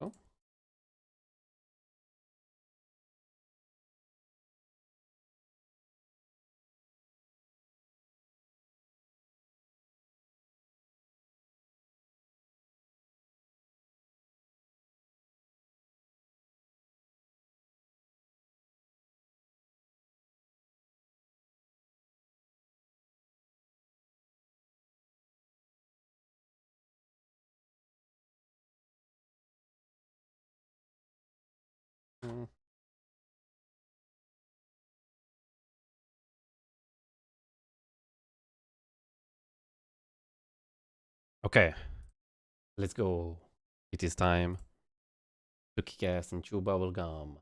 Oh. Mm. Okay, let's go. It is time to kick ass and chew bubble gum.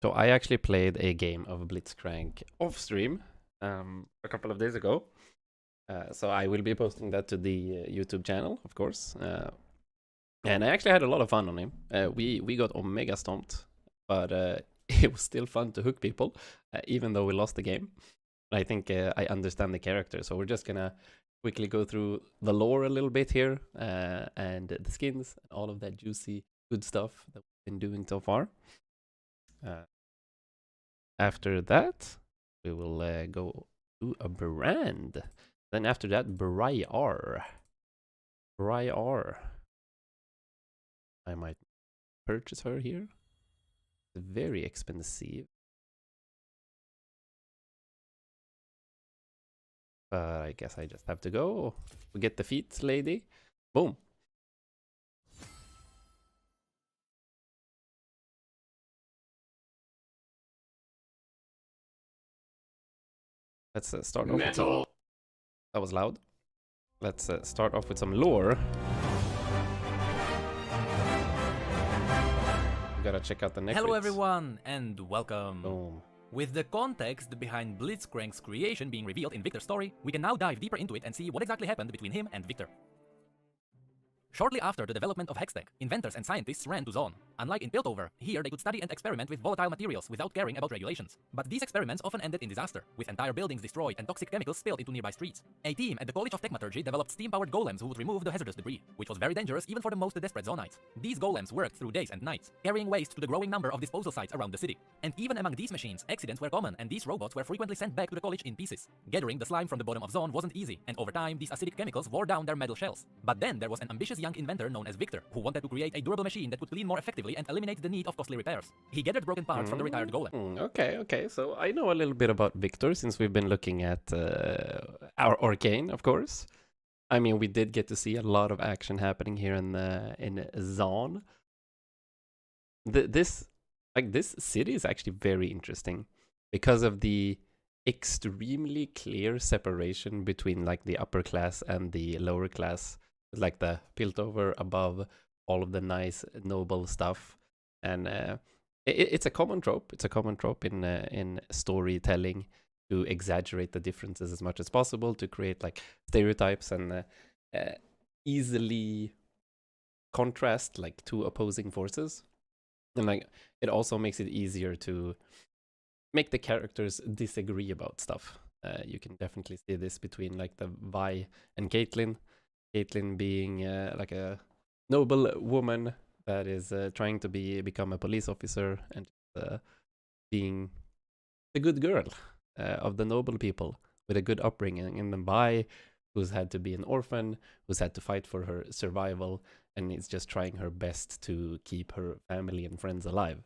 So I actually played a game of Blitzcrank off stream a couple of days ago. So I will be posting that to the YouTube channel, of course. And I actually had a lot of fun on him. We got omega stomped, but it was still fun to hook people, even though we lost the game. I think I understand the character, so we're just gonna quickly go through the lore a little bit here, and the skins, and all of that juicy, good stuff that we've been doing so far. After that, we will go to a brand. Then after that, Briar. Briar. I might purchase her here. It's very expensive. But I guess I just have to go. We get the feet, lady. Boom. Let's start off with some... That was loud. Let's start off with some lore. We gotta check out the neck. Hello everyone, and welcome. Boom. With the context behind Blitzcrank's creation being revealed in Victor's story, we can now dive deeper into it and see what exactly happened between him and Victor. Shortly after the development of Hextech, inventors and scientists ran to Zone. Unlike in Piltover, here they could study and experiment with volatile materials without caring about regulations. But these experiments often ended in disaster, with entire buildings destroyed and toxic chemicals spilled into nearby streets. A team at the College of Techmaturgy developed steam-powered golems who would remove the hazardous debris, which was very dangerous even for the most desperate Zonites. These golems worked through days and nights, carrying waste to the growing number of disposal sites around the city. And even among these machines, accidents were common, and these robots were frequently sent back to the college in pieces. Gathering the slime from the bottom of Zone wasn't easy, and over time, these acidic chemicals wore down their metal shells. But then there was an ambitious young inventor known as Victor, who wanted to create a durable machine that could clean more effectively and eliminate the need of costly repairs. He gathered broken parts from the retired golem. Okay. So I know a little bit about Victor since we've been looking at our Arcane, of course. I mean, we did get to see a lot of action happening here in Zon. This city is actually very interesting because of the extremely clear separation between like the upper class and the lower class, like the Piltover above, all of the nice noble stuff, and it's a common trope. It's a common trope in storytelling to exaggerate the differences as much as possible to create like stereotypes and easily contrast like two opposing forces, and like it also makes it easier to make the characters disagree about stuff. You can definitely see this between like the Vi and Caitlyn. Caitlyn being like a noble woman that is trying to become a police officer and being the good girl of the noble people with a good upbringing, and then Vi, who's had to be an orphan, who's had to fight for her survival, and is just trying her best to keep her family and friends alive.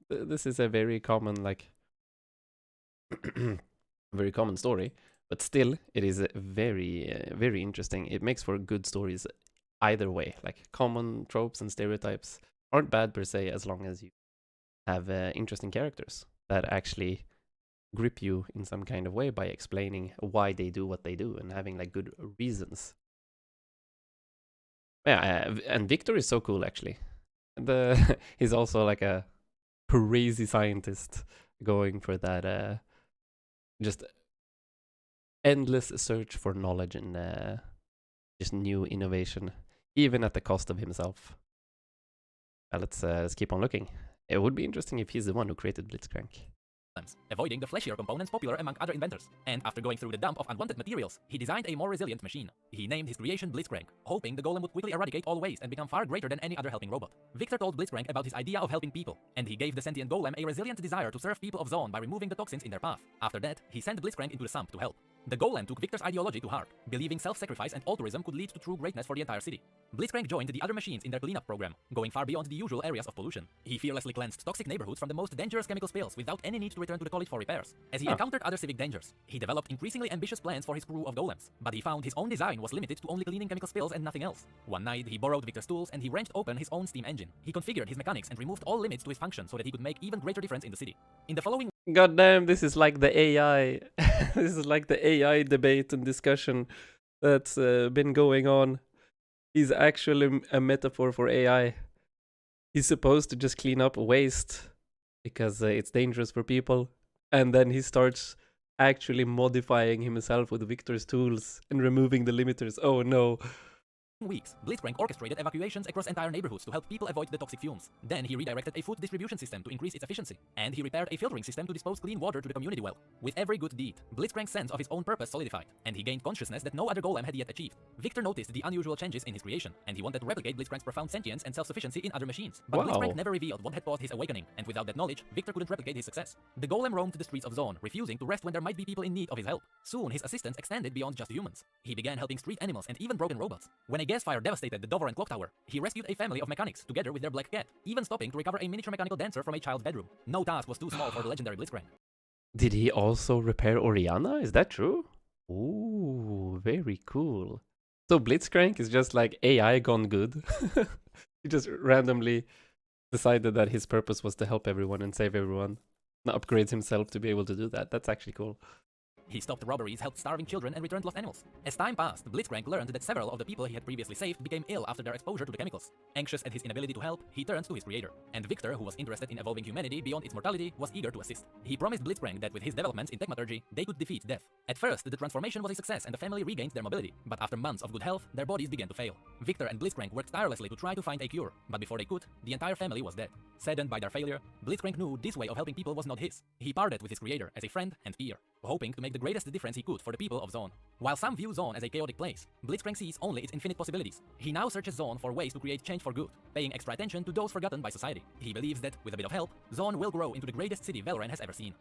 This is a very common, like, very common story, but still, it is very, very interesting. It makes for good stories either way. Like, common tropes and stereotypes aren't bad per se, as long as you have interesting characters that actually grip you in some kind of way by explaining why they do what they do and having like good reasons. Yeah, and Victor is so cool actually. He's also like a crazy scientist going for that just endless search for knowledge and just new innovation, even at the cost of himself. Let's keep on looking. It would be interesting if he's the one who created Blitzcrank. avoiding the fleshier components popular among other inventors. And after going through the dump of unwanted materials, he designed a more resilient machine. He named his creation Blitzcrank, hoping the golem would quickly eradicate all waste and become far greater than any other helping robot. Victor told Blitzcrank about his idea of helping people, and he gave the sentient golem a resilient desire to serve people of Zone by removing the toxins in their path. After that, he sent Blitzcrank into the sump to help. The golem took Victor's ideology to heart, believing self-sacrifice and altruism could lead to true greatness for the entire city. Blitzcrank joined the other machines in their cleanup program, going far beyond the usual areas of pollution. He fearlessly cleansed toxic neighborhoods from the most dangerous chemical spills without any need to return to the college for repairs. As he encountered other civic dangers, he developed increasingly ambitious plans for his crew of golems, but he found his own design was limited to only cleaning chemical spills and nothing else. One night, he borrowed Victor's tools and he wrenched open his own steam engine. He configured his mechanics and removed all limits to his function so that he could make even greater difference in the city. In the following Goddamn, this is like the AI. This is like the AI debate and discussion that's been going on. He's actually a metaphor for AI. He's supposed to just clean up waste because it's dangerous for people. And then he starts actually modifying himself with Victor's tools and removing the limiters. Oh no. weeks, Blitzcrank orchestrated evacuations across entire neighborhoods to help people avoid the toxic fumes. Then he redirected a food distribution system to increase its efficiency, and he repaired a filtering system to dispose clean water to the community well. With every good deed, Blitzcrank's sense of his own purpose solidified, and he gained consciousness that no other golem had yet achieved. Victor noticed the unusual changes in his creation, and he wanted to replicate Blitzcrank's profound sentience and self-sufficiency in other machines. But Blitzcrank never revealed what had caused his awakening, and without that knowledge, Victor couldn't replicate his success. The golem roamed the streets of Zone, refusing to rest when there might be people in need of his help. Soon, his assistance extended beyond just humans. He began helping street animals and even broken robots. When a gas fire devastated the Dover and Clock Tower, he rescued a family of mechanics together with their black cat, even stopping to recover a miniature mechanical dancer from a child's bedroom. No task was too small for the legendary Blitzcrank. Did he also repair Oriana? Is that true? Ooh, very cool. So Blitzcrank is just like AI gone good. He just randomly decided that his purpose was to help everyone and save everyone. And upgrades himself to be able to do that. That's actually cool. He stopped robberies, helped starving children, and returned lost animals. As time passed, Blitzcrank learned that several of the people he had previously saved became ill after their exposure to the chemicals. Anxious at his inability to help, he turned to his creator. And Victor, who was interested in evolving humanity beyond its mortality, was eager to assist. He promised Blitzcrank that with his developments in techmaturgy, they could defeat death. At first, the transformation was a success and the family regained their mobility. But after months of good health, their bodies began to fail. Victor and Blitzcrank worked tirelessly to try to find a cure, but before they could, the entire family was dead. Saddened by their failure, Blitzcrank knew this way of helping people was not his. He parted with his creator as a friend and peer, hoping to make the greatest difference he could for the people of Zone. While some view Zone as a chaotic place, Blitzcrank sees only its infinite possibilities. He now searches Zone for ways to create change for good, paying extra attention to those forgotten by society. He believes that, with a bit of help, Zone will grow into the greatest city Valorant has ever seen.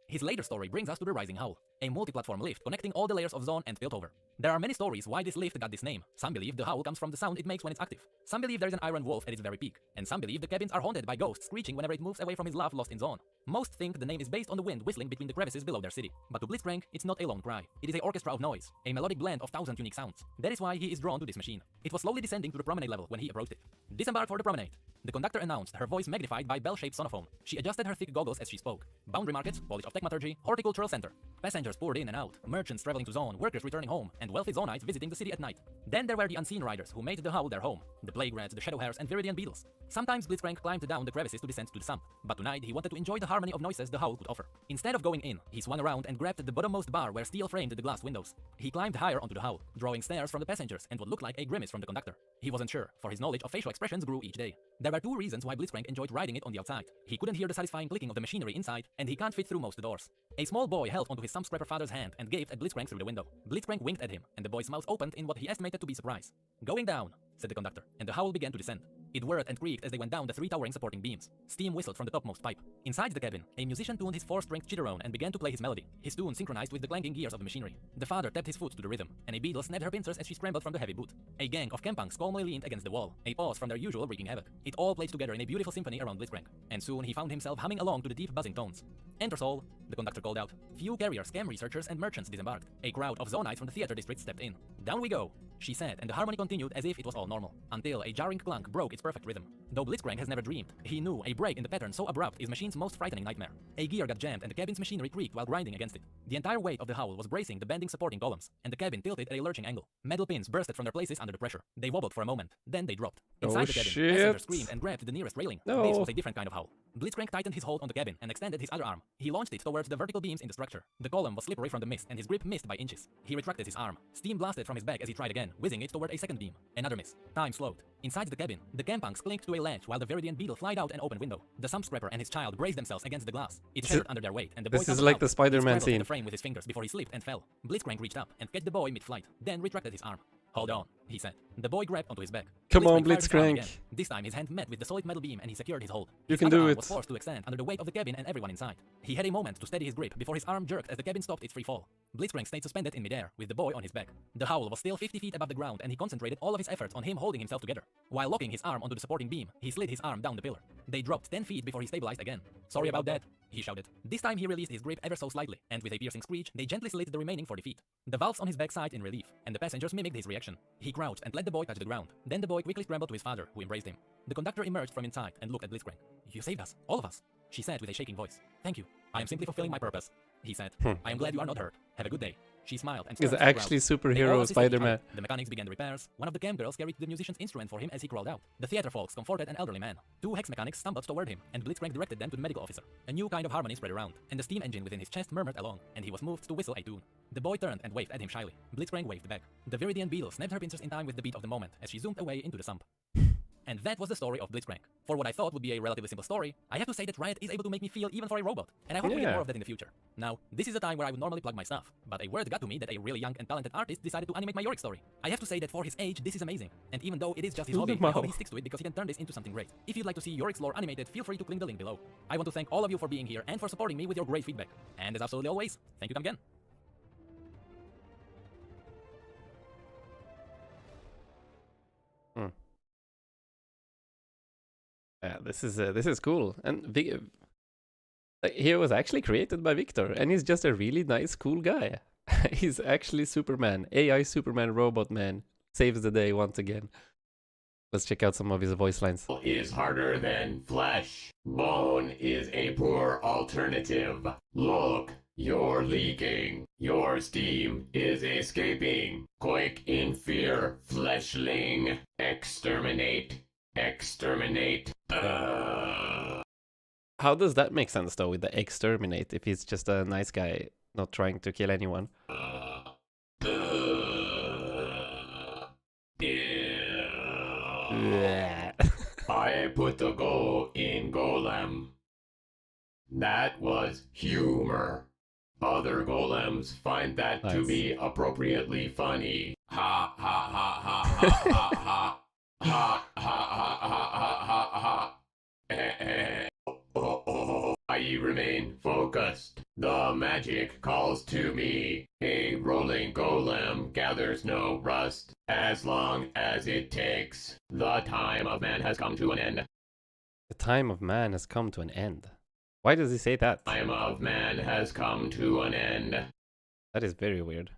His later story brings us to the Rising Howl, a multi-platform lift connecting all the layers of Zone and Piltover. There are many stories why this lift got this name. Some believe the howl comes from the sound it makes when it's active. Some believe there is an iron wolf at its very peak. And some believe the cabins are haunted by ghosts screeching whenever it moves away from his love lost in Zone. Most think the name is based on the wind whistling between the crevices below their city. But to Blitzcrank, it's not a lone cry. It is an orchestra of noise, a melodic blend of 1,000 unique sounds. That is why he is drawn to this machine. It was slowly descending to the promenade level when he approached it. Disembark for the promenade. The conductor announced, her voice magnified by bell-shaped sonophone. She adjusted her thick goggles as she spoke. Boundary markets, polish of techmaturgy, horticultural center. Passengers poured in and out, merchants traveling to Zone, workers returning home, and wealthy Zoneites visiting the city at night. Then there were the unseen riders who made the howl their home, the plague rats, the shadow hares, and viridian beetles. Sometimes Blitzcrank climbed down the crevices to descend to the sump, but tonight he wanted to enjoy the harmony of noises the howl could offer. Instead of going in, he swung around and grabbed the bottommost bar where steel framed the glass windows. He climbed higher onto the howl, drawing stares from the passengers and what looked like a grimace from the conductor. He wasn't sure, for his knowledge of facial expressions grew each day. There were two reasons why Blitzcrank enjoyed riding it on the outside. He couldn't hear the satisfying clicking of the machinery inside, and he can't fit through most doors. A small boy held onto his stump-scraper father's hand and gaped at Blitzcrank through the window. Blitzcrank winked at him, and the boy's mouth opened in what he estimated to be surprise. "Going down," said the conductor, and the howl began to descend. It whirred and creaked as they went down the three towering supporting beams. Steam whistled from the topmost pipe. Inside the cabin, a musician tuned his four-stringed chitterone and began to play his melody. His tune synchronized with the clanking gears of the machinery. The father tapped his foot to the rhythm, and a beetle snapped her pincers as she scrambled from the heavy boot. A gang of Kempunks calmly leaned against the wall, a pause from their usual wreaking havoc. It all played together in a beautiful symphony around Blitzcrank, and soon he found himself humming along to the deep buzzing tones. "Enter Soul," the conductor called out. Few carriers, scam researchers, and merchants disembarked. A crowd of Zoneites from the theater district stepped in. "Down we go," she said, and the harmony continued as if it was all normal, until a jarring clunk broke its perfect rhythm. Though Blitzcrank has never dreamed, he knew a break in the pattern so abrupt is machine's most frightening nightmare. A gear got jammed and the cabin's machinery creaked while grinding against it. The entire weight of the howl was bracing the bending supporting columns, and the cabin tilted at a lurching angle. Metal pins bursted from their places under the pressure. They wobbled for a moment, then they dropped. Inside the cabin, passengers screamed and grabbed the nearest railing. This was a different kind of howl. Blitzcrank tightened his hold on the cabin and extended his other arm. He launched it towards the vertical beams in the structure. The column was slippery from the mist, and his grip missed by inches. He retracted his arm. Steam blasted from his back as he tried again, whizzing it toward a second beam. Another miss. Time slowed. Inside the cabin, the Kempunks clinked to a doorway latch while the Viridian beetle flied out an open window. The sump scrapper and his child braced themselves against the glass. It shattered under their weight, and the boy This is tumbled like out. the He Spider-Man scrabbled in scene. the frame with his fingers before he slipped and fell. Blitzcrank reached up and caught the boy mid-flight, then retracted his arm. "Hold on," he said. The boy grabbed onto his back. Come on, fired his arm Blitzcrank. again. This time his hand met with the solid metal beam and he secured his hold. You His can other do arm it. was forced to extend under the weight of the cabin and everyone inside. He had a moment to steady his grip before his arm jerked as the cabin stopped its free fall. Blitzcrank stayed suspended in midair, with the boy on his back. The howl was still 50 feet above the ground, and he concentrated all of his efforts on him holding himself together. While locking his arm onto the supporting beam, he slid his arm down the pillar. They dropped 10 feet before he stabilized again. "Sorry about that," he shouted. This time he released his grip ever so slightly, and with a piercing screech, they gently slid the remaining 40 feet. The valves on his back sighed in relief, and the passengers mimicked his reaction. He crouched and let the boy touch the ground. Then the boy quickly scrambled to his father, who embraced him. The conductor emerged from inside and looked at Blitzcrank. "You saved us, all of us," she said with a shaking voice. "Thank you. I am simply fulfilling my purpose," he said. "I am glad you are not hurt. Have a good day." She smiled and He's turned to the actually crowd. They all superhero assisted each other. Spider-Man. The mechanics began the repairs. One of the cam girls carried the musician's instrument for him as he crawled out. The theater folks comforted an elderly man. Two hex mechanics stumbled toward him, and Blitzcrank directed them to the medical officer. A new kind of harmony spread around, and the steam engine within his chest murmured along, and he was moved to whistle a tune. The boy turned and waved at him shyly. Blitzcrank waved back. The Viridian beetle snapped her pincers in time with the beat of the moment as she zoomed away into the sump. And that was the story of Blitzcrank. For what I thought would be a relatively simple story, I have to say that Riot is able to make me feel even for a robot, and I hope we get Yeah. more of that in the future. Now, this is a time where I would normally plug my stuff, but a word got to me that a really young and talented artist decided to animate my Yorick story. I have to say that for his age, this is amazing, and even though it is just his hobby, I hope he sticks to it because he can turn this into something great. If you'd like to see Yorick's lore animated, feel free to click the link below. I want to thank all of you for being here and for supporting me with your great feedback. And as absolutely always, thank you come again. Yeah, this is cool. And he was actually created by Victor, and he's just a really nice, cool guy. He's actually Superman, AI Superman, Robot Man, saves the day once again. Let's check out some of his voice lines. Is harder than flesh. Bone is a poor alternative. Look, you're leaking. Your steam is escaping. Quake in fear, fleshling. Exterminate. Exterminate. How does that make sense though with the exterminate if he's just a nice guy not trying to kill anyone? I put the go in golem. That was humor. Other golems find that to Nice. be appropriately funny. Ha ha ha ha ha ha ha. Ha ha ha ha ha ha ha. I remain focused. The magic calls to me. A rolling golem gathers no rust. As long as it takes. The time of man has come to an end. The time of man has come to an end. Why does he say that? Time of man has come to an end. That is very weird.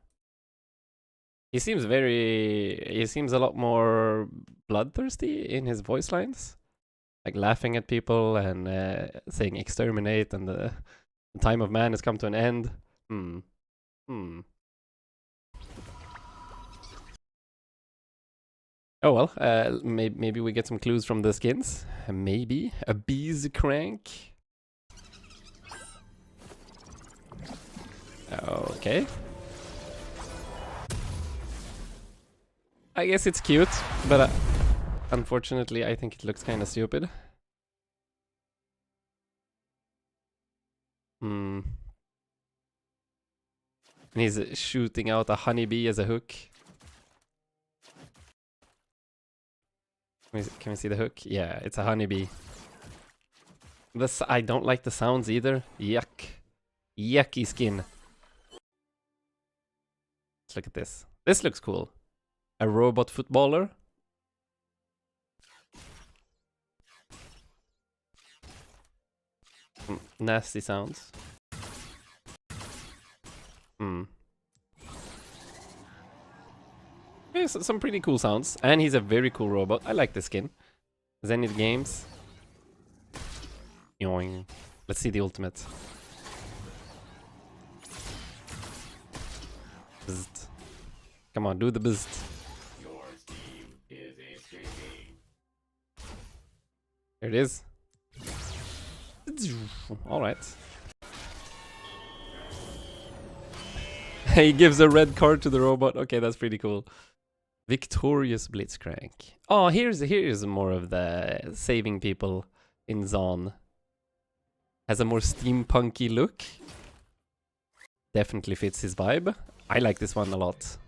He seems a lot more bloodthirsty in his voice lines. Like laughing at people and saying exterminate and the time of man has come to an end. Oh well, maybe we get some clues from the skins. Maybe a Blitzcrank. Okay. I guess it's cute, but unfortunately I think it looks kind of stupid. And he's shooting out a honeybee as a hook. Can we see the hook? Yeah, it's a honeybee. I don't like the sounds either. Yuck. Yucky skin. Let's look at this. This looks cool. A robot footballer. Nasty sounds. Yeah, some pretty cool sounds. And he's a very cool robot. I like the skin. Zenith Games. Yoing. Let's see the ultimate. Bzzzt. Come on, do the bzzzt. Your steam is escaping. There it is. Alright. He gives a red card to the robot. Okay, that's pretty cool. Victorious Blitzcrank. Oh, here's more of the saving people in Zon. Has a more steampunky look. Definitely fits his vibe. I like this one a lot.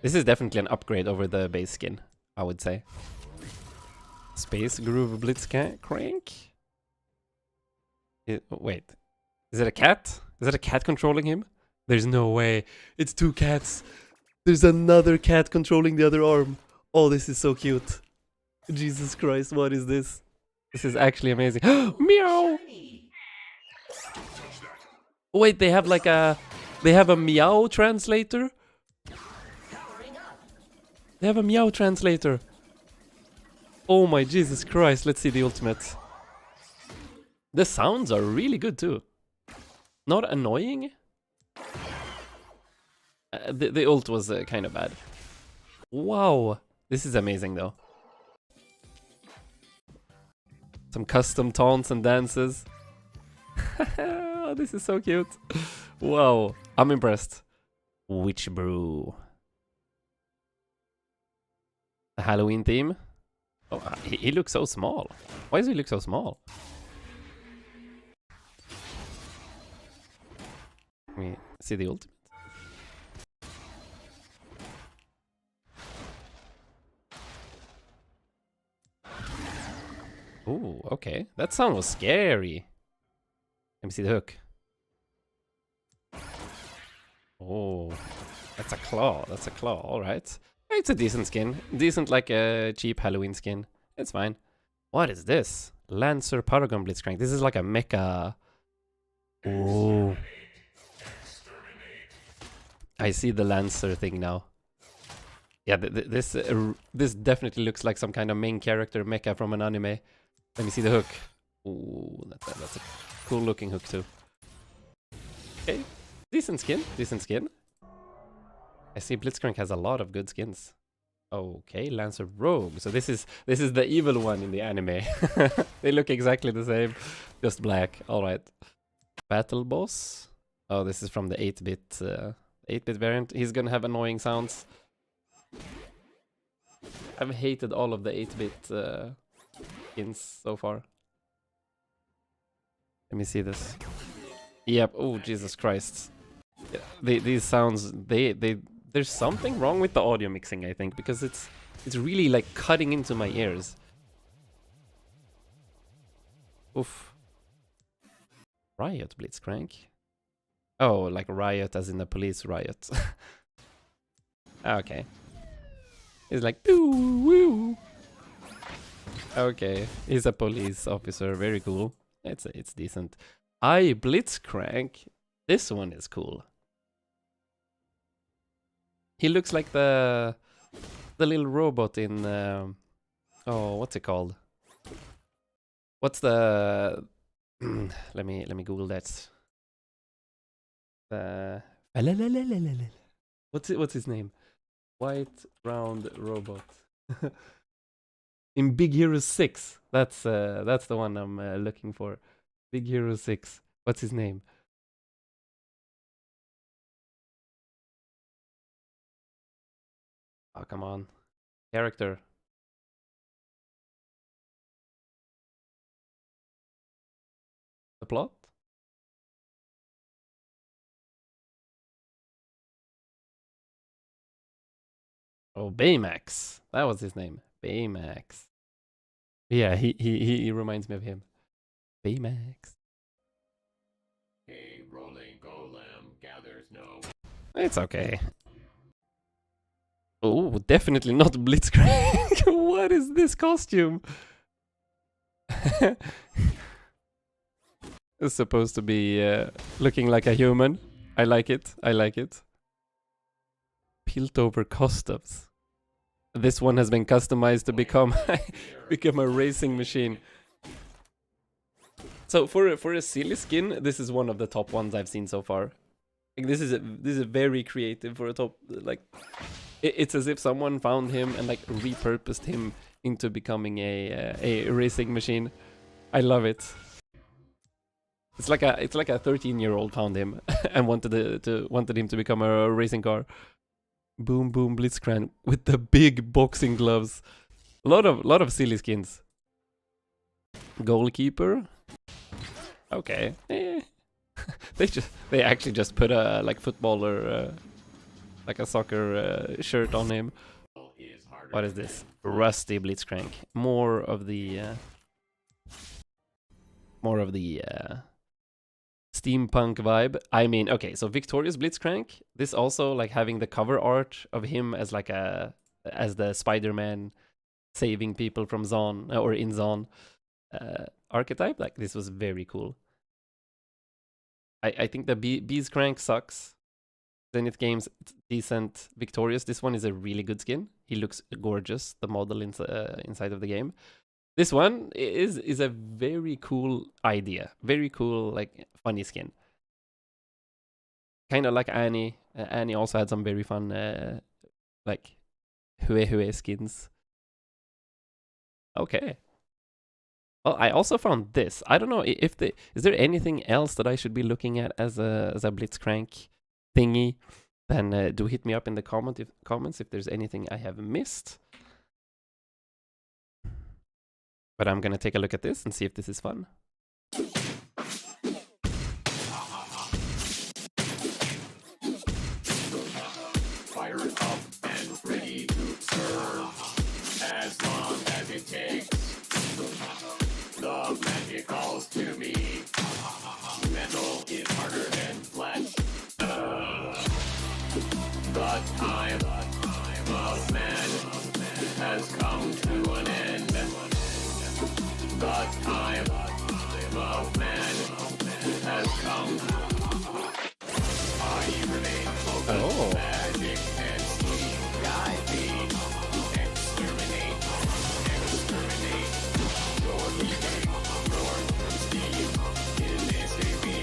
This is definitely an upgrade over the base skin, I would say. Space Groove Blitzcrank? Wait, is it a cat? Is that a cat controlling him? There's no way. It's two cats. There's another cat controlling the other arm. Oh, this is so cute. Jesus Christ, what is this? This is actually amazing. Meow! Wait, they have like a... They have a meow translator? They have a meow translator. Oh my Jesus Christ, let's see the ultimate. The sounds are really good too. Not annoying. The ult was kind of bad. Wow, this is amazing though. Some custom taunts and dances. Oh, this is so cute. Wow, I'm impressed. Witch Brew. A Halloween theme. Oh, he looks so small. Why does he look so small? Let me see the ultimate. Ooh, okay. That sound was scary. Let me see the hook. Oh, that's a claw. That's a claw. All right. It's a decent skin. Decent, like a cheap Halloween skin. It's fine. What is this? Lancer Paragon Blitzcrank. This is like a mecha. Oh. I see the Lancer thing now. Yeah, this definitely looks like some kind of main character mecha from an anime. Let me see the hook. Ooh, that's a cool looking hook too. Okay, decent skin, decent skin. I see Blitzcrank has a lot of good skins. Okay, Lancer Rogue. So this is the evil one in the anime. They look exactly the same, just black. All right. Battle Boss. Oh, this is from the 8-bit variant. He's gonna have annoying sounds. I've hated all of the 8-bit skins so far. Let me see this. Yep. Oh, Jesus Christ. Yeah, these sounds, there's something wrong with the audio mixing, I think, because it's really like cutting into my ears. Oof. Riot Blitzcrank. Oh, like riot as in a police riot. Okay. He's like, doo woo. Okay, he's a police officer. Very cool. It's decent. Blitzcrank. This one is cool. He looks like the little robot in oh, what's it called? What's the let me Google that. What's his name? White round robot. In Big Hero 6. That's the one I'm looking for. Big Hero 6. What's his name? Oh, come on. Character. The plot? Oh, Baymax. That was his name. Baymax. Yeah, he reminds me of him. Baymax. A rolling golem gathers no. It's okay. Oh, definitely not Blitzcrank. What is this costume? It's supposed to be looking like a human. I like it. I like it. Piltover customs. This one has been customized to become a racing machine. So for a silly skin, this is one of the top ones I've seen so far. Like, this is very creative for a top. Like, it's as if someone found him and like repurposed him into becoming a racing machine. I love it. It's like a 13-year-old found him and wanted him to become a racing car. Boom Boom Blitzcrank with the big boxing gloves. A lot of silly skins. Goalkeeper. Okay. They actually just put a like footballer like a soccer shirt on him. What is this? Rusty Blitzcrank. More of the steampunk vibe. I mean, okay, so Victorious Blitzcrank. This also like having the cover art of him as like as the Spider-Man saving people from Zon or in Zon archetype. Like this was very cool. I think the Bees Crank sucks. Zenith Games decent. Victorious. This one is a really good skin. He looks gorgeous. The model inside of the game. This one is a very cool idea. Very cool, like funny skin. Kind of like Annie. Annie also had some very fun like Hue skins. Okay. Well, I also found this. I don't know if is there anything else that I should be looking at as a Blitzcrank thingy? Then do hit me up in the comments if there's anything I have missed. But I'm gonna take a look at this and see if this is fun. Fire it up and ready to serve. As long as it takes. The magic calls to me. Metal is harder than flesh. The time of man has come to an end. The time of man has come. I remain focused. Oh. Magic and sleep. Guide me. Exterminate. Your leaving. Your Steve is escaping.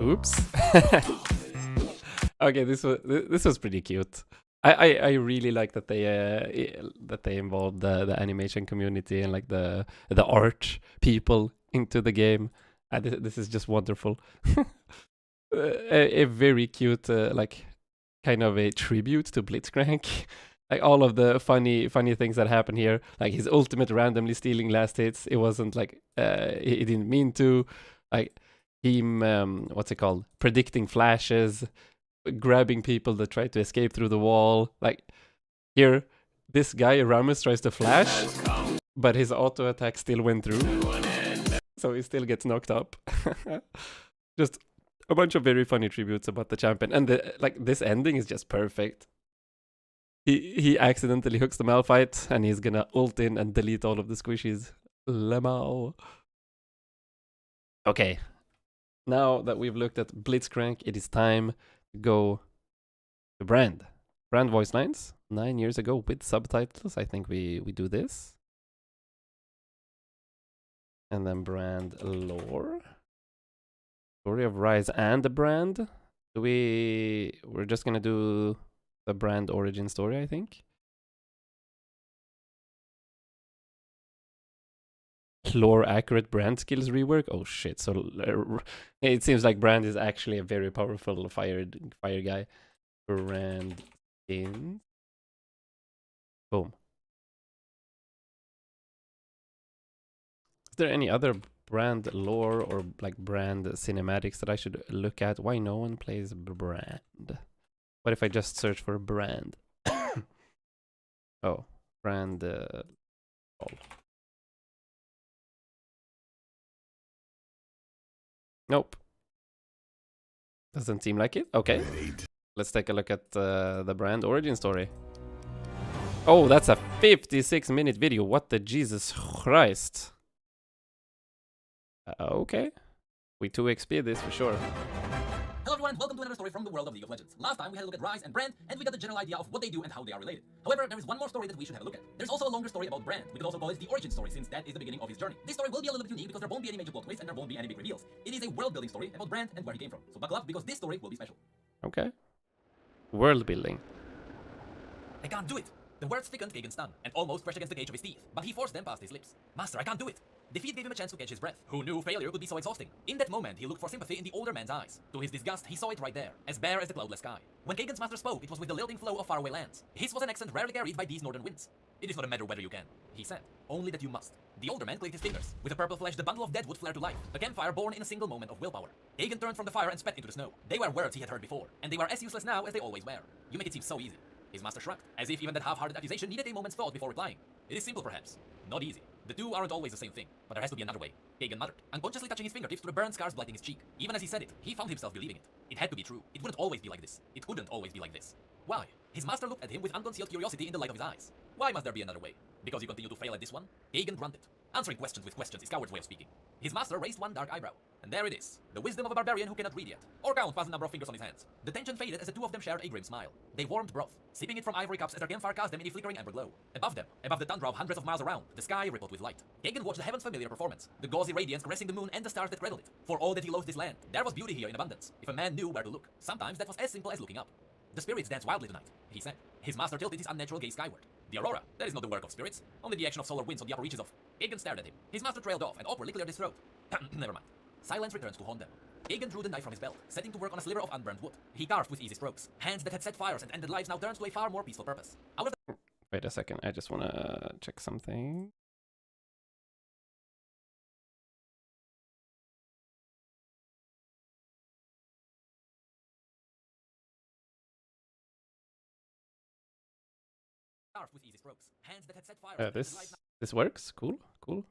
Oops. Okay, this was pretty cute. I really like that they involved the animation community and like the art people into the game. This is just wonderful. A very cute like kind of a tribute to Blitzcrank. Like all of the funny things that happen here, like his ultimate randomly stealing last hits. It wasn't like he didn't mean to. Like him, what's it called? Predicting flashes, grabbing people that try to escape through the wall. Like here, this guy Ramus tries to flash, but his auto attack still went through, so he still gets knocked up. Just a bunch of very funny tributes about the champion, and like this ending is just perfect. He accidentally hooks the Malphite, and he's gonna ult in and delete all of the squishies. Lemao. Okay, now that we've looked at Blitzcrank, it is time to go to Brand. Brand voice lines 9 years ago with subtitles. I think we do this, and then Brand lore. Story of Rise and the Brand. We're just gonna do the Brand origin story, I think. Lore accurate Brand skills rework. Oh shit! So it seems like Brand is actually a very powerful fire guy. Brand skins. Boom. Is there any other Brand lore or like Brand cinematics that I should look at? Why no one plays Brand? What if I just search for Brand? Oh, Brand. Nope. Doesn't seem like it. Okay. Let's take a look at the Brand origin story. Oh, that's a 56-minute video. What the Jesus Christ? Okay. We 2xp this for sure. Hello everyone, and welcome to another story from the world of League of Legends. Last time we had a look at Rise and Brand, and we got the general idea of what they do and how they are related. However, there is one more story that we should have a look at. There's also a longer story about Brand. We could also call it the origin story, since that is the beginning of his journey. This story will be a little bit unique because there won't be any major plot twists and there won't be any big reveals. It is a world-building story about Brand and where he came from. So buckle up because this story will be special. Okay. world building. I can't do it! The words thickened Kagan's tongue and almost brushed against the cage of his teeth, but he forced them past his lips. Master, I can't do it! Defeat gave him a chance to catch his breath. Who knew failure could be so exhausting? In that moment, he looked for sympathy in the older man's eyes. To his disgust, he saw it right there, as bare as the cloudless sky. When Kagan's master spoke, it was with the lilting flow of faraway lands. His was an accent rarely carried by these northern winds. It is not a matter whether you can, he said, only that you must. The older man clicked his fingers. With a purple flash, the bundle of dead would flare to life, a campfire born in a single moment of willpower. Kagan turned from the fire and spat into the snow. They were words he had heard before, and they were as useless now as they always were. You make it seem so easy. His master shrugged, as if even that half-hearted accusation needed a moment's thought before replying. It is simple, perhaps. Not easy. The two aren't always the same thing, but there has to be another way. Kagan muttered, unconsciously touching his fingertips to the burn scars blighting his cheek. Even as he said it, he found himself believing it. It had to be true. It wouldn't always be like this. It couldn't always be like this. Why? His master looked at him with unconcealed curiosity in the light of his eyes. Why must there be another way? Because you continue to fail at this one? Kagan grunted. Answering questions with questions is coward's way of speaking. His master raised one dark eyebrow. And there it is. The wisdom of a barbarian who cannot read yet, or count past the number of fingers on his hands. The tension faded as the two of them shared a grim smile. They warmed broth, sipping it from ivory cups as their campfire cast them in a flickering amber glow. Above them, above the tundra of hundreds of miles around, the sky rippled with light. Kagan watched the heavens' familiar performance, the gauzy radiance caressing the moon and the stars that cradled it. For all that he loathed this land, there was beauty here in abundance, if a man knew where to look. Sometimes that was as simple as looking up. The spirits dance wildly tonight, he said. His master tilted his unnatural gaze skyward. The aurora, that is not the work of spirits, only the action of solar winds on the upper reaches of... Kagan stared at him. His master trailed off and awkwardly cleared his throat. Never mind. Silence returns to haunt them. Kagan drew the knife from his belt, setting to work on a sliver of unburned wood. He carved with easy strokes. Hands that had set fires and ended lives now turned to a far more peaceful purpose. Out of the... Wait a second, I just wanna check something. Carved with easy strokes. Hands that had set fires and ended lives now... This works? Cool, cool.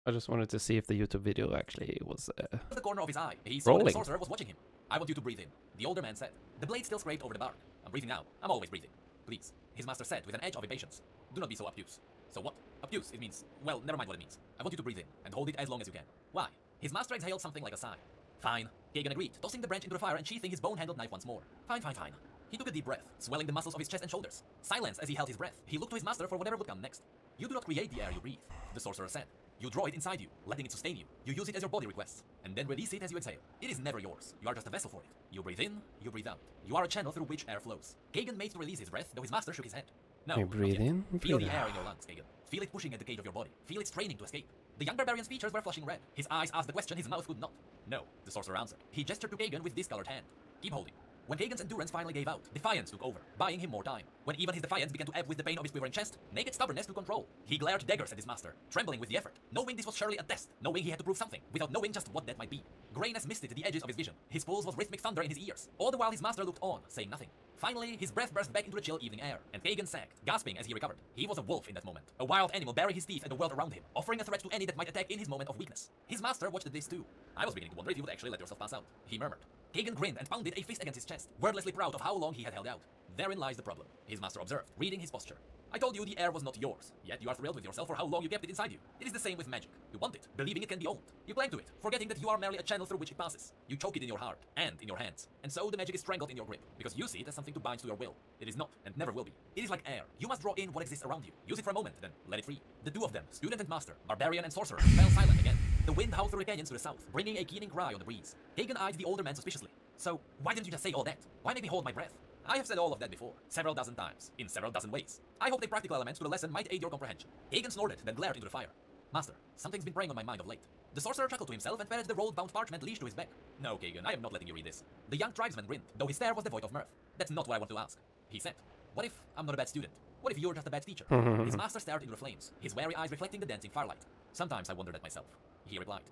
I just wanted to see if the YouTube video actually was the corner of his eye, he saw rolling. that the sorcerer was watching him. I want you to breathe in, the older man said. The blade still scraped over the bark. I'm breathing now. I'm always breathing. Please, his master said with an edge of impatience. Do not be so obtuse. So what? Obtuse, it means, well, never mind what it means. I want you to breathe in and hold it as long as you can. Why? His master exhaled something like a sigh. Fine. Kagan agreed, tossing the branch into the fire and sheathing his bone-handled knife once more. Fine, fine, fine. He took a deep breath, swelling the muscles of his chest and shoulders. Silence as he held his breath. He looked to his master for whatever would come next. You do not create the air you breathe, the sorcerer said. You draw it inside you, letting it sustain you. You use it as your body requests, and then release it as you exhale. It is never yours. You are just a vessel for it. You breathe in, you breathe out. You are a channel through which air flows. Kagan made to release his breath, though his master shook his head. No, You breathe in, feel breathe the air out. in your lungs, Kagan. Feel it pushing at the cage of your body. Feel it straining to escape. The young barbarian's features were flushing red. His eyes asked the question his mouth could not. No, the sorcerer answered. He gestured to Kagan with discolored hand. Keep holding. When Kagan's endurance finally gave out, defiance took over, buying him more time. When even his defiance began to ebb with the pain of his quivering chest, naked stubbornness took control. He glared daggers at his master, trembling with the effort, knowing this was surely a test, knowing he had to prove something, without knowing just what that might be. Grayness misted the edges of his vision. His pulse was rhythmic thunder in his ears. All the while his master looked on, saying nothing. Finally, his breath burst back into the chill evening air, and Kagan sagged, gasping as he recovered. He was a wolf in that moment, a wild animal baring his teeth at the world around him, offering a threat to any that might attack in his moment of weakness. His master watched this too. I was beginning to wonder if you would actually let yourself pass out, he murmured. Kagan grinned and pounded a fist against his chest, wordlessly proud of how long he had held out. Therein lies the problem, his master observed, reading his posture. I told you the air was not yours, yet you are thrilled with yourself for how long you kept it inside you. It is the same with magic. You want it, believing it can be owned. You cling to it, forgetting that you are merely a channel through which it passes. You choke it in your heart, and in your hands. And so the magic is strangled in your grip, because you see it as something to bind to your will. It is not, and never will be. It is like air. You must draw in what exists around you. Use it for a moment, then let it free. The two of them, student and master, barbarian and sorcerer, fell silent again. The wind howled through the canyons to the south, bringing a keening cry on the breeze. Kagan eyed the older man suspiciously. So, why didn't you just say all that? Why make me hold my breath? I have said all of that before, several dozen times, in several dozen ways. I hope the practical elements to the lesson might aid your comprehension. Kagan snorted, then glared into the fire. Master, something's been preying on my mind of late. The sorcerer chuckled to himself and patted the rolled-bound parchment leash to his back. No, Kagan, I am not letting you read this. The young tribesman grinned, though his stare was devoid of mirth. That's not what I want to ask. He said, what if I'm not a bad student? What if you're just a bad teacher? His master stared into the flames, his wary eyes reflecting the dancing firelight. Sometimes I wonder that myself. He replied.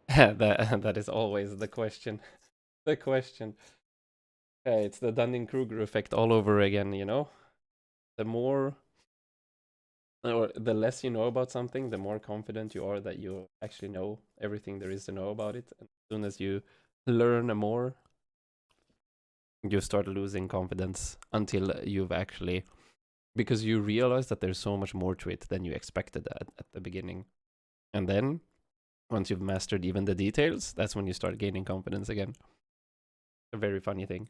that is always the question. The question. It's the Dunning-Kruger effect all over again, you know? The more or the less you know about something, the more confident you are that you actually know everything there is to know about it. And as soon as you learn more, you start losing confidence until you've actually... Because you realize that there's so much more to it than you expected at the beginning. And then, once you've mastered even the details, that's when you start gaining confidence again. A very funny thing.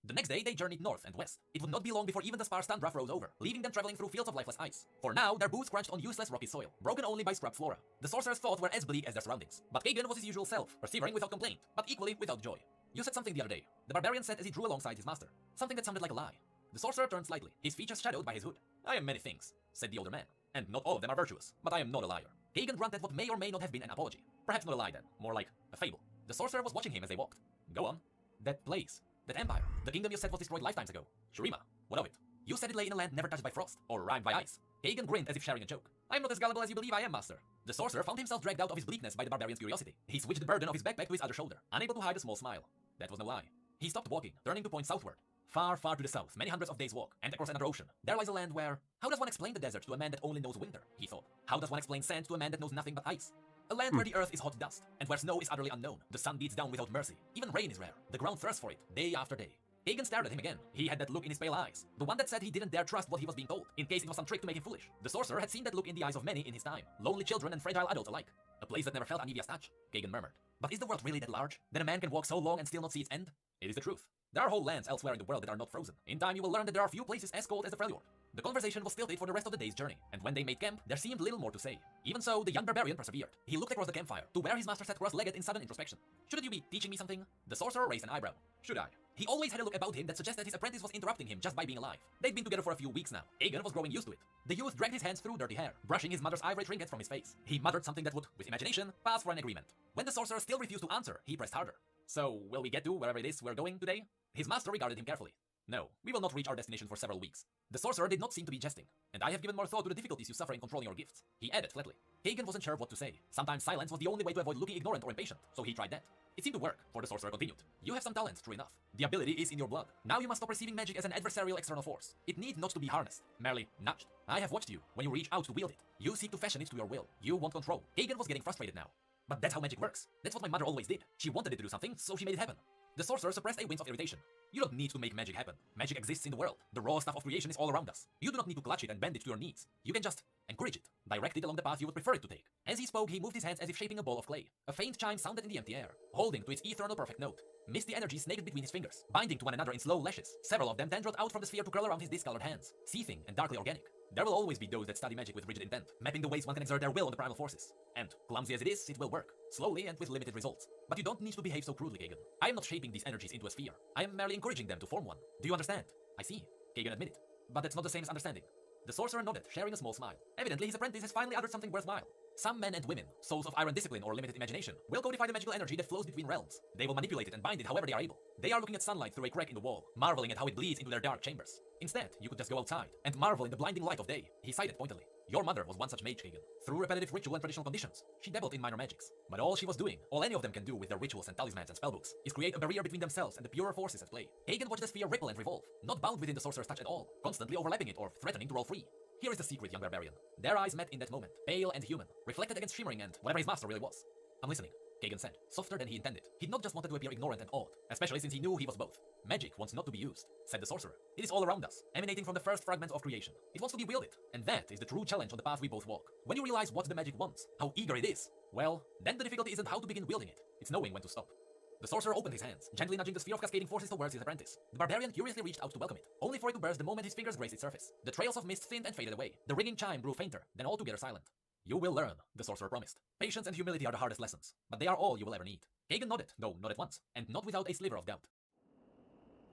The next day, they journeyed north and west. It would not be long before even the sparse tundra froze over, leaving them traveling through fields of lifeless ice. For now, their boots crunched on useless rocky soil, broken only by scrub flora. The sorcerer's thoughts were as bleak as their surroundings, but Kagan was his usual self, persevering without complaint, but equally without joy. You said something the other day, the barbarian said as he drew alongside his master. Something that sounded like a lie. The sorcerer turned slightly, his features shadowed by his hood. I am many things, said the older man, and not all of them are virtuous, but I am not a liar. Kagan grunted what may or may not have been an apology. Perhaps not a lie then, more like a fable. The sorcerer was watching him as they walked. Go on. That place. That empire. The kingdom you said was destroyed lifetimes ago. Shurima. What of it? You said it lay in a land never touched by frost, or rhymed by ice. Kagan grinned as if sharing a joke. I am not as gullible as you believe I am, master. The sorcerer found himself dragged out of his bleakness by the barbarian's curiosity. He switched the burden of his backpack to his other shoulder, unable to hide a small smile. That was no lie. He stopped walking, turning to point southward. Far, far to the south, many hundreds of days' walk, and across another ocean, there lies a land where... How does one explain the desert to a man that only knows winter? He thought. How does one explain sand to a man that knows nothing but ice? A land where the earth is hot dust, and where snow is utterly unknown. The sun beats down without mercy. Even rain is rare. The ground thirsts for it, day after day. Kagan stared at him again. He had that look in his pale eyes. The one that said he didn't dare trust what he was being told, in case it was some trick to make him foolish. The sorcerer had seen that look in the eyes of many in his time. Lonely children and fragile adults alike. A place that never felt Anivia's touch, Kagan murmured. But is the world really that large? That a man can walk so long and still not see its end? It is the truth. There are whole lands elsewhere in the world that are not frozen. In time you will learn that there are few places as cold as the Freljord. The conversation was stilted for the rest of the day's journey, and when they made camp, there seemed little more to say. Even so, the young barbarian persevered. He looked across the campfire, to where his master sat cross-legged in sudden introspection. Shouldn't you be teaching me something? The sorcerer raised an eyebrow. Should I? He always had a look about him that suggested his apprentice was interrupting him just by being alive. They'd been together for a few weeks now. Kagan was growing used to it. The youth dragged his hands through dirty hair, brushing his mother's ivory trinkets from his face. He muttered something that would, with imagination, pass for an agreement. When the sorcerer still refused to answer, he pressed harder. So, will we get to wherever it is we're going today? His master regarded him carefully. No, we will not reach our destination for several weeks. The sorcerer did not seem to be jesting, and I have given more thought to the difficulties you suffer in controlling your gifts. He added flatly. Kagan wasn't sure what to say. Sometimes silence was the only way to avoid looking ignorant or impatient, so he tried that. It seemed to work, for the sorcerer continued. You have some talent, true enough. The ability is in your blood. Now you must stop perceiving magic as an adversarial external force. It need not to be harnessed, merely nudged. I have watched you, when you reach out to wield it. You seek to fashion it to your will. You want control. Kagan was getting frustrated now. But that's how magic works. That's what my mother always did. She wanted it to do something, so she made it happen. The sorcerer suppressed a wince of irritation. You don't need to make magic happen. Magic exists in the world. The raw stuff of creation is all around us. You do not need to clutch it and bend it to your needs. You can just encourage it, direct it along the path you would prefer it to take. As he spoke, he moved his hands as if shaping a ball of clay. A faint chime sounded in the empty air, holding to its eternal perfect note. Misty energy snaked between his fingers, binding to one another in slow lashes. Several of them tendrilled out from the sphere to curl around his discolored hands, seething and darkly organic. There will always be those that study magic with rigid intent, mapping the ways one can exert their will on the primal forces. And, clumsy as it is, it will work, slowly and with limited results. But you don't need to behave so crudely, Kagan. I am not shaping these energies into a sphere. I am merely encouraging them to form one. Do you understand? I see, Kagan admitted. But that's not the same as understanding. The sorcerer nodded, sharing a small smile. Evidently, his apprentice has finally uttered something worthwhile. Some men and women, souls of iron discipline or limited imagination, will codify the magical energy that flows between realms. They will manipulate it and bind it however they are able. They are looking at sunlight through a crack in the wall, marveling at how it bleeds into their dark chambers. Instead, you could just go outside and marvel in the blinding light of day. He sighed pointedly. Your mother was one such mage, Kagan. Through repetitive ritual and traditional conditions, she dabbled in minor magics. But all she was doing, all any of them can do with their rituals and talismans and spellbooks, is create a barrier between themselves and the purer forces at play. Kagan watched the sphere ripple and revolve, not bound within the sorcerer's touch at all, constantly overlapping it or threatening to roll free. Here is the secret, young barbarian. Their eyes met in that moment, pale and human, reflected against shimmering and whatever his master really was. I'm listening, Kagan said, softer than he intended. He'd not just wanted to appear ignorant and odd, especially since he knew he was both. Magic wants not to be used, said the sorcerer. It is all around us, emanating from the first fragment of creation. It wants to be wielded, and that is the true challenge on the path we both walk. When you realize what the magic wants, how eager it is, well, then the difficulty isn't how to begin wielding it, it's knowing when to stop. The sorcerer opened his hands, gently nudging the sphere of cascading forces towards his apprentice. The barbarian curiously reached out to welcome it, only for it to burst the moment his fingers grazed its surface. The trails of mist thinned and faded away. The ringing chime grew fainter, then altogether silent. You will learn, the sorcerer promised. Patience and humility are the hardest lessons, but they are all you will ever need. Kagan nodded, though not at once, and not without a sliver of doubt.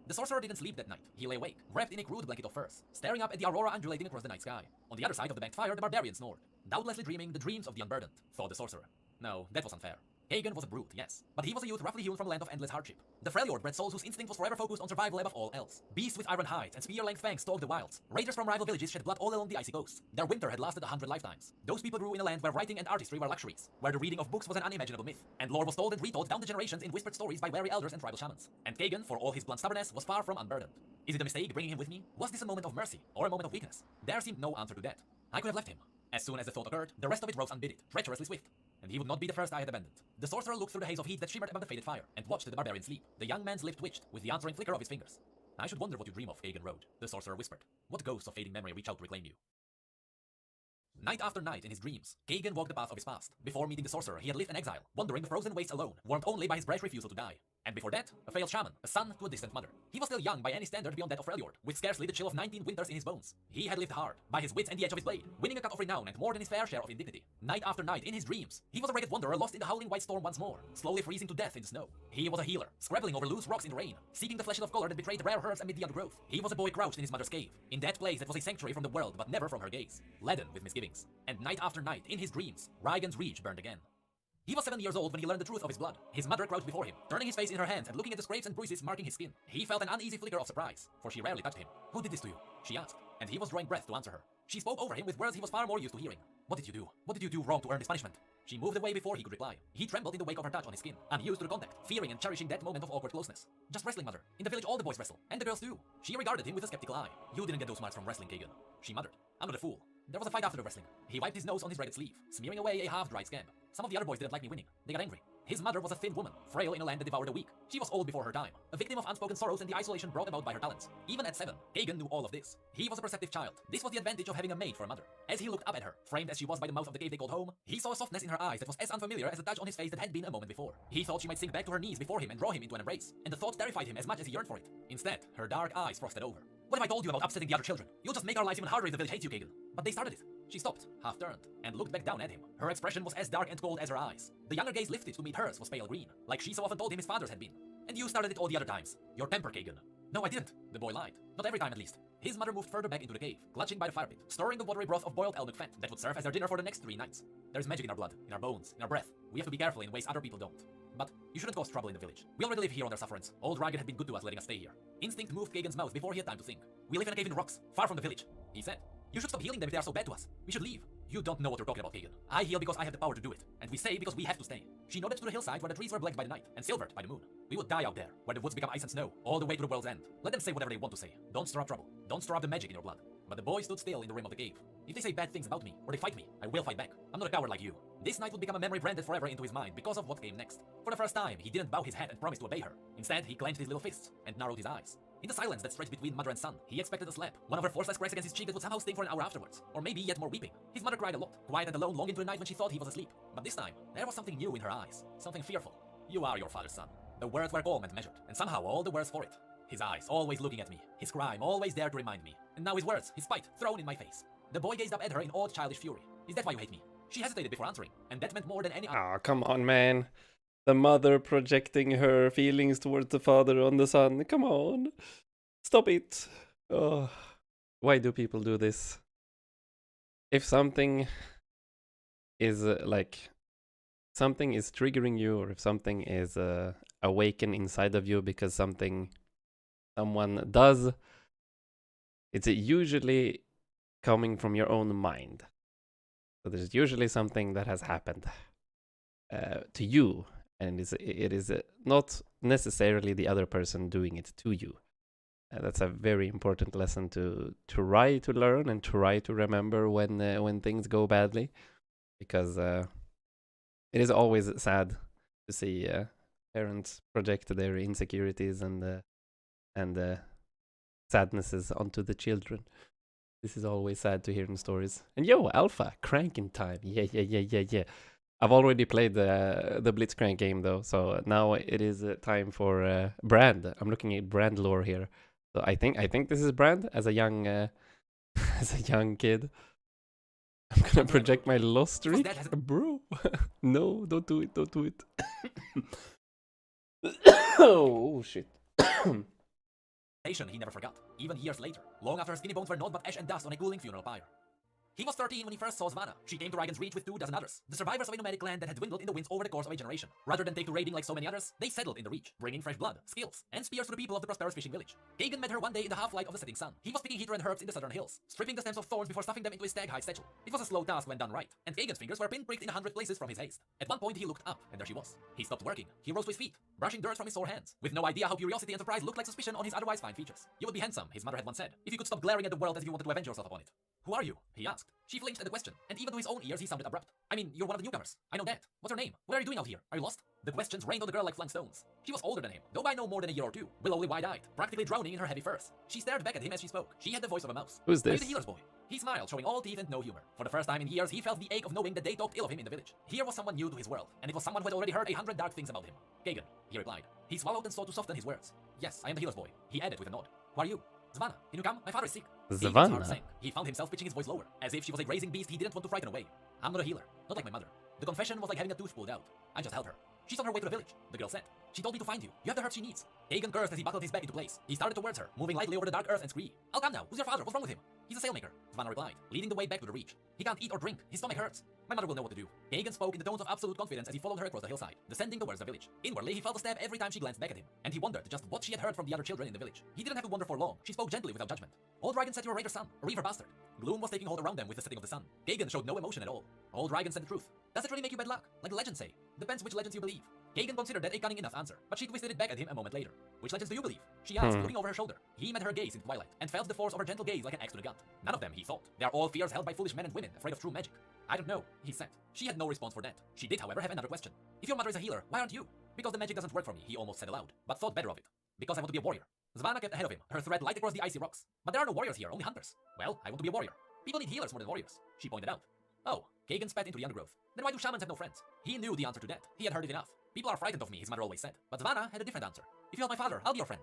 The sorcerer didn't sleep that night. He lay awake, wrapped in a crude blanket of furs, staring up at the aurora undulating across the night sky. On the other side of the banked fire, the barbarian snored, doubtlessly dreaming the dreams of the unburdened, thought the sorcerer. No, that was unfair. Kagan was a brute, yes, but he was a youth roughly hewn from a land of endless hardship. The Freljord bred souls whose instinct was forever focused on survival above all else. Beasts with iron hides and spear-length fangs stalked the wilds. Raiders from rival villages shed blood all along the icy coast. Their winter had lasted 100 lifetimes. Those people grew in a land where writing and artistry were luxuries, where the reading of books was an unimaginable myth, and lore was told and retold down the generations in whispered stories by wary elders and tribal shamans. And Kagan, for all his blunt stubbornness, was far from unburdened. Is it a mistake bringing him with me? Was this a moment of mercy, or a moment of weakness? There seemed no answer to that. I could have left him. As soon as the thought occurred, the rest of it rose unbidden, treacherously swift. And he would not be the first I had abandoned. The sorcerer looked through the haze of heat that shimmered above the faded fire, and watched the barbarian sleep. The young man's lip twitched, with the answering flicker of his fingers. I should wonder what you dream of, Kagan wrote, the sorcerer whispered. What ghosts of fading memory reach out to reclaim you? Night after night in his dreams, Kagan walked the path of his past. Before meeting the sorcerer, he had lived in exile, wandering the frozen wastes alone, warmed only by his brash refusal to die. And before that, a failed shaman, a son to a distant mother. He was still young by any standard beyond that of Freljord, with scarcely the chill of 19 winters in his bones. He had lived hard, by his wits and the edge of his blade, winning a cup of renown and more than his fair share of indignity. Night after night, in his dreams, he was a ragged wanderer lost in the howling white storm once more, slowly freezing to death in the snow. He was a healer, scrabbling over loose rocks in the rain, seeking the flesh of color that betrayed rare herbs amid the undergrowth. He was a boy crouched in his mother's cave, in that place that was a sanctuary from the world but never from her gaze, laden with misgivings. And night after night, in his dreams, Raigan's reach burned again. He was 7 years old when he learned the truth of his blood. His mother crouched before him, turning his face in her hands and looking at the scrapes and bruises marking his skin. He felt an uneasy flicker of surprise, for she rarely touched him. "Who did this to you?" she asked, and he was drawing breath to answer her. She spoke over him with words he was far more used to hearing. "What did you do? What did you do wrong to earn this punishment?" She moved away before he could reply. He trembled in the wake of her touch on his skin, unused to the contact, fearing and cherishing that moment of awkward closeness. "Just wrestling, mother. In the village all the boys wrestle, and the girls too." She regarded him with a skeptical eye. "You didn't get those marks from wrestling, Kagan," she muttered. "I'm not a fool. There was a fight after the wrestling." He wiped his nose on his ragged sleeve, smearing away a half-dried scab. "Some of the other boys didn't like me winning. They got angry." His mother was a thin woman, frail in a land that devoured the weak. She was old before her time, a victim of unspoken sorrows and the isolation brought about by her talents. Even at 7, Kagan knew all of this. He was a perceptive child. This was the advantage of having a maid for a mother. As he looked up at her, framed as she was by the mouth of the cave they called home, he saw a softness in her eyes that was as unfamiliar as the touch on his face that had been a moment before. He thought she might sink back to her knees before him and draw him into an embrace, and the thought terrified him as much as he yearned for it. Instead, her dark eyes frosted over. "What have I told you about upsetting the other children? You'll just make our lives even harder if the village hates you, Kagan." "But they started it." She stopped, half-turned, and looked back down at him. Her expression was as dark and cold as her eyes. The younger gaze lifted to meet hers was pale green, like she so often told him his father's had been. "And you started it all the other times. Your temper, Kagan." "No, I didn't," the boy lied. "Not every time, at least." His mother moved further back into the cave, clutching by the fire pit, stirring the watery broth of boiled elk fat that would serve as their dinner for the next 3 nights. "There's magic in our blood, in our bones, in our breath. We have to be careful in ways other people don't. But you shouldn't cause trouble in the village. We already live here on their sufferance. Old Ragged had been good to us, letting us stay here." Instinct moved Kagan's mouth before he had time to think. "We live in a cave in the rocks, far from the village," he said. "You should stop healing them if they are so bad to us. We should leave." "You don't know what you're talking about, Kagan. I heal because I have the power to do it, and we stay because we have to stay." She nodded to the hillside where the trees were black by the night and silvered by the moon. "We would die out there, where the woods become ice and snow, all the way to the world's end. Let them say whatever they want to say. Don't stir up trouble. Don't stir up the magic in your blood." But the boy stood still in the rim of the cave. "If they say bad things about me, or they fight me, I will fight back. I'm not a coward like you." This night would become a memory branded forever into his mind because of what came next. For the first time, he didn't bow his head and promise to obey her. Instead, he clenched his little fists and narrowed his eyes. In the silence that stretched between mother and son, he expected a slap, one of her forceless cracks against his cheek that would somehow sting for an hour afterwards, or maybe yet more weeping. His mother cried a lot, quiet and alone long into the night when she thought he was asleep. But this time, there was something new in her eyes, something fearful. "You are your father's son." The words were calm and measured, and somehow all the worse for it. His eyes always looking at me, his crime always there to remind me, and now his words, his spite, thrown in my face. The boy gazed up at her in awed childish fury. "Is that why you hate me?" She hesitated before answering, and that meant more than any other. Ah, come on, man. The mother projecting her feelings towards the father on the son. Come on. Stop it. Oh, why do people do this? If something is something is triggering you, or if something is awakened inside of you because someone does, it's usually coming from your own mind. So there's usually something that has happened to you, and it is not necessarily the other person doing it to you. That's a very important lesson to try to learn and try to remember when things go badly, because it is always sad to see parents project their insecurities and sadnesses onto the children. This is always sad to hear in stories. And yo, Alpha, cranking time. Yeah. I've already played the Blitzcrank game though, so now it is time for Brand. I'm looking at Brand lore here. So I think this is Brand as a young as a young kid. I'm gonna project my lost streak, bro. No, don't do it. Don't do it. Oh shit. He never forgot, even years later, long after her skinny bones were naught but ash and dust on a cooling funeral pyre. He was 13 when he first saw Svanna. She came to Raigan's Reach with 2 dozen others, the survivors of a nomadic land that had dwindled in the winds over the course of a generation. Rather than take to raiding like so many others, they settled in the Reach, bringing fresh blood, skills, and spears to the people of the prosperous fishing village. Kagan met her one day in the half-light of the setting sun. He was picking heather and herbs in the southern hills, stripping the stems of thorns before stuffing them into his stag-high satchel. It was a slow task when done right, and Kagan's fingers were pinpricked in 100 places from his haste. At one point he looked up, and there she was. He stopped working. He rose to his feet, brushing dirt from his sore hands, with no idea how curiosity and surprise looked like suspicion on his otherwise fine features. "You would be handsome," his mother had once said, "if you could stop glaring at the world as if you wanted to avenge yourself upon it." "Who are you?" he asked. She flinched at the question, and even to his own ears he sounded abrupt. "I mean, you're one of the newcomers. I know that. What's your name? What are you doing out here? Are you lost?" The questions rained on the girl like flung stones. She was older than him, though by no more than a year or 2, willowly wide-eyed, practically drowning in her heavy furs. She stared back at him as she spoke. She had the voice of a mouse. Who's "Are you this? the healer's boy?" He smiled, showing all teeth and no humor. For the first time in years, he felt the ache of knowing that they talked ill of him in the village. Here was someone new to his world, and it was someone who had already heard 100 dark things about him. "Kagan," he replied. He swallowed and sought to soften his words. Yes, I am the healer's boy, he added with a nod. Who are you? Savannah, can you come? My father is sick. Hagen's heart sank. He found himself pitching his voice lower, as if she was a grazing beast he didn't want to frighten away. I'm not a healer, not like my mother. The confession was like having a tooth pulled out. I just helped her. She's on her way to the village, the girl said. She told me to find you. You have the herbs she needs. Hagen cursed as he buckled his back into place. He started towards her, moving lightly over the dark earth and screamed. I'll come now. Who's your father? What's wrong with him? He's a sailmaker, Savannah replied, leading the way back to the reach. He can't eat or drink. His stomach hurts. My mother will know what to do. Hagen spoke in the tones of absolute confidence as he followed her across the hillside, descending towards the village. Inwardly, he felt a stab every time she glanced back at him, and he wondered just what she had heard from the other children in the village. He didn't have to wonder for long. She spoke gently without judgment. Old Dragon said you're a raider's son, a reaver bastard. Gloom was taking hold around them with the setting of the sun. Hagen showed no emotion at all. Old Dragon said the truth. Does it really make you bad luck? Like the legends say. Depends which legends you believe. Hagen considered that a cunning enough answer, but she twisted it back at him a moment later. Which legends do you believe? She asked, looking over her shoulder. He met her gaze in twilight, and felt the force of her gentle gaze like an axe to the gut. None of them, he thought. They are all fears held by foolish men and women, afraid of true magic. I don't know, he said. She had no response for that. She did, however, have another question. If your mother is a healer, why aren't you? Because the magic doesn't work for me, he almost said aloud, but thought better of it. Because I want to be a warrior. Savannah kept ahead of him, her thread light across the icy rocks. But there are no warriors here, only hunters. Well, I want to be a warrior. People need healers more than warriors, she pointed out. Oh, Hagen spat into the undergrowth. Then why do shamans have no friends? He knew the answer to that. He had heard it enough. People are frightened of me, his mother always said. But Savannah had a different answer. If you help my father, I'll be your friend.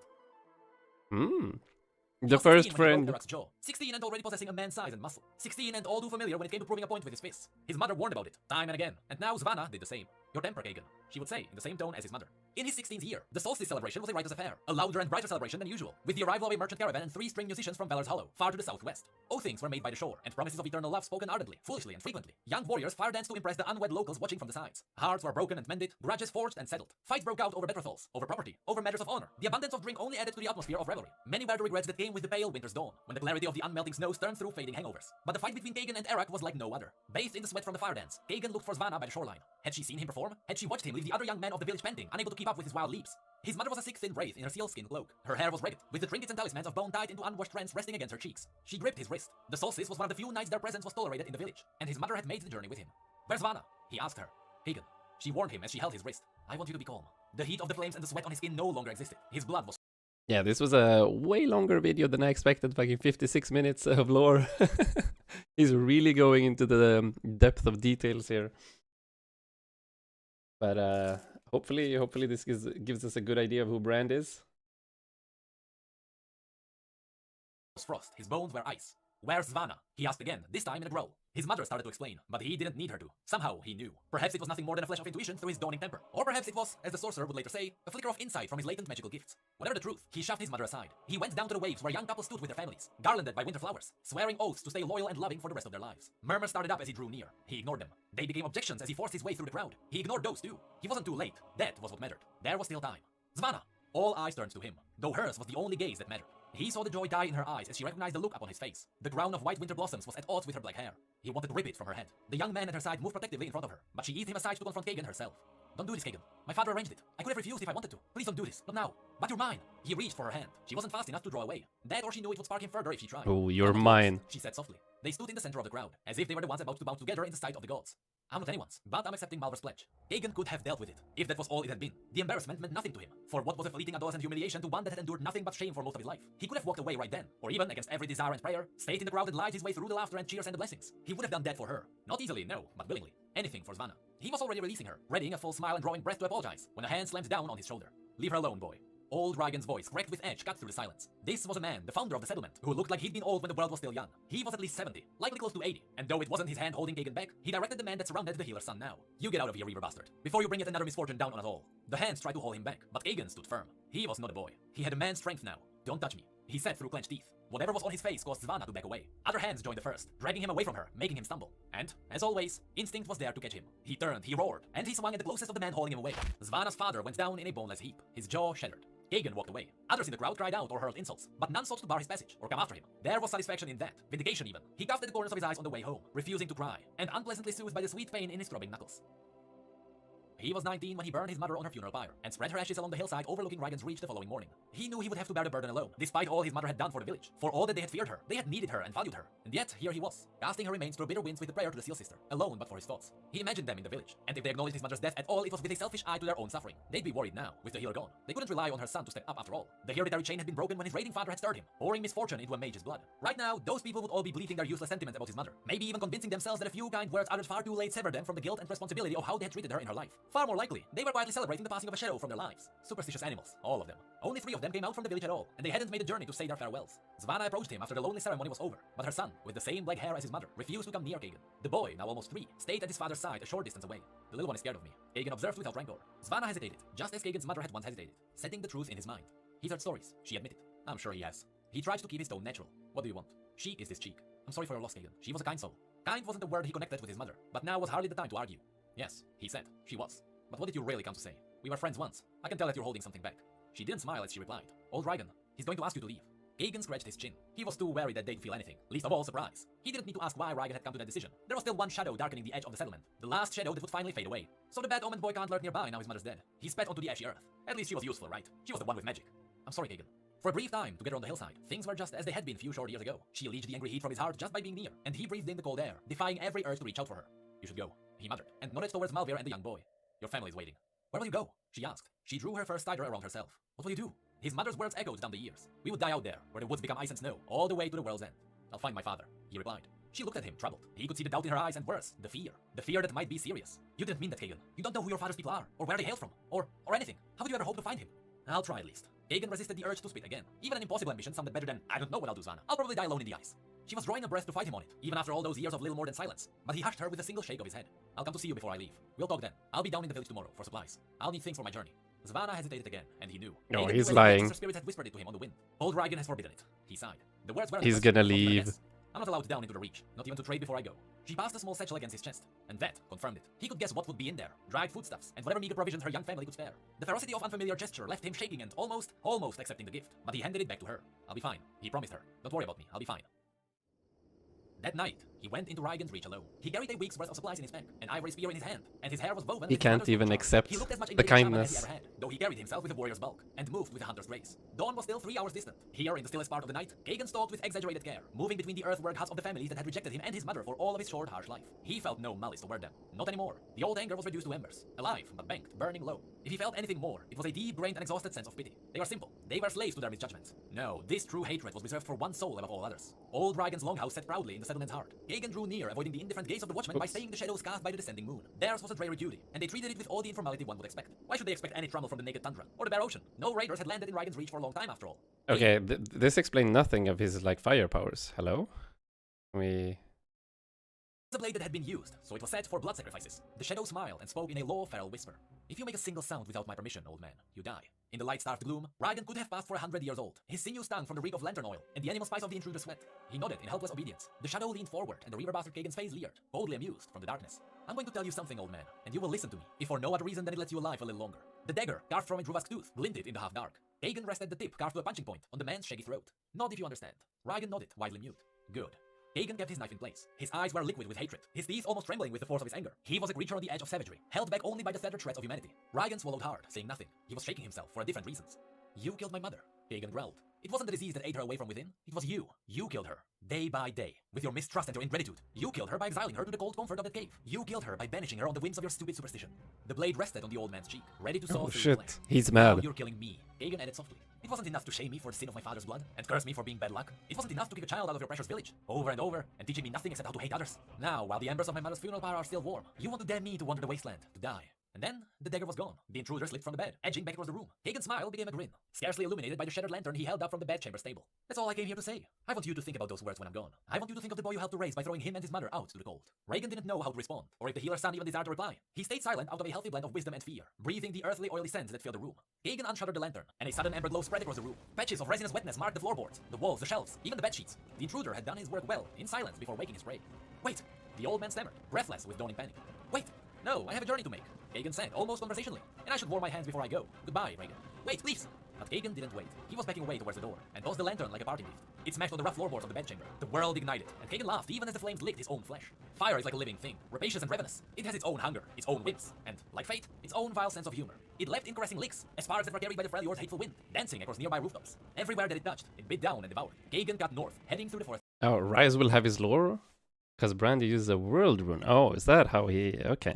The first friend. 16 and already possessing a man's size and muscle. 16 and all too familiar when it came to proving a point with his fists. His mother warned about it, time and again. And now Savannah did the same. Your temper, Hagen, she would say, in the same tone as his mother. In his 16th year, the solstice celebration was a righteous affair. A louder and brighter celebration than usual, with the arrival of a merchant caravan and 3 string musicians from Valor's Hollow, far to the southwest. Oathings were made by the shore, and promises of eternal love spoken ardently, foolishly, and frequently. Young warriors fire danced to impress the unwed locals watching from the sides. Hearts were broken and mended, grudges forged and settled. Fights broke out over betrothals, over property, over matters of honor. The abundance of drink only added to the atmosphere of revelry. Many were the regrets that came with the pale winter's dawn, when the clarity of the unmelting snows turned through fading hangovers. But the fight between Hagen and Erak was like no other. Bathed in the sweat from the fire dance, Hagen looked for Savannah by the shoreline. Had she seen him perform? Had she watched him leave the other young men of the village panting, unable to keep up with his wild leaps? His mother was a sick-thin wraith in her sealskin cloak. Her hair was ragged, with the trinkets and talismans of bone tied into unwashed strands resting against her cheeks. She gripped his wrist. The solstice was one of the few nights their presence was tolerated in the village, and his mother had made the journey with him. Where's Savannah? He asked her. Hagen. She warned him as she held his wrist. I want you to be calm. The heat of the flames and the sweat on his skin no longer existed. His blood was... Yeah, this was a way longer video than I expected, fucking 56 minutes of lore. He's really going into the depth of details here. But hopefully this gives us a good idea of who Brand is. Frost. His bones were ice. Where's Savannah? He asked again, this time in a growl. His mother started to explain, but he didn't need her to. Somehow he knew. Perhaps it was nothing more than a flash of intuition through his dawning temper. Or perhaps it was, as the sorcerer would later say, a flicker of insight from his latent magical gifts. Whatever the truth, he shoved his mother aside. He went down to the waves where young couples stood with their families, garlanded by winter flowers, swearing oaths to stay loyal and loving for the rest of their lives. Murmurs started up as he drew near. He ignored them. They became objections as he forced his way through the crowd. He ignored those too. He wasn't too late. That was what mattered. There was still time. Savannah! All eyes turned to him, though hers was the only gaze that mattered. He saw the joy die in her eyes as she recognized the look upon his face. The crown of white winter blossoms was at odds with her black hair. He wanted to rip it from her head. The young man at her side moved protectively in front of her, but she eased him aside to confront Hagen herself. Don't do this, Hagen. My father arranged it. I could have refused if I wanted to. Please don't do this. Not now. But you're mine. He reached for her hand. She wasn't fast enough to draw away. That or she knew it would spark him further if she tried. Oh, you're mine, she said softly. They stood in the center of the crowd, as if they were the ones about to bound together in the sight of the gods. I'm not anyone's, but I'm accepting Malvar's pledge. Hagen could have dealt with it, if that was all it had been. The embarrassment meant nothing to him, for what was a fleeting adolescent humiliation to one that had endured nothing but shame for most of his life. He could have walked away right then, or even, against every desire and prayer, stayed in the crowd and lied his way through the laughter and cheers and the blessings. He would have done that for her. Not easily, no, but willingly. Anything for Savannah. He was already releasing her, readying a full smile and drawing breath to apologize, when a hand slammed down on his shoulder. Leave her alone, boy. Old Dragon's voice, cracked with edge, cut through the silence. This was a man, the founder of the settlement, who looked like he'd been old when the world was still young. He was at least 70, likely close to 80, and though it wasn't his hand holding Hagen back, he directed the man that surrounded the healer's son now. You get out of here, reaver bastard, before you bring yet another misfortune down on us all. The hands tried to hold him back, but Hagen stood firm. He was not a boy. He had a man's strength now. Don't touch me, he said through clenched teeth. Whatever was on his face caused Savannah to back away. Other hands joined the first, dragging him away from her, making him stumble. And, as always, instinct was there to catch him. He turned, he roared, and he swung at the closest of the man hauling him away. Savannah's father went down in a boneless heap, his jaw shattered. Hagen walked away. Others in the crowd cried out or hurled insults, but none sought to bar his passage or come after him. There was satisfaction in that, vindication even. He coughed at the corners of his eyes on the way home, refusing to cry, and unpleasantly soothed by the sweet pain in his throbbing knuckles. He was 19 when he burned his mother on her funeral pyre, and spread her ashes along the hillside overlooking Raigan's Reach the following morning. He knew he would have to bear the burden alone, despite all his mother had done for the village. For all that they had feared her, they had needed her and valued her. And yet, here he was, casting her remains through bitter winds with a prayer to the Seal Sister, alone but for his thoughts. He imagined them in the village, and if they acknowledged his mother's death at all, it was with a selfish eye to their own suffering. They'd be worried now, with the healer gone. They couldn't rely on her son to step up after all. The hereditary chain had been broken when his raiding father had stirred him, pouring misfortune into a mage's blood. Right now, those people would all be bleating their useless sentiments about his mother, maybe even convincing themselves that a few kind words uttered far too late severed them from the guilt and responsibility of how they had treated her in her life. Far more likely, they were quietly celebrating the passing of a shadow from their lives. Superstitious animals, all of them. Only 3 of them came out from the village at all, and they hadn't made a journey to say their farewells. Svanna approached him after the lonely ceremony was over, but her son, with the same black hair as his mother, refused to come near Kagan. The boy, now almost 3, stayed at his father's side a short distance away. The little one is scared of me, Kagan observed without rancor. Svanna hesitated, just as Kagan's mother had once hesitated, setting the truth in his mind. He's heard stories, she admitted. I'm sure he has. He tried to keep his tone natural. What do you want? She is this cheek. I'm sorry for your loss, Kagan. She was a kind soul. Kind wasn't the word he connected with his mother, but now was hardly the time to argue. Yes, he said, she was. But what did you really come to say? We were friends once. I can tell that you're holding something back. She didn't smile as she replied. Old Raigan, he's going to ask you to leave. Kagan scratched his chin. He was too wary that they'd feel anything, least of all surprise. He didn't need to ask why Raigan had come to that decision. There was still one shadow darkening the edge of the settlement. The last shadow that would finally fade away. So the bad-omened boy can't lurk nearby now his mother's dead. He spat onto the ashy earth. At least she was useful, right? She was the one with magic. I'm sorry, Kagan. For a brief time, together on the hillside, things were just as they had been few short years ago. She alleged the angry heat from his heart just by being near, and he breathed in the cold air, defying every urge to reach out for her. You should go, he muttered, and nodded towards Malvir and the young boy. Your family is waiting. Where will you go? She asked. She drew her first cider around herself. What will you do? His mother's words echoed down the years. We would die out there, where the woods become ice and snow, all the way to the world's end. I'll find my father, he replied. She looked at him, troubled. He could see the doubt in her eyes and worse, the fear. The fear that might be serious. You didn't mean that, Kagan. You don't know who your father's people are, or where they hail from, or anything. How would you ever hope to find him? I'll try at least. Kagan resisted the urge to spit again. Even an impossible ambition sounded better than, I don't know what I'll do, Svanna. I'll probably die alone in the ice. She was drawing a breath to fight him on it, even after all those years of little more than silence. But he hushed her with a single shake of his head. I'll come to see you before I leave. We'll talk then. I'll be down in the village tomorrow for supplies. I'll need things for my journey. Svanna hesitated again, and he knew. No, Kagan he's knew lying. Her spirit had whispered it to him on the wind. Old Raigan has forbidden it. He sighed. The words were He's gonna leave. I'm not allowed down into the reach, not even to trade before I go. She passed a small satchel against his chest, and that confirmed it. He could guess what would be in there. Dried foodstuffs, and whatever meager provisions her young family could spare. The ferocity of unfamiliar gesture left him shaking and almost accepting the gift. But he handed it back to her. I'll be fine, he promised her. Don't worry about me, I'll be fine. That night, he went into Raigan's reach alone. He carried a week's worth of supplies in his pack, an ivory spear in his hand, and his hair was woven. He can't even accept the kindness. Though he carried himself with a warrior's bulk, and moved with a hunter's grace. Dawn was still 3 hours distant. Here, in the stillest part of the night, Kagan stalked with exaggerated care, moving between the earthwork huts of the families that had rejected him and his mother for all of his short, harsh life. He felt no malice toward them. Not anymore. The old anger was reduced to embers. Alive, but banked, burning low. If he felt anything more, it was a deep-grained and exhausted sense of pity. They were simple. They were slaves to their misjudgments. No, this true hatred was reserved for one soul above all others. Old Raigan's longhouse sat proudly in the settlement's heart. Kagan drew near, avoiding the indifferent gaze of the watchman by staying the shadows cast by the descending moon. Theirs was a dreary duty, and they treated it with all the informality one would expect. Why should they expect any trouble from the naked tundra or the bare ocean? No raiders had landed in Raigan's reach for a long time after all. Okay, this explained nothing of his like fire powers. Hello? We... The blade that had been used, so it was set for blood sacrifices. The shadow smiled and spoke in a low, feral whisper. If you make a single sound without my permission, old man, you die. In the light-starved gloom, Raigan could have passed for 100 years old. His sinews stung from the reek of lantern oil, and the animal spice of the intruder's sweat. He nodded in helpless obedience. The shadow leaned forward, and the reaver bastard Kagan's face leered, coldly amused from the darkness. I'm going to tell you something, old man, and you will listen to me, if for no other reason than it lets you alive a little longer. The dagger, carved from a Druvask's tooth, glinted in the half-dark. Kagan rested the tip carved to a punching point on the man's shaggy throat. Nod if you understand. Raigan nodded, widely mute. Good. Kagan kept his knife in place. His eyes were liquid with hatred, his teeth almost trembling with the force of his anger. He was a creature on the edge of savagery, held back only by the tethered shreds of humanity. Raigan swallowed hard, saying nothing. He was shaking himself for different reasons. You killed my mother, Kagan growled. It wasn't the disease that ate her away from within. It was you. You killed her. Day by day. With your mistrust and your ingratitude. You killed her by exiling her to the cold comfort of that cave. You killed her by banishing her on the whims of your stupid superstition. The blade rested on the old man's cheek, ready to saw through his flesh. He's Now mad. you're killing me, Kagan added softly. It wasn't enough to shame me for the sin of my father's blood, and curse me for being bad luck. It wasn't enough to kick a child out of your precious village, over and over, and teaching me nothing except how to hate others. Now, while the embers of my mother's funeral pyre are still warm, you want to damn me to wander the wasteland, to die. And then, the dagger was gone. The intruder slipped from the bed, edging back towards the room. Kagan's smile became a grin, scarcely illuminated by the shattered lantern he held up from the bedchamber's table. That's all I came here to say. I want you to think about those words when I'm gone. I want you to think of the boy you helped to raise by throwing him and his mother out to the cold. Raigan didn't know how to respond, or if the healer's son even desired to reply. He stayed silent out of a healthy blend of wisdom and fear, breathing the earthly oily scents that filled the room. Kagan unshuttered the lantern, and a sudden amber glow spread across the room. Patches of resinous wetness marked the floorboards, the walls, the shelves, even the bedsheets. The intruder had done his work well, in silence before waking his prey. Wait! The old man stammered, breathless with dawning panic. Wait! No, I have a journey to make, Kagan said, almost conversationally. And I should warm my hands before I go. Goodbye, Raigan. Wait, please! But Kagan didn't wait. He was backing away towards the door, and tossed the lantern like a parting gift. It smashed on the rough floorboards of the bedchamber. The world ignited, and Kagan laughed even as the flames licked his own flesh. Fire is like a living thing, rapacious and ravenous. It has its own hunger, its own whims, and, like fate, its own vile sense of humor. It left incaressing licks, as sparks that were carried by the Freljord's hateful wind, dancing across nearby rooftops. Everywhere that it touched, it bit down and devoured. Kagan got north, heading through the forest. Oh, Rise will have his lore Because Brand uses a world rune. Oh, is that how he... Okay.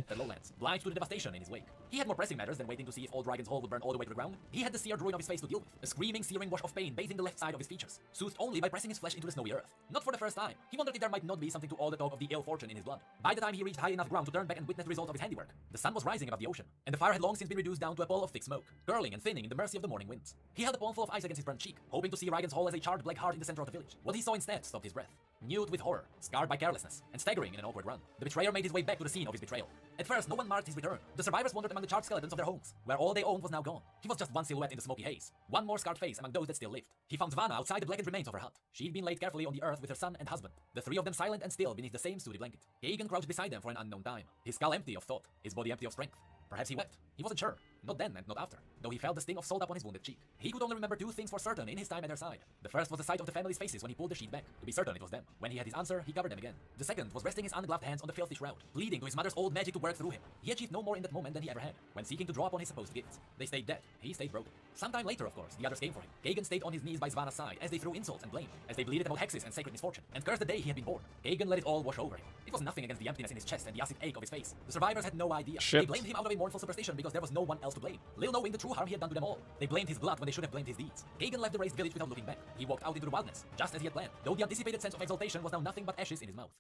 The lowlands, blind to the devastation in his wake. He had more pressing matters than waiting to see if old Dragon's Hall would burn all the way to the ground. He had the seared ruin of his face to deal with, a screaming, searing wash of pain bathing the left side of his features, soothed only by pressing his flesh into the snowy earth. Not for the first time, he wondered if there might not be something to all the talk of the ill fortune in his blood. By the time he reached high enough ground to turn back and witness the result of his handiwork, the sun was rising above the ocean, and the fire had long since been reduced down to a ball of thick smoke, curling and thinning in the mercy of the morning winds. He held a palmful of ice against his burnt cheek, hoping to see Dragon's Hall as a charred black heart in the center of the village. What he saw instead stopped his breath. Nude with horror, scarred by carelessness, and staggering in an awkward run, the betrayer made his way back to the scene of his betrayal. At first, no one marked his return. The survivors wandered among the charred skeletons of their homes, where all they owned was now gone. He was just one silhouette in the smoky haze, one more scarred face among those that still lived. He found Svana outside the blackened remains of her hut. She'd been laid carefully on the earth with her son and husband, the three of them silent and still beneath the same sooty blanket. Hagen crouched beside them for an unknown time, his skull empty of thought, his body empty of strength. Perhaps he wept. He wasn't sure. Not then and not after, though he felt the sting of salt upon his wounded cheek. He could only remember two things for certain in his time at their side. The first was the sight of the family's faces when he pulled the sheet back. To be certain it was them. When he had his answer, he covered them again. The second was resting his ungloved hands on the filthy shroud, pleading to his mother's old magic to work through him. He achieved no more in that moment than he ever had, when seeking to draw upon his supposed gifts. They stayed dead. He stayed broken. Sometime later, of course, the others came for him. Kagan stayed on his knees by Svana's side as they threw insults and blame, as they bleated about hexes and sacred misfortune, and cursed the day he had been born. Kagan let it all wash over him. It was nothing against the emptiness in his chest and the acid ache of his face. The survivors had no idea. Shit. They blamed him out of a mournful superstition because there was no one else to blame, little knowing the true harm he had done to them all. They blamed his blood when they should have blamed his deeds. Kagan left the raised village without looking back. He walked out into the wilderness, just as he had planned, though the anticipated sense of exaltation was now nothing but ashes in his mouth.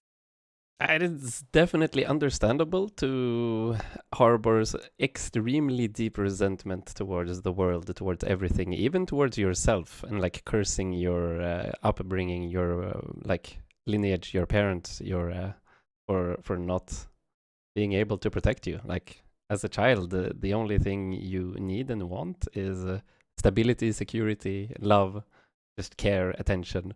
It's definitely understandable to harbor's extremely deep resentment towards the world, towards everything, even towards yourself, and like cursing your upbringing, your like lineage, your parents, your for not being able to protect you. Like as a child, the only thing you need and want is stability, security, love, just care, attention.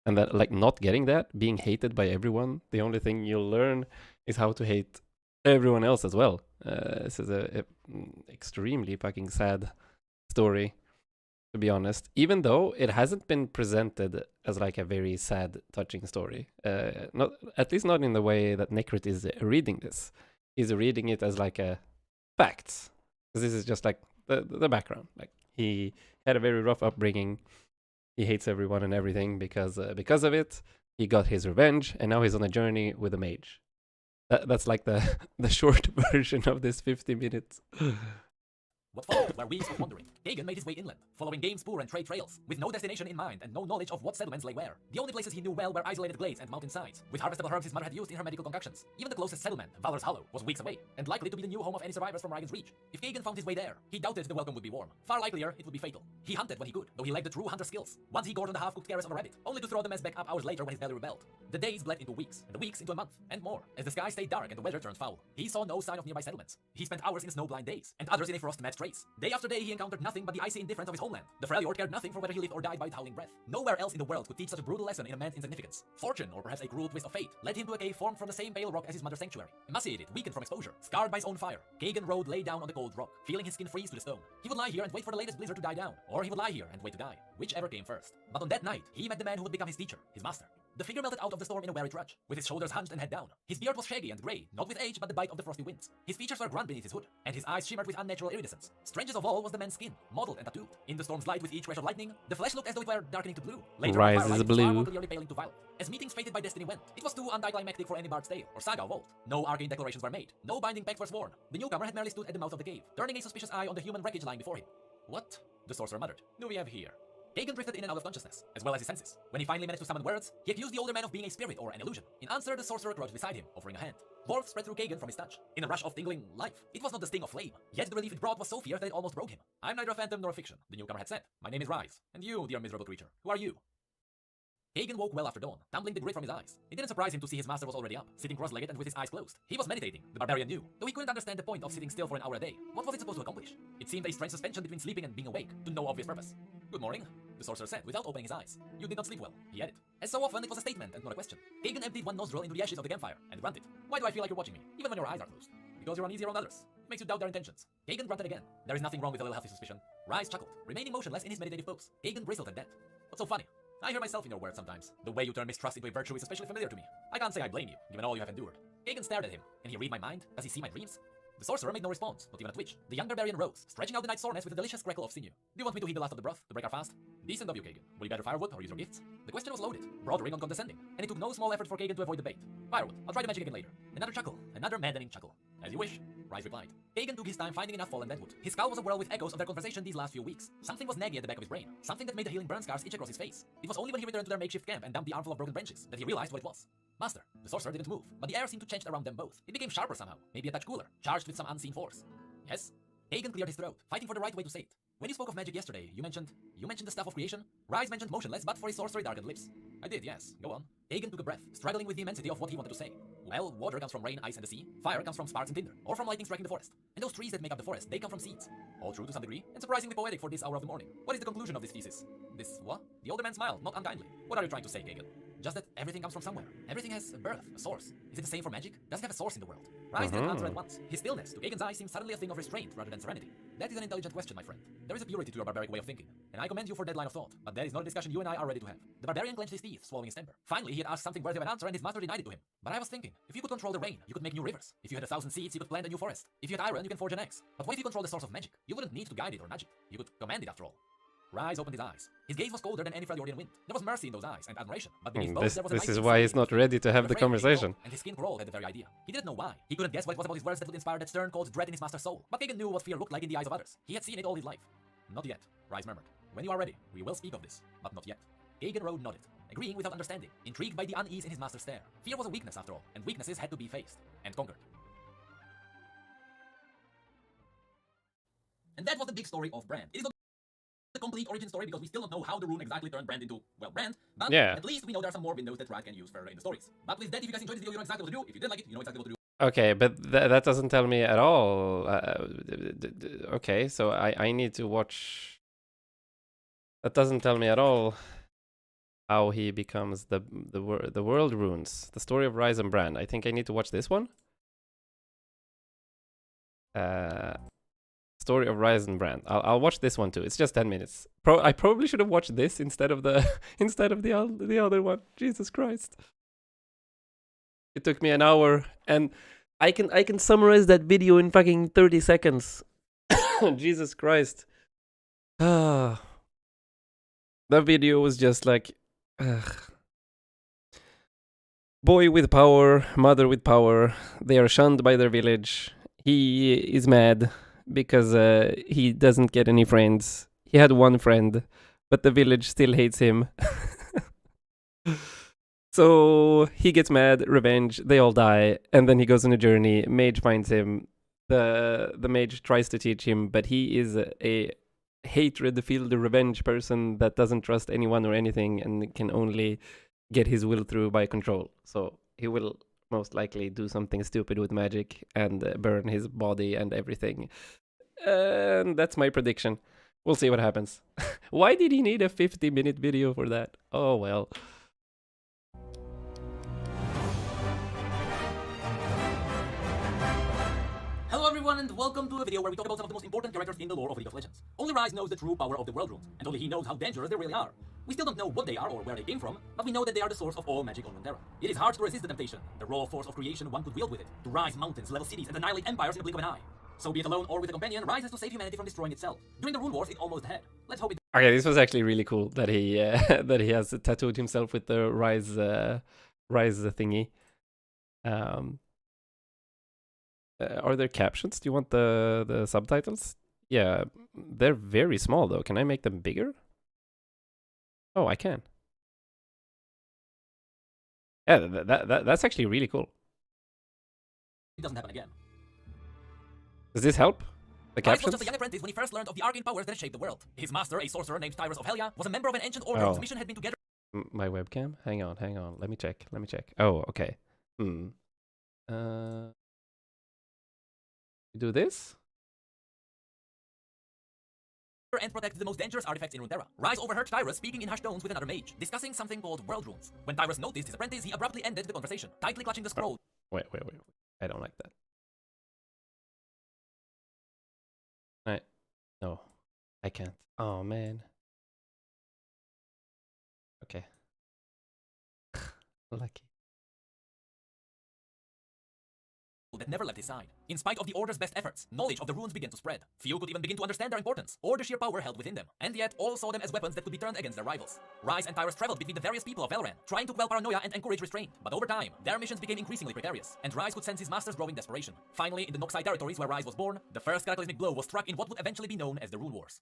And that, like, not getting that, being hated by everyone, the only thing you'll learn is how to hate everyone else as well. This is a extremely fucking sad story, to be honest. Even though it hasn't been presented as like a very sad, touching story. Not, at least not in the way that Necrit is reading this. He's reading it as like a facts. Because this is just like the background. Like he had a very rough upbringing. He hates everyone and everything because of it. He got his revenge, and now he's on a journey with a mage. That's like the short version of this 50 minutes. What followed were weeks of wandering. Kagan made his way inland, following game spoor and trade trails, with no destination in mind and no knowledge of what settlements lay where. The only places he knew well were isolated glades and mountain sides, with harvestable herbs his mother had used in her medical concoctions. Even the closest settlement, Valor's Hollow, was weeks away, and likely to be the new home of any survivors from Raigan's Reach. If Kagan found his way there, he doubted the welcome would be warm. Far likelier, it would be fatal. He hunted when he could, though he lacked the true hunter skills. Once he gored on the half-cooked carrots of a rabbit, only to throw the mess back up hours later when his belly rebelled. The days bled into weeks, and the weeks into a month, and more, as the sky stayed dark and the weather turned foul. He saw no sign of nearby settlements. He spent hours in snow-blind days, and others in a frost-matched race. Day after day, he encountered nothing but the icy indifference of his homeland. The Freljord cared nothing for whether he lived or died by its howling breath. Nowhere else in the world could teach such a brutal lesson in a man's insignificance. Fortune, or perhaps a cruel twist of fate, led him to a cave formed from the same pale rock as his mother's sanctuary. Emaciated, weakened from exposure, scarred by his own fire, Kagan rode lay down on the cold rock, feeling his skin freeze to the stone. He would lie here and wait for the latest blizzard to die down, or he would lie here and wait to die, whichever came first. But on that night, he met the man who would become his teacher, his master. The figure melted out of the storm in a weary trudge, with his shoulders hunched and head down. His beard was shaggy and grey, not with age but the bite of the frosty winds. His features were grunt beneath his hood, and his eyes shimmered with unnatural iridescence. Strangest of all was the man's skin, mottled and tattooed. In the storm's light with each rush of lightning, the flesh looked as though it were darkening to blue. Later, Rise firelight, is its far blue. more clearly paling to violet. As meetings fated by destiny went, it was too anticlimactic for any bard's tale or saga of old. No arcane declarations were made, no binding pacts were sworn. The newcomer had merely stood at the mouth of the cave, turning a suspicious eye on the human wreckage lying before him. What? The sorcerer muttered. Do we have here? Kagan drifted in and out of consciousness, as well as his senses. When he finally managed to summon words, he accused the older man of being a spirit or an illusion. In answer, the sorcerer crouched beside him, offering a hand. Warmth spread through Kagan from his touch. In a rush of tingling life, it was not the sting of flame, yet the relief it brought was so fierce that it almost broke him. I'm neither a phantom nor a fiction, the newcomer had said. My name is Rise, and you, dear miserable creature, who are you? Kagan woke well after dawn, tumbling the grit from his eyes. It didn't surprise him to see his master was already up, sitting cross-legged and with his eyes closed. He was meditating, the barbarian knew, though he couldn't understand the point of sitting still for an hour a day. What was it supposed to accomplish? It seemed a strange suspension between sleeping and being awake, to no obvious purpose. Good morning, the sorcerer said, without opening his eyes. You did not sleep well, he added. As so often, it was a statement and not a question. Kagan emptied one nostril into the ashes of the campfire, and grunted. Why do I feel like you're watching me, even when your eyes are closed? Because you're uneasy around others. It makes you doubt their intentions. Kagan grunted again. There is nothing wrong with a little healthy suspicion. Rise chuckled, remaining motionless in his meditative pose. Kagan bristled at that. What's so funny? I hear myself in your words sometimes. The way you turn mistrust into a virtue is especially familiar to me. I can't say I blame you, given all you have endured. Kagan stared at him. Can he read my mind? Does he see my dreams? The sorcerer made no response, not even a twitch. The young barbarian rose, stretching out the night's soreness with a delicious crackle of sinew. Do you want me to heat the last of the broth, to break our fast? Decent of you, Kagan. Will you gather firewood or use your gifts? The question was loaded, bordering on condescending, and it took no small effort for Kagan to avoid the bait. Firewood. I'll try the magic again later. Another chuckle. Another maddening chuckle. As you wish, Rise replied. Kagan took his time finding enough fallen deadwood. His skull was a whirl with echoes of their conversation these last few weeks. Something was naggy at the back of his brain. Something that made the healing burn scars itch across his face. It was only when he returned to their makeshift camp and dumped the armful of broken branches that he realized what it was. Master. The sorcerer didn't move, but the air seemed to change around them both. It became sharper somehow, maybe a touch cooler, charged with some unseen force. Yes? Kagan cleared his throat, fighting for the right way to say it. When you spoke of magic yesterday, you mentioned the stuff of creation? Rise mentioned motionless, but for his sorcery darkened lips. I did, yes. Go on. Kagan took a breath, struggling with the immensity of what he wanted to say. Well, water comes from rain, ice, and the sea. Fire comes from sparks and tinder, or from lightning striking the forest. And those trees that make up the forest, they come from seeds. All true to some degree, and surprisingly poetic for this hour of the morning. What is the conclusion of this thesis? This what? The older man smiled, not unkindly. What are you trying to say, Kagan? Just that everything comes from somewhere. Everything has a birth, a source. Is it the same for magic? Does it have a source in the world? Rise didn't answer at once. His stillness, to Kagan's eyes, seemed suddenly a thing of restraint rather than serenity. That is an intelligent question, my friend. There is a purity to your barbaric way of thinking, and I commend you for that line of thought. But that is not a discussion you and I are ready to have. The barbarian clenched his teeth, swallowing his temper. Finally, he had asked something worthy of an answer, and his master denied it to him. But I was thinking, if you could control the rain, you could make new rivers. If you had 1,000 seeds, you could plant a new forest. If you had iron, you can forge an axe. But what if you control the source of magic? You wouldn't need to guide it or nudge it. You could command it after all. Rise opened his eyes. His gaze was colder than any Freljordian wind. There was mercy in those eyes and admiration, but beneath both there was a This light is why he's not ready to have the conversation. And his skin crawled at the very idea. He didn't know why. He couldn't guess what it was about his words that would inspire that stern, cold dread in his master's soul. But Kagan knew what fear looked like in the eyes of others. He had seen it all his life. Not yet, Rise murmured. When you are ready, we will speak of this, but not yet. Kagan Rode nodded, agreeing without understanding, intrigued by the unease in his master's stare. Fear was a weakness after all, and weaknesses had to be faced and conquered. And that was the big story of Brand. It is not the complete origin story because we still don't know how the rune exactly turned Brand into, well, Brand, but at least we know there are some more windows that Rise can use further in the stories. But with that, if you guys enjoyed this video, you know exactly what to do. If you didn't like it, you know exactly what to do. Okay, but that doesn't tell me at all. Okay, so I need to watch. That doesn't tell me at all how he becomes the world runes. The story of Rise and Brand. I think I need to watch this one. Story of Rise and Brand. I'll watch this one too. It's just 10 minutes. I probably should have watched this instead of the the other one. Jesus Christ. It took me an hour, and I can summarize that video in fucking 30 seconds. Jesus Christ. Ah. That video was just like, boy with power, mother with power. They are shunned by their village. He is mad because he doesn't get any friends. He had one friend, but the village still hates him. So he gets mad, revenge, they all die, and then he goes on a journey. Mage finds him. The mage tries to teach him, but he is a hatred-filled revenge person that doesn't trust anyone or anything and can only get his will through by control. So he will most likely do something stupid with magic and burn his body and everything. And that's my prediction. We'll see what happens. Why did he need a 50-minute video for that? Oh well. Hello everyone and welcome to a video where we talk about some of the most important characters in the lore of League of Legends. Only Rise knows the true power of the world runes, and only he knows how dangerous they really are. We still don't know what they are or where they came from, but we know that they are the source of all magic on Runeterra. It is hard to resist the temptation, the raw force of creation one could wield with it, to rise mountains, level cities, and annihilate empires in the blink of an eye. So be it alone or with a companion, Rise has to save humanity from destroying itself. During the Rune Wars, it almost had. Let's hope it... Okay, this was actually really cool that he that he has tattooed himself with the Rise thingy. Are there captions? Do you want the subtitles? Yeah, they're very small though. Can I make them bigger? Oh, I can. Yeah, that's actually really cool. It doesn't happen again. Does this help? The Rise captions? was just a young apprentice when he first learned of the arcane powers that shaped the world. His master, a sorcerer named Tyrus of Helya, was a member of an ancient order whose mission had been to gather... My webcam? Hang on. Let me check. Oh, okay. Do this? and protect the most dangerous artifacts in Runeterra. Rise overheard Tyrus speaking in hushed tones with another mage, discussing something called world runes. When Tyrus noticed his apprentice, he abruptly ended the conversation, tightly clutching the scroll. Wait. I don't like that. No, I can't. Oh, man. Okay. Lucky. that never left his side. In spite of the Order's best efforts, knowledge of the runes began to spread. Few could even begin to understand their importance, or the sheer power held within them, and yet all saw them as weapons that could be turned against their rivals. Rise and Tyrus traveled between the various people of Valoran, trying to quell paranoia and encourage restraint, but over time, their missions became increasingly precarious, and Rise could sense his master's growing desperation. Finally, in the Noxai territories where Rise was born, the first cataclysmic blow was struck in what would eventually be known as the Rune Wars.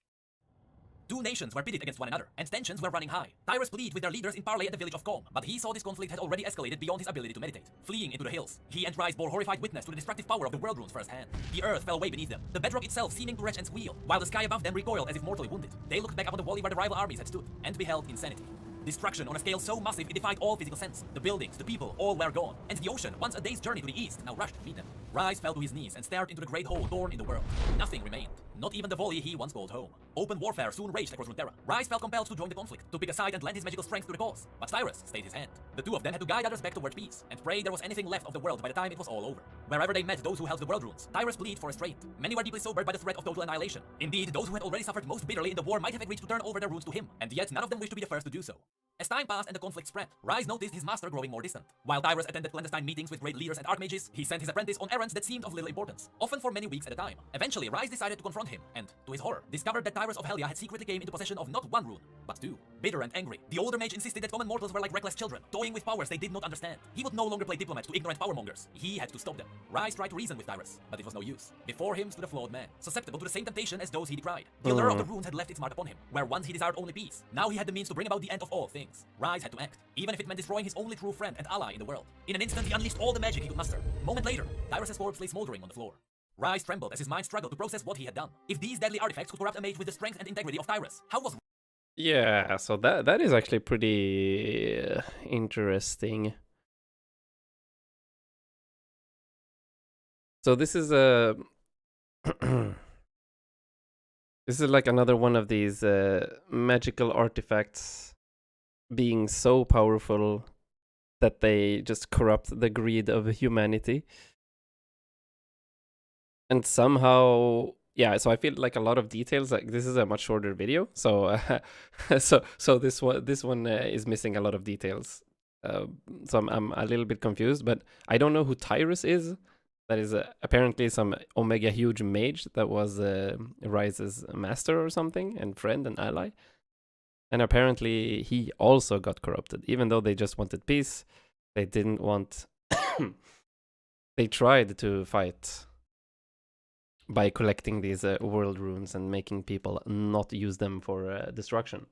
Two nations were pitted against one another, and tensions were running high. Tyrus pleaded with their leaders in parley at the village of Calm, but he saw this conflict had already escalated beyond his ability to meditate. Fleeing into the hills, he and Rise bore horrified witness to the destructive power of the world runes firsthand. The earth fell way beneath them, the bedrock itself seeming to retch and squeal, while the sky above them recoiled as if mortally wounded. They looked back upon the valley where the rival armies had stood, and beheld insanity. Destruction on a scale so massive it defied all physical sense. The buildings, the people, all were gone, and the ocean, once a day's journey to the east, now rushed to meet them. Rise fell to his knees and stared into the great hole torn in the world. Nothing remained, not even the valley he once called home. Open warfare soon raged across Runeterra. Rise felt compelled to join the conflict, to pick a side and lend his magical strength to the cause. But Tyrus stayed his hand. The two of them had to guide others back towards peace, and pray there was anything left of the world by the time it was all over. Wherever they met those who held the world runes, Tyrus pleaded for restraint. Many were deeply sobered by the threat of total annihilation. Indeed, those who had already suffered most bitterly in the war might have agreed to turn over their runes to him, and yet none of them wished to be the first to do so. As time passed and the conflict spread, Rise noticed his master growing more distant. While Tyrus attended clandestine meetings with great leaders and archmages, he sent his apprentice on errands that seemed of little importance, often for many weeks at a time. Eventually, Rise decided to confront him, and, to his horror, discovered that Tyrus of Helya had secretly came into possession of not one rune, but two. Bitter and angry, the older mage insisted that common mortals were like reckless children, toying with powers they did not understand. He would no longer play diplomat to ignorant powermongers. He had to stop them. Rise tried to reason with Tyrus, but it was no use. Before him stood a flawed man, susceptible to the same temptation as those he decried. The allure of the runes had left its mark upon him, where once he desired only peace. Now he had the means to bring about the end of all things. Rise had to act, even if it meant destroying his only true friend and ally in the world. In an instant, he unleashed all the magic he could muster. A moment later, Tyrus' corpse lay smoldering on the floor. Rise trembled as his mind struggled to process what he had done. If these deadly artifacts could corrupt a mage with the strength and integrity of Tyrus, how was... Yeah, so that is actually pretty interesting. So this is a this is like another one of these magical artifacts being so powerful that they just corrupt the greed of humanity. And somehow, yeah, so I feel like a lot of details, like this is a much shorter video, so so this one is missing a lot of details. So I'm a little bit confused, but I don't know who Tyrus is. That is apparently some Omega huge mage that was Rise's master or something, and friend and ally. And apparently he also got corrupted, even though they just wanted peace. They didn't want... They tried to fight by collecting these world runes and making people not use them for destruction.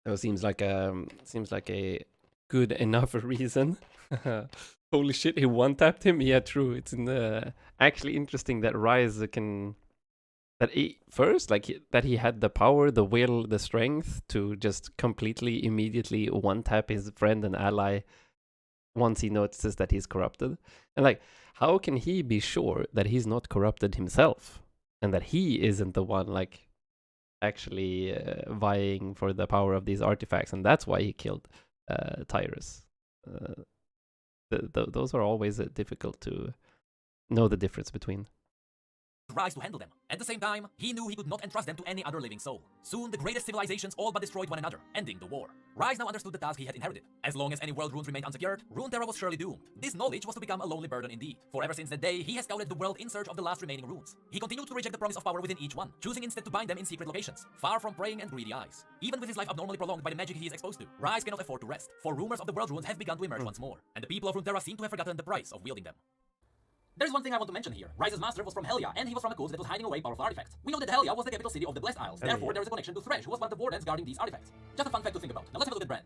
So it seems like a good enough reason. Holy shit, he one-tapped him? Yeah, true. It's actually interesting that Rise can... That he had the power, the will, the strength to just completely, immediately one-tap his friend and ally once he notices that he's corrupted. And like, how can he be sure that he's not corrupted himself? And that he isn't the one, like, actually vying for the power of these artifacts, and that's why he killed Tyrus. Those are always difficult to know the difference between. Rise to handle them. At the same time, he knew he could not entrust them to any other living soul. Soon, the greatest civilizations all but destroyed one another, ending the war. Rise now understood the task he had inherited. As long as any world runes remained unsecured, Runeterra was surely doomed. This knowledge was to become a lonely burden indeed. For ever since that day, he has scoured the world in search of the last remaining runes. He continued to reject the promise of power within each one, choosing instead to bind them in secret locations, far from praying and greedy eyes. Even with his life abnormally prolonged by the magic he is exposed to, Rise cannot afford to rest, for rumors of the world runes have begun to emerge once more, and the people of Runeterra seem to have forgotten the price of wielding them. There's one thing I want to mention here. Rise's master was from Helya, and he was from a coast that was hiding away powerful artifacts. We know that Helya was the capital city of the Blessed Isles, therefore there is a connection to Thresh, who was one of the wardens guarding these artifacts. Just a fun fact to think about. Now let's have a look at Brand.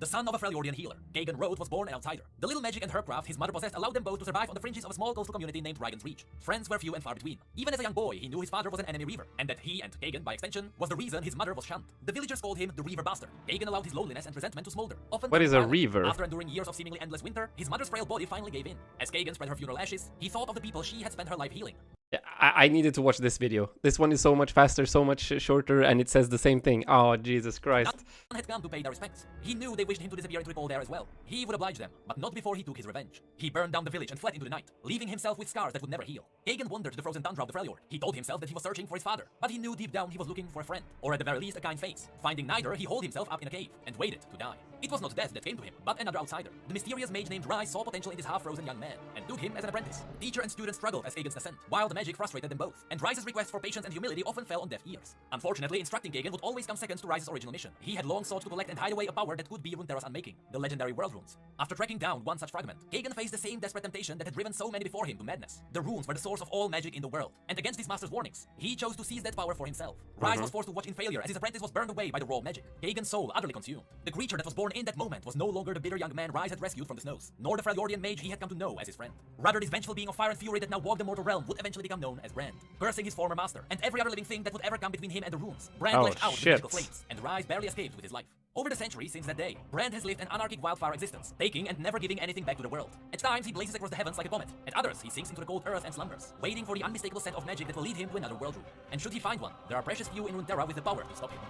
The son of a Freljordian healer, Kagan Roth was born an outsider. The little magic and herbcraft his mother possessed allowed them both to survive on the fringes of a small coastal community named Rygan's Reach. Friends were few and far between. Even as a young boy, he knew his father was an enemy reaver, and that he and Kagan, by extension, was the reason his mother was shunned. The villagers called him the Reaver Bastard. Kagan allowed his loneliness and resentment to smolder. Often what is a reaver? After enduring years of seemingly endless winter, his mother's frail body finally gave in. As Kagan spread her funeral ashes, he thought of the people she had spent her life healing. Yeah, I needed to watch this video. This one is so much faster, so much shorter, and it says the same thing. Oh, Jesus Christ. None had come to pay their respects. He knew they wished him to disappear into the cold air as well. He would oblige them, but not before he took his revenge. He burned down the village and fled into the night, leaving himself with scars that would never heal. Kagan wandered the frozen tundra of the Freljord. He told himself that he was searching for his father, but he knew deep down he was looking for a friend, or at the very least a kind face. Finding neither, he holed himself up in a cave and waited to die. It was not death that came to him, but another outsider. The mysterious mage named Rise saw potential in this half-frozen young man, and took him as an apprentice. Teacher and student struggled as Kagan's ascent, while the magic frustrated them both, and Rise's request for patience and humility often fell on deaf ears. Unfortunately, instructing Kagan would always come second to Rise's original mission. He had long sought to collect and hide away a power that could be Runeterra's unmaking, the legendary world runes. After tracking down one such fragment, Kagan faced the same desperate temptation that had driven so many before him to madness. The runes were the source of all magic in the world, and against his master's warnings, he chose to seize that power for himself. Rise was forced to watch in failure as his apprentice was burned away by the raw magic. Kagan's soul utterly consumed. The creature that was born in that moment was no longer the bitter young man Rise had rescued from the snows, nor the Freljordian mage he had come to know as his friend. Rather, this vengeful being of fire and fury that now walked the mortal realm would eventually become known as Brand. Cursing his former master and every other living thing that would ever come between him and the runes, Brand lashed out with magical flames, and Rise barely escaped with his life. Over the centuries since that day, Brand has lived an anarchic wildfire existence, taking and never giving anything back to the world. At times, he blazes across the heavens like a comet. At others, he sinks into the cold earth and slumbers, waiting for the unmistakable scent of magic that will lead him to another world rune. And should he find one, there are precious few in Runeterra with the power to stop him.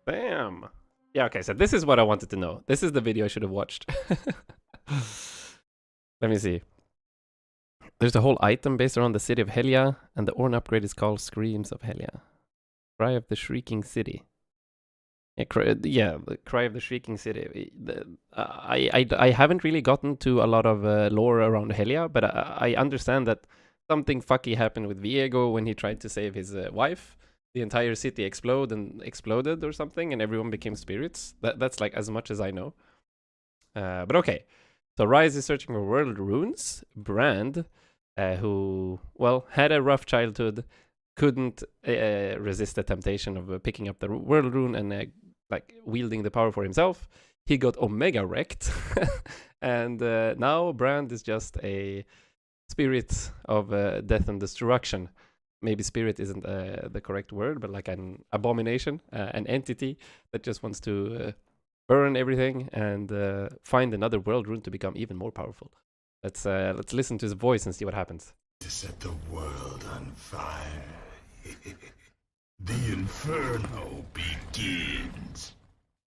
Bam. Yeah, okay, so this is what I wanted to know. This is the video I should have watched. Let me see. There's a whole item based around the city of Helia, and the Orn upgrade is called Screams of Helia. Cry of the Shrieking City. Yeah, the Cry of the Shrieking City. I haven't really gotten to a lot of lore around Helia, but I understand that something fucky happened with Viego when he tried to save his wife. The entire city exploded or something, and everyone became spirits. That's like as much as I know. But okay. So Rise is searching for world runes. Brand, who, well, had a rough childhood, couldn't resist the temptation of picking up the world rune and like wielding the power for himself. He got Omega wrecked, and now Brand is just a spirit of death and destruction. Maybe spirit isn't the correct word, but like an abomination, an entity that just wants to burn everything and find another world rune to become even more powerful. Let's listen to his voice and see what happens. To set the world on fire. The inferno begins.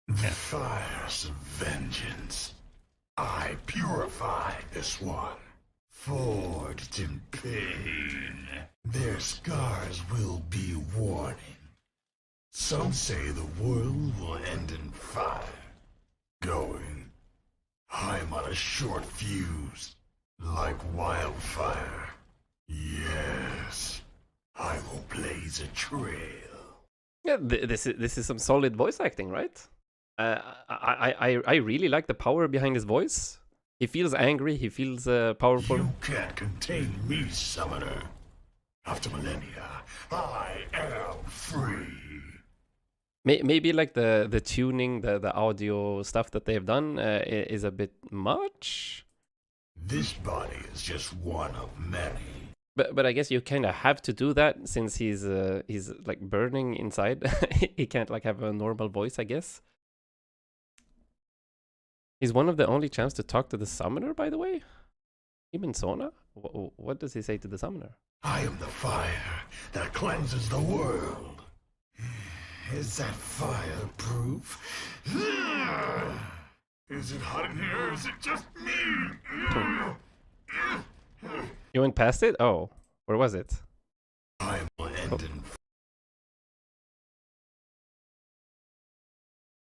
The fires of vengeance. I purify this one. Forged in pain. Their scars will be warning. Some say the world will end in fire. Going. I'm on a short fuse. Like wildfire. Yes. I will blaze a trail. Yeah, this is some solid voice acting, right? I really like the power behind his voice. He feels angry. He feels powerful. You can't contain me, summoner. After millennia, I am free. Maybe like the tuning, the audio stuff that they've done is a bit much. This body is just one of many. But I guess you kind of have to do that since he's like burning inside. He can't like have a normal voice, I guess. He's one of the only champs to talk to the summoner, by the way. Even Sona? What does he say to the summoner? I am the fire that cleanses the world. Is that fire proof? Is it hot in here or is it just me? You went past it? Oh, where was it? I will end in...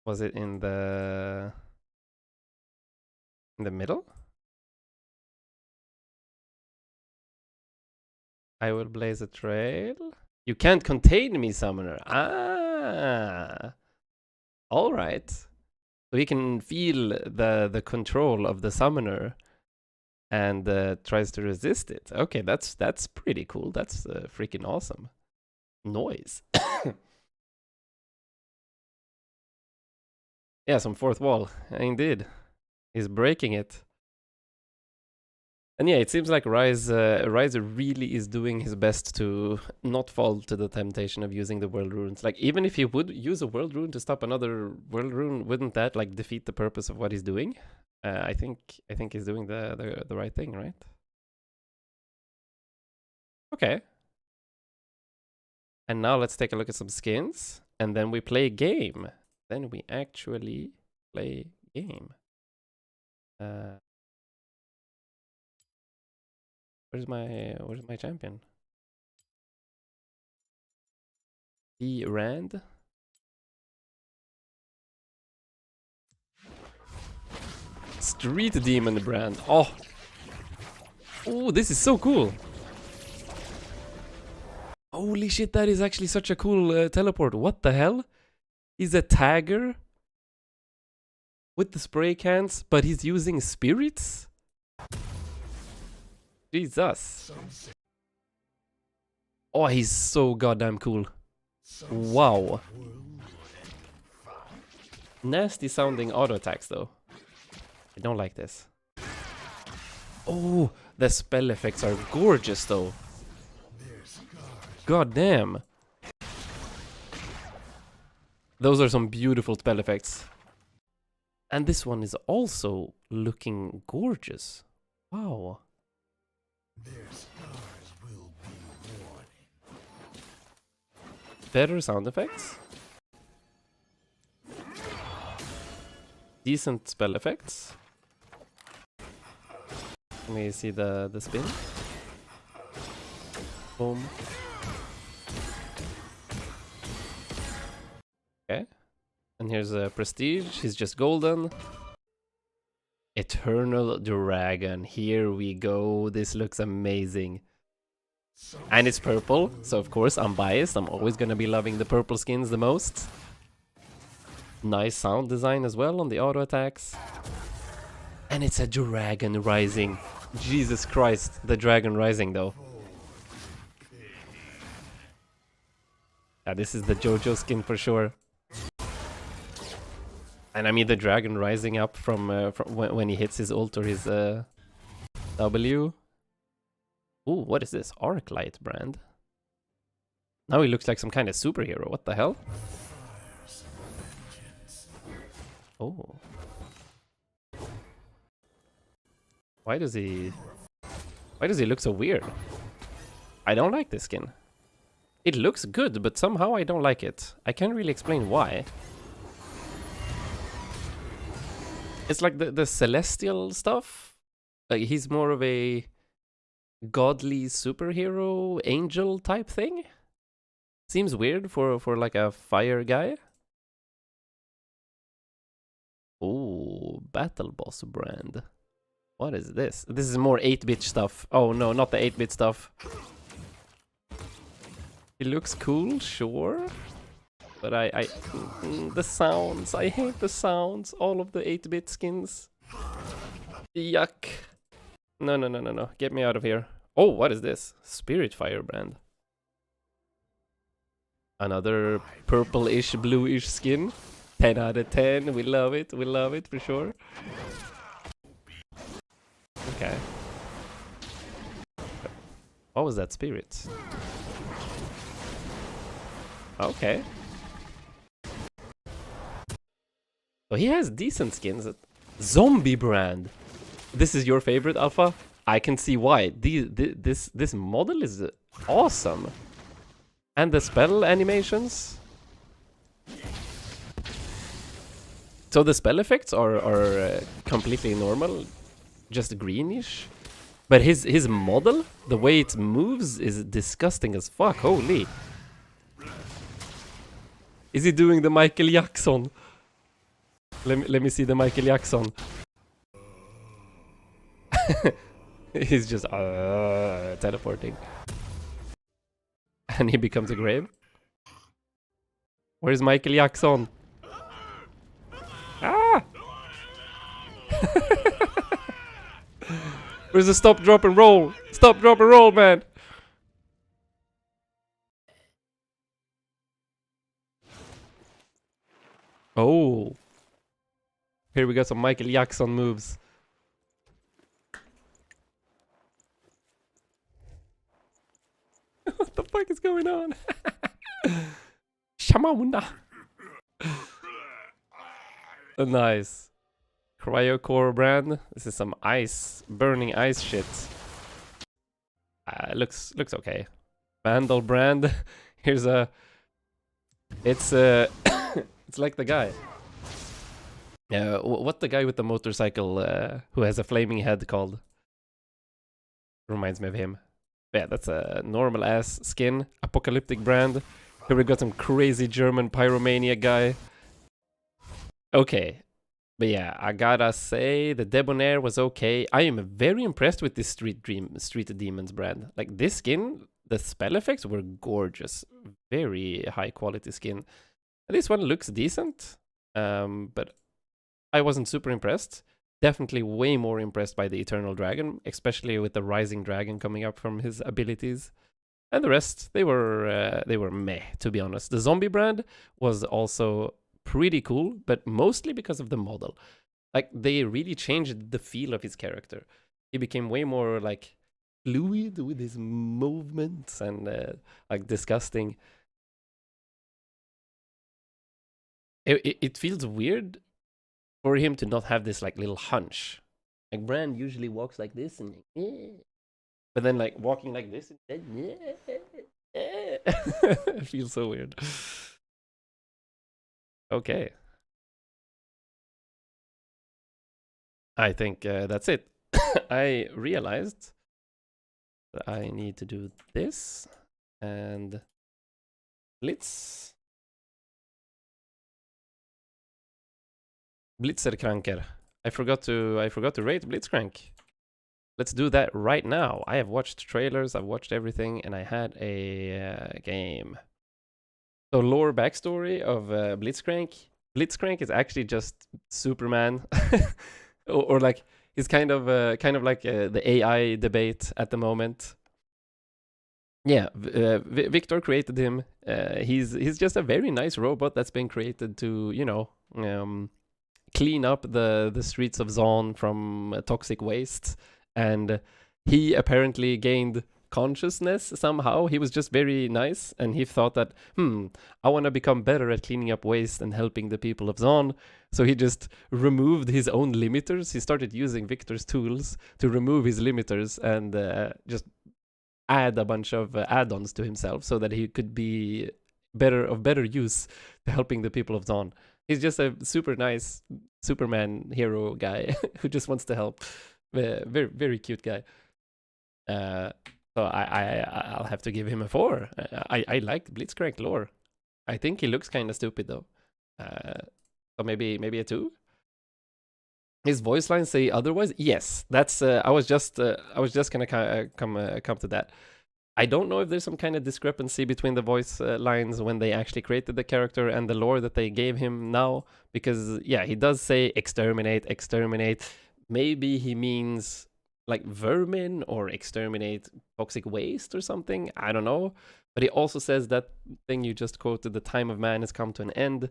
Was it in the middle? I will blaze a trail. You can't contain me, summoner. Ah. All right. So he can feel the control of the summoner and tries to resist it. Okay, that's pretty cool. That's freaking awesome. Noise. Yeah, some fourth wall. Indeed. He's breaking it. And yeah, it seems like Rise really is doing his best to not fall to the temptation of using the world runes. Like, even if he would use a world rune to stop another world rune, wouldn't that like defeat the purpose of what he's doing? I think he's doing the right thing, right? Okay. And now let's take a look at some skins. And then we play a game. Then we actually play game. Where's my champion? B Rand. Street Demon Brand. Oh, this is so cool. Holy shit, that is actually such a cool teleport. What the hell? He's a tagger with the spray cans, but he's using spirits? Jesus. Oh, he's so goddamn cool. Wow. Nasty sounding auto attacks though. I don't like this. Oh, the spell effects are gorgeous though. God damn. Those are some beautiful spell effects. And this one is also looking gorgeous. Wow. Better sound effects. Decent spell effects. Let me see the spin. Boom. Okay. And here's a prestige. He's just golden. Eternal Dragon. Here we go. This looks amazing. And it's purple, so of course I'm biased. I'm always gonna be loving the purple skins the most. Nice sound design as well on the auto attacks. And it's a dragon rising. Jesus Christ, the dragon rising though. Yeah, this is the JoJo skin for sure. And I mean the dragon rising up from when he hits his ult or his W. Ooh, what is this? Arclight Brand. Now he looks like some kind of superhero. What the hell? Oh. Why does he look so weird? I don't like this skin. It looks good, but somehow I don't like it. I can't really explain why. It's like the celestial stuff. Like he's more of a godly superhero angel type thing. Seems weird for like a fire guy. Oh, Battle Boss Brand. What is this? This is more 8-bit stuff. Oh no, not the 8-bit stuff. It looks cool, sure. But the sounds, I hate the sounds. All of the 8-bit skins. Yuck. No. Get me out of here. Oh, what is this? Spirit Fire Brand. Another purple-ish, blue-ish skin. 10 out of 10. We love it. We love it for sure. Okay. What was that spirit? Okay. So he has decent skins. Zombie Brand. This is your favorite, Alpha? I can see why. This model is awesome. And the spell animations. So the spell effects are completely normal. Just greenish. But his model, the way it moves, is disgusting as fuck. Holy. Is he doing the Michael Jackson? Let me see the Michael Jackson. He's just teleporting. And he becomes a grave. Where's Michael Jackson? Ah! Where's the stop, drop, and roll? Stop, drop, and roll, man! Oh. Here we got some Michael Jackson moves. What the fuck is going on? Shamona. Nice. Cryocore Brand. This is some ice, burning ice shit. Looks okay. Vandal Brand. Here's a... It's it's like the guy. What the guy with the motorcycle who has a flaming head called? Reminds me of him. Yeah, that's a normal ass skin. Apocalyptic Brand. Here we got some crazy German pyromania guy. Okay. But yeah, I gotta say the Debonair was okay. I am very impressed with this Street Demons brand. Like this skin, the spell effects were gorgeous. Very high quality skin. This one looks decent. But I wasn't super impressed. Definitely way more impressed by the Eternal Dragon, especially with the Rising Dragon coming up from his abilities. And the rest, they were meh, to be honest. The Zombie brand was also pretty cool, but mostly because of the model. Like, they really changed the feel of his character. He became way more, like, fluid with his movements and, like, disgusting. It feels weird for him to not have this, like, little hunch. Like, Brand usually walks like this and, but then, like, walking like this and it feels so weird. Okay. I think that's it. I realized that I need to do this and Blitzerkranker. I forgot to rate Blitzcrank. Let's do that right now. I have watched trailers, I've watched everything, and I had a game. So lore backstory of Blitzcrank. Blitzcrank is actually just Superman, or like he's kind of like the AI debate at the moment. Yeah, Victor created him. He's just a very nice robot that's been created to, you know, clean up the streets of Zon from toxic waste. And he apparently gained consciousness somehow. He was just very nice, and he thought that, I want to become better at cleaning up waste and helping the people of Zon. So he just removed his own limiters. He started using Victor's tools to remove his limiters and just add a bunch of add-ons to himself so that he could be of better use to helping the people of Zon. He's just a super nice Superman hero guy who just wants to help. Very, very cute guy. So I'll have to give him a 4. I like Blitzcrank lore. I think he looks kind of stupid though. So maybe a 2. His voice lines say otherwise. Yes, that's. I was just gonna come to that. I don't know if there's some kind of discrepancy between the voice lines when they actually created the character and the lore that they gave him now, because yeah, he does say exterminate. Maybe he means like vermin or exterminate toxic waste or something. I don't know. But he also says that thing you just quoted, the time of man has come to an end.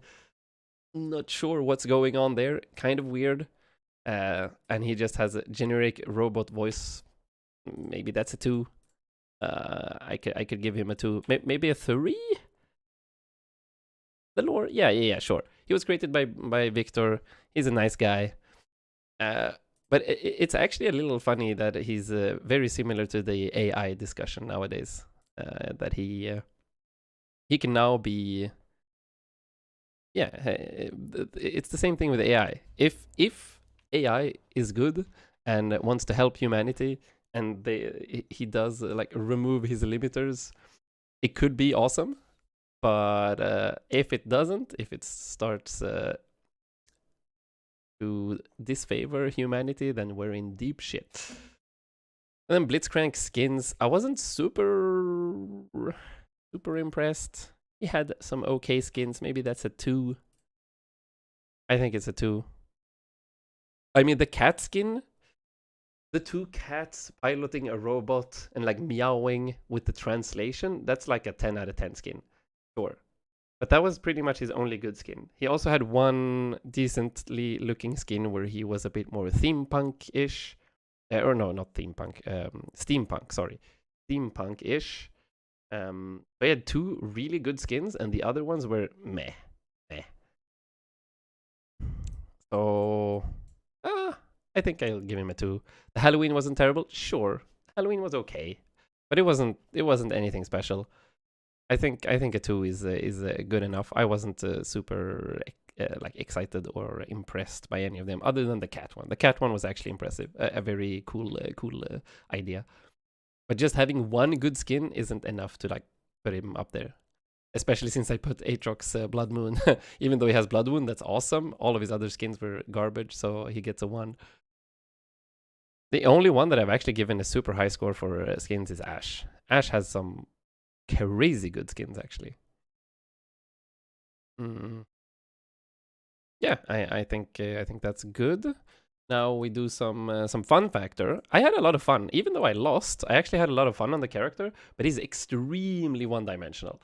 Not sure what's going on there. Kind of weird. And he just has a generic robot voice. Maybe that's a 2. I could give him a 2. Maybe a 3? The lore? Yeah, sure. He was created by Victor. He's a nice guy. But it's actually a little funny that he's very similar to the AI discussion nowadays. That he can now be... Yeah, it's the same thing with AI. If AI is good and wants to help humanity, and he does like remove his limiters, it could be awesome. But if it doesn't, if it starts to disfavor humanity, then we're in deep shit. And then Blitzcrank skins, I wasn't super impressed. He had some okay skins. Maybe that's a 2. I think it's a 2. I mean, the cat skin, the 2 cats piloting a robot and like meowing with the translation, that's like a 10 out of 10 skin. Sure. But that was pretty much his only good skin. He also had one decently looking skin where he was a bit more theme punk-ish. Or no, not theme punk. Steampunk, sorry. Steampunk-ish. They had 2 really good skins, and the other ones were meh. So, I think I'll give him a 2. The Halloween wasn't terrible. Sure, Halloween was okay, but it wasn't anything special. I think a 2 is good enough. I wasn't super like excited or impressed by any of them, other than the cat one. The cat one was actually impressive, a very cool idea. But just having one good skin isn't enough to like put him up there. Especially since I put Aatrox's Blood Moon. Even though he has Blood Moon, that's awesome. All of his other skins were garbage, so he gets a 1. The only one that I've actually given a super high score for skins is Ashe. Ashe has some crazy good skins, actually. Yeah, I think that's good. Now we do some fun factor. I had a lot of fun, even though I lost. I actually had a lot of fun on the character, but he's extremely one-dimensional.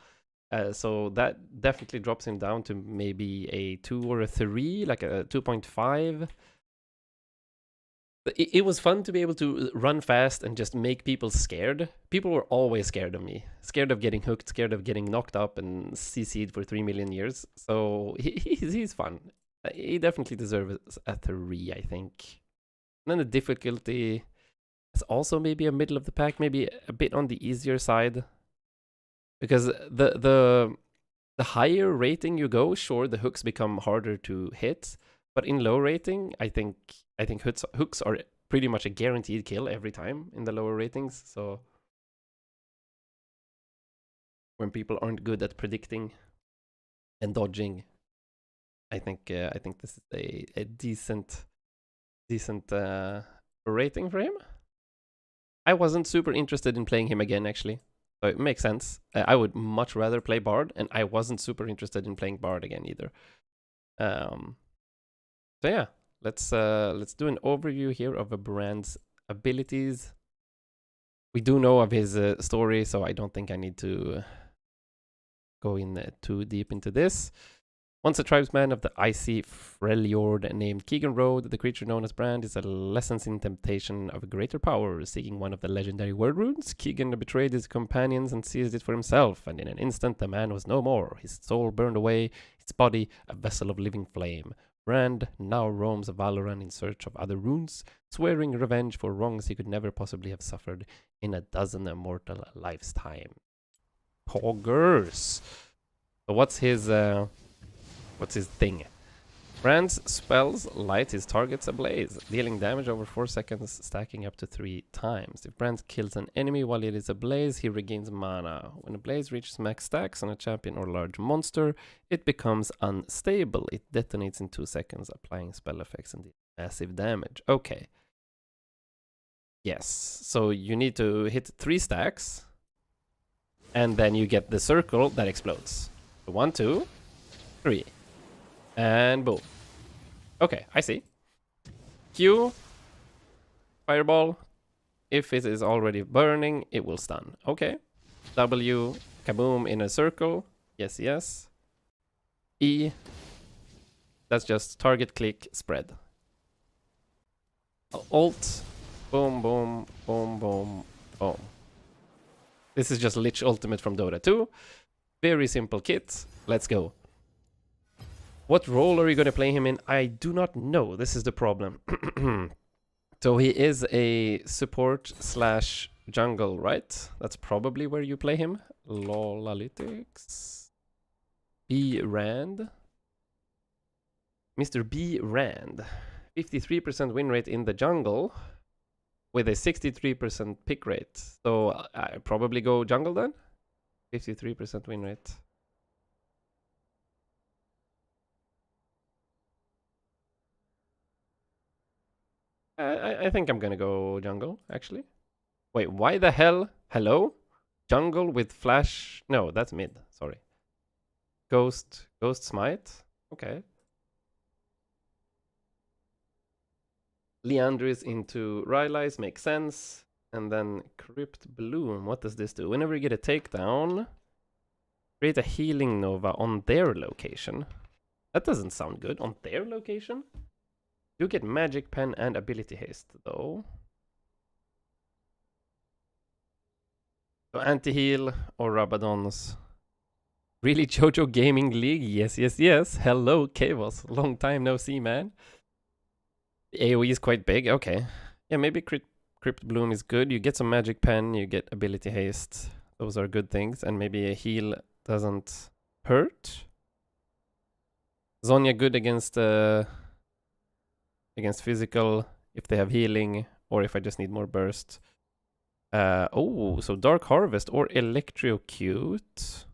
So that definitely drops him down to maybe a 2 or a 3, like a 2.5. It was fun to be able to run fast and just make people scared. People were always scared of me. Scared of getting hooked, scared of getting knocked up and CC'd for 3 million years. So he's fun. He definitely deserves a 3, I think. And then the difficulty is also maybe a middle of the pack, maybe a bit on the easier side. Because the higher rating you go, sure, the hooks become harder to hit. But in low rating, I think hooks are pretty much a guaranteed kill every time in the lower ratings. So when people aren't good at predicting and dodging, I think this is a decent rating for him. I wasn't super interested in playing him again, actually. So it makes sense. I would much rather play Bard, and I wasn't super interested in playing Bard again either. So yeah, let's do an overview here of a Brand's abilities. We do know of his story, so I don't think I need to go in too deep into this. Once a tribesman of the icy Freljord named Keegan Road, the creature known as Brand is a lessons in temptation of greater power. Seeking one of the legendary word runes, Keegan betrayed his companions and seized it for himself, and in an instant the man was no more. His soul burned away, his body a vessel of living flame. Brand now roams Valoran in search of other runes, swearing revenge for wrongs he could never possibly have suffered in a dozen mortal lives' time. Poggers! So what's his thing? Brand's spells light his targets ablaze, dealing damage over 4 seconds, stacking up to 3 times. If Brand kills an enemy while it is ablaze, he regains mana. When a blaze reaches max stacks on a champion or large monster, it becomes unstable. It detonates in 2 seconds, applying spell effects and massive damage. Okay. Yes, so you need to hit 3 stacks, and then you get the circle that explodes. 1, 2, 3. And boom. Okay, I see. Q. Fireball. If it is already burning, it will stun. Okay. W. Kaboom in a circle. Yes, yes. E. That's just target, click, spread. Alt. Boom, boom, boom, boom, boom. This is just Lich Ultimate from Dota 2. Very simple kit. Let's go. What role are you going to play him in? I do not know. This is the problem. So he is a support / jungle, right? That's probably where you play him. Lolalytics. B. Rand. Mr. B. Rand. 53% win rate in the jungle with a 63% pick rate. So I probably go jungle then? 53% win rate. I think I'm gonna go jungle, actually. Wait, why the hell? Hello? Jungle with flash... No, that's mid, sorry. Ghost Smite? Okay. Leandris into Rylai's makes sense. And then Crypt Bloom, what does this do? Whenever you get a takedown, create a healing nova on their location. That doesn't sound good. On their location? You get magic pen and ability haste, though. So anti-heal or Rabadons. Really, Jojo Gaming League? Yes, yes, yes. Hello, Kavos. Long time no see, man. The AoE is quite big. Okay. Yeah, maybe Crypt Bloom is good. You get some magic pen, you get ability haste. Those are good things. And maybe a heal doesn't hurt. Zonya good against physical if they have healing, or if I just need more burst. Oh, so Dark Harvest or Electrocute.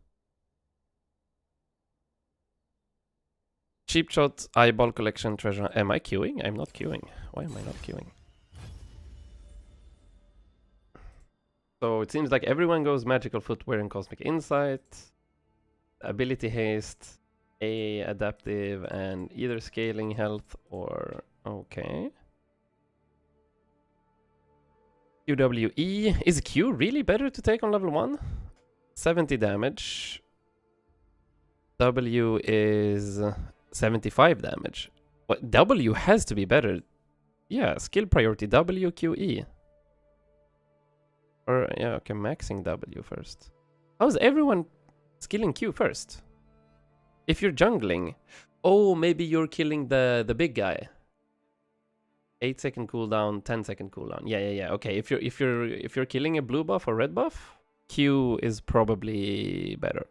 Cheap Shot, Eyeball Collection, Treasure. Am I queuing? I'm not queuing. Why am I not queuing? So it seems like everyone goes Magical Footwear and Cosmic Insight. Ability Haste, A Adaptive, and either Scaling Health or... Okay. QWE. Is Q really better to take on level 1? 70 damage. W is 75 damage. What? W has to be better. Yeah, skill priority W, Q, E. Or, yeah, okay, maxing W first. How's everyone skilling Q first? If you're jungling, oh, maybe you're killing the big guy. 8-second cooldown, 10-second cooldown. Yeah. Okay, if you're killing a blue buff or red buff, Q is probably better.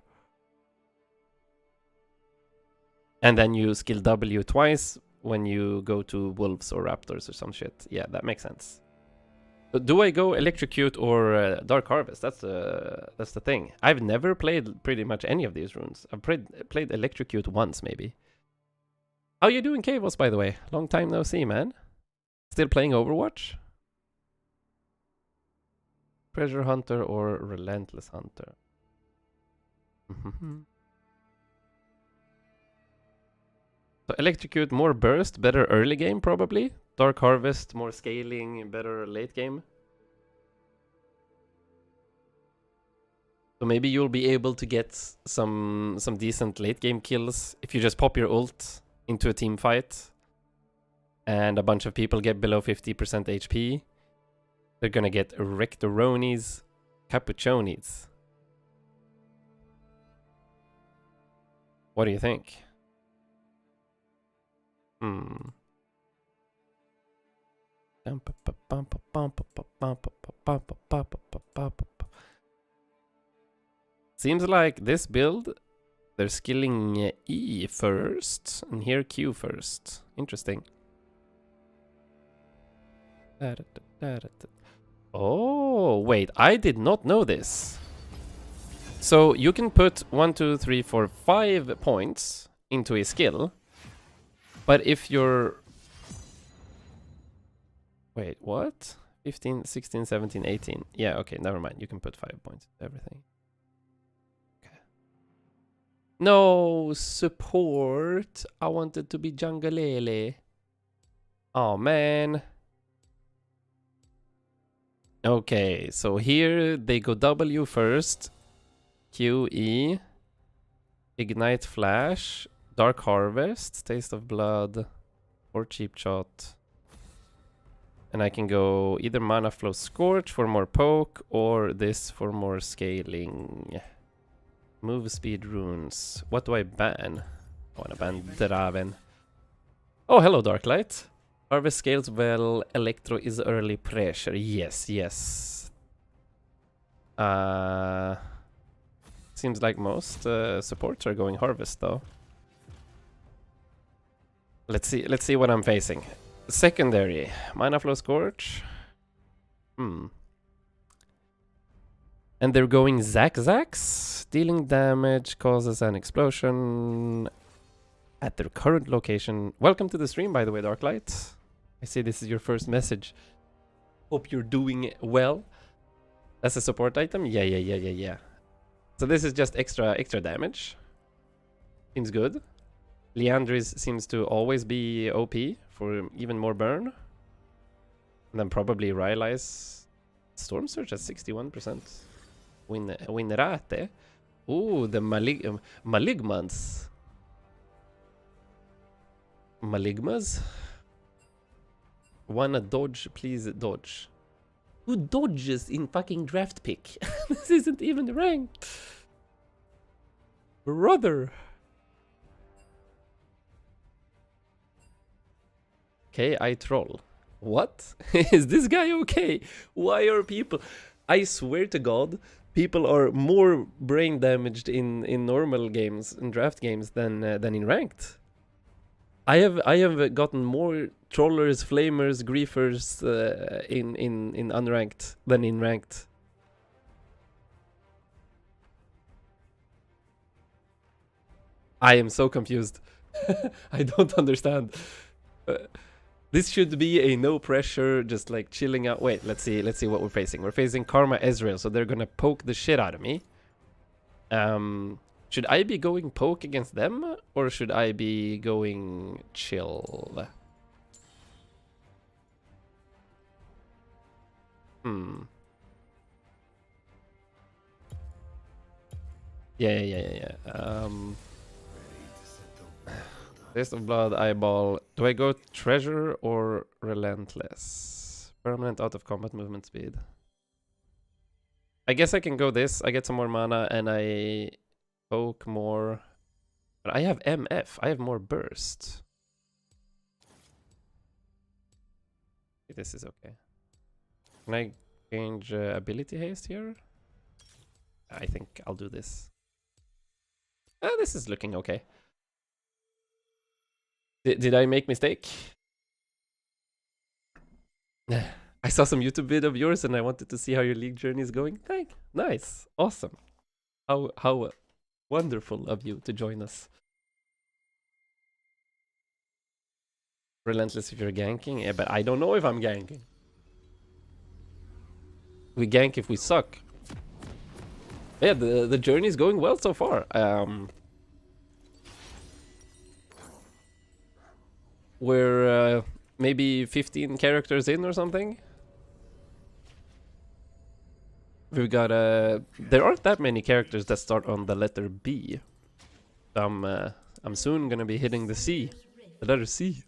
And then you skill W twice when you go to wolves or raptors or some shit. Yeah, that makes sense. But do I go Electrocute or Dark Harvest? That's the thing. I've never played pretty much any of these runes. I've played Electrocute once, maybe. How you doing, Kavos, by the way? Long time no see, man. Still playing Overwatch? Treasure Hunter or Relentless Hunter? So Electrocute, more burst, better early game probably. Dark Harvest, more scaling, better late game. So maybe you'll be able to get some decent late game kills if you just pop your ult into a team fight and a bunch of people get below 50% HP. They're gonna get Rectoronis, Capuchonis. What do you think? Seems like this build, they're skilling E first, and here Q first. Interesting. Oh, wait, I did not know this. So you can put 1, 2, 3, 4, 5 points into a skill, but if you're... Wait, what? 15, 16, 17, 18. Yeah, okay, never mind. You can put 5 points into everything. Okay. No support. I wanted to be Jungalele. Oh, man. Okay, so here they go W first. Q, E. Ignite Flash. Dark Harvest. Taste of Blood. Or Cheap Shot. And I can go either Mana Flow Scorch for more poke, or this for more scaling. Move speed runes. What do I ban? I want to ban Draven. Oh, hello, Darklight. Harvest scales well. Electro is early pressure. Yes, yes. Seems like most supports are going Harvest, though. Let's see what I'm facing. Secondary, Mana Flow Scorch. And they're going Zax. Dealing damage causes an explosion at their current location. Welcome to the stream, by the way, Darklight. I see this is your first message. Hope you're doing well. That's a support item? Yeah. So this is just extra damage. Seems good. Liandry's seems to always be OP for even more burn. And then probably Rylai's Storm Surge at 61%. Winrate. Ooh, the Maligmans. Maligmas? Wanna dodge, please dodge. Who dodges in fucking draft pick? This isn't even ranked. Brother. Okay, I troll. What? Is this guy okay? Why are people... I swear to God, people are more brain damaged in normal games, in draft games, than in ranked. I have gotten more trollers, flamers, griefers in unranked than in ranked. I am so confused. I don't understand. This should be a no pressure, just like chilling out. Wait, let's see what we're facing. We're facing Karma Ezreal, so they're gonna poke the shit out of me. Should I be going poke against them, or should I be going chill? Yeah. Taste of Blood, Eyeball. Do I go Treasure or Relentless? Permanent out of combat movement speed. I guess I can go this. I get some more mana and I poke more. But I have MF. I have more burst. This is okay. Can I change ability haste here? I think I'll do this. This is looking okay. Did I make mistake? I saw some YouTube vid of yours and I wanted to see how your league journey is going. Nice. Awesome. How wonderful of you to join us. Relentless if you're ganking. Yeah, but I don't know if I'm ganking. We gank if we suck. Yeah, the journey is going well so far. We're maybe 15 characters in or something. We've got there aren't that many characters that start on the letter B. So I'm soon gonna be hitting the C, the letter C.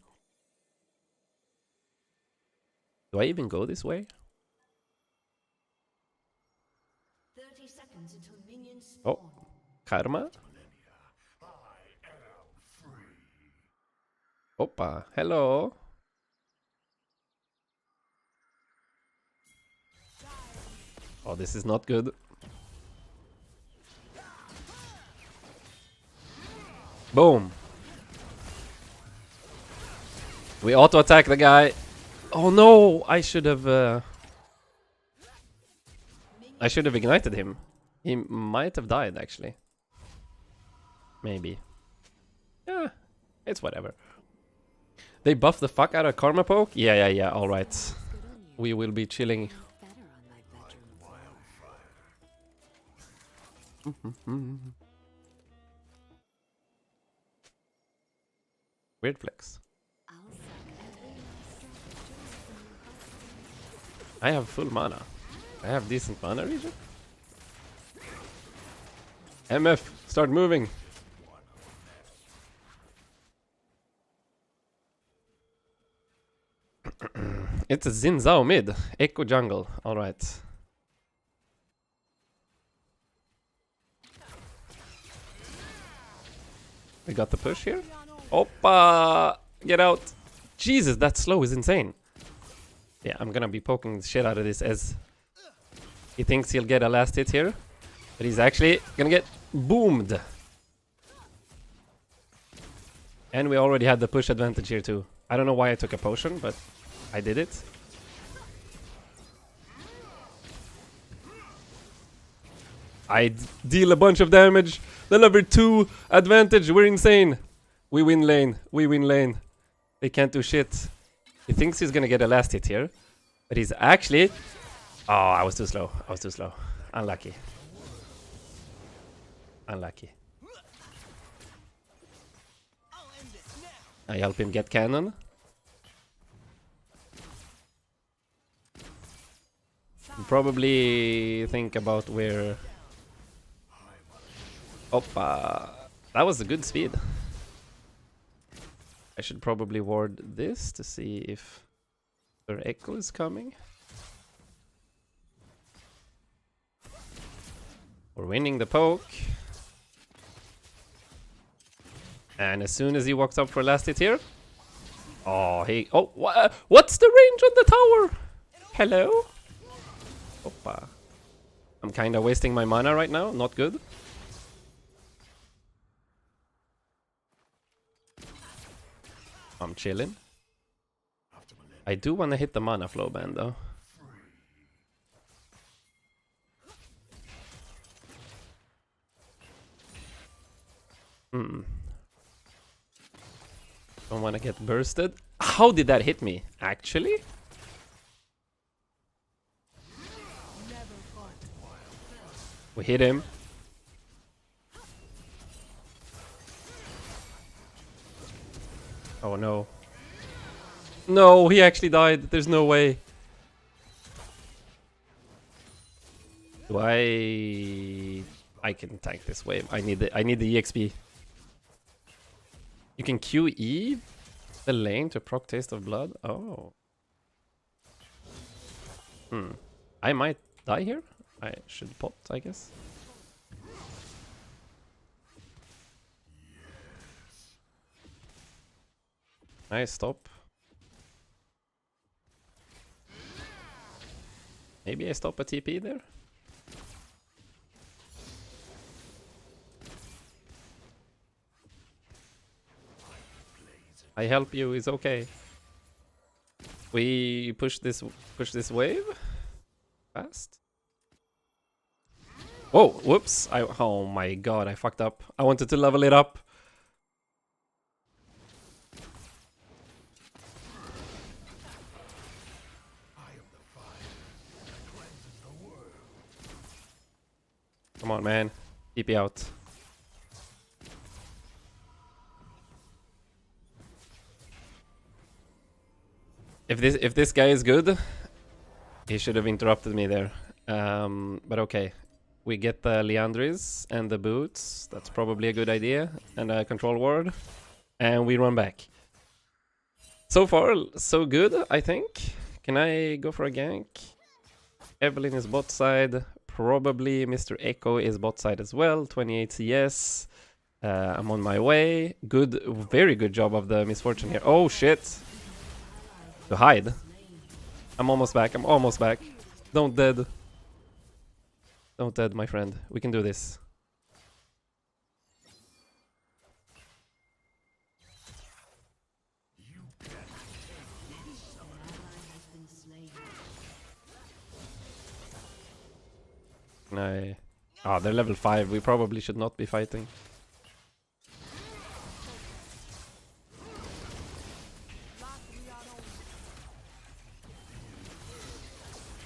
Do I even go this way? 30 seconds until minions spawn. Oh, Karma. Opa, hello. Oh, this is not good. Boom. We auto attack the guy. Oh no, I should have ignited him. He might have died actually. Maybe. Yeah, it's whatever. They buff the fuck out of Karma Poke? Yeah, alright. We will be chilling. Weird flex. I have full mana. I have decent mana regen. MF, start moving. It's a Xin Zhao mid. Echo jungle. Alright. We got the push here. Oppa! Get out. Jesus, that slow is insane. Yeah, I'm gonna be poking the shit out of this as he thinks he'll get a last hit here. But he's actually gonna get boomed. And we already had the push advantage here too. I don't know why I took a potion, but I did it. I deal a bunch of damage. The level 2 advantage. We're insane. We win lane. We win lane. They can't do shit. He thinks he's gonna get a last hit here. But he's actually... Oh, I was too slow. I was too slow. Unlucky. Unlucky. I help him get cannon. Probably think about where... Oppa. That was a good speed. I should probably ward this to see if their echo is coming. We're winning the poke. And as soon as he walks up for last hit here... Oh, he... Oh, what's the range on the tower? Hello? Oppa. I'm kind of wasting my mana right now. Not good. I'm chilling. I do want to hit the mana flow band though. Don't want to get bursted. How did that hit me? Actually? We hit him. Oh no. No, he actually died. There's no way. Do I can tank this wave. I need the EXP. You can QE the lane to proc Taste of Blood. Oh. I might die here. I should pot, I guess. Nice stop. Maybe I stop a TP there. I help you, it's okay. We push this wave fast. Oh, whoops. Oh my god, I fucked up. I wanted to level it up. Come on, man. TP out. If this guy is good, he should have interrupted me there. But okay. We get the Leandris and the boots. That's probably a good idea. And a control ward. And we run back. So far, so good, I think. Can I go for a gank? Evelyn is bot side. Probably Mr. Echo is bot side as well. 28 CS. I'm on my way. Good, very good job of the misfortune here. Oh shit. To hide. I'm almost back. I'm almost back. Don't dead. Don't dead, my friend. We can do this. Ah, they're level 5. We probably should not be fighting.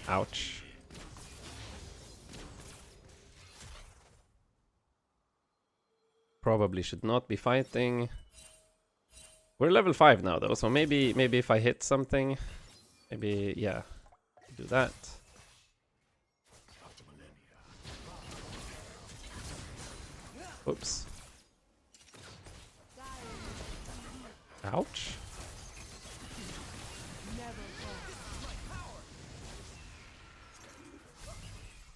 Ouch. Probably should not be fighting. We're level 5 now though, so maybe if I hit something, maybe yeah, do that. Oops. Ouch.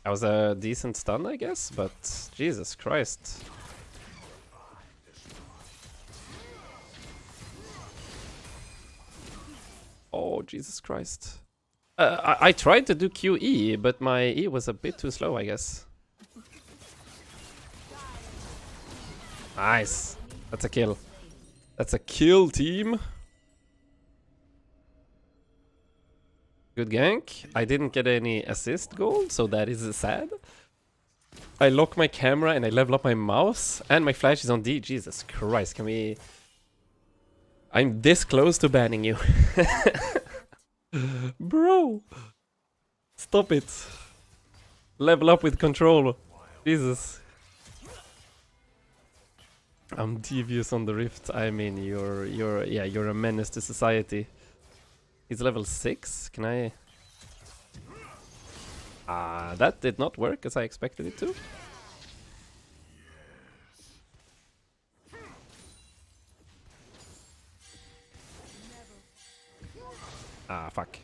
That was a decent stun, I guess, but Jesus Christ. Oh, Jesus Christ. I tried to do QE, but my E was a bit too slow, I guess. Nice. That's a kill. That's a kill, team. Good gank. I didn't get any assist gold, so that is sad. I lock my camera and I level up my mouse, and my flash is on D. Jesus Christ, can we... I'm this close to banning you. Bro! Stop it. Level up with control. Jesus. I'm devious on the rift. I mean, you're a menace to society. He's level 6. Can I... that did not work as I expected it to. Ah, fuck.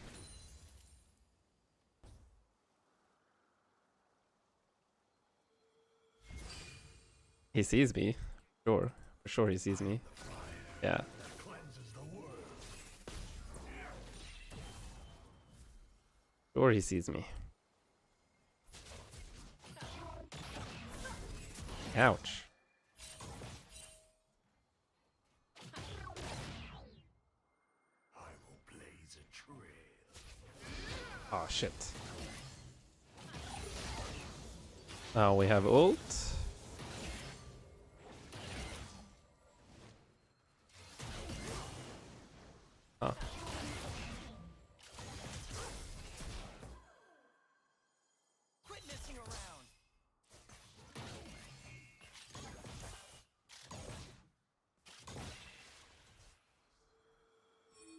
He sees me. Sure. For sure he sees me. Yeah. Sure he sees me. Ouch. Oh shit. Now we have ult. Ah.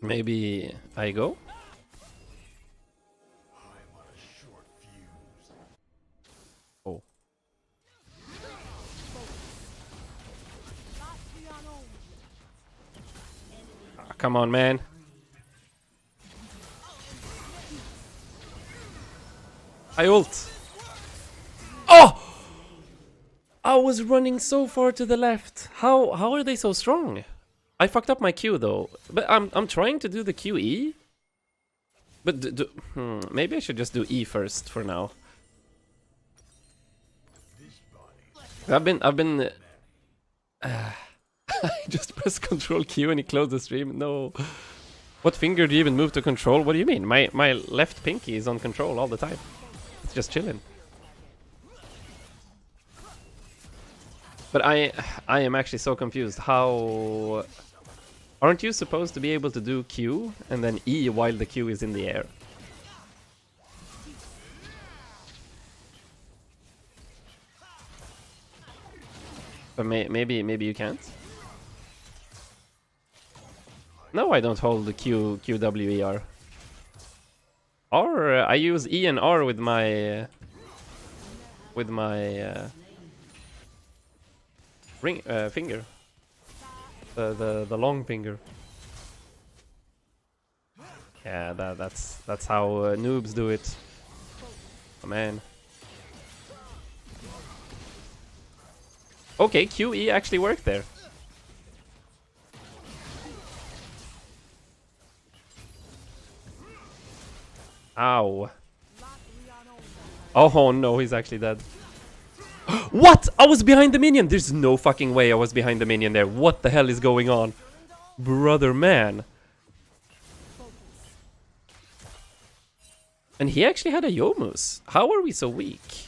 Maybe I go? Oh. Ah, come on, man. I ult. Oh! I was running so far to the left. How are they so strong? I fucked up my Q though, but I'm trying to do the QE. But maybe I should just do E first for now. I've been I just pressed Control Q and he closed the stream. No. What finger do you even move to control? What do you mean? My left pinky is on control all the time. It's just chilling. But I am actually so confused. How aren't you supposed to be able to do Q and then E while the Q is in the air? But maybe you can't. No, I don't hold the QWER. Or I use E and R with my ring finger. The long finger. Yeah, that's how noobs do it. Oh man. Okay, QE actually worked there. Ow. Oh no, he's actually dead. What? I was behind the minion! There's no fucking way I was behind the minion there. What the hell is going on? Brother man. And he actually had a Yomus. How are we so weak?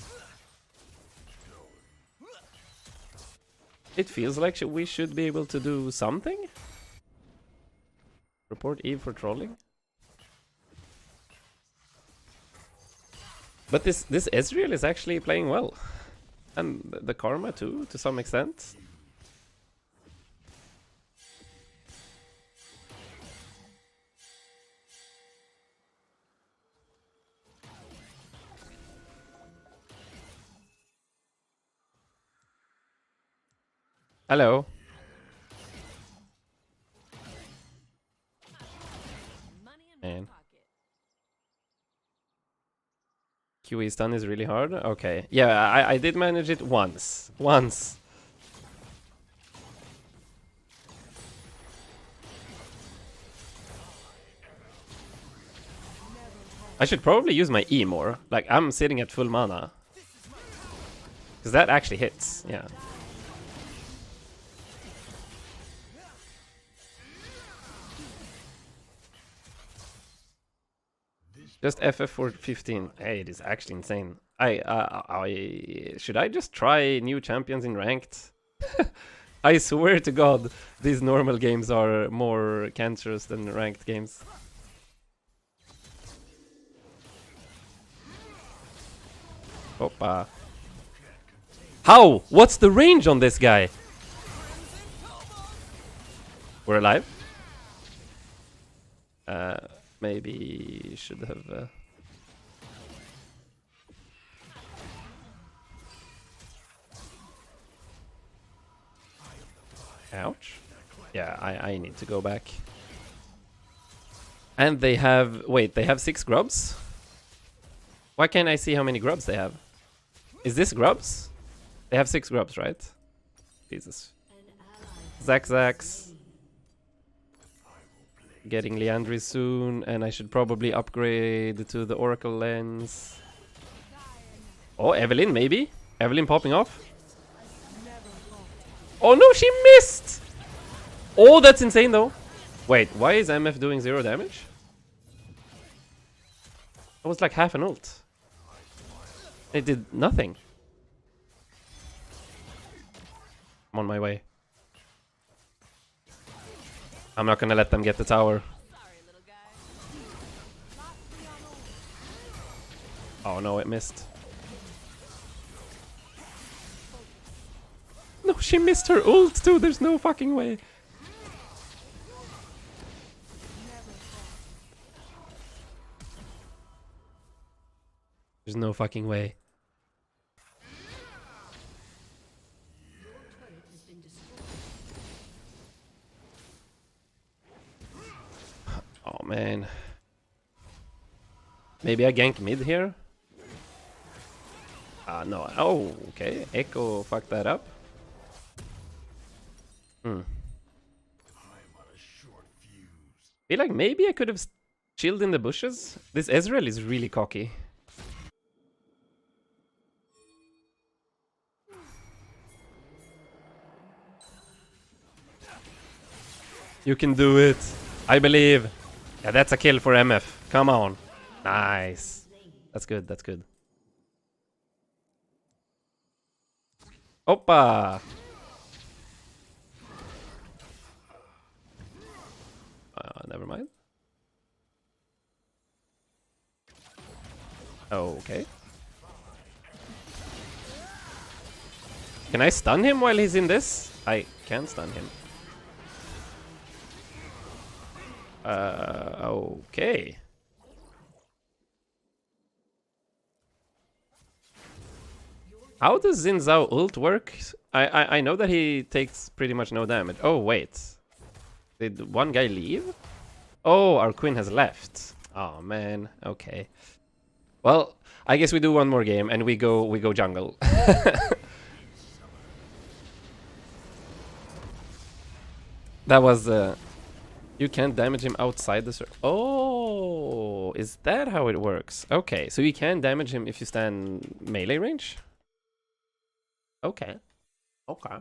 It feels like we should be able to do something. Report Eve for trolling. But this Ezreal is actually playing well. And the Karma too, to some extent. Hello. Man. QE stun is really hard? Okay. Yeah, I did manage it once. Once. I should probably use my E more. Like, I'm sitting at full mana. Because that actually hits, yeah. Just FF for 15. Hey, it is actually insane. Should I just try new champions in ranked? I swear to God, these normal games are more cancerous than ranked games. Opa. How? What's the range on this guy? We're alive? Maybe should have... Ouch. Yeah, I need to go back. And they have... Wait, they have 6 grubs? Why can't I see how many grubs they have? Is this grubs? They have 6 grubs, right? Jesus. Zax. Getting Leandry soon, and I should probably upgrade to the Oracle lens. Oh, Evelyn, maybe? Evelyn popping off? Oh no, she missed! Oh, that's insane though. Wait, why is MF doing 0 damage? That was like half an ult. It did nothing. I'm on my way. I'm not gonna let them get the tower. Oh no, it missed. No, she missed her ult too. There's no fucking way. There's no fucking way. Oh man. Maybe I gank mid here? No. Oh, okay. Echo fucked that up. Feel like maybe I could have chilled in the bushes. This Ezreal is really cocky. You can do it. I believe. Yeah, that's a kill for MF. Come on. Nice. That's good, that's good. Oppa! Never mind. Okay. Can I stun him while he's in this? I can stun him. Okay. How does Xin Zhao ult work? I know that he takes pretty much no damage. Oh, wait. Did one guy leave? Oh, our queen has left. Oh, man. Okay. Well, I guess we do one more game and we go jungle. That was you can't damage him outside the circle. Oh, is that how it works? Okay, so you can damage him if you stand melee range? Okay. Okay.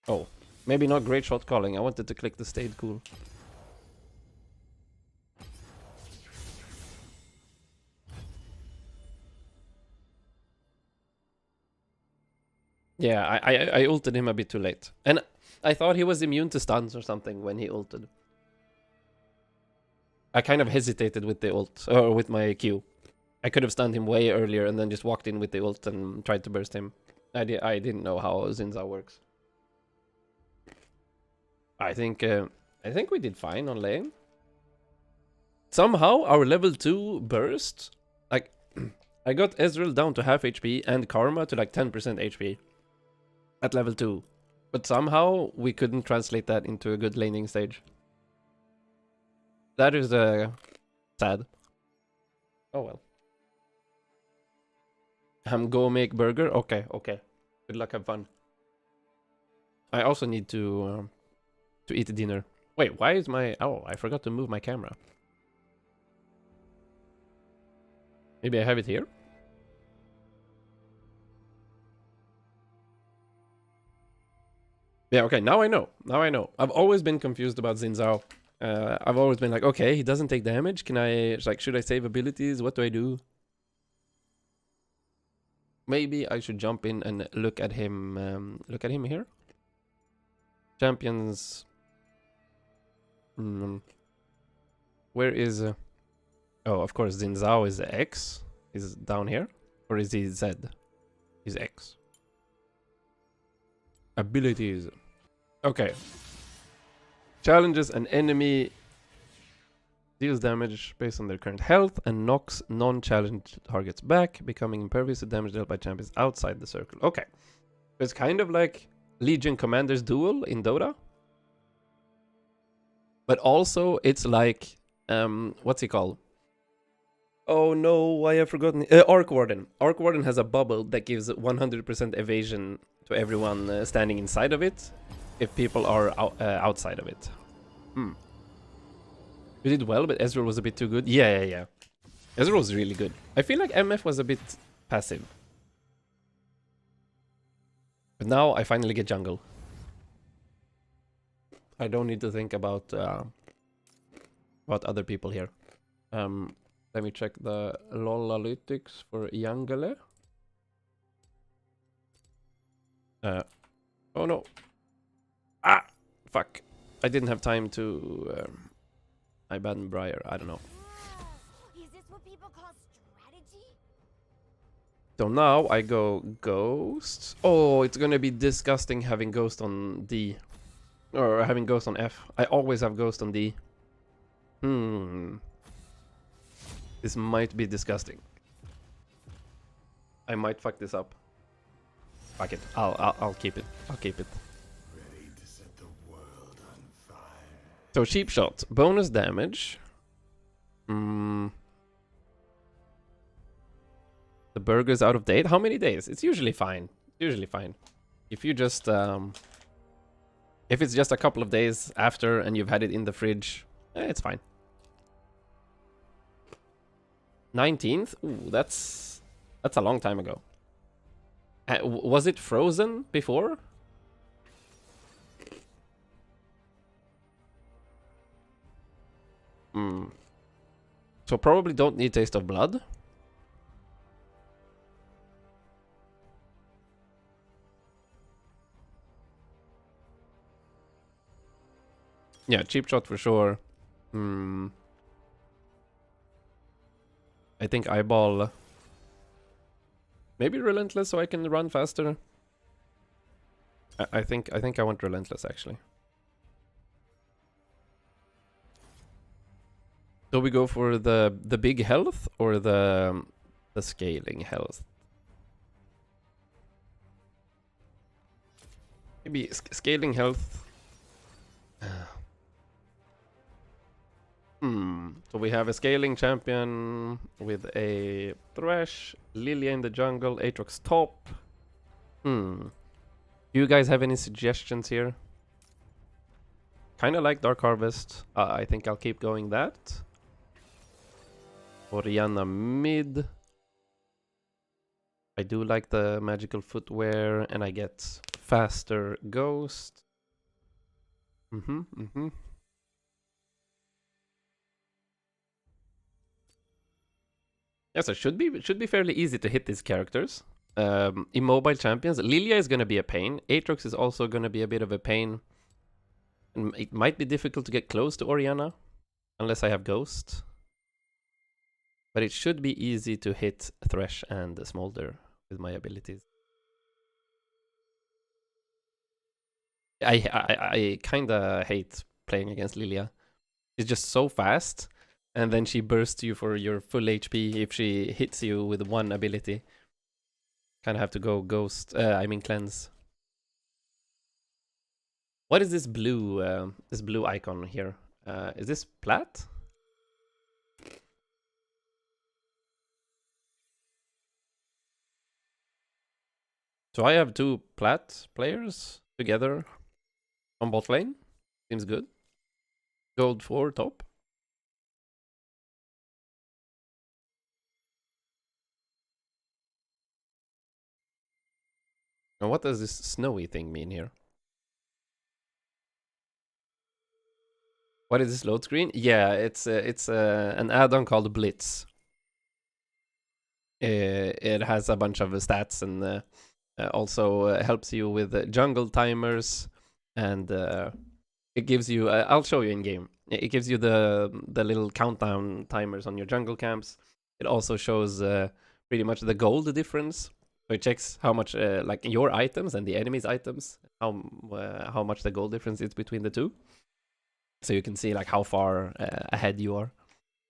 Oh, maybe not great shot calling. I wanted to click the stayed cool. Yeah, I ulted him a bit too late. And I thought he was immune to stuns or something when he ulted. I kind of hesitated with the ult, or with my Q. I could have stunned him way earlier and then just walked in with the ult and tried to burst him. I didn't know how Xin Zhao works. I think we did fine on lane. Somehow our level 2 burst, like I got Ezreal down to half HP and Karma to like 10% HP at level 2. But somehow we couldn't translate that into a good laning stage. That is sad. Oh well. Go make burger? Okay, okay. Good luck, have fun. I also need to eat dinner. Wait, why is my... Oh, I forgot to move my camera. Maybe I have it here? Yeah, okay, now I know. Now I know. I've always been confused about Xin Zhao. I've always been like, okay, he doesn't take damage. Can I... Like, should I save abilities? What do I do? Maybe I should jump in and look at him. Look at him here. Champions. Where is? Oh, of course, Xin Zhao is X. He's down here, or is he Z? He's X. Abilities. Okay. Challenges an enemy. Deals damage based on their current health and knocks non-challenged targets back, becoming impervious to damage dealt by champions outside the circle. Okay. It's kind of like Legion Commander's Duel in Dota. But also, it's like... what's he called? Oh no, I have forgotten. Arc Warden. Arc Warden has a bubble that gives 100% evasion to everyone standing inside of it, if people are outside of it. We did well, but Ezreal was a bit too good. Yeah. Ezreal was really good. I feel like MF was a bit passive. But now I finally get jungle. I don't need to think about other people here. Let me check the LOL analytics for jungle. Oh no. Ah! Fuck. I didn't have time to... I banned Briar. I don't know. Is this what people call strategy? So now I go Ghost. Oh, it's gonna be disgusting having Ghost on D. Or having Ghost on F. I always have Ghost on D. This might be disgusting. I might fuck this up. Fuck it. I'll keep it. I'll keep it. Ready to set the world on fire. So cheap shot. Bonus damage. The burger's out of date. How many days? It's usually fine. Usually fine. If you just if it's just a couple of days after and you've had it in the fridge, it's fine. 19th? Ooh, that's a long time ago. Was it frozen before? So probably don't need Taste of Blood. Yeah, cheap shot for sure. I think eyeball. Maybe relentless so I can run faster. I think I want relentless actually. So we go for the big health or the scaling health. Maybe scaling health. So we have a scaling champion with a Thresh, Lilia in the jungle, Aatrox top. Do you guys have any suggestions here? Kinda like Dark Harvest. I think I'll keep going that. Orianna mid. I do like the magical footwear and I get faster ghost. Yes, it should be fairly easy to hit these characters. Immobile champions. Lilia is gonna be a pain. Aatrox is also gonna be a bit of a pain. And it might be difficult to get close to Orianna. Unless I have Ghost. But it should be easy to hit Thresh and Smolder with my abilities. I kinda hate playing against Lilia. She's just so fast. And then she bursts you for your full HP if she hits you with one ability. Kinda have to go Ghost, Cleanse. What is this blue icon here? Is this plat? So I have two plat players together on bot lane. Seems good. Gold 4 top. And what does this snowy thing mean here? What is this load screen? Yeah, it's an add-on called Blitz. It has a bunch of stats and also helps you with jungle timers, and it gives you. I'll show you in game. It gives you the little countdown timers on your jungle camps. It also shows pretty much the gold difference. So it checks how much like your items and the enemy's items, how much the gold difference is between the two. So you can see like how far ahead you are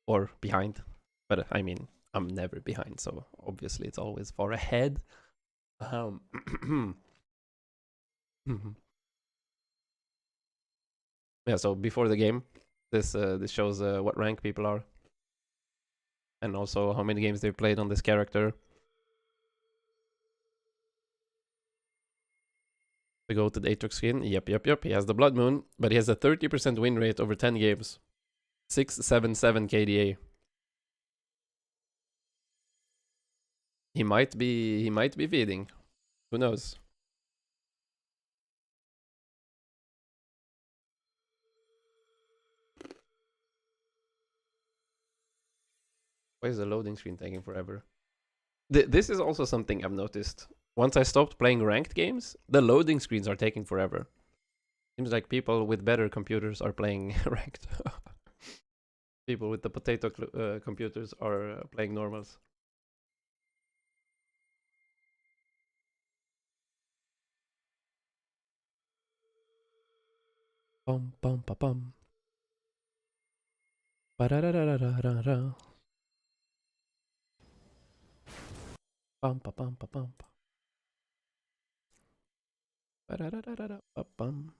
or behind. But I mean, I'm never behind, so obviously it's always far ahead. Yeah, so before the game, this shows what rank people are. And also how many games they've played on this character. The goated Aatrox skin. Yep. He has the Blood Moon, but he has a 30% win rate over 10 games. 677 KDA. He might be feeding. Who knows? Why is the loading screen taking forever? This is also something I've noticed. Once I stopped playing ranked games, the loading screens are taking forever. Seems like people with better computers are playing ranked. People with the potato computers are playing normals. Bum bum ba bum. Ba da da da da da da da. Bum ba bum ba bum. Ba da da da da da ba bum.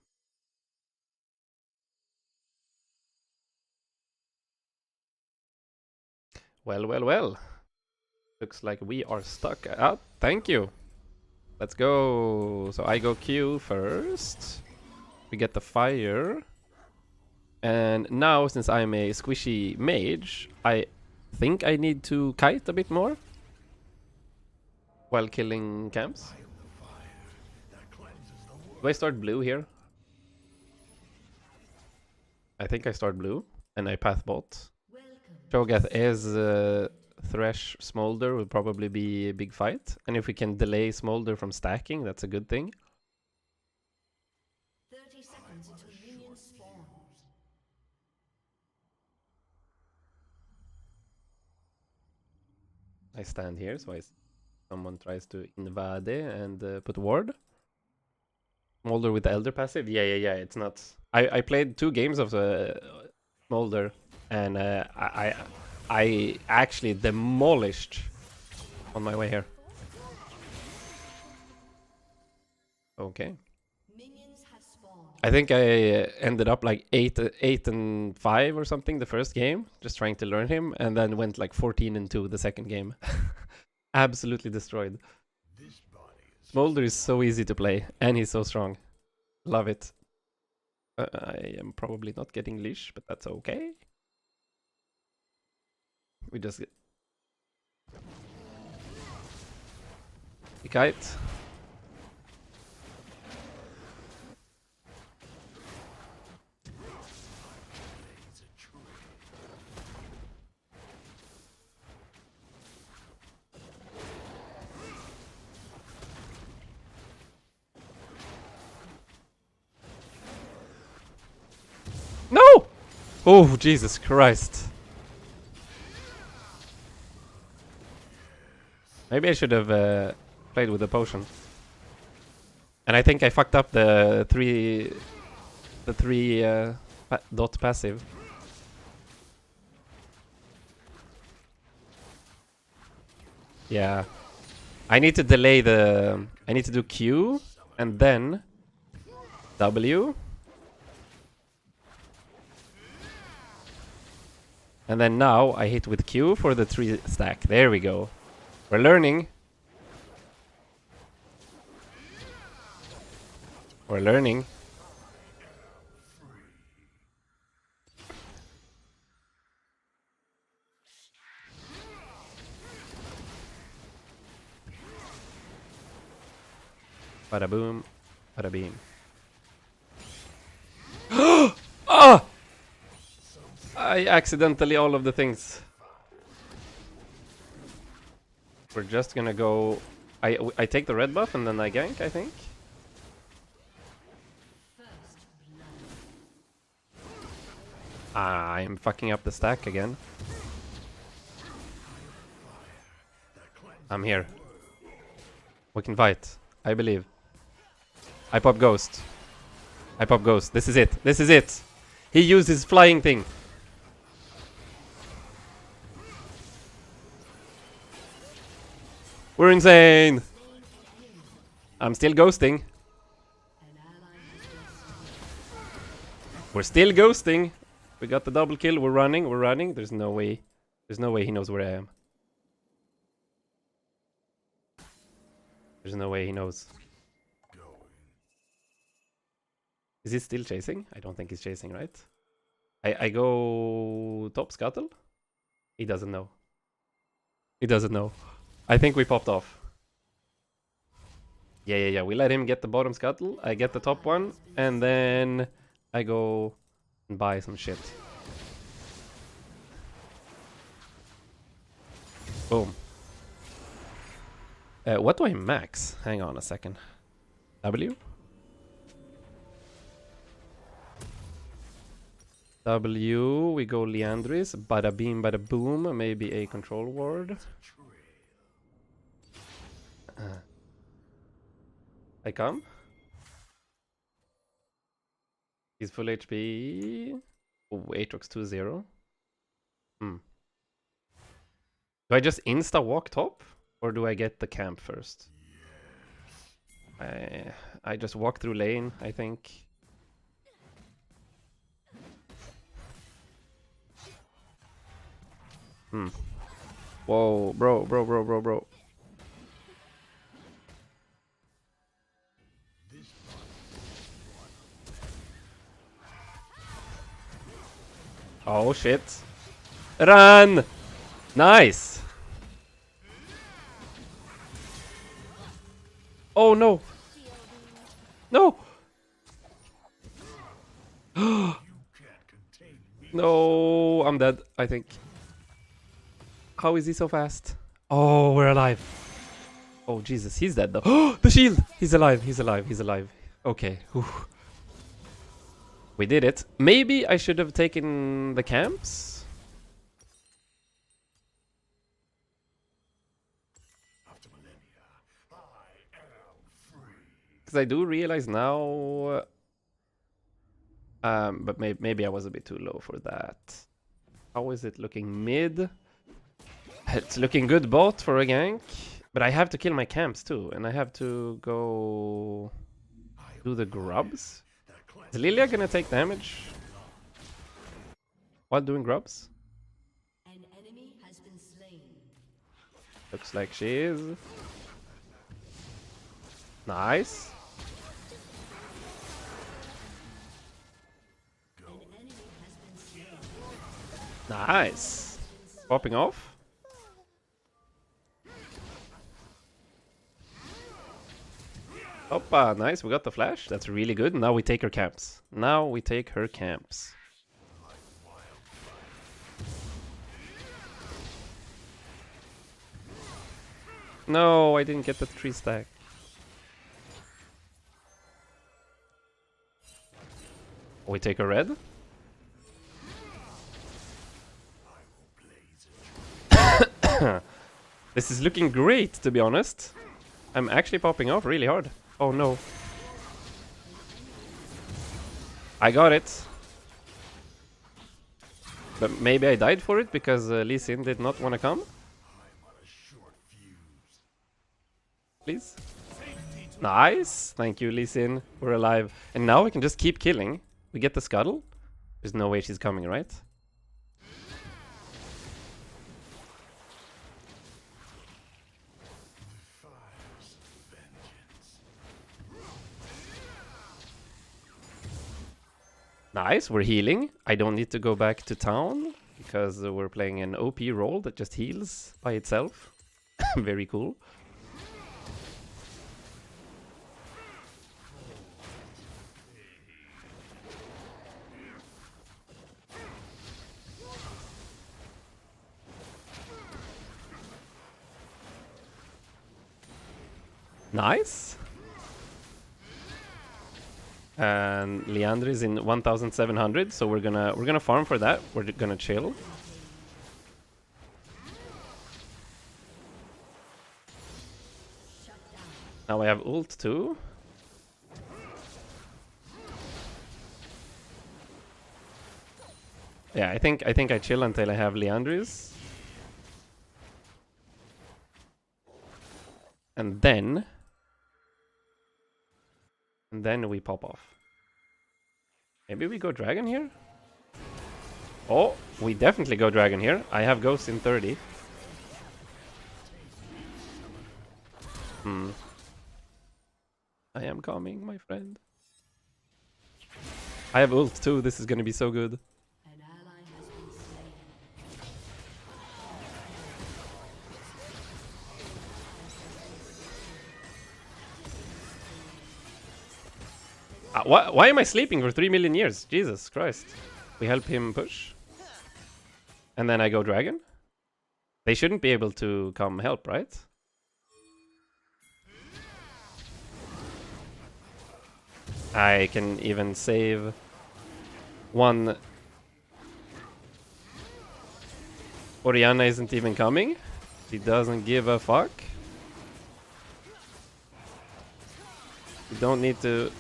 Well, well, well. Looks like we are stuck. Ah, thank you. Let's go. So I go Q first. We get the fire. And now, since I'm a squishy mage, I think I need to kite a bit more while killing camps. Do I start blue here? I think I start blue, and I path bot. Cho'Gath is Thresh Smolder will probably be a big fight, and if we can delay Smolder from stacking, that's a good thing. 30 seconds until minions spawn. I stand here, so someone tries to invade and put ward. Smolder with the Elder passive? Yeah. It's not. I played 2 games of Smolder, and I actually demolished on my way here. Okay. Minions have spawned. I think I ended up like 8 and 5 or something the first game, just trying to learn him, and then went like 14 and 2 the second game. Absolutely destroyed. Smolder is so easy to play, and he's so strong. Love it. I am probably not getting leash, but that's okay. We just get... The kite. No! Oh, Jesus Christ. Maybe I should have played with the potion. And I think I fucked up the three dot passive. Yeah. I need to delay the... I need to do Q and then W. And then now I hit with Q for the 3 stack. There we go. We're learning. We're learning. Bada boom. Bada beam. Ah! I accidentally all of the things. We're just gonna go... I take the red buff and then I gank, I think. Ah, I'm fucking up the stack again. I'm here. We can fight. I believe. I pop ghost. I pop ghost. This is it. This is it. He used his flying thing. We're insane. I'm still ghosting. We're still ghosting. We got the double kill. We're running. We're running. There's no way. There's no way he knows where I am. There's no way he knows. Is he still chasing? I don't think he's chasing, right? I go top scuttle. He doesn't know. He doesn't know. I think we popped off. Yeah. We let him get the bottom scuttle. I get the top one. And then I go and buy some shit. Boom. What do I max? Hang on a second. W? W, we go Leandris. Bada beam, bada boom. Maybe a control ward. I come. He's full HP. Oh, Aatrox 2-0. Do I just insta walk top? Or do I get the camp first? I just walk through lane, I think. Whoa, bro. Oh shit. Run! Nice! Oh no! No! No, I'm dead, I think. How is he so fast? Oh, we're alive. Oh Jesus, he's dead though. The shield! He's alive. Okay. Whew. We did it. Maybe I should have taken the camps? Because I do realize now... but maybe I was a bit too low for that. How is it looking? Mid? It's looking good bot for a gank. But I have to kill my camps too. And I have to go... do the grubs? Is Lilia gonna take damage while doing grubs? An enemy has been slain. Looks like she is. Nice. Nice. Popping off. Oppa, nice, we got the flash. That's really good. Now we take her camps. No, I didn't get the 3 stack. We take a red. This is looking great, to be honest. I'm actually popping off really hard. Oh no. I got it. But maybe I died for it because Lee Sin did not want to come. Please. Nice. Thank you, Lee Sin. We're alive. And now we can just keep killing. We get the scuttle. There's no way she's coming, right? Nice, we're healing. I don't need to go back to town because we're playing an OP role that just heals by itself. Very cool. Nice. And Leandra is in 1700, so we're gonna farm for that. We're gonna chill. Now I have ult too. Yeah, I think I chill until I have Leandris. And then we pop off. Maybe we go dragon here? Oh, we definitely go dragon here. I have ghost in 30. I am coming, my friend. I have ult too. This is gonna be so good. An ally has been slain. Why am I sleeping for 3 million years? Jesus Christ. We help him push. And then I go dragon. They shouldn't be able to come help, right? I can even save one. Oriana isn't even coming. He doesn't give a fuck. You don't need to...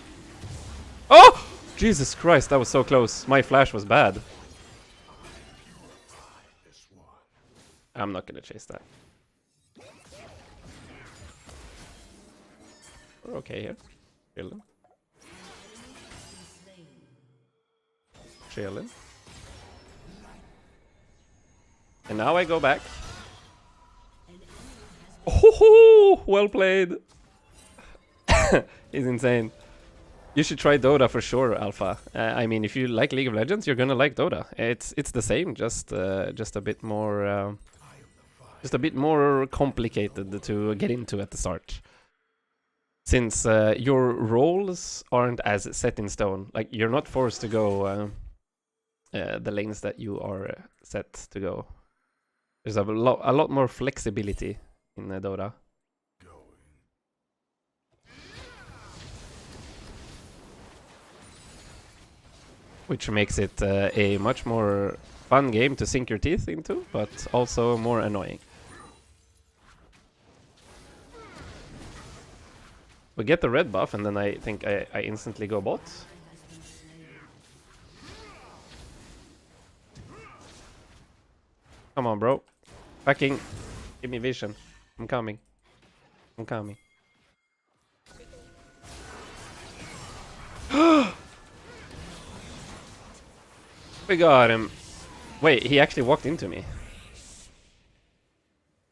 Oh! Jesus Christ, that was so close. My flash was bad. I'm not gonna chase that. We're okay here. Chilling. Chilling. And now I go back. Oh, well played. He's insane. You should try Dota for sure, Alpha. I mean, if you like League of Legends, you're gonna like Dota. It's the same, just a bit more, complicated to get into at the start. Since your roles aren't as set in stone, like you're not forced to go the lanes that you are set to go. There's a lot more flexibility in Dota. Which makes it a much more fun game to sink your teeth into, but also more annoying. We get the red buff, and then I think I instantly go bot. Come on, bro. Backing. Give me vision. I'm coming. I'm coming. We got him. Wait, he actually walked into me.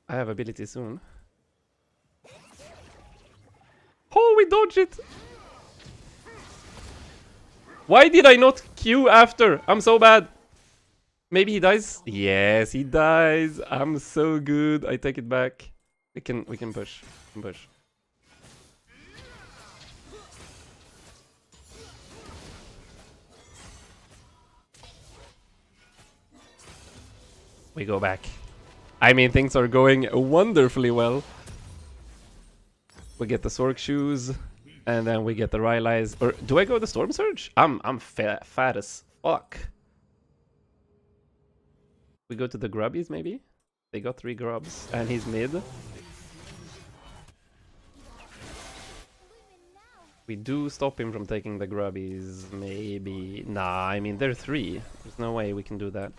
I have ability soon. Oh, we dodged it! Why did I not Q after? I'm so bad. Maybe he dies? Yes, he dies. I'm so good. I take it back. We can push. We can push. We go back. I mean, things are going wonderfully well. We get the Sork shoes, and then we get the Rylai's. Or do I go the Storm Surge? I'm fat as fuck. We go to the Grubbies, maybe? They got 3 grubs, and he's mid. We do stop him from taking the Grubbies, maybe. Nah, I mean, they're 3. There's no way we can do that.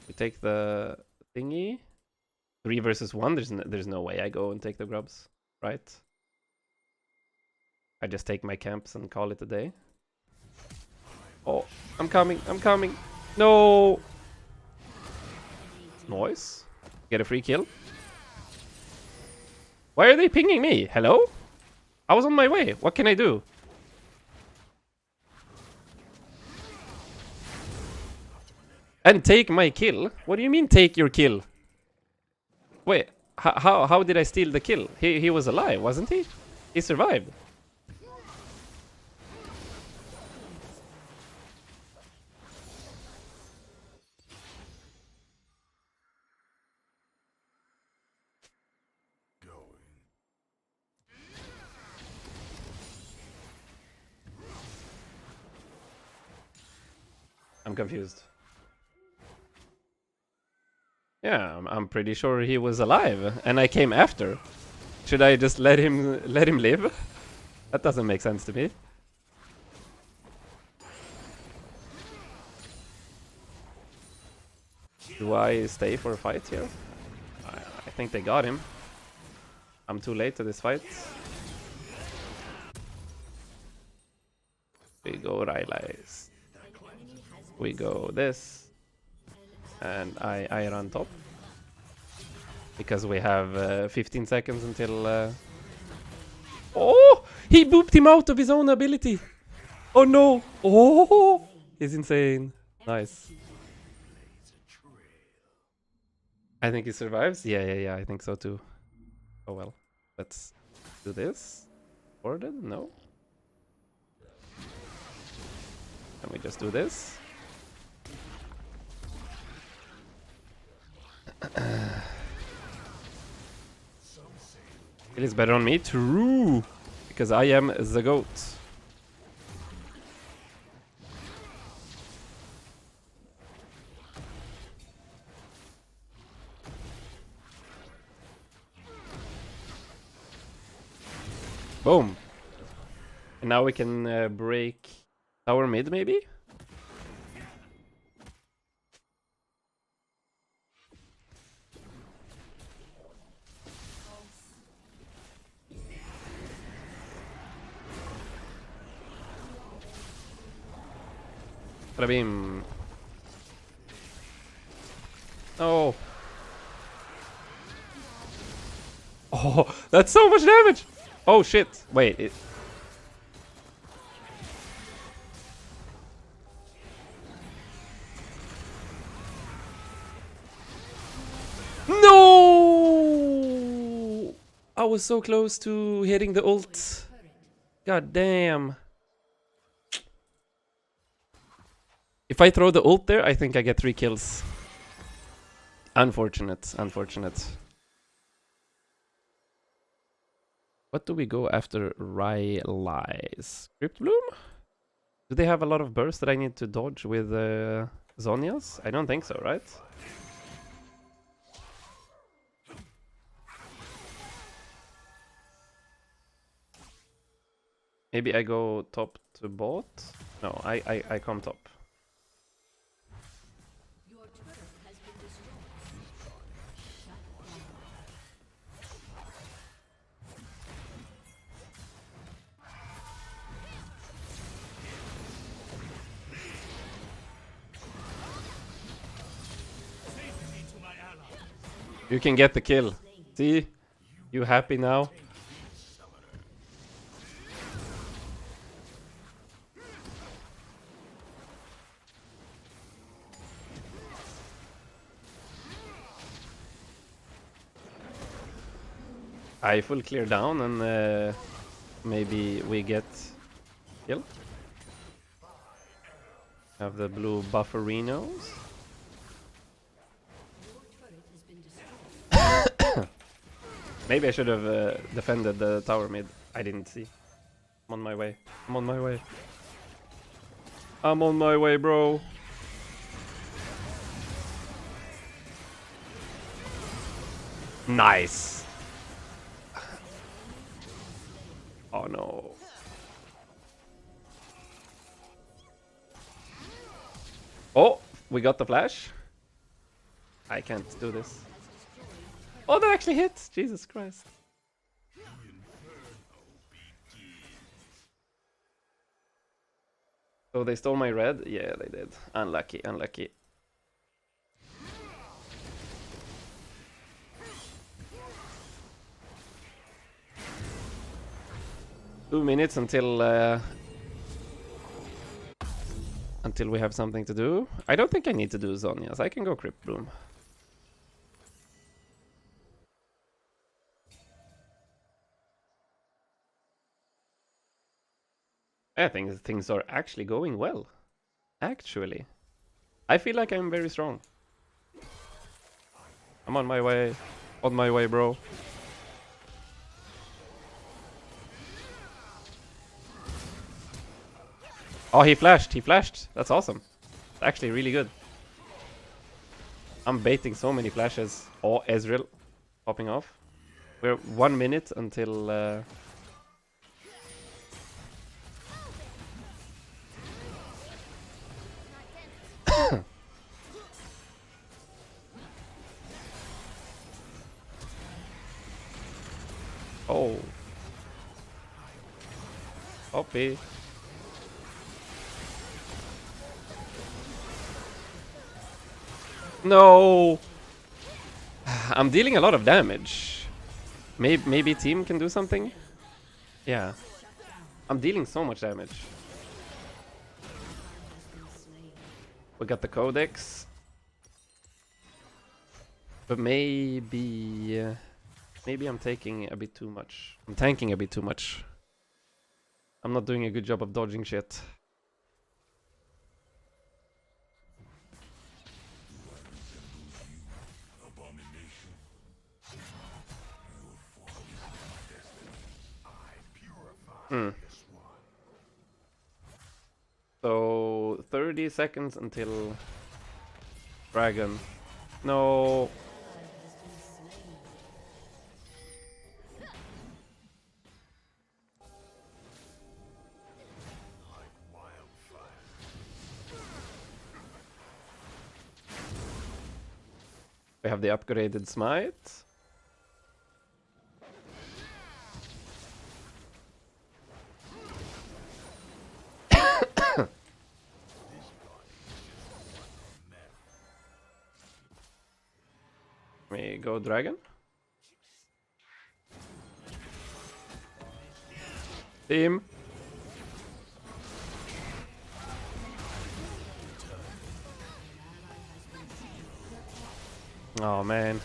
We take the thingy. 3 versus 1, there's no way I go and take the grubs, right? I just take my camps and call it a day. Oh, I'm coming, I'm coming. No! Noise. Get a free kill. Why are they pinging me? Hello? I was on my way. What can I do? And take my kill? What do you mean take your kill? Wait, how did I steal the kill? He was alive, wasn't he? He survived. I'm confused. Yeah, I'm pretty sure he was alive, and I came after. Should I just let him live? That doesn't make sense to me. Do I stay for a fight here? I think they got him. I'm too late to this fight. We go Rylai's. We go this. And I run top. Because we have 15 seconds until... Oh! He booped him out of his own ability! Oh no! Oh! He's insane. Nice. I think he survives? Yeah, I think so too. Oh well. Let's do this. Ordered? No. And we just do this. It is better on me, true, because I am the goat. Boom. And now we can break tower mid, maybe? Beam. Oh. Oh, that's so much damage! Oh shit. Wait, it... No! I was so close to hitting the ult. God damn. If I throw the ult there, I think I get 3 kills. Unfortunate, unfortunate. What do we go after Rylai's? Crypt Bloom? Do they have a lot of bursts that I need to dodge with Zhonya's? I don't think so, right? Maybe I go top to bot? No, I come top. Your turret has been destroyed. You can get the kill. See? You happy now? I full clear down and maybe we get kill. Have the blue bufferinos. Maybe I should have defended the tower mid. I didn't see. I'm on my way. I'm on my way. I'm on my way, bro. Nice. Oh no. Oh, we got the flash. I can't do this. Oh, that actually hits! Jesus Christ. So they stole my red? Yeah, they did. Unlucky, unlucky. Two minutes until we have something to do. I don't think I need to do Zhonya's. I can go Crypt Bloom. I think things are actually going well. Actually. I feel like I'm very strong. I'm on my way. On my way, bro. Oh, he flashed. He flashed. That's awesome. It's actually really good. I'm baiting so many flashes. Oh, Ezreal popping off. We're 1 minute until... Oh. Poppy. No! I'm dealing a lot of damage. Maybe team can do something? Yeah. I'm dealing so much damage. We got the codex. But maybe... maybe I'm taking a bit too much. I'm tanking a bit too much. I'm not doing a good job of dodging shit. Hmm. So 30 seconds until dragon. No. We have the upgraded smite. We go dragon. Team. Oh man.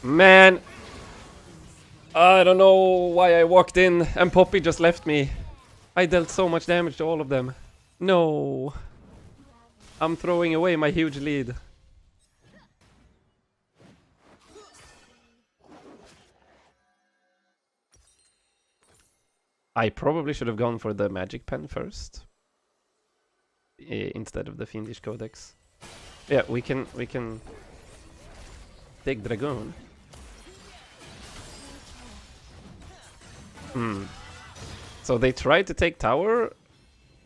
Man. I don't know why I walked in and Poppy just left me. I dealt so much damage to all of them. No. I'm throwing away my huge lead. I probably should have gone for the magic pen first. Instead of the fiendish codex. Yeah, we can take dragon. So they tried to take tower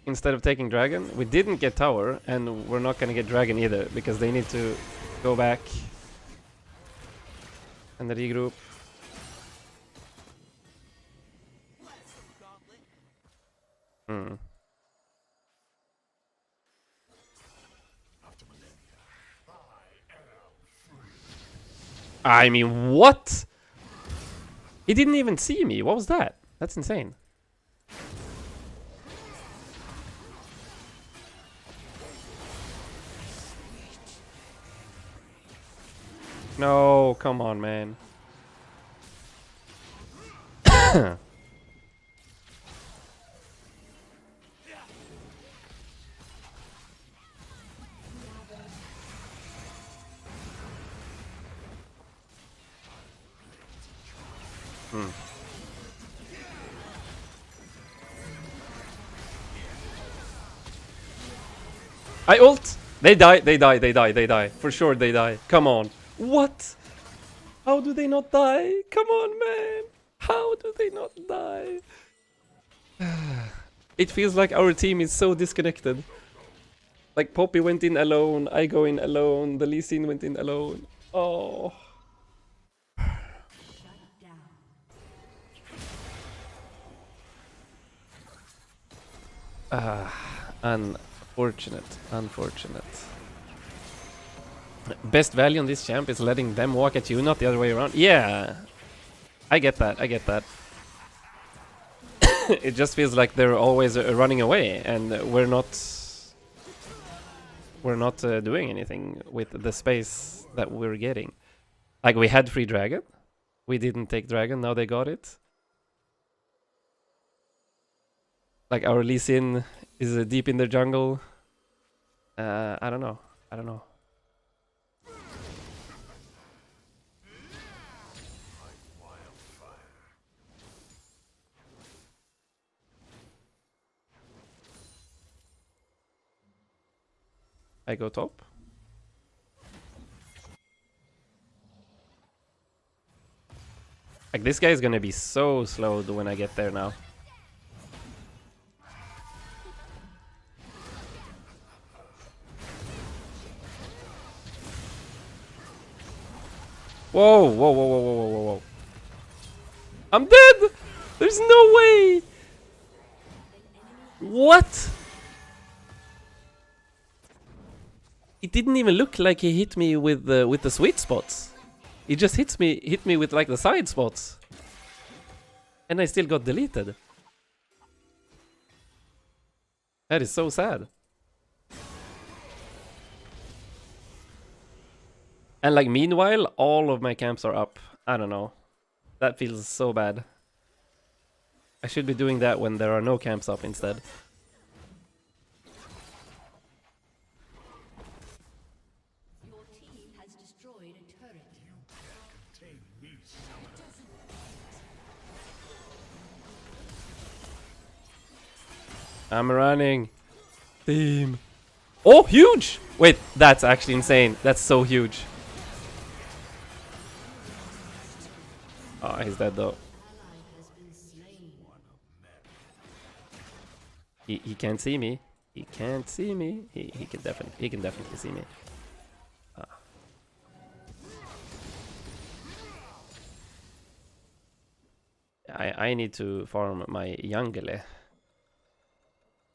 instead of taking dragon. We didn't get tower, and we're not gonna get dragon either because they need to go back and regroup. I mean, what? He didn't even see me. What was that? That's insane. No, come on, man. I ult! They die, they die, they die, they die. For sure they die. Come on. What? How do they not die? Come on, man. How do they not die? It feels like our team is so disconnected. Like Poppy went in alone, I go in alone, the Lee Sin went in alone. Oh. Unfortunate, unfortunate. Best value on this champ is letting them walk at you, not the other way around. Yeah, I get that, I get that. It just feels like they're always running away, and we're not doing anything with the space that we're getting. Like, we had free dragon, we didn't take dragon, now they got it. Like, our Lee Sin is deep in the jungle. I don't know. I don't know. I go top. Like, this guy is gonna be so slowed when I get there now. Whoa, whoa, whoa, whoa, whoa, whoa, whoa. I'm dead! There's no way! What? It didn't even look like he hit me with the sweet spots. He just hit me with like the side spots. And I still got deleted. That is so sad. And like, meanwhile, all of my camps are up. I don't know. That feels so bad. I should be doing that when there are no camps up instead. I'm running. Team. Oh, huge! Wait, that's actually insane. That's so huge. Oh, he's dead though. He can't see me. He can't see me. He can definitely see me. Ah. I need to farm my Yangele.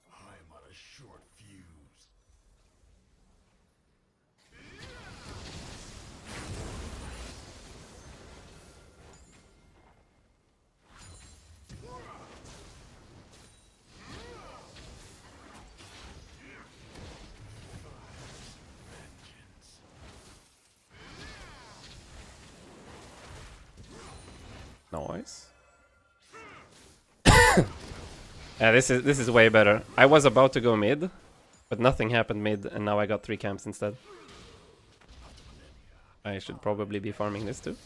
I'm on a short fuse. Nice. Yeah, this is way better. I was about to go mid, but nothing happened mid, and now I got 3 camps instead. I should probably be farming this too.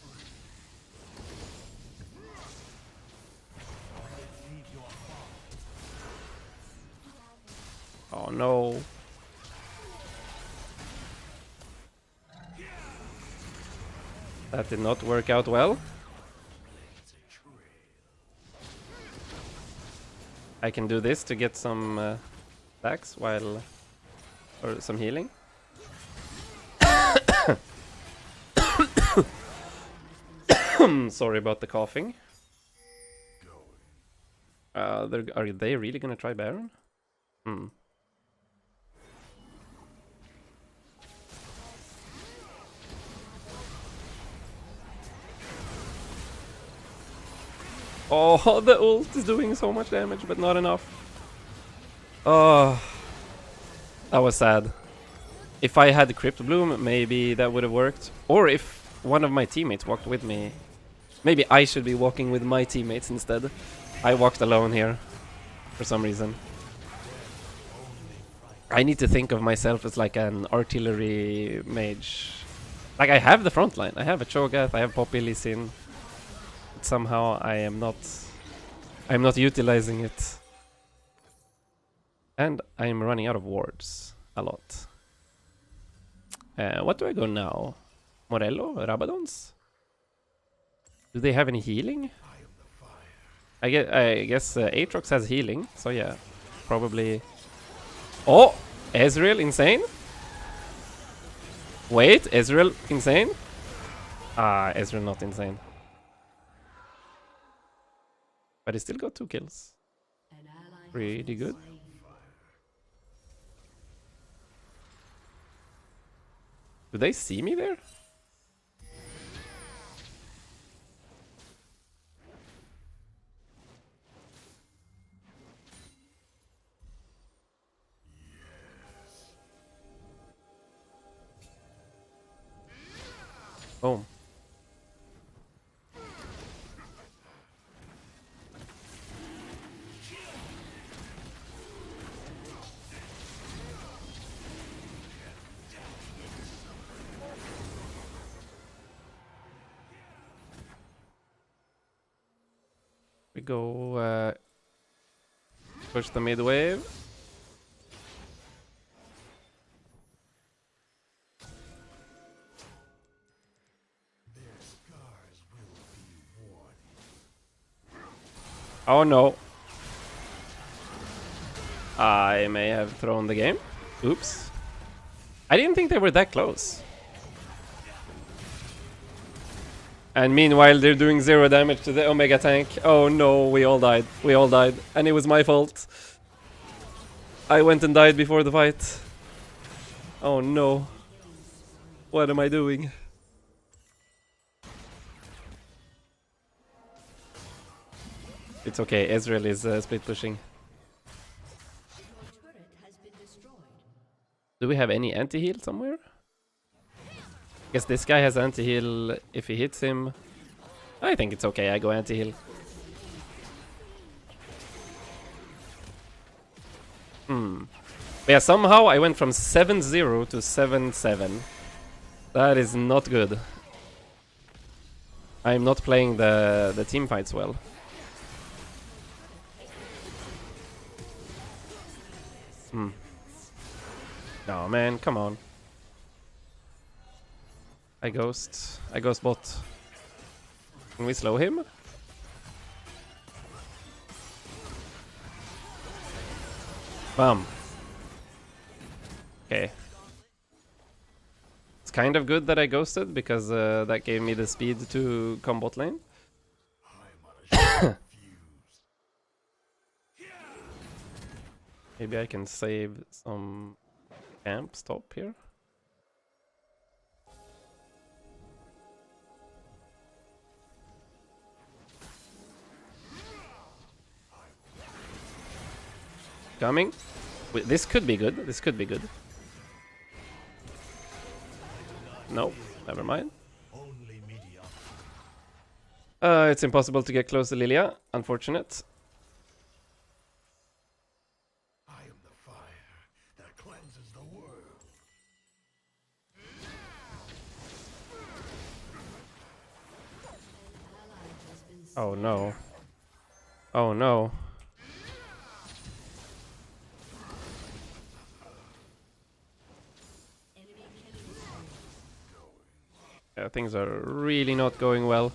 Oh no. That did not work out well. I can do this to get some stacks while... or some healing. Sorry about the coughing. Are they really gonna try Baron? Hmm. Oh, the ult is doing so much damage, but not enough. Oh, that was sad. If I had Crypt Bloom, maybe that would have worked. Or if one of my teammates walked with me. Maybe I should be walking with my teammates instead. I walked alone here, for some reason. I need to think of myself as like an artillery mage. Like, I have the front line. I have a Cho'Gath, I have Poppy Lee Sin. But somehow I'm not utilizing it. And I'm running out of wards a lot. What do I go now? Morello? Rabadons? Do they have any healing? I guess Aatrox has healing, so yeah, probably. Oh, Ezreal insane. Wait, Ezreal insane? Ah, Ezreal not insane. But he still got 2 kills. Pretty good. Do they see me there? Oh. We go push the mid wave. Oh no. I may have thrown the game. Oops. I didn't think they were that close. And meanwhile, they're doing 0 damage to the Omega tank. Oh no, we all died. We all died. And it was my fault. I went and died before the fight. Oh no. What am I doing? It's okay, Ezreal is split pushing. Do we have any anti-heal somewhere? Guess this guy has anti-heal if he hits him. I think it's okay, I go anti-heal. Yeah, somehow I went from 7-0 to 7-7. That is not good. I'm not playing the team fights well. No, man, come on. I ghost bot. Can we slow him? Bam. Okay. It's kind of good that I ghosted because that gave me the speed to come bot lane. Maybe I can save some camp stop here. Coming. Wait, this could be good. This could be good. No, never mind. It's impossible to get close to Lilia. Unfortunate. I am the fire that cleanses the world. Oh no. Oh no. Yeah, things are really not going well.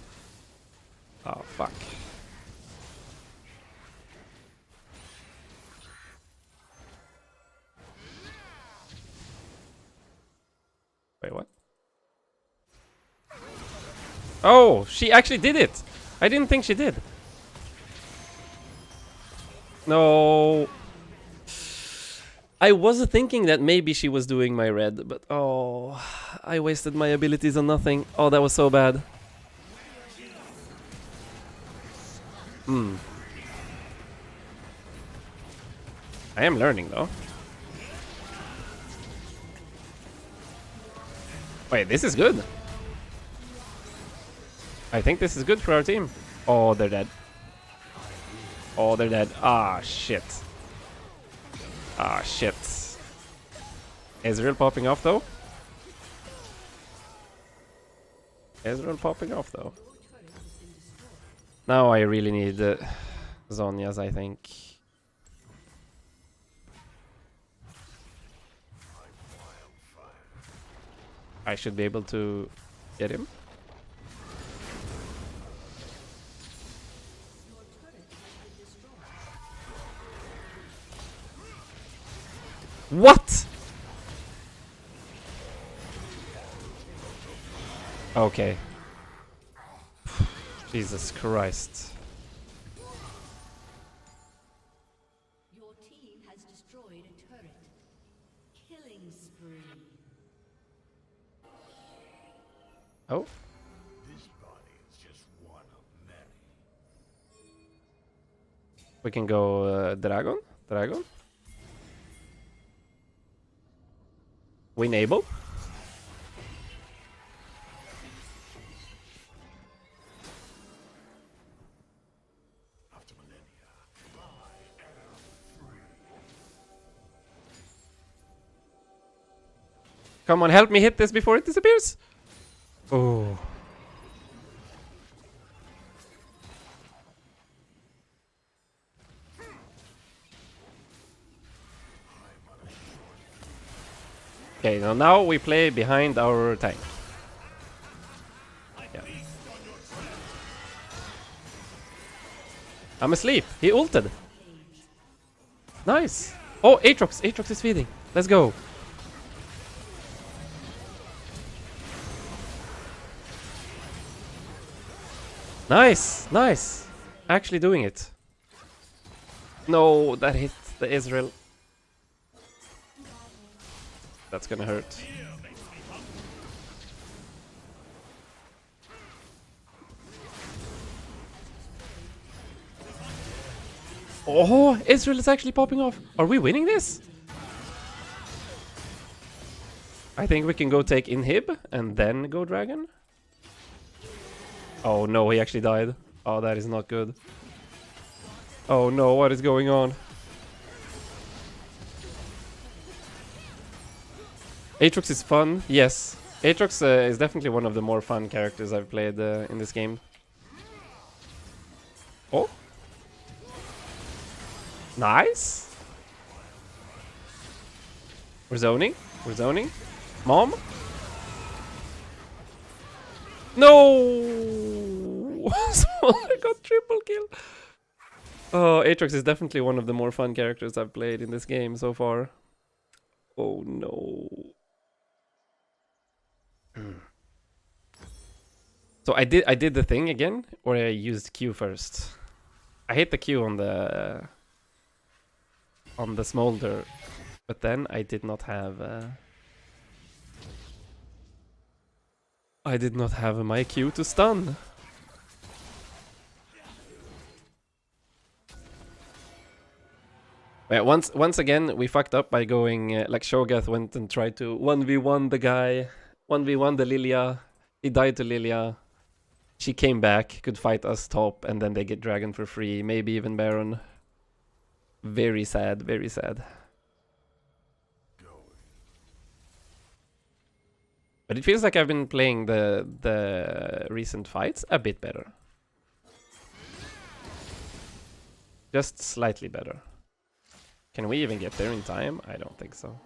Oh, fuck. Wait, what? Oh, she actually did it! I didn't think she did. No. I was thinking that maybe she was doing my red, but oh, I wasted my abilities on nothing. Oh, that was so bad. I am learning though. Wait, this is good. I think this is good for our team. Oh, they're dead. Oh, they're dead. Ah, shit. Ah, shit. Ezreal popping off, though. Ezreal popping off, though. Now I really need Zhonya's, I think. I should be able to get him. What? Okay. Jesus Christ. Your team has destroyed a turret. Killing spree. Oh. This body is just one of many. We can go Dragon. Dragon. Win able. After millennia, I am free. Come on, help me hit this before it disappears. Oh. Okay, now we play behind our tank. Yeah. I'm asleep. He ulted. Nice. Oh, Aatrox. Aatrox is feeding. Let's go. Nice. Nice. Actually doing it. No, that hit the Israel. That's gonna hurt. Oh, Israel is actually popping off. Are we winning this? I think we can go take inhib and then go dragon. Oh no, he actually died. Oh, that is not good. Oh no, what is going on? Aatrox is fun, yes. Aatrox is definitely one of the more fun characters I've played in this game. Oh. Nice. We're zoning. We're zoning. Mom? No! Smaller got triple kill. Oh, Aatrox is definitely one of the more fun characters I've played in this game so far. Oh no. So I did the thing again, or I used Q first. I hit the Q on the smolder, but then I did not have my Q to stun. Yeah, once again we fucked up by going like Shogath went and tried to 1v1 the guy, 1v1 the Lilia. He died to Lilia. She came back, could fight us top, and then they get Dragon for free, maybe even Baron. Very sad, very sad. But it feels like I've been playing the recent fights a bit better. Just slightly better. Can we even get there in time? I don't think so.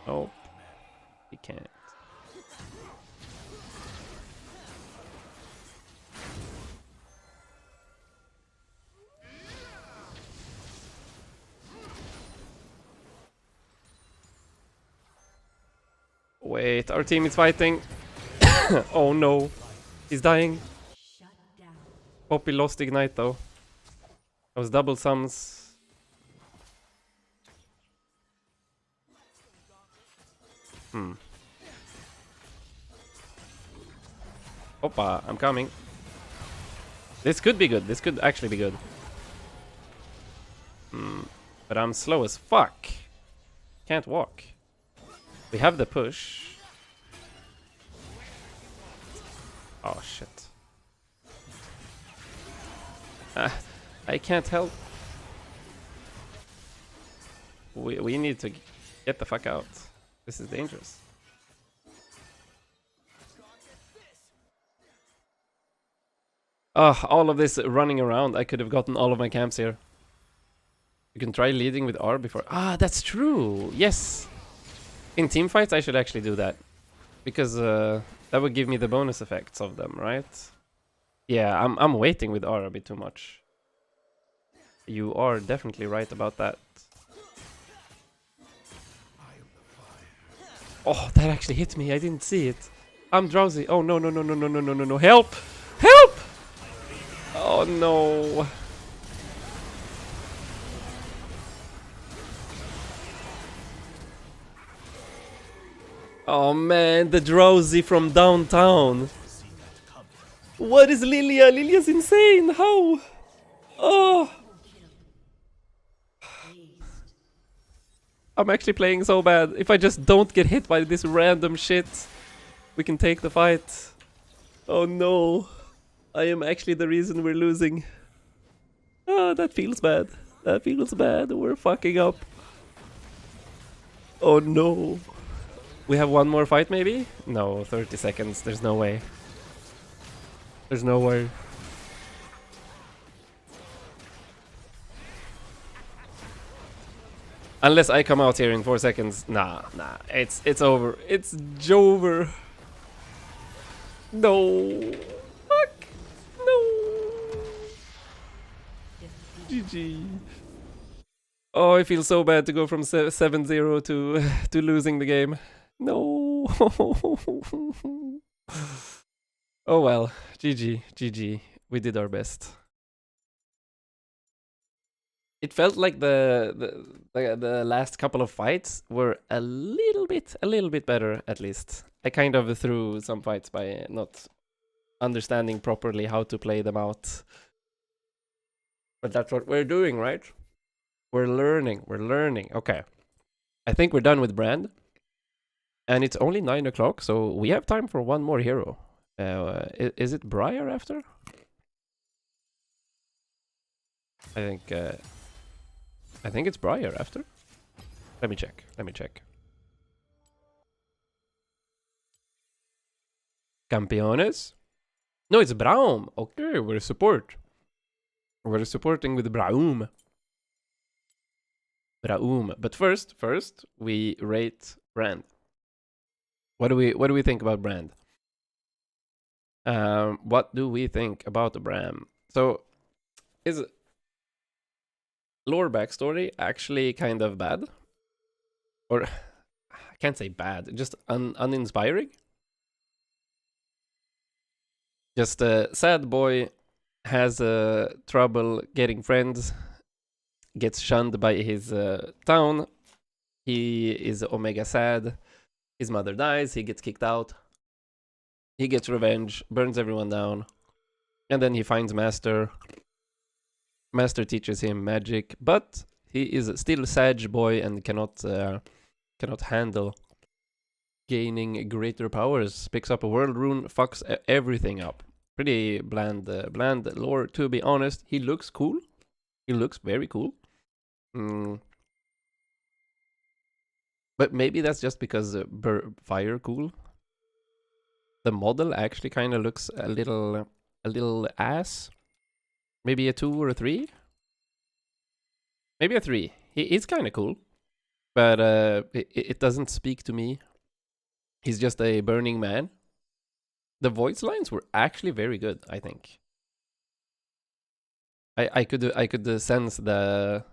Oh, we can't. Wait, our team is fighting. Oh no, he's dying. Poppy lost Ignite though. Those double sums. Oppa, I'm coming. This could be good. This could actually be good. But I'm slow as fuck. Can't walk. We have the push. Oh shit. I can't help. We need to get the fuck out. This is dangerous. All of this running around. I could have gotten all of my camps here. You can try leading with R before. That's true. Yes. In team fights, I should actually do that. Because that would give me the bonus effects of them, right? Yeah, I'm waiting with R a bit too much. You are definitely right about that. Oh, that actually hit me. I didn't see it. I'm drowsy. Oh no no no no no no no no no! Help! Help! Oh no! Oh man, the drowsy from downtown. What is Lilia? Lilia's insane. How? Oh. I'm actually playing so bad. If I just don't get hit by this random shit, we can take the fight. Oh no. I am actually the reason we're losing. That feels bad. That feels bad. We're fucking up. Oh no. We have one more fight maybe? No, 30 seconds. There's no way. There's no way. Unless I come out here in 4 seconds. Nah. It's over. It's Jover. No. Fuck. No. GG. Oh, I feel so bad to go from 7-0 to losing the game. No. Oh well. GG. We did our best. It felt like the last couple of fights were a little bit better at least. I kind of threw some fights by not understanding properly how to play them out. But that's what we're doing, right? We're learning. Okay. I think we're done with Brand. And it's only 9 o'clock, so we have time for one more hero. Is it Briar after? I think it's Briar after. Let me check. Campeones? No, it's Braum. Okay, we're supporting with Braum. Braum. But first, we rate Brand. What do we think about Brand? What do we think about Bram? So, is lore backstory actually kind of bad? Or I can't say bad, just uninspiring. Just a sad boy has trouble getting friends, gets shunned by his town. He is Omega sad. His mother dies. He gets kicked out. He gets revenge, burns everyone down, and then he finds Master. Master teaches him magic, but he is still a Sag boy and cannot handle gaining greater powers. Picks up a world rune, fucks everything up. Pretty bland lore, to be honest. He looks cool. He looks very cool. But maybe that's just because fire cool. The model actually kind of looks a little ass. Maybe a 2 or a 3. Maybe a 3. He's kind of cool, but it doesn't speak to me. He's just a burning man. The voice lines were actually very good, I think. I could sense the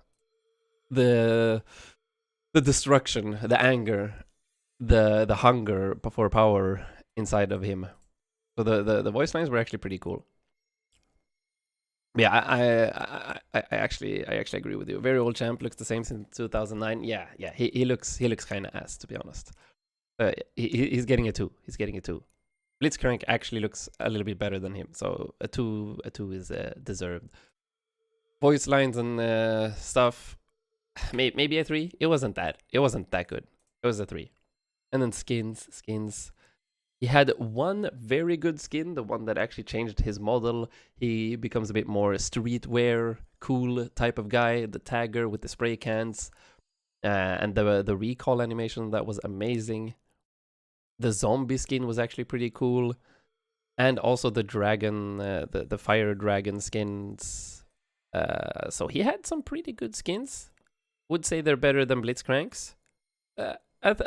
destruction, the anger, the hunger for power inside of him. So the voice lines were actually pretty cool. Yeah, I actually agree with you. Very old champ, looks the same since 2009. Yeah, he looks kind of ass, to be honest. He's getting a 2. He's getting a 2. Blitzcrank actually looks a little bit better than him, so a 2 is deserved. Voice lines and stuff, maybe a 3. It wasn't that good. It was a 3. And then skins. He had one very good skin, the one that actually changed his model. He becomes a bit more streetwear, cool type of guy. The tagger with the spray cans, and the recall animation, that was amazing. The zombie skin was actually pretty cool, and also the dragon, the fire dragon skins. So he had some pretty good skins. Would say they're better than Blitzcrank's. A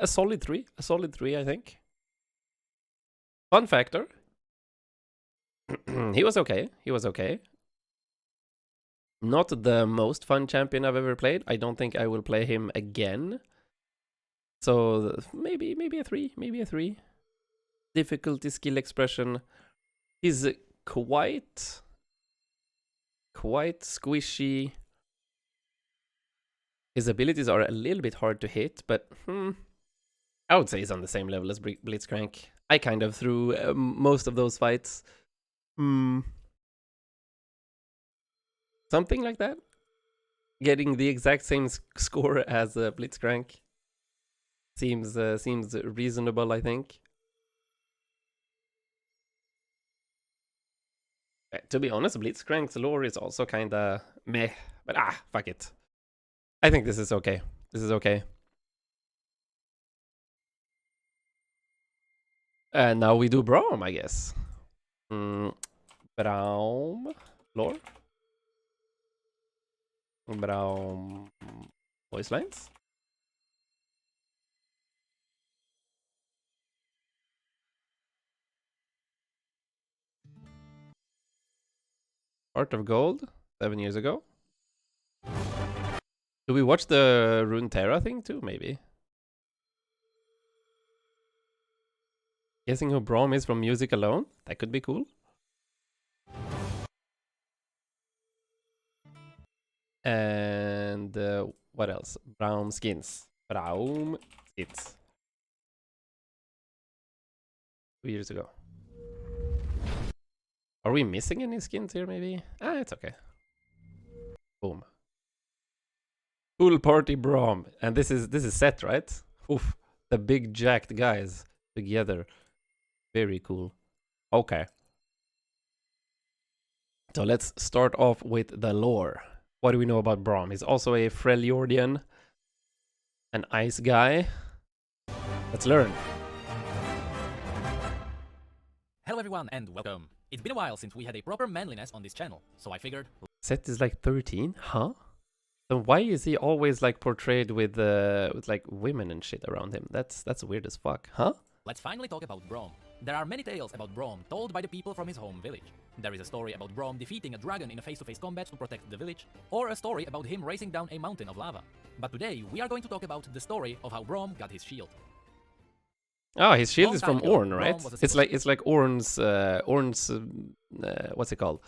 solid 3. A solid 3, I think. Fun factor. He was okay. Not the most fun champion I've ever played. I don't think I will play him again. So maybe a 3. Difficulty, skill expression. He's quite squishy. His abilities are a little bit hard to hit, but I would say he's on the same level as Blitzcrank. I kind of threw most of those fights. Something like that. Getting the exact same score as Blitzcrank seems reasonable, I think. To be honest, Blitzcrank's lore is also kind of meh, but fuck it. I think this is okay. And now we do Braum, I guess. Braum lore. Braum voice lines. Heart of Gold, 7 years ago. Do we watch the Runeterra thing too, maybe? Guessing who Braum is from music alone? That could be cool. And what else? Braum skins. 2 years ago. Are we missing any skins here, maybe? It's okay. Boom. Pool party Braum. And this is set, right? Oof. The big jacked guys together. Very cool. Okay. So let's start off with the lore. What do we know about Braum? He's also a Freljordian, an ice guy. Let's learn. Hello everyone and welcome. It's been a while since we had a proper manliness on this channel, so I figured... Set is like 13? Huh? So why is he always like portrayed with like women and shit around him? That's weird as fuck, huh? Let's finally talk about Braum. There are many tales about Braum told by the people from his home village. There is a story about Braum defeating a dragon in a face-to-face combat to protect the village, or a story about him racing down a mountain of lava. But today, we are going to talk about the story of how Braum got his shield. Oh, his shield Long is time from ago, Orn, right? Braum was a It's like Orn's what's it called?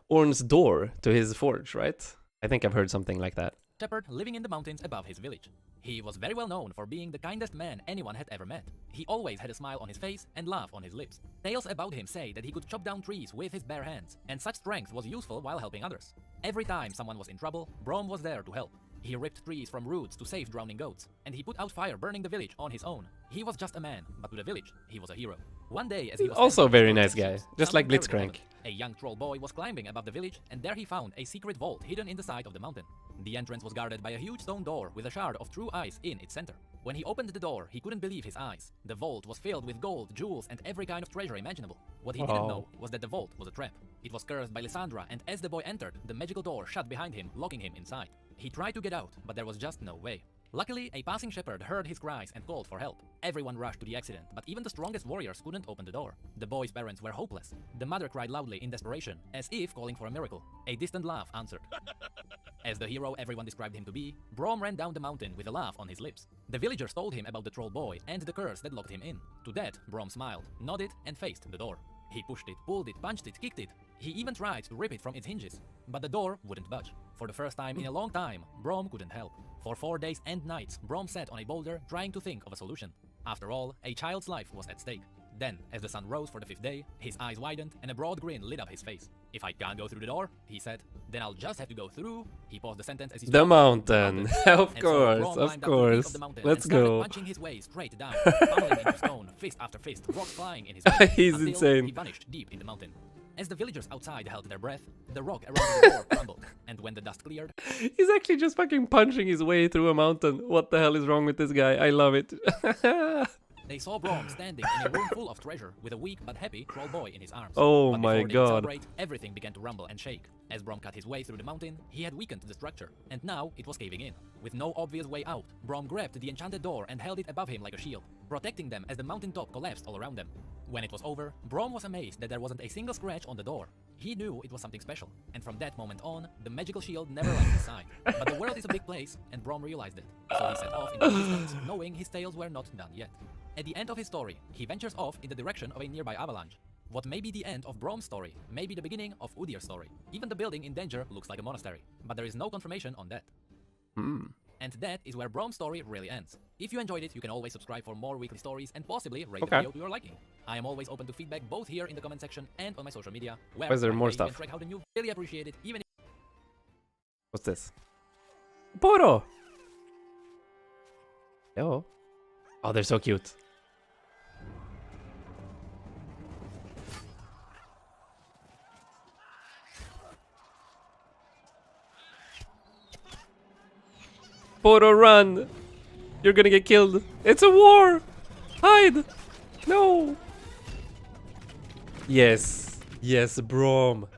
Orn's door to his forge, right? I think I've heard something like that. shepherd living in the mountains above his village. He was very well known for being the kindest man anyone had ever met. He always had a smile on his face and laugh on his lips. Tales about him say that he could chop down trees with his bare hands, and such strength was useful while helping others. Every time someone was in trouble, Braum was there to help. He ripped trees from roots to save drowning goats, and he put out fire burning the village on his own. He was just a man, but to the village, he was a hero. One day, as he was Also a standing very on the nice shore, guy, just like something Blitzcrank. terrible happened. A young troll boy was climbing above the village, and there he found a secret vault hidden in the side of the mountain. The entrance was guarded by a huge stone door with a shard of true ice in its center. When he opened the door, he couldn't believe his eyes. The vault was filled with gold, jewels, and every kind of treasure imaginable. What he didn't know was that the vault was a trap. It was cursed by Lysandra, and as the boy entered, the magical door shut behind him, locking him inside. He tried to get out, but there was just no way. Luckily, a passing shepherd heard his cries and called for help. Everyone rushed to the accident, but even the strongest warriors couldn't open the door. The boy's parents were hopeless. The mother cried loudly in desperation, as if calling for a miracle. A distant laugh answered. As the hero everyone described him to be, Braum ran down the mountain with a laugh on his lips. The villagers told him about the troll boy and the curse that locked him in. To that, Braum smiled, nodded, and faced the door. He pushed it, pulled it, punched it, kicked it. He even tried to rip it from its hinges. But the door wouldn't budge. For the first time in a long time, Braum couldn't help. For 4 days and nights, Braum sat on a boulder trying to think of a solution. After all, a child's life was at stake. Then, as the sun rose for the 5th day, his eyes widened and a broad grin lit up his face. "If I can't go through the door," he said, "then I'll just have to go through." He paused the sentence as he The spoke. mountain, of And so course, Braum of climbed up to the peak course. of the mountain Let's and started go. punching his way straight down, fumbling into stone, fist after fist, rocks flying in his way. He's until insane. He vanished deep in the mountain. As the villagers outside held their breath, the rock around the door crumbled, and when the dust cleared, He's actually just fucking punching his way through a mountain. What the hell is wrong with this guy? I love it. they saw Braum standing in a room full of treasure with a weak but happy troll boy in his arms. Oh But my before they could god. celebrate, everything began to rumble and shake. As Braum cut his way through the mountain, he had weakened the structure, and now it was caving in. With no obvious way out, Braum grabbed the enchanted door and held it above him like a shield, protecting them as the mountain top collapsed all around them. When it was over, Braum was amazed that there wasn't a single scratch on the door. He knew it was something special, and from that moment on, the magical shield never left his side. But the world is a big place, and Braum realized it, so he set off into the distance, knowing his tales were not done yet. At the end of his story, he ventures off in the direction of a nearby avalanche. What may be the end of Braum's story may be the beginning of Udyr's story. Even the building in danger looks like a monastery, but there is no confirmation on that. And that is where Braum's story really ends. If you enjoyed it, you can always subscribe for more weekly stories and possibly rate the Okay. video to your liking. I am always open to feedback both here in the comment section and on my social media, where Why is there by the more way, you can stuff? track how the new really appreciate it, even if What's this? Poro! Hello? Oh, they're so cute. Poro, run! You're gonna get killed. It's a war! Hide! No! Yes. Yes, Braum.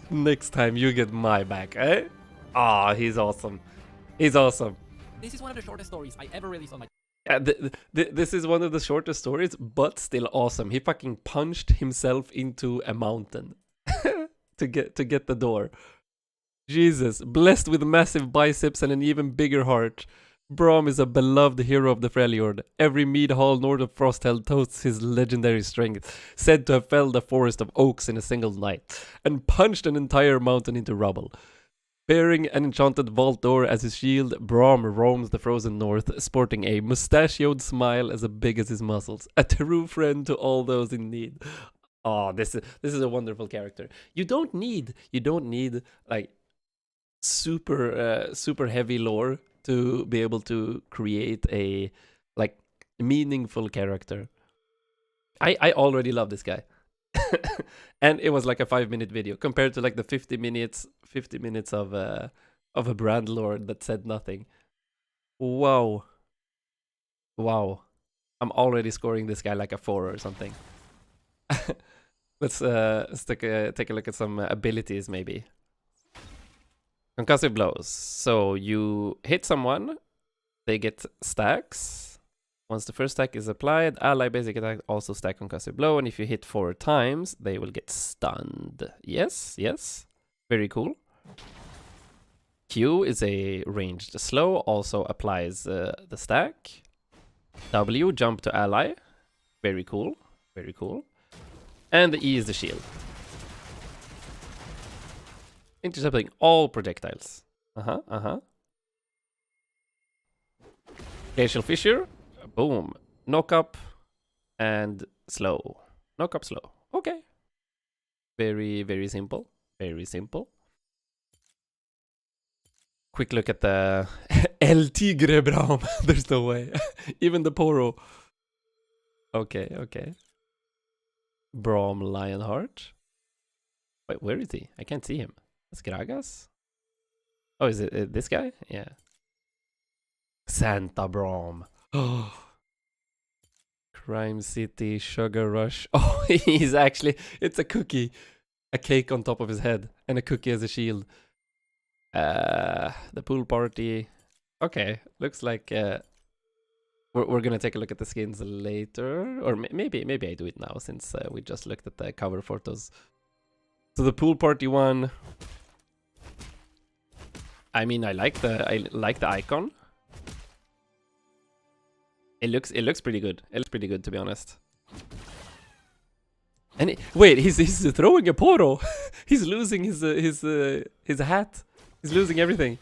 Next time you get my back, eh? Ah, he's awesome. He's awesome. this is one of the shortest stories I ever released on my Yeah, this is one of the shortest stories, but still awesome. He fucking punched himself into a mountain to get the door. Jesus, blessed with massive biceps and an even bigger heart. Braum is a beloved hero of the Freljord. Every mead hall north of Frosthell toasts his legendary strength, said to have felled a forest of oaks in a single night, and punched an entire mountain into rubble. Bearing an enchanted vault door as his shield, Braum roams the frozen north, sporting a mustachioed smile as big as his muscles. A true friend to all those in need. Oh, this is a wonderful character. You don't need like super heavy lore to be able to create a like meaningful character. I already love this guy. And it was like a 5-minute video compared to like the 50 minutes of a brand lord that said nothing. Wow. I'm already scoring this guy like a 4 or something. Let's take a look at some abilities, maybe. Concussive blows. So you hit someone, they get stacks. Once the first stack is applied, ally basic attack also stack concussive blow, and if you hit 4 times, they will get stunned. Yes, yes. Very cool. Q is a ranged slow, also applies the stack. W, jump to ally. Very cool, very cool. And the E is the shield. Intercepting all projectiles. Glacial fissure. Boom. Knock up and slow. Knock up, slow. Okay. Very, very simple. Very simple. Quick look at the El Tigre Braum. There's no way. Even the Poro. Okay, okay. Braum Lionheart. Wait, where is he? I can't see him. That's Gragas? Oh, is it this guy? Yeah. Santa Braum. Oh. Crime City, Sugar Rush. Oh, he's actually... It's a cookie. A cake on top of his head. And a cookie as a shield. The pool party. Okay, looks like... We're gonna take a look at the skins later. Or maybe I do it now, since we just looked at the cover photos. So the pool party one... I mean, I like the icon. It looks pretty good. It looks pretty good, to be honest. And wait, he's throwing a poro. He's losing his hat. He's losing everything.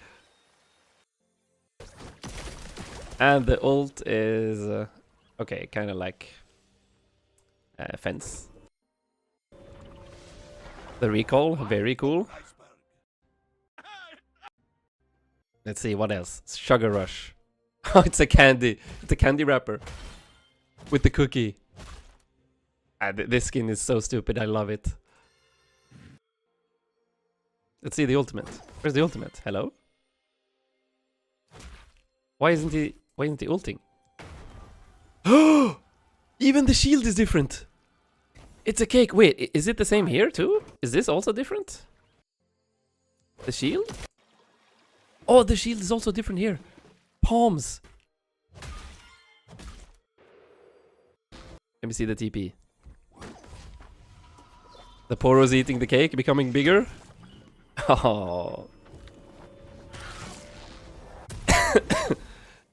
And the ult is okay, kind of like fence. The recall, very cool. Let's see what else. Sugar Rush. Oh, it's a candy. It's a candy wrapper with the cookie. This skin is so stupid. I love it. Let's see the ultimate. Where's the ultimate? Hello? Why isn't he ulting? Even the shield is different. It's a cake. Wait, is it the same here too? Is this also different? The shield? Oh, the shield is also different here. Palms. Let me see the TP. The Poro's eating the cake, becoming bigger. Oh.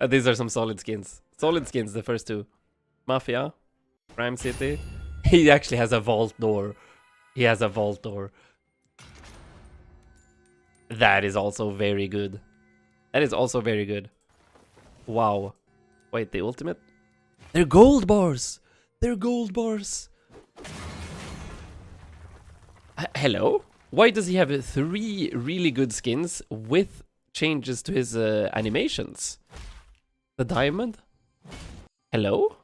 These are some solid skins. Solid skins, the first two. Mafia. Crime City. He actually has a vault door. He has a vault door. That is also very good. That is also very good. Wow. Wait, the ultimate? They're gold bars! They're gold bars! Hello? Why does he have 3 really good skins with changes to his animations? The diamond? Hello?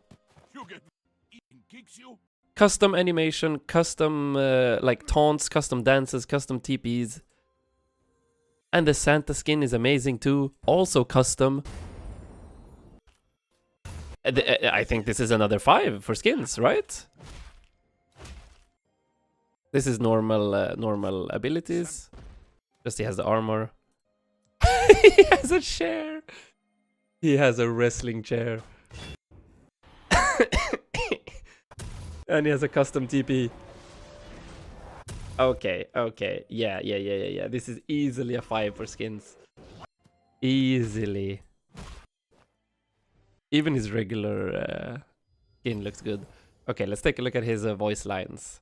Custom animation, custom like taunts, custom dances, custom TPs. And the Santa skin is amazing too. Also custom. I think this is another 5 for skins, right? This is normal abilities. Just he has the armor. He has a chair. He has a wrestling chair. And he has a custom TP. Okay. Yeah. This is easily a 5 for skins. Easily. Even his regular skin looks good. Okay, let's take a look at his voice lines.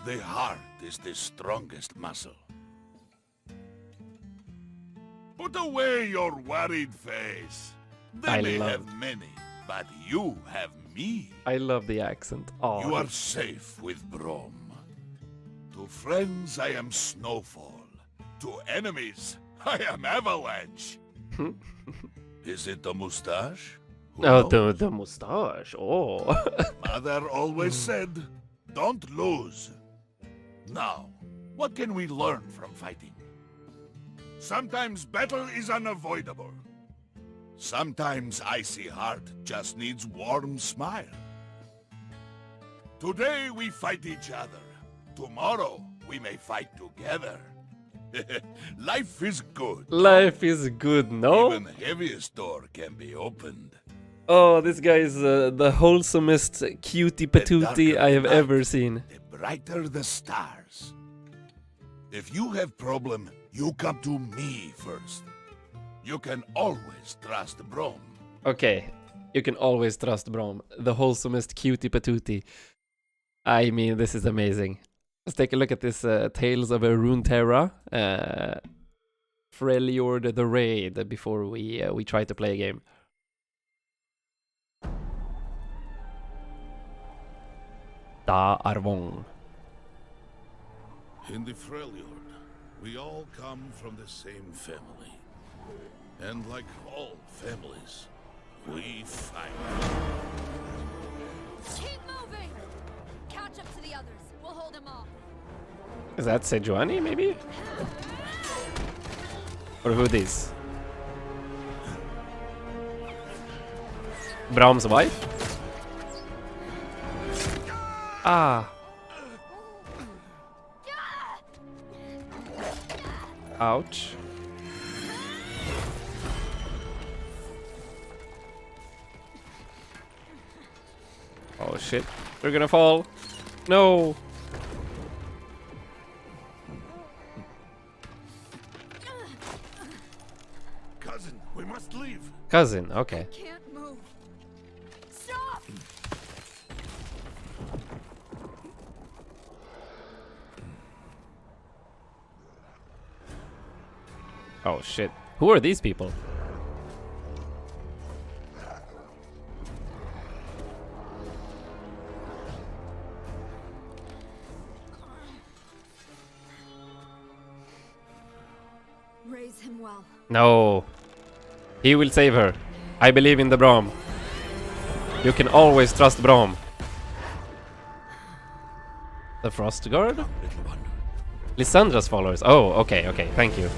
The heart is the strongest muscle. Put away your worried face. They may have many, but you have me. I love the accent. Oh, you are safe with Brom. To friends, I am Snowfall. To enemies, I am Avalanche. Is it the mustache? Oh, the mustache. Oh. Mother always said, don't lose. Now, what can we learn from fighting? Sometimes battle is unavoidable. Sometimes icy heart just needs warm smile. Today we fight each other. Tomorrow we may fight together. Life is good. Life is good, no? Even heaviest door can be opened. Oh, this guy is the wholesomest cutie patootie darker I have the night, ever seen. The brighter the stars. If you have problem, you come to me first. You can always trust Brom. Okay, you can always trust Brom, the wholesomest cutie patootie. I mean, this is amazing. Let's take a look at this Tales of a Runeterra. Freljord the Raid before we try to play a game. Da Arvong. In the Freljord, we all come from the same family. And like all families, we fight. Keep moving! Catch up to the others. We'll hold them off. Is that Sejuani, maybe? Or who this? Brahm's wife? Ah. Ouch. Oh shit, we're gonna fall. No. Cousin, we must leave. Cousin, okay. Can't move. Stop! Oh shit. Who are these people? Raise him well. No. He will save her. I believe in the Braum. You can always trust Braum. The Frost Guard? Little one. Lysandra's followers. Oh, okay, okay. Thank you.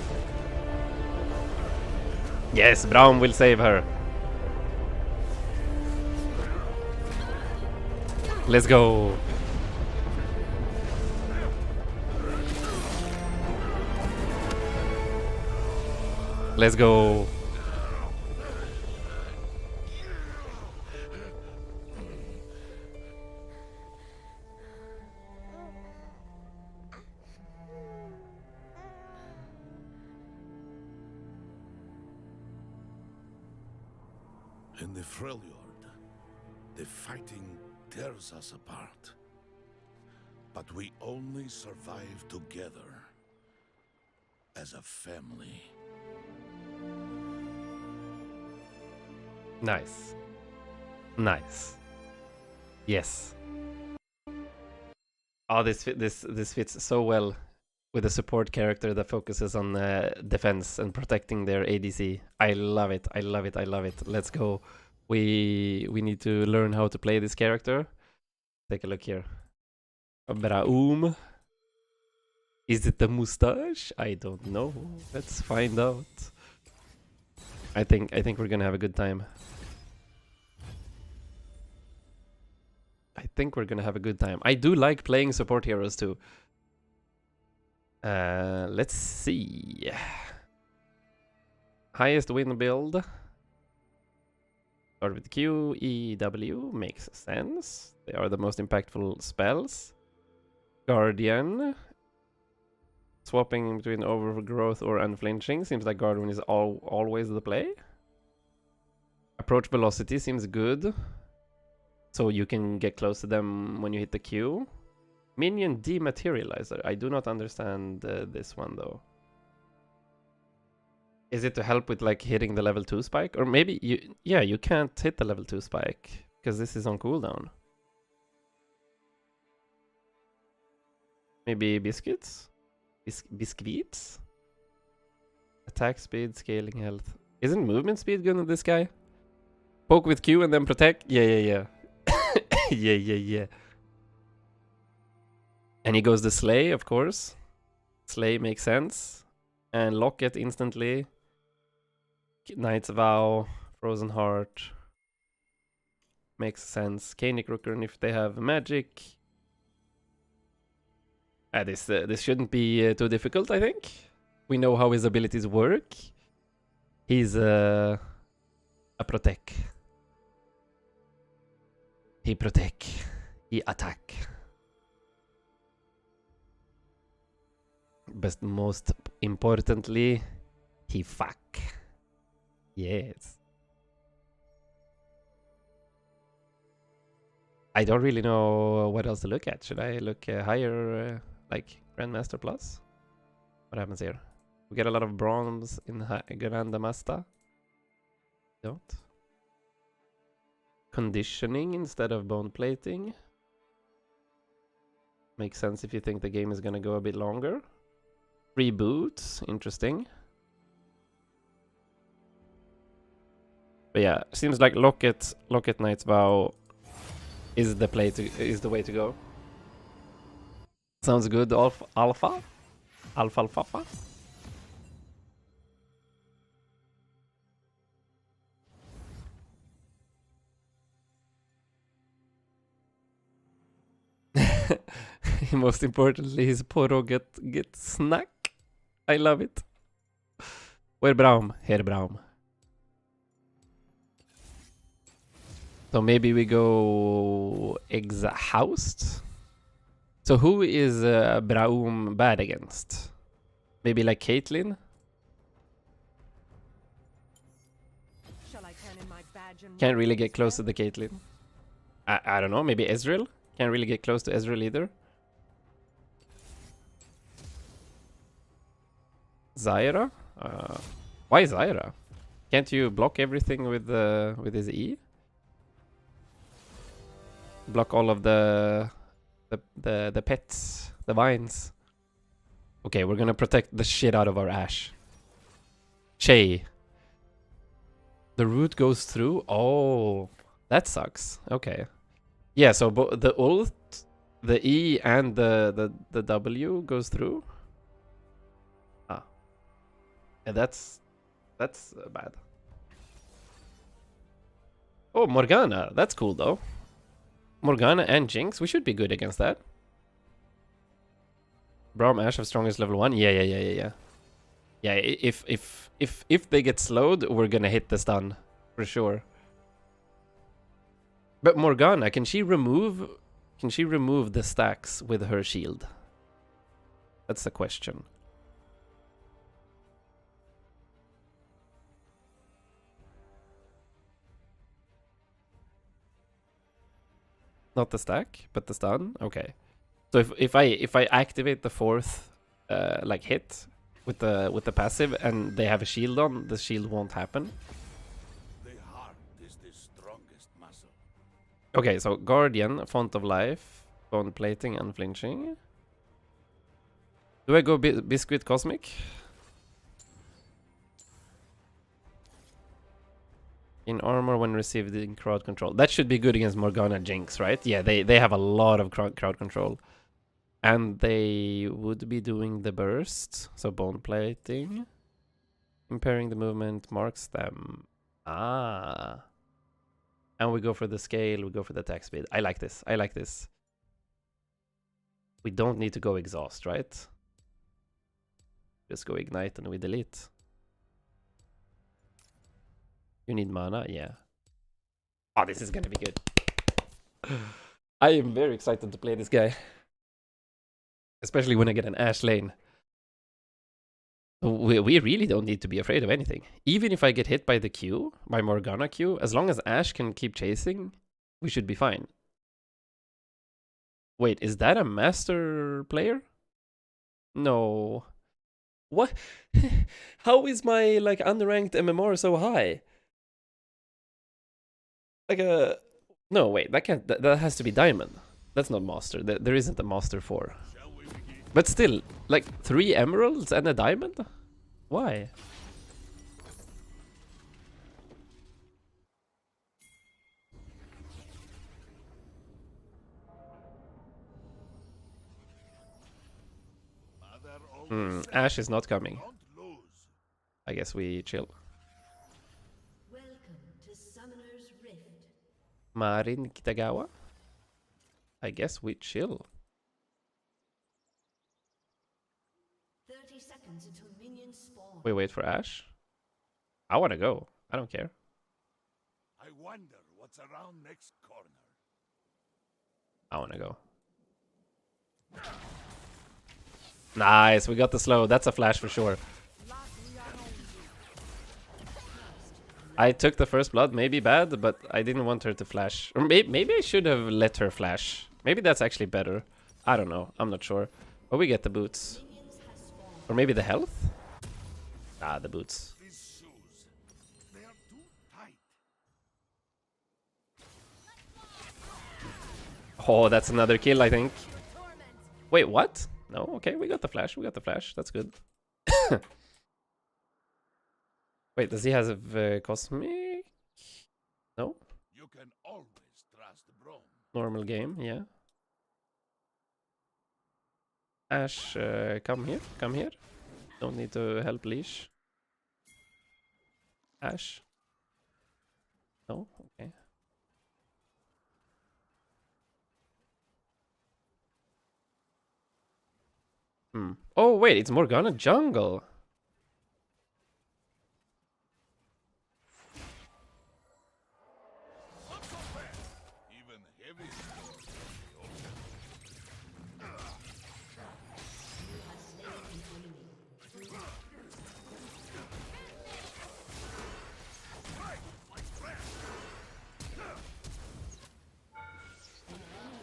Yes, Braum will save her. Let's go. Let's go. In the Freljord, the fighting tears us apart. But we only survive together as a family. Nice. Nice. Yes. Oh, this fits so well with a support character that focuses on defense and protecting their ADC. I love it. I love it. I love it. Let's go. We need to learn how to play this character. Take a look here. Braum. Is it the mustache? I don't know. Let's find out. I think we're gonna have a good time. I think we're gonna have a good time. I do like playing support heroes too. Let's see. Highest win build. Start with Q, E, W. Makes sense. They are the most impactful spells. Guardian. Swapping between overgrowth or unflinching. Seems like Guardian is always the play. Approach velocity seems good. So you can get close to them when you hit the Q. Minion dematerializer. I do not understand this one though. Is it to help with like hitting the level 2 spike? Or maybe you can't hit the level 2 spike because this is on cooldown. Maybe biscuits? Biscuits? Attack speed, scaling health. Isn't movement speed good on this guy? Poke with Q and then protect? Yeah. yeah. And he goes to Slay, of course. Slay makes sense. And lock it instantly. Knight's Vow Frozen Heart. Makes sense. Canik Rooker if they have magic. This shouldn't be too difficult, I think. We know how his abilities work. He's a protect. He protect. He attack. But most importantly, he fuck. Yes. I don't really know what else to look at. Should I look higher, like Grandmaster Plus? What happens here? We get a lot of bronze in Grandmaster. Don't. Conditioning instead of bone plating. Makes sense if you think the game is gonna go a bit longer. Free boots, interesting. But yeah, seems like Locket Knight's Vow is the way to go. Sounds good. Alpha. Most importantly, his poro get snack. I love it. Where Braum? Herr Braum. So maybe we go Exhaust. So who is Braum bad against? Maybe like Caitlyn? Can't really get close to the Caitlyn. I don't know, maybe Ezreal? Can't really get close to Ezreal either. Zyra? Why Zyra? Can't you block everything with his E? Block all of the pets, the vines. Okay, we're gonna protect the shit out of our Ashe. Che. The root goes through? Oh, that sucks. Okay. Yeah, so the ult, the E and the W goes through. Ah. And that's bad. Oh, Morgana. That's cool though. Morgana and Jinx, we should be good against that. Braum Ashe have strongest level 1. Yeah. Yeah, if they get slowed, we're gonna hit the stun for sure. But Morgana, can she remove the stacks with her shield? That's the question. Not the stack, but the stun. Okay. So if I activate the fourth like hit with the passive and they have a shield on, the shield won't happen. The heart is the strongest muscle. Okay, so Guardian, Font of Life, Bone Plating, Unflinching. Do I go Biscuit Cosmic? In armor when received in crowd control. That should be good against Morgana Jinx, right? Yeah, they have a lot of crowd control. And they would be doing the burst. So bone plating. Impairing the movement marks them. Ah. And we go for the scale, we go for the attack speed. I like this. I like this. We don't need to go exhaust, right? Just go ignite and we delete. You need mana? Yeah. Oh, this is gonna be good. I am very excited to play this guy. Especially when I get an Ashe lane. We really don't need to be afraid of anything. Even if I get hit by the Q, by Morgana Q, as long as Ashe can keep chasing, we should be fine. Wait, is that a master player? No. What? How is my like unranked MMR so high? Like a... No, wait, that can't... That has to be diamond. That's not master. There isn't a master 4. But still, like 3 emeralds and a diamond? Why? Ashe is not coming. I guess we chill. Welcome Marin Kitagawa? I guess we chill. 30 seconds until minions spawn. We wait for Ash. I wanna go. I don't care. I wonder what's around next corner. I wanna go. Nice, we got the slow. That's a flash for sure. I took the first blood, maybe bad, but I didn't want her to flash. Or maybe I should have let her flash. Maybe that's actually better. I don't know. I'm not sure. But we get the boots. Or maybe the health? Ah, the boots. These shoes, they are too tight. Oh, that's another kill, I think. Wait, what? No, okay, we got the flash. We got the flash. That's good. Wait, does he have a cosmic? No? You can always trust Brom. Normal game, yeah. Ash, come here. Come here. Don't need to help Leash. Ash. No? Okay. Oh, wait, it's Morgana jungle. Even heavy stores.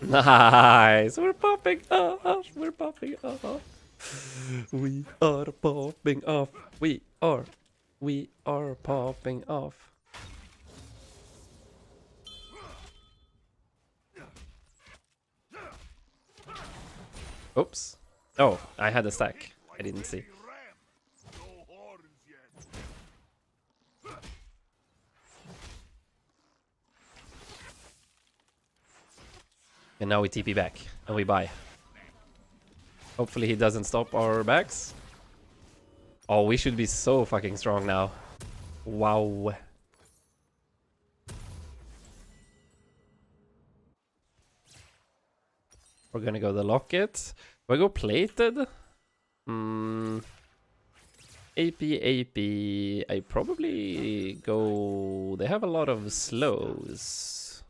Nice! We're popping off! We're popping off! We are popping off! We are popping off! Oops. Oh, I had a stack. I didn't see. No horns yet. And now we TP back. And we buy. Hopefully he doesn't stop our backs. Oh, we should be so fucking strong now. Wow. We're gonna go the locket. We go plated. AP. I probably go. They have a lot of slows.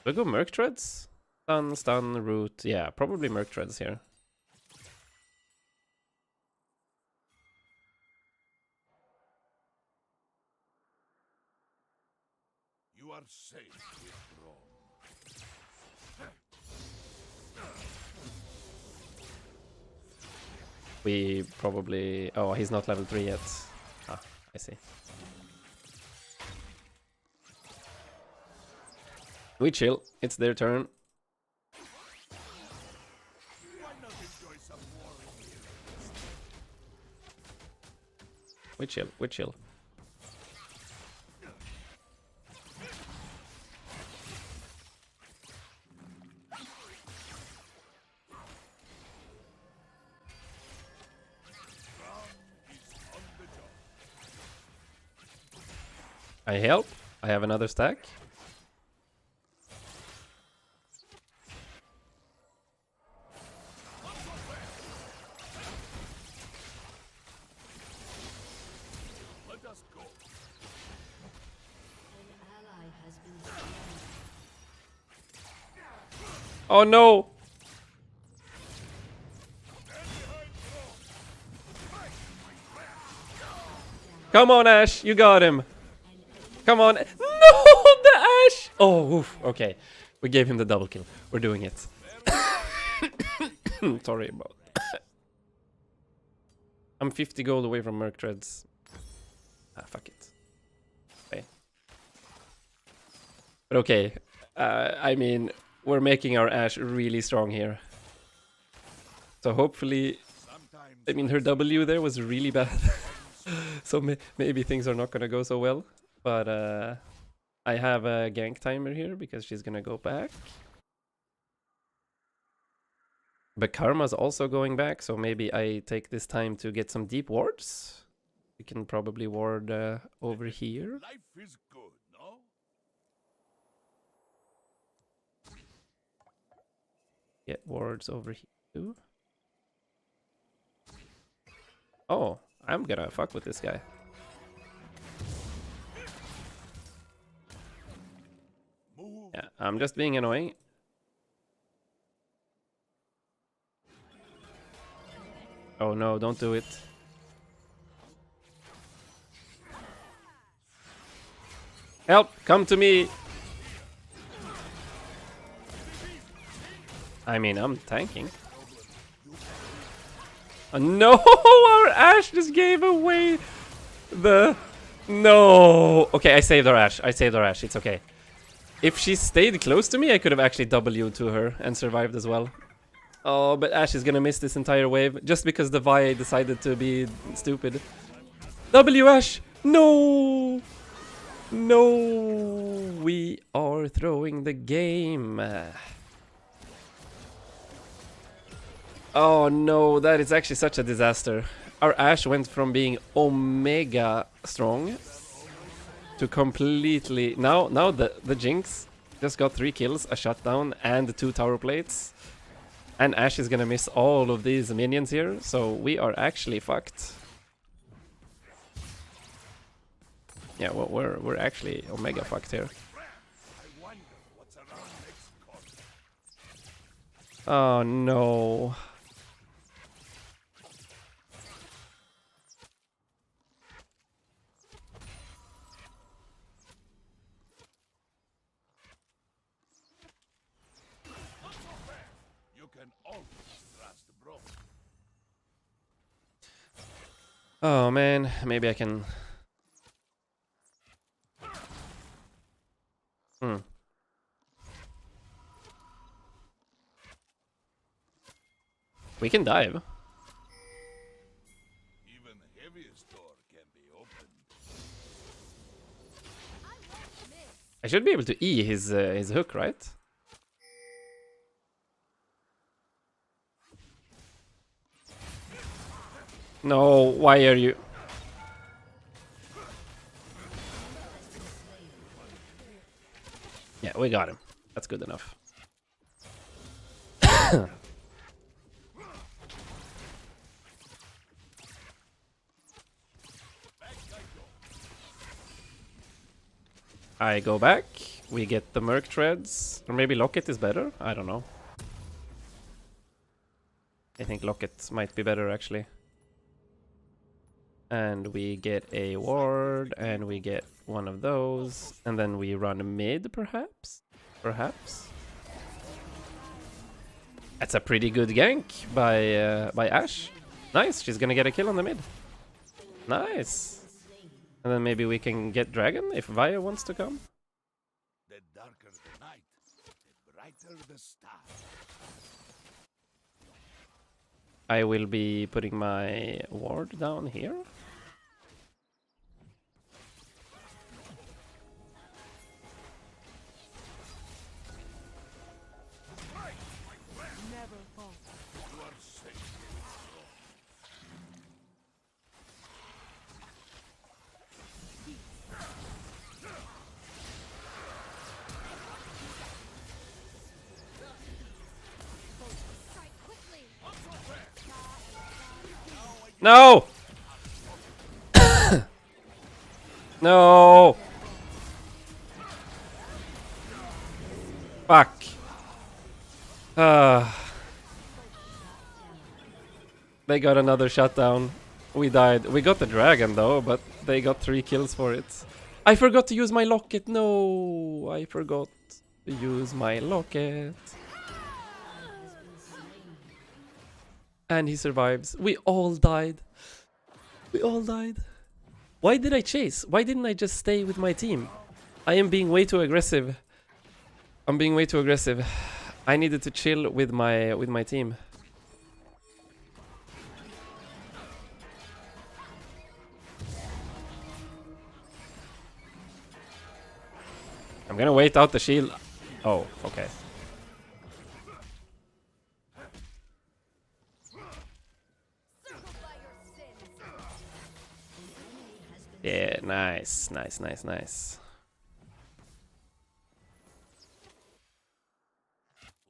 We go Merc Treads. Stun, root. Yeah, probably Merc Treads here. You are safe with Brom. We probably... Oh, he's not level 3 yet. Ah, I see. We chill. It's their turn. Why not enjoy some more of you? We chill. We chill. I help. I have another stack. Let us go. An ally has been slain. Oh no! Come on, Ash. You got him. Come on. No, the Ash. Oh, oof. Okay. We gave him the double kill. We're doing it. Sorry about that. I'm 50 gold away from Merc Treads. Ah, fuck it. Okay. But okay. I mean, we're making our Ash really strong here. So hopefully... I mean, her W there was really bad. So maybe things are not gonna go so well. But I have a gank timer here because she's gonna go back. But Karma's also going back, so maybe I take this time to get some deep wards. We can probably ward over here. Life is good, no? get wards over here too. Oh, I'm gonna fuck with this guy. Yeah, I'm just being annoying. Oh no, don't do it. Help! Come to me! I mean, I'm tanking. No! Our Ashe just gave away the... No! Okay, I saved our Ashe. I saved our Ashe. It's okay. If she stayed close to me, I could have actually W'd to her and survived as well. Oh, but Ashe is gonna miss this entire wave just because the Vi decided to be stupid. W Ashe! No! No! We are throwing the game. Oh no, that is actually such a disaster. Our Ashe went from being omega strong to completely... Now the Jinx just got 3 kills, a shutdown, and 2 tower plates. And Ashe is gonna miss all of these minions here, so we are actually fucked. Yeah, well, we're actually omega fucked here. Oh no. Oh man, maybe I can... We can dive. Even the heaviest door can be opened. I should be able to E his hook, right? No, why are you... Yeah, we got him. That's good enough. I go back. We get the Merc Treads. Or maybe Locket is better? I don't know. I think Locket might be better, actually. And we get a ward, and we get one of those. And then we run mid, perhaps? Perhaps? That's a pretty good gank by Ashe. Nice, she's gonna get a kill on the mid. Nice. And then maybe we can get Dragon if Vaya wants to come. The darker the night, the brighter the star. I will be putting my ward down here. No! No! Fuck. They got another shutdown. We died. We got the dragon though, but they got 3 kills for it. I forgot to use my locket. No, I forgot to use my locket. And he survives. We all died. We all died. Why did I chase? Why didn't I just stay with my team? I am being way too aggressive. I'm being way too aggressive. I needed to chill with my team. I'm gonna wait out the shield. Oh, okay. Yeah, nice, nice, nice, nice.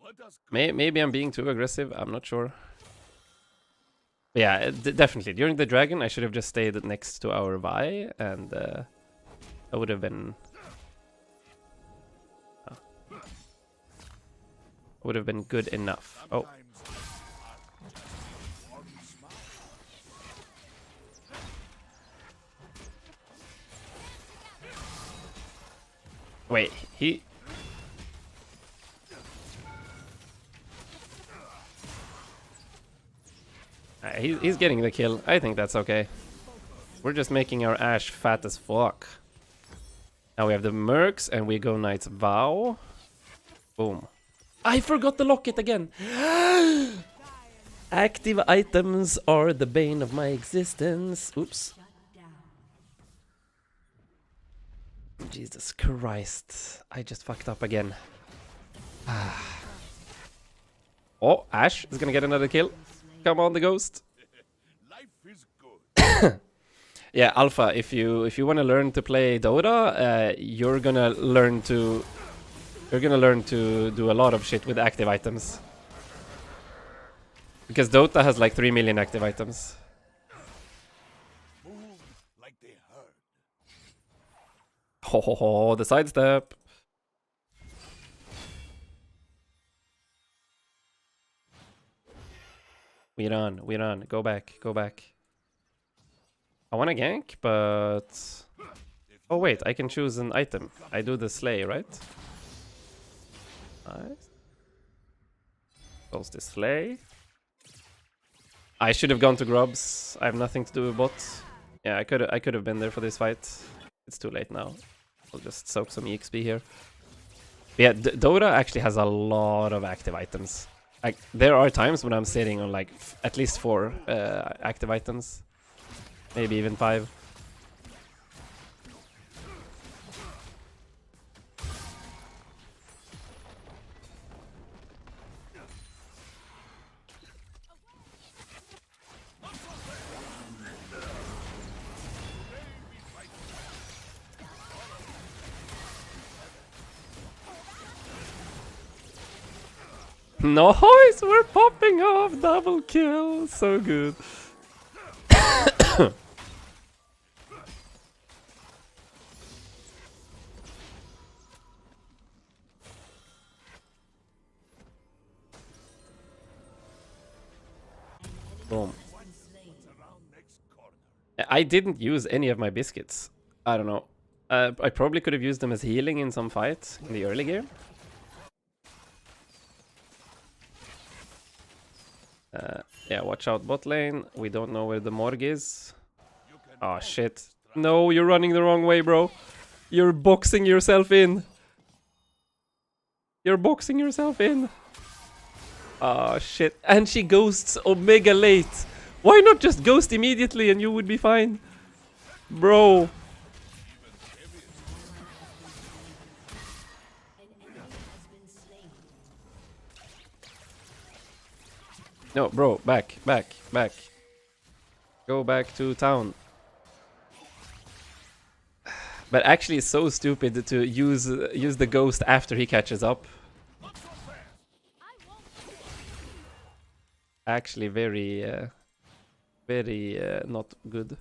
Let just Maybe I'm being too aggressive. I'm not sure. But yeah, definitely. During the dragon, I should have just stayed next to our Vi, and I would have been... would have been good enough. Oh. Wait, he... he's getting the kill. I think that's okay. We're just making our Ashe fat as fuck. Now we have the Mercs and we go Knight's Vow. Boom. I forgot the locket again! Active items are the bane of my existence. Oops. Jesus Christ. I just fucked up again. Oh, Ashe is gonna get another kill. Come on, the ghost. life is good. Yeah, Alpha, if you want to learn to play Dota, you're gonna learn to do a lot of shit with active items. Because Dota has like 3 million active items. Move like they heard. Ho ho ho, the sidestep. We're on. Go back. I want to gank, but... oh wait, I can choose an item. I do the slay, right? Nice. Goes the slay. I should have gone to Grubs. I have nothing to do with bots. Yeah, I could have been there for this fight. It's too late now. I'll just soak some EXP here. But yeah, Dota actually has a lot of active items. Like, there are times when I'm sitting on like at least 4 active items. Maybe even 5. Nice! We're popping off! Double kill! So good. Boom. I didn't use any of my biscuits. I don't know. I probably could have used them as healing in some fight in the early game. Yeah, watch out bot lane. We don't know where the morgue is. Oh shit. No, you're running the wrong way, bro. You're boxing yourself in. You're boxing yourself in. Oh shit. And she ghosts Omega late. Why not just ghost immediately and you would be fine? Bro. No, bro, back. Go back to town. But actually it's so stupid to use the ghost after he catches up. Actually very not good.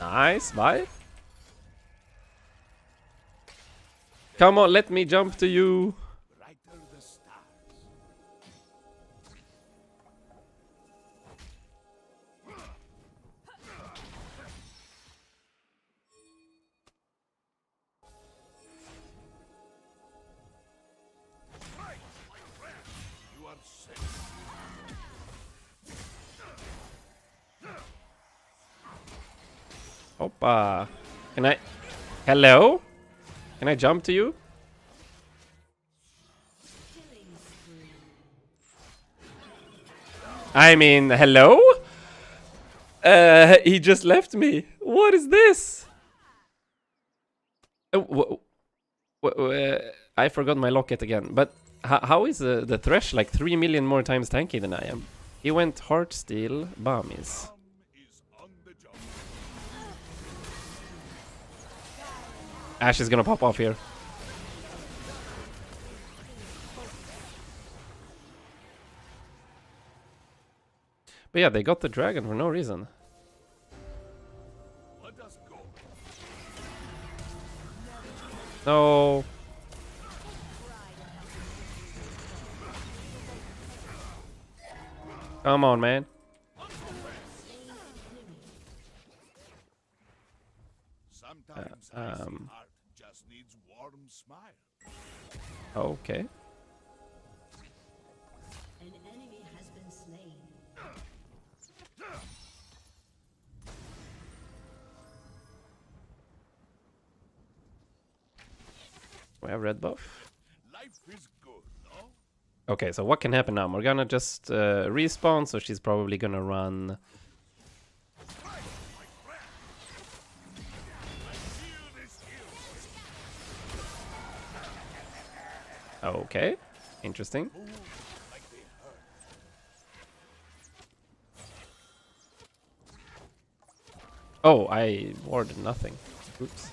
Nice, bye. Come on, let me jump to you. Hoppa. Can I... hello? Can I jump to you? I mean, hello? He just left me. What is this? I forgot my locket again. But how is the Thresh like 3 million more times tanky than I am? He went Heartsteel, Bamis. Ashe is gonna pop off here. But yeah, they got the dragon for no reason. Let us go. No. Come on, man. Sometimes icy heart just needs warm smile. Okay. An enemy has been slain. We have red buff. Life is good, no? Okay, so what can happen now? Morgana just respawn, so she's probably gonna run. Okay, interesting. Oh, I warded nothing. Oops.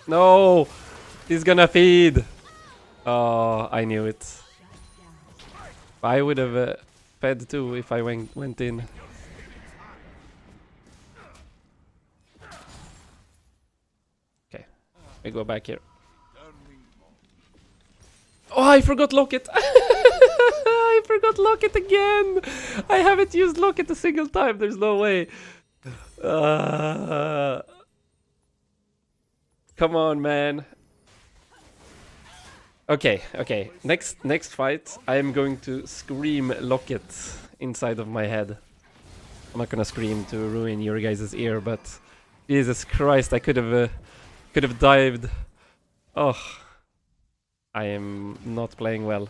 No! He's gonna feed! Oh, I knew it. I would have fed too if I went in. Okay, we go back here. Oh, I forgot Locket! I forgot Locket again! I haven't used Locket a single time, there's no way. Come on, man. Okay, okay. Next fight, I am going to scream Locket inside of my head. I'm not gonna scream to ruin your guys' ear, but Jesus Christ, I could have dived. Oh, I am not playing well.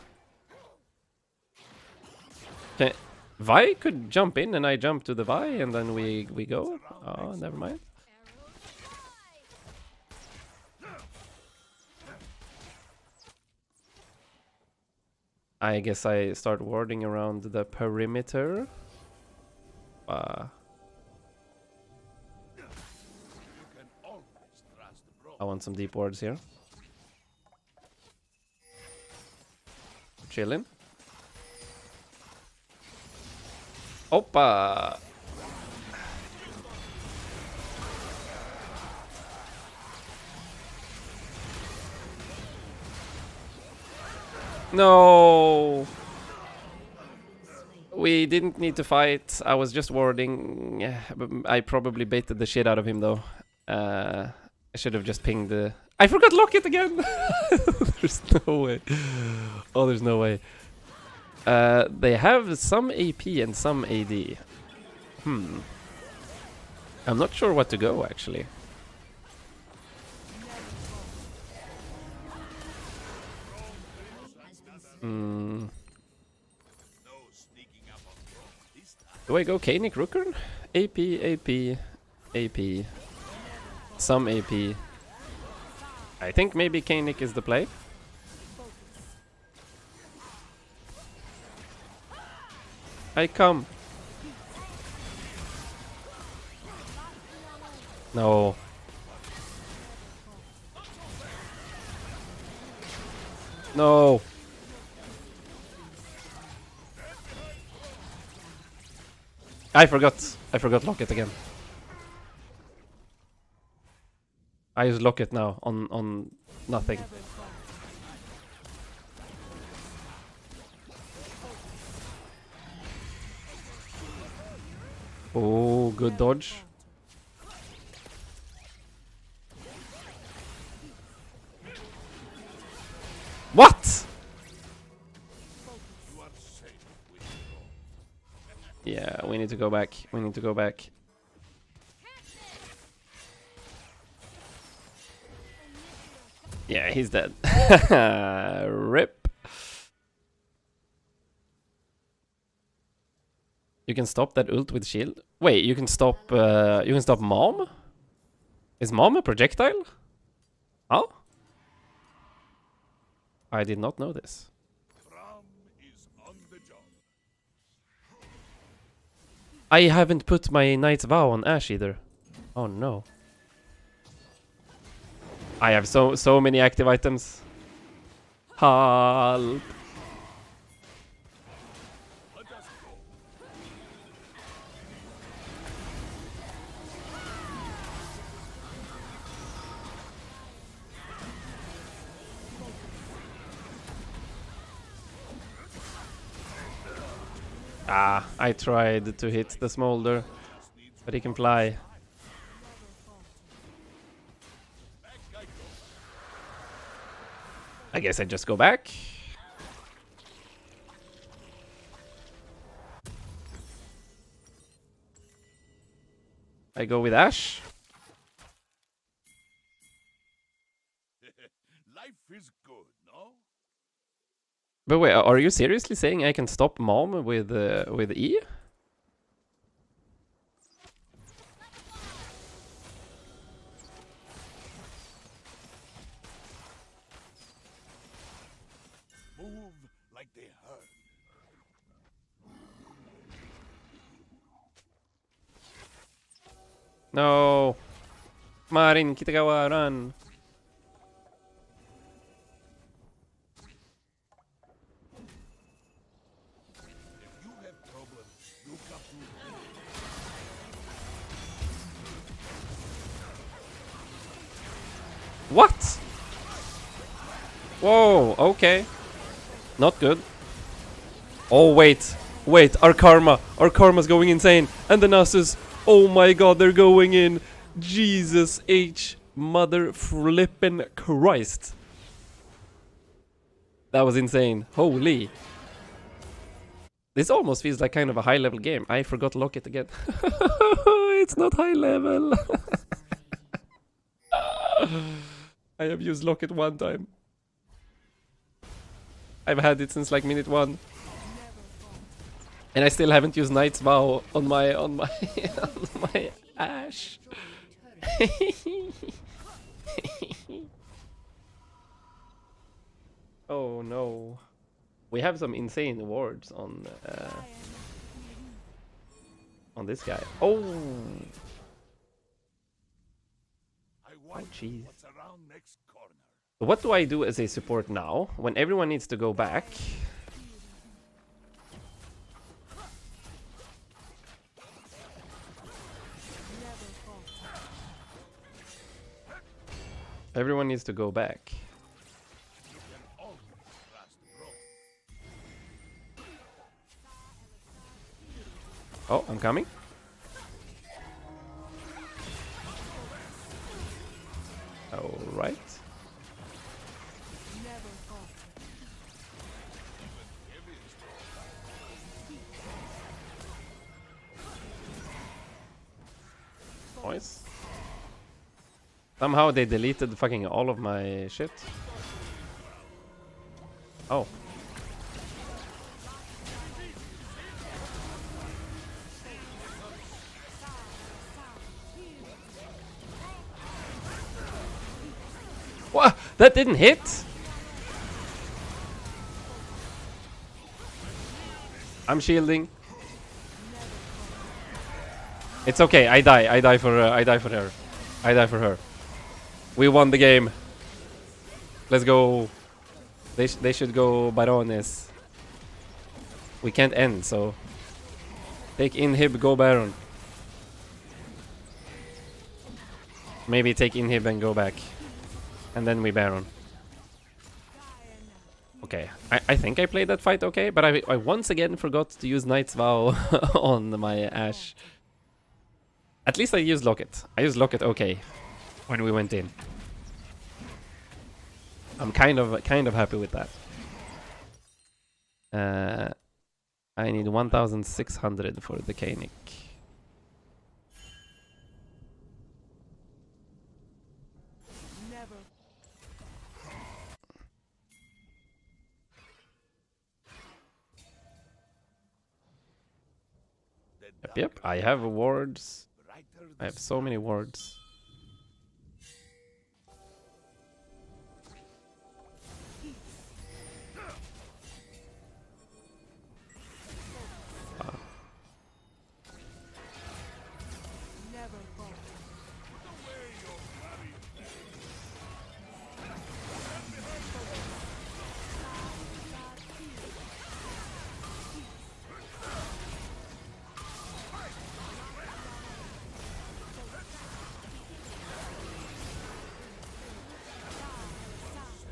Okay, Vi could jump in, and I jump to the Vi, and then we go. Oh, never mind. I guess I start warding around the perimeter. I want some deep wards here. Chillin'. Oppa! No! We didn't need to fight. I was just warding. Yeah, I probably baited the shit out of him though. I should have just pinged the... I forgot Locket again! There's no way. Oh, there's no way. They have some AP and some AD. I'm not sure what to go actually. Do I go Kanik Rookern? AP, AP, AP. Some AP. I think maybe Kanik is the play. I come. No. No. I forgot Locket again. I use Locket now on nothing. Oh, good dodge. What? Yeah, we need to go back. We need to go back. Yeah, he's dead. Rip. You can stop that ult with shield. Wait, you can stop Mom? Is Mom a projectile? Oh? I did not know this. Brom is on the job. I haven't put my Knight's Vow on Ashe either. Oh no. I have so many active items. Help. Ah, I tried to hit the smolder, but he can fly. I guess I just go back. I go with Ashe. Life is good, no? But wait, are you seriously saying I can stop Mom with E? Move like they heard. No. Marin, Kitagawa, run. If you have problems, you come to me. What? Whoa, okay. Not good. Oh, wait. Wait, our karma's going insane. And the Nasus, oh my god, they're going in. Jesus H. Mother flippin' Christ. That was insane. Holy. This almost feels like kind of a high level game. I forgot to lock it again. It's not high level. I have used Locket one time. I've had it since like minute 1. And I still haven't used Knight's Vow on my on my Ashe. Oh no. We have some insane wards on this guy. Oh. I want jeez. what's around next corner. What do I do as a support now when everyone needs to go back? Everyone needs to go back. You can always trust Brom. Oh, I'm coming. All right. Nice. Somehow they deleted fucking all of my shit. Oh. What? That didn't hit? I'm shielding. It's okay. I die for her. I die for her. We won the game. Let's go. They should go Barones. We can't end, so take inhib, go Baron. Maybe take inhib and go back. And then we Baron. Okay, I think I played that fight okay, but I once again forgot to use Knight's Vow on my Ashe. At least I used Locket. I used Locket okay when we went in. I'm kind of happy with that. I need 1,600 for the Kanik. Yep, I have wards. I have so many wards.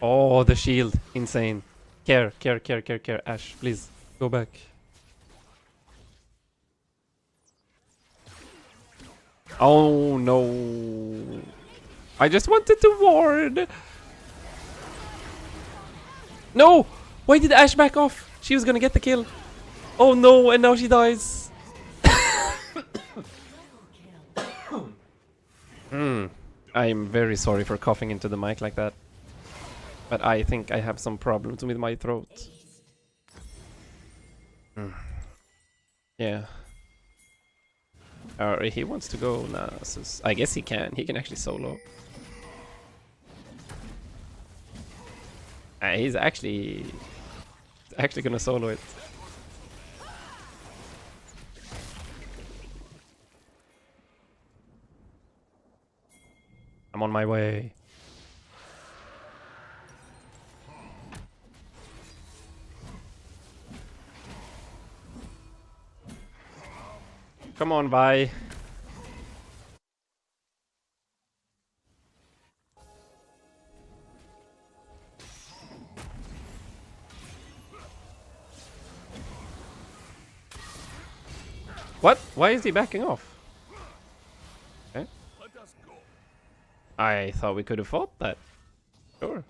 Oh, the shield. Insane. Care. Ash, please. Go back. Oh, no. I just wanted to ward. No! Why did Ash back off? She was gonna get the kill. Oh, no, and now she dies. I'm very sorry for coughing into the mic like that. But I think I have some problems with my throat. Yeah. He wants to go Nasus. I guess he can. He can actually solo. He's actually gonna solo it. I'm on my way. Come on, Vi. What? Why is he backing off? Okay. I thought we could have fought that. Sure.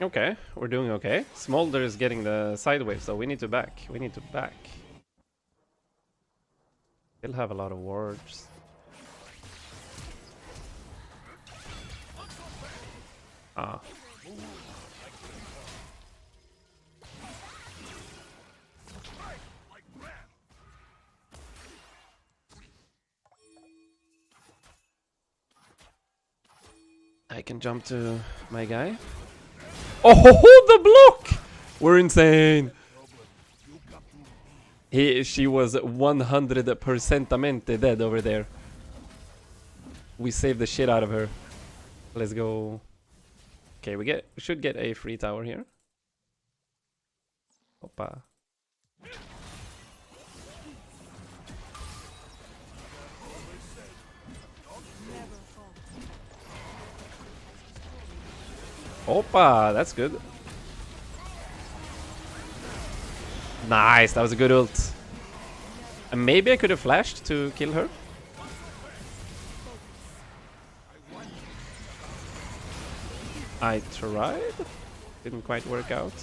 Okay, we're doing okay. Smolder is getting the side wave, so we need to back. We need to back. Still have a lot of wards. Ah. I can jump to my guy. Oh, the block! We're insane. She was 100% dead over there. We saved the shit out of her. Let's go. Okay, we should get a free tower here. Opa. Opa, that's good. Nice, that was a good ult. And maybe I could have flashed to kill her. I tried. Didn't quite work out.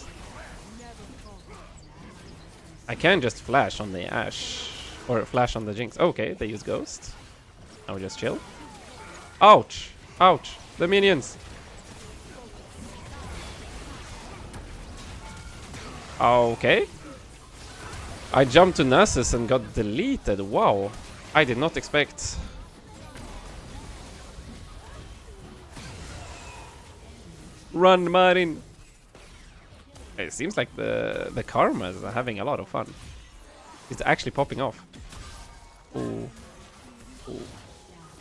I can just flash on the Ashe. Or flash on the Jinx. Okay, they use Ghost. Now we just chill. Ouch! Ouch! The minions! Okay. I jumped to Nasus and got deleted. Wow. I did not expect. Run, Marin. It seems like the karma is having a lot of fun. It's actually popping off. Ooh. Ooh.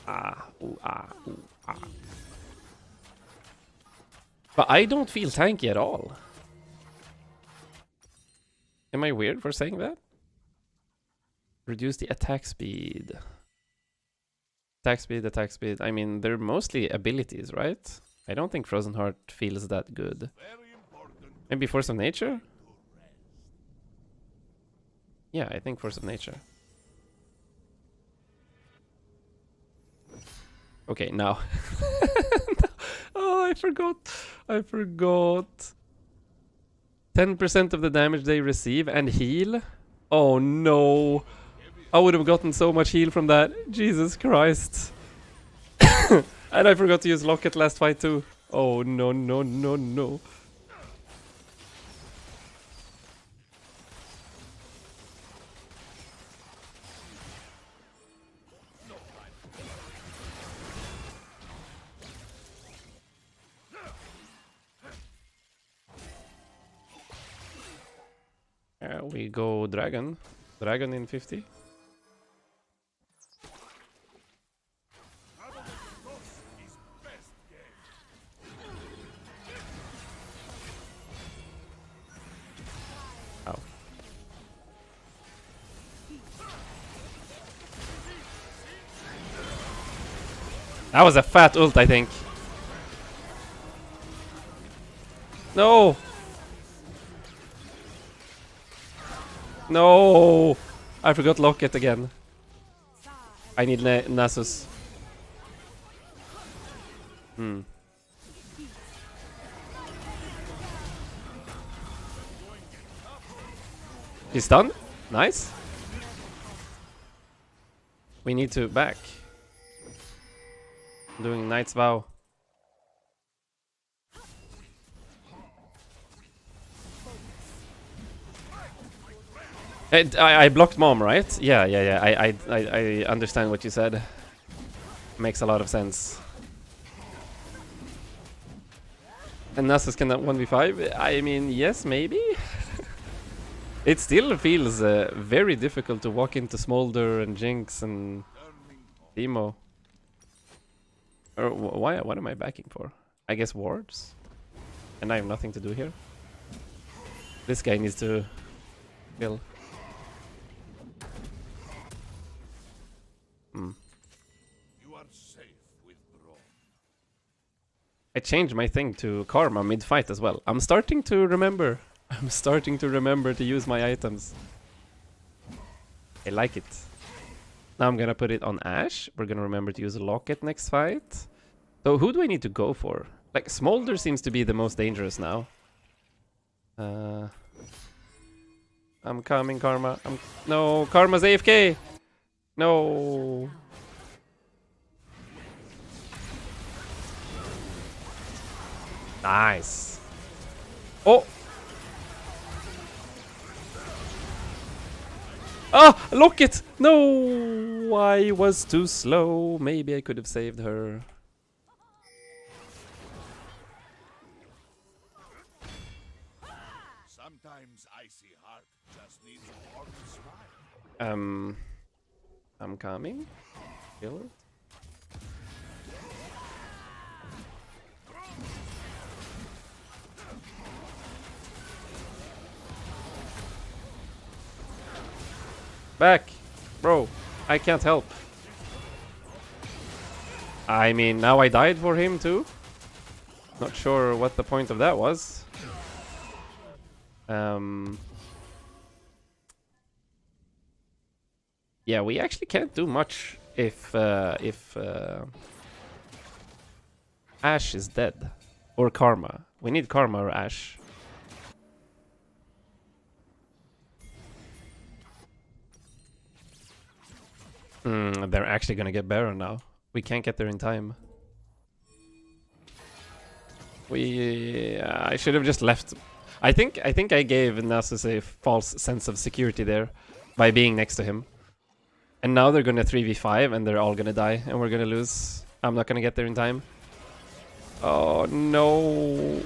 Ah. Ooh, ah. Ooh, ah. But I don't feel tanky at all. Am I weird for saying that? Reduce the attack speed. Attack speed. I mean, they're mostly abilities, right? I don't think Frozen Heart feels that good. Maybe Force of Nature? Yeah, I think Force of Nature. Okay, now. Oh, I forgot. I forgot. 10% of the damage they receive and heal? Oh no. I would have gotten so much heal from that. Jesus Christ. And I forgot to use Locket last fight too. Oh no, no, no, no. We go Dragon. Dragon in 50. Ow. That was a fat ult, I think. No! No! I forgot Locket again. I need Nasus. Hmm. He's done? Nice. We need to back. Doing Knight's Vow. I blocked Mom, right? Yeah. I understand what you said. Makes a lot of sense. And Nasus can 1v5? I mean, yes, maybe? It still feels very difficult to walk into Smolder and Jinx and Demo. Or why? What am I backing for? I guess wards? And I have nothing to do here. This guy needs to kill. You are safe with Brom. I changed my thing to Karma mid-fight as well. I'm starting to remember. I'm starting to remember to use my items. I like it. Now I'm gonna put it on Ashe. We're gonna remember to use Locket next fight. So who do I need to go for? Like, Smolder seems to be the most dangerous now. I'm coming, Karma. No, Karma's AFK! No! Nice! Oh! Ah! Lock it! No! I was too slow. Maybe I could have saved her. Sometimes icy heart just needs a warm smile. I'm coming. Kill it. Back! Bro, I can't help. I mean, now I died for him too. Not sure what the point of that was. Yeah, we actually can't do much if Ashe is dead. Or Karma. We need Karma or Ashe. They're actually gonna get Baron now. We can't get there in time. I should have just left. I think I gave Nasus a false sense of security there by being next to him. And now they're gonna 3v5 and they're all gonna die and we're gonna lose. I'm not gonna get there in time. Oh no.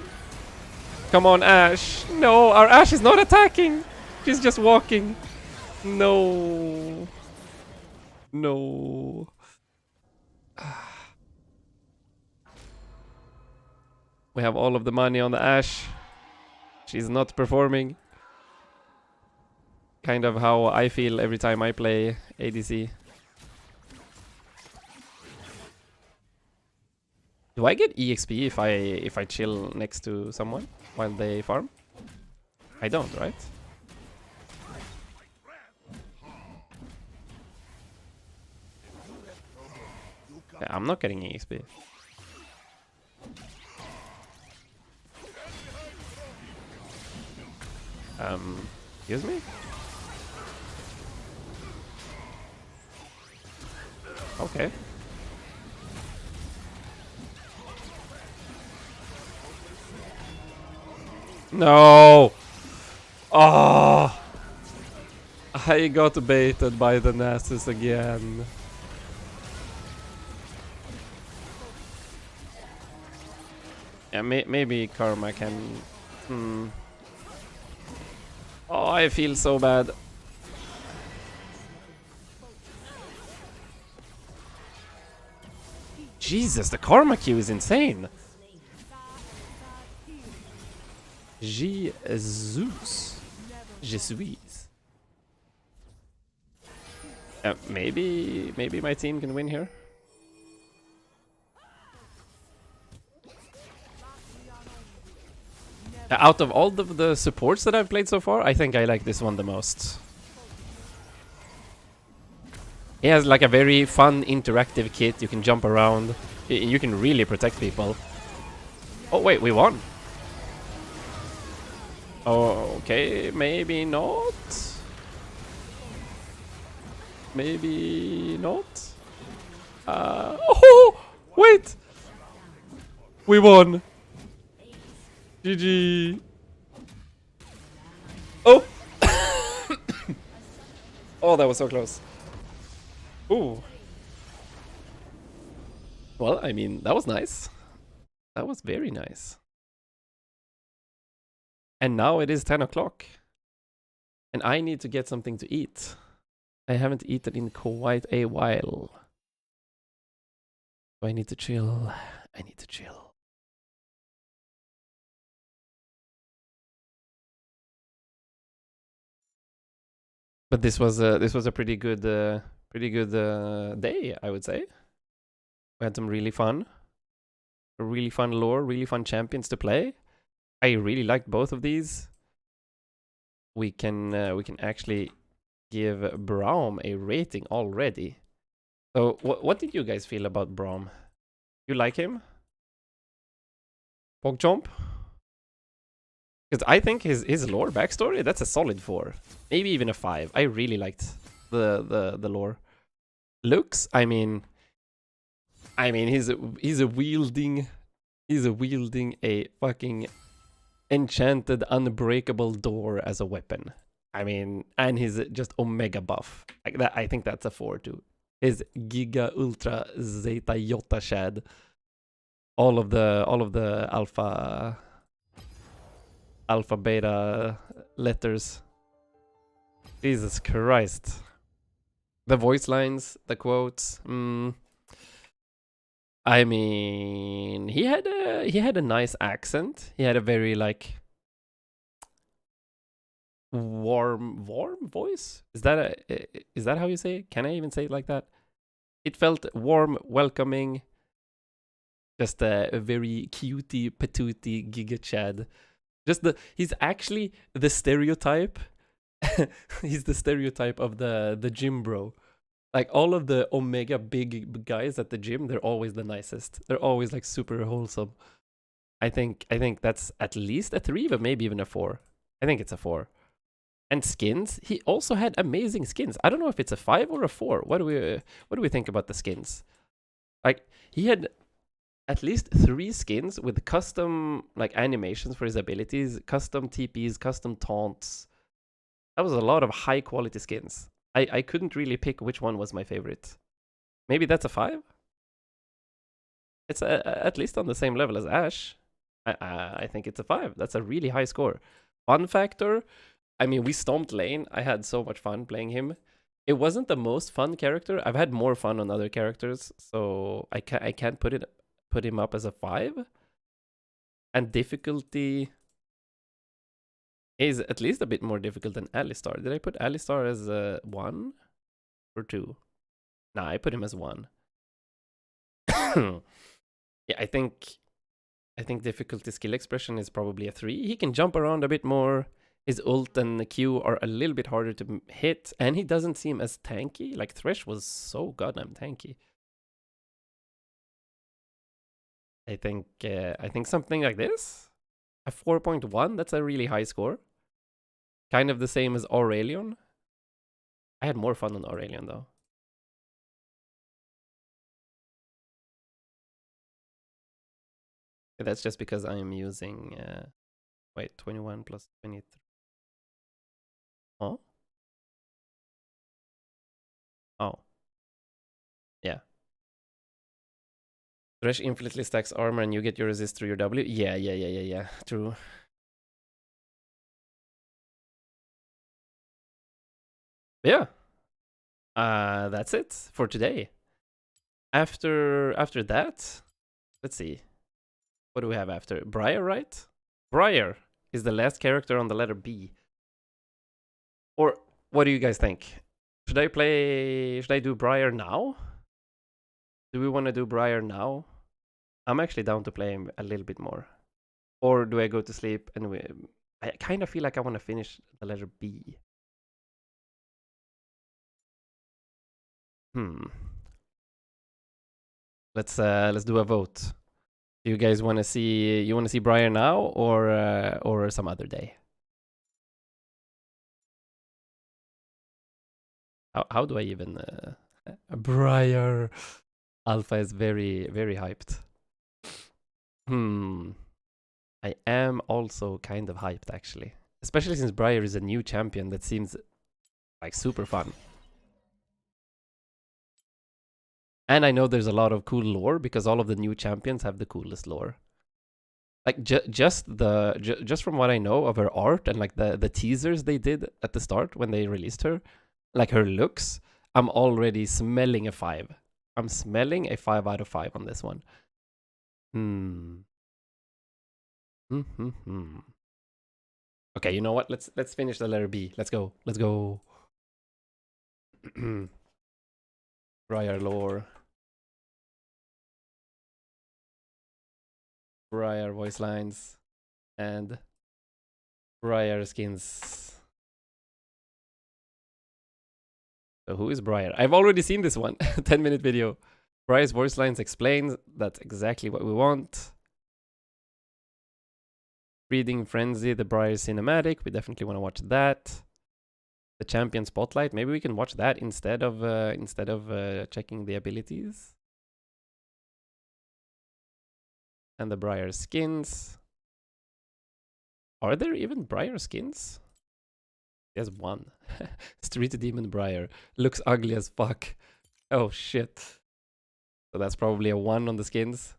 Come on, Ashe. No, our Ashe is not attacking. She's just walking. No. No. We have all of the money on the Ashe. She's not performing. Kind of how I feel every time I play ADC. Do I get EXP if I chill next to someone while they farm? I don't, right? I'm not getting EXP. Excuse me? Okay. No! Oh! I got baited by the Nasus again. Yeah, maybe Karma can... Oh, I feel so bad. Jesus, the Karma queue is insane. Jesus. Jesus. Maybe my team can win here. Out of all the supports that I've played so far, I think I like this one the most. He has like a very fun interactive kit. You can jump around. You can really protect people. Oh wait, we won. Oh, okay, maybe not. Maybe not. Oh, wait. We won. GG. Oh. Oh, that was so close. Ooh. Well, I mean, that was nice. That was very nice. And now it is 10 o'clock. And I need to get something to eat. I haven't eaten in quite a while. So I need to chill. I need to chill. But this was a pretty good day, I would say. We had some really fun lore, really fun champions to play. I really liked both of these. We can actually give Braum a rating already. So what did you guys feel about Braum? You like him? PogChomp? Because I think his lore backstory, that's a solid 4. Maybe even a 5. I really liked the lore. Looks, I mean he's wielding a fucking enchanted unbreakable door as a weapon. I mean, and he's just omega buff. Like that, I think that's a 4 too. His Giga Ultra Zeta Iota Shad. All of the alpha beta letters. Jesus Christ. The voice lines, the quotes. I mean, he had a nice accent. He had a very like warm voice. Is that how you say it? Can I even say it like that? It felt warm, welcoming. Just a very cutie patootie Giga Chad. He's actually the stereotype. He's the stereotype of the gym bro. Like all of the omega big guys at the gym, they're always the nicest. They're always like super wholesome. I think that's at least a 3, but maybe even a 4. I think it's a 4. And skins, he also had amazing skins. I don't know if it's a 5 or a 4. What do we think about the skins? Like he had at least 3 skins with custom like animations for his abilities, custom TPs, custom taunts. That was a lot of high quality skins. I couldn't really pick which one was my favorite. Maybe that's a 5? It's at least on the same level as Ashe. I think it's a 5. That's a really high score. Fun factor, I mean, we stomped lane. I had so much fun playing him. It wasn't the most fun character. I've had more fun on other characters, so I can't put him up as a 5. And difficulty is at least a bit more difficult than Alistar. Did I put Alistar as a 1 or 2? Nah, I put him as 1. Yeah, I think difficulty skill expression is probably a 3. He can jump around a bit more. His ult and Q are a little bit harder to hit, and he doesn't seem as tanky. Like Thresh was so goddamn tanky. I think something like this. A 4.1, that's a really high score. Kind of the same as Aurelion. I had more fun on Aurelion though. That's just because I am using wait, 21 plus 23. Oh? Oh. Yeah. Thresh infinitely stacks armor and you get your resist through your W. Yeah. True. Yeah. That's it for today. After that, let's see. What do we have after? Briar, right? Briar is the last character on the letter B. Or what do you guys think? Should I do Briar now? Do we want to do Briar now? I'm actually down to play him a little bit more. Or do I go to sleep and I kind of feel like I want to finish the letter B. Let's do a vote. Do you guys want to see Briar now or some other day? How do I even Briar Alpha is very hyped. I am also kind of hyped actually. Especially since Briar is a new champion that seems like super fun. And I know there's a lot of cool lore because all of the new champions have the coolest lore. Like just from what I know of her art and like the teasers they did at the start when they released her, like her looks, I'm already smelling a 5. I'm smelling a 5 out of 5 on this one. Okay, you know what? Let's finish the letter B. Let's go. Briar lore. Briar voice lines. And Briar skins. So who is Briar? I've already seen this one. 10-minute video. Briar's voice lines explains. That's exactly what we want. Breeding Frenzy, the Briar cinematic. We definitely want to watch that. The Champion Spotlight. Maybe we can watch that instead of checking the abilities. And the Briar skins. Are there even Briar skins? There's one. Street Demon Briar. Looks ugly as fuck. Oh shit. So that's probably a 1 on the skins.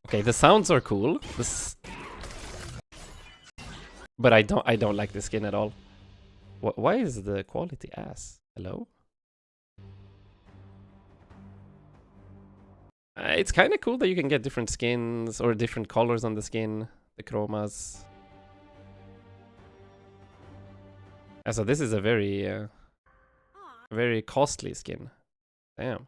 Okay, the sounds are cool. But I don't like the skin at all. Why is the quality ass? Hello? It's kind of cool that you can get different skins or different colors on the skin, the chromas. So this is a very costly skin. Damn.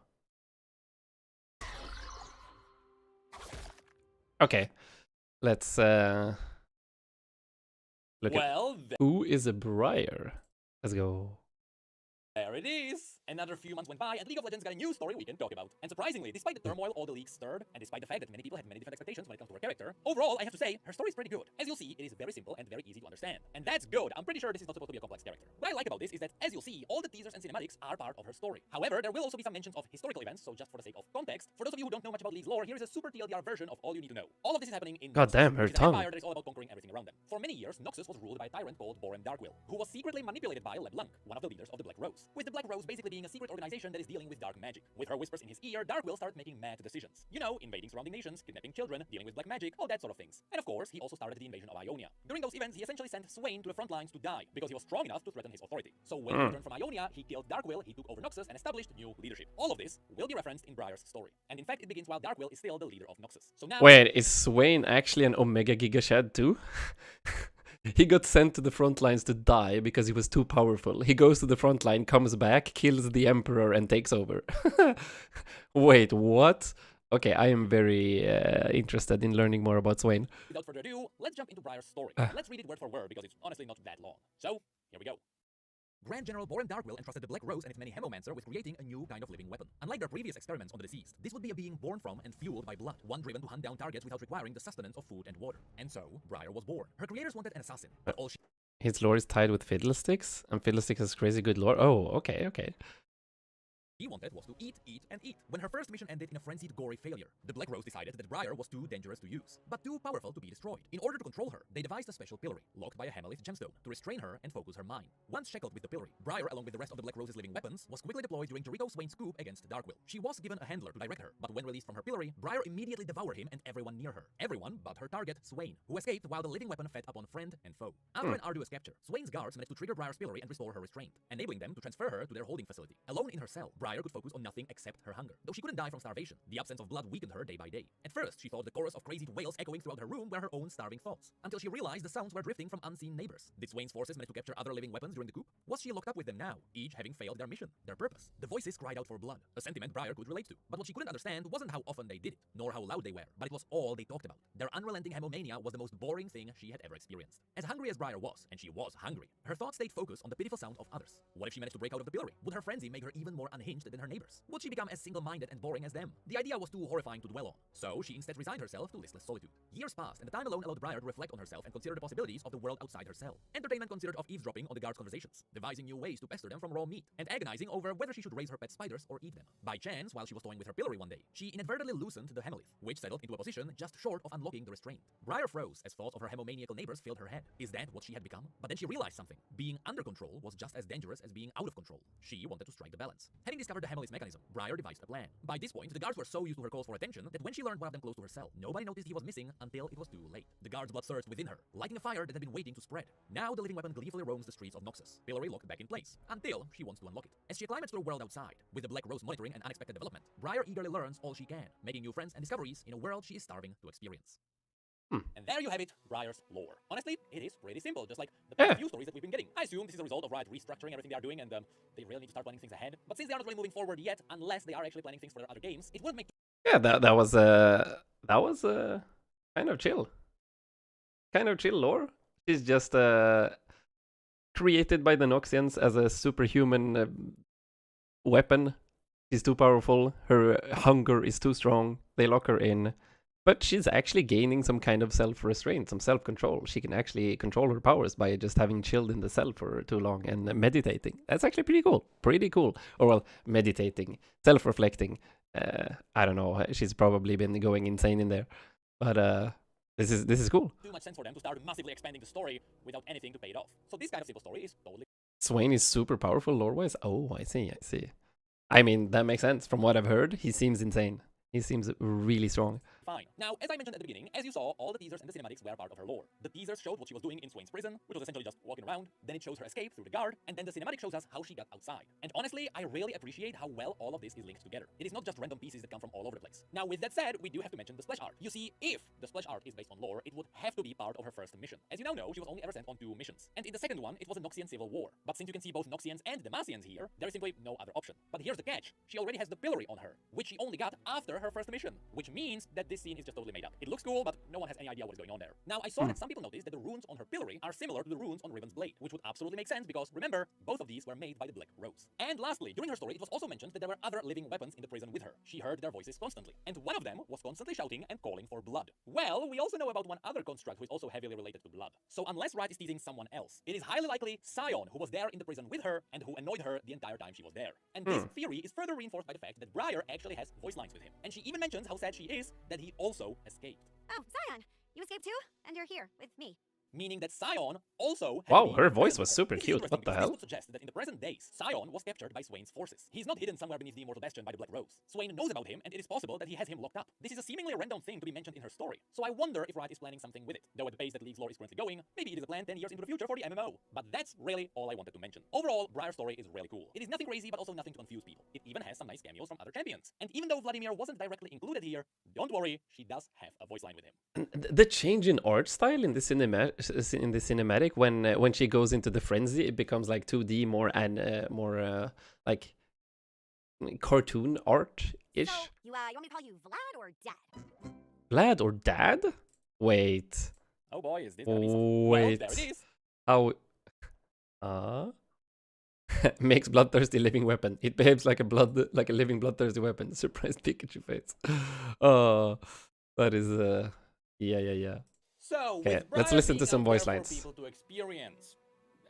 Okay, let's look at who is a Briar. Let's go. There it is! Another few months went by, and League of Legends got a new story we can talk about. And surprisingly, despite the turmoil all the leagues stirred, and despite the fact that many people had many different expectations when it comes to her character, overall, I have to say, her story is pretty good. As you'll see, it is very simple and very easy to understand. And that's good. I'm pretty sure this is not supposed to be a complex character. What I like about this is that, as you'll see, all the teasers and cinematics are part of her story. However, there will also be some mentions of historical events, so just for the sake of context, for those of you who don't know much about League's lore, here is a super TLDR version of all you need to know. All of this is happening in God damn, her tongue. Empire that is all about conquering everything around them. For many years, Noxus was ruled by a tyrant called Boren Darkwill, who was secretly manipulated by LeBlanc, one of the leaders of the Black Rose. With the Black Rose basically being a secret organization that is dealing with dark magic. With her whispers in his ear, Darkwill started making mad decisions. You know, invading surrounding nations, kidnapping children, dealing with black magic, all that sort of things. And of course, he also started the invasion of Ionia. During those events, he essentially sent Swain to the front lines to die, because he was strong enough to threaten his authority. So when he returned from Ionia, he killed Darkwill, he took over Noxus, and established new leadership. All of this will be referenced in Briar's story. And in fact, it begins while Darkwill is still the leader of Noxus. So now— Wait, is Swain actually an Omega Giga Shad too? He got sent to the front lines to die because he was too powerful. He goes to the front line, comes back, kills the Emperor, and takes over. Wait, what? Okay, I am very interested in learning more about Swain. Without further ado, let's jump into Briar's story. Let's read it word for word because it's honestly not that long. So, here we go. Grand General Boren Darkwill entrusted the Black Rose and its many Hemomancer with creating a new kind of living weapon. Unlike their previous experiments on the deceased, this would be a being born from and fueled by blood, one driven to hunt down targets without requiring the sustenance of food and water. And so, Briar was born. Her creators wanted an assassin, but all she His lore is tied with Fiddlesticks, and Fiddlesticks has crazy good lore. Oh, okay, okay. he wanted was to eat, eat, and eat. When her first mission ended in a frenzied, gory failure, the Black Rose decided that Briar was too dangerous to use, but too powerful to be destroyed. In order to control her, they devised a special pillory, locked by a Hemelith gemstone, to restrain her and focus her mind. Once shackled with the pillory, Briar, along with the rest of the Black Rose's living weapons, was quickly deployed during Jericho Swain's coup against Darkwill. She was given a handler to direct her, but when released from her pillory, Briar immediately devoured him and everyone near her. Everyone but her target, Swain, who escaped while the living weapon fed upon friend and foe. After an arduous capture, Swain's guards managed to trigger Briar's pillory and restore her restraint, enabling them to transfer her to their holding facility. Alone in her cell, Briar could focus on nothing except her hunger. Though she couldn't die from starvation, the absence of blood weakened her day by day. At first, she thought the chorus of crazy wails echoing throughout her room were her own starving thoughts, until she realized the sounds were drifting from unseen neighbors. Did Swain's forces manage to capture other living weapons during the coup? Was she locked up with them now, each having failed their mission, their purpose? The voices cried out for blood, a sentiment Briar could relate to. But what she couldn't understand wasn't how often they did it, nor how loud they were, but it was all they talked about. Their unrelenting hemomania was the most boring thing she had ever experienced. As hungry as Briar was, and she was hungry, her thoughts stayed focused on the pitiful sound of others. What if she managed to break out of the pillory? Would her frenzy make her even more unhinged than her neighbors? Would she become as single-minded and boring as them? The idea was too horrifying to dwell on, so she instead resigned herself to listless solitude. Years passed, and the time alone allowed Briar to reflect on herself and consider the possibilities of the world outside her cell. Entertainment consisted of eavesdropping on the guards' conversations, devising new ways to pester them from raw meat, and agonizing over whether she should raise her pet spiders or eat them. By chance, while she was toying with her pillory one day, she inadvertently loosened the Hemelith, which settled into a position just short of unlocking the restraint. Briar froze as thoughts of her hemomaniacal neighbors filled her head. Is that what she had become? But then she realized something. Being under control was just as dangerous as being out of control. She wanted to strike the balance. Having discovered the Hemelith's mechanism, Briar devised a plan. By this point, the guards were so used to her calls for attention that when she learned one of them close to her cell, nobody noticed he was missing until it was too late. The guard's blood surged within her, lighting a fire that had been waiting to spread. Now the living weapon gleefully roams the streets of Noxus, pillory locked back in place, until she wants to unlock it. As she climbs to the world outside, with the Black Rose monitoring an unexpected development, Briar eagerly learns all she can, making new friends and discoveries in a world she is starving to experience. And there you have it, Briar's lore. Honestly, it is pretty simple, just like the past few stories that we've been getting. I assume this is a result of Riot restructuring everything they are doing, and they really need to start planning things ahead. But since they are not really moving forward yet, unless they are actually planning things for their other games, it wouldn't make Yeah, that was kind of chill. Kind of chill lore. She's just created by the Noxians as a superhuman weapon. She's too powerful. Her hunger is too strong. They lock her in. But she's actually gaining some kind of self-restraint, some self-control. She can actually control her powers by just having chilled in the cell for too long and meditating. That's actually pretty cool. Pretty cool. Or, well, meditating, self-reflecting. I don't know. She's probably been going insane in there. But this is cool. too much sense for them to start massively expanding the story without anything to pay it off. So this kind of simple story is totally Swain is super powerful lore-wise? Oh, I see. I mean, that makes sense. From what I've heard, he seems insane. He seems really strong. fine. Now, as I mentioned at the beginning, as you saw, all the teasers and the cinematics were part of her lore. The teasers showed what she was doing in Swain's prison, which was essentially just walking around. Then it shows her escape through the guard, and then the cinematic shows us how she got outside. And honestly, I really appreciate how well all of this is linked together. It is not just random pieces that come from all over the place. Now, with that said, we do have to mention the splash art. You see, if the splash art is based on lore, it would have to be part of her first mission. As you now know, she was only ever sent on 2 missions. And in the second one, it was a Noxian civil war. But since you can see both Noxians and Demacians here, there is simply no other option. But here's the catch. She already has the pillory on her, which she only got after her first mission. Which means that this scene is just totally made up. It looks cool, but no one has any idea what is going on there. Now, I saw that some people noticed that the runes on her pillory are similar to the runes on Riven's blade, which would absolutely make sense because, remember, both of these were made by the Black Rose. And lastly, during her story, it was also mentioned that there were other living weapons in the prison with her. She heard their voices constantly, and one of them was constantly shouting and calling for blood. Well, we also know about one other construct who is also heavily related to blood. So unless Riot is teasing someone else, it is highly likely Scion, who was there in the prison with her and who annoyed her the entire time she was there. And this theory is further reinforced by the fact that Briar actually has voice lines with him. And she even mentions how sad she is that he also escaped. Oh, Zion, you escaped too? And you're here with me. Meaning that Scion also Wow, her voice was super This is cute. interesting What the because hell? This would suggest that in the present days, Scion was captured by Swain's forces. He's not hidden somewhere beneath the Immortal Bastion by the Black Rose. Swain knows about him, and it is possible that he has him locked up. This is a seemingly random thing to be mentioned in her story. So I wonder if Riot is planning something with it. Though at the pace that League's lore is currently going, maybe it is a plan 10 years into the future for the MMO. But that's really all I wanted to mention. Overall, Briar's story is really cool. It is nothing crazy, but also nothing to confuse people. It even has some nice cameos from other champions. And even though Vladimir wasn't directly included here, don't worry, she does have a voice line with him. The change in art style in the cinematic when she goes into the frenzy, it becomes like 2D, more like cartoon art-ish. So, you want me to call you Vlad or Dad? Vlad or Dad? Wait. Oh boy, is this gonna be something. Well, Wait. there it is. How? Makes bloodthirsty living weapon. It behaves like a living bloodthirsty weapon. Surprised Pikachu face. Oh, that is yeah. So, Okay, with let's Briar listen to being some out voice there lines. for people to experience,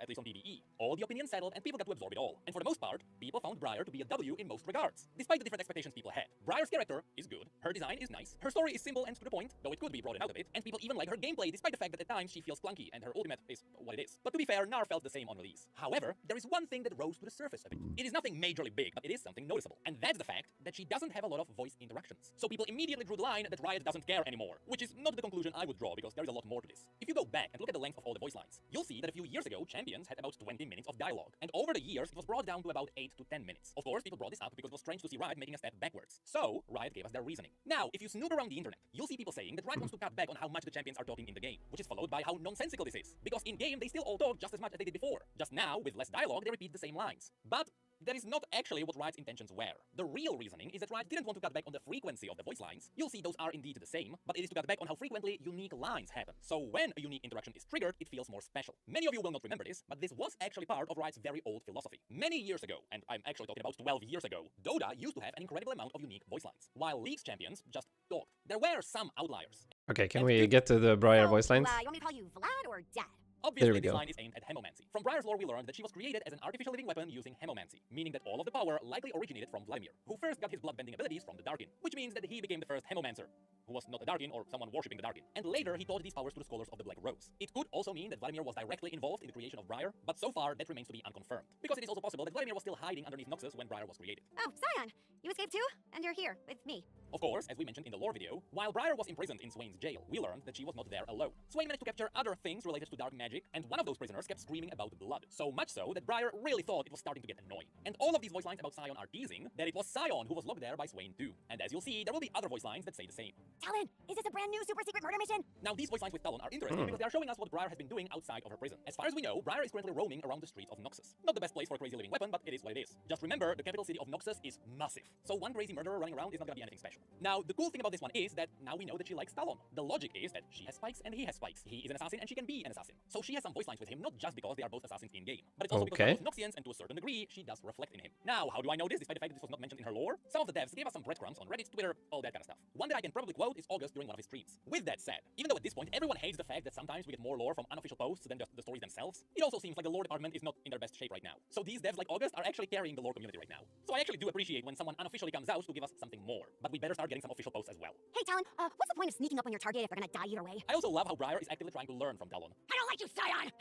at least on PvE, all the opinions settled and people got to absorb it all. And for the most part, people found Briar to be a W in most regards, despite the different expectations people had. Briar's character is good, her design is nice, her story is simple and to the point, though it could be broadened out a bit, and people even like her gameplay despite the fact that at times she feels clunky and her ultimate is what it is. But to be fair, Nar felt the same on release. However, there is one thing that rose to the surface a bit. It is nothing majorly big, but it is something noticeable. And that's the fact that she doesn't have a lot of voice interactions. So people immediately drew the line that Riot doesn't care anymore, which is not the conclusion I would draw because there is a lot more to this. If you go back and look at the length of all the voice lines, you'll see that a few years ago, Champions had about 20 minutes of dialogue. And over the years, it was brought down to about 8 to 10 minutes. Of course, people brought this up because it was strange to see Riot making a step backwards. So, Riot gave us their reasoning. Now, if you snoop around the internet, you'll see people saying that Riot wants to cut back on how much the champions are talking in the game, which is followed by how nonsensical this is. Because in-game, they still all talk just as much as they did before. Just now, with less dialogue, they repeat the same lines. But that is not actually what Riot's intentions were. The real reasoning is that Riot didn't want to cut back on the frequency of the voice lines. You'll see those are indeed the same, but it is to cut back on how frequently unique lines happen. So when a unique interaction is triggered, it feels more special. Many of you will not remember this, but this was actually part of Riot's very old philosophy. Many years ago, and I'm actually talking about 12 years ago, Dota used to have an incredible amount of unique voice lines, while League's champions just talked. There were some outliers. Okay, can we get to the Briar voice lines? You want me to call you Vlad or Dad? Obviously, we this go. line is aimed at hemomancy. From Briar's lore, we learned that she was created as an artificial living weapon using hemomancy, meaning that all of the power likely originated from Vladimir, who first got his bloodbending abilities from the Darkin, which means that he became the first hemomancer, who was not a Darkin or someone worshipping the Darkin. And later, he taught these powers to the scholars of the Black Rose. It could also mean that Vladimir was directly involved in the creation of Briar, but so far, that remains to be unconfirmed, because it is also possible that Vladimir was still hiding underneath Noxus when Briar was created. Oh, Scion, you escaped too? And you're here with me. Of course, as we mentioned in the lore video, while Briar was imprisoned in Swain's jail, we learned that she was not there alone. Swain managed to capture other things related to dark magic, and one of those prisoners kept screaming about blood. So much so that Briar really thought it was starting to get annoying. And all of these voice lines about Scion are teasing that it was Scion who was locked there by Swain too. And as you'll see, there will be other voice lines that say the same. Talon, is this a brand new super secret murder mission? Now, these voice lines with Talon are interesting because they are showing us what Briar has been doing outside of her prison. As far as we know, Briar is currently roaming around the streets of Noxus. Not the best place for a crazy living weapon, but it is what it is. Just remember, the capital city of Noxus is massive. So one crazy murderer running around is not gonna be anything special. Now, the cool thing about this one is that now we know that she likes Talon. The logic is that she has spikes and he has spikes. He is an assassin and she can be an assassin. So she has some voice lines with him, not just because they are both assassins in-game, but it's also because they're both Noxians, and to a certain degree, she does reflect in him. Now, how do I know this, despite the fact that this was not mentioned in her lore? Some of the devs gave us some breadcrumbs on Reddit, Twitter, all that kind of stuff. One that I can probably quote is August during one of his streams. With that said, even though at this point everyone hates the fact that sometimes we get more lore from unofficial posts than just the stories themselves, it also seems like the lore department is not in their best shape right now. So these devs like August are actually carrying the lore community right now. So I actually do appreciate when someone unofficially comes out to give us something more. But we better start getting some official posts as well. Hey, Talon, what's the point of sneaking up on your target if they're gonna die either way? I also love how Briar is actively trying to learn from Talon. I don't like you, Scion!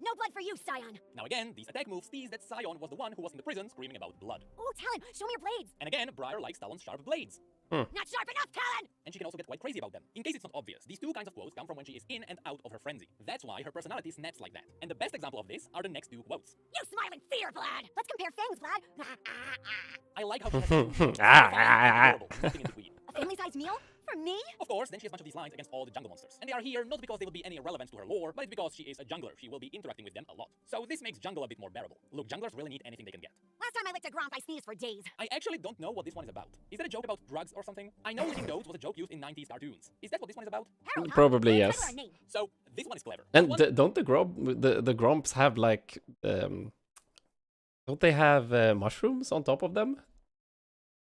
No blood for you, Scion! Now again, these attack moves tease that Scion was the one who was in the prison screaming about blood. Oh, Talon, show me your blades! And again, Briar likes Talon's sharp blades. Not sharp enough, Talon! And she can also get quite crazy about them. In case it's not obvious, these two kinds of quotes come from when she is in and out of her frenzy. That's why her personality snaps like that. And the best example of this are the next two quotes. You smile in fear, Vlad! Let's compare fangs, Vlad! I like how she has nothing in between. A family-sized meal? For me? Of course, then she has a bunch of these lines against all the jungle monsters. And they are here not because they would be any relevance to her lore, but it's because she is a jungler. She will be interacting with them a lot. So this makes jungle a bit more bearable. Look, junglers really need anything they can get. Last time I licked a Gromp, I sneezed for days. I actually don't know what this one is about. Is that a joke about drugs or something? I know licking goats was a joke used in 90s cartoons. Is that what this one is about? Harold, huh? Probably Well, yes. that's our name. So, this one is clever. And One- don't the Gromps have like don't they have mushrooms on top of them?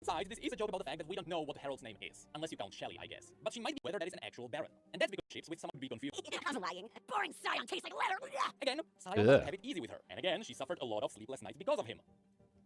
Besides, this is a joke about the fact that we don't know what Harold's name is, unless you count Shelly, I guess. But she might be whether that is an actual Baron. And that's because ships with someone would be confused. I'm lying. Boring Scion tastes like leather. Again, Scion Ugh. doesn't have it easy with her. And again, she suffered a lot of sleepless nights because of him.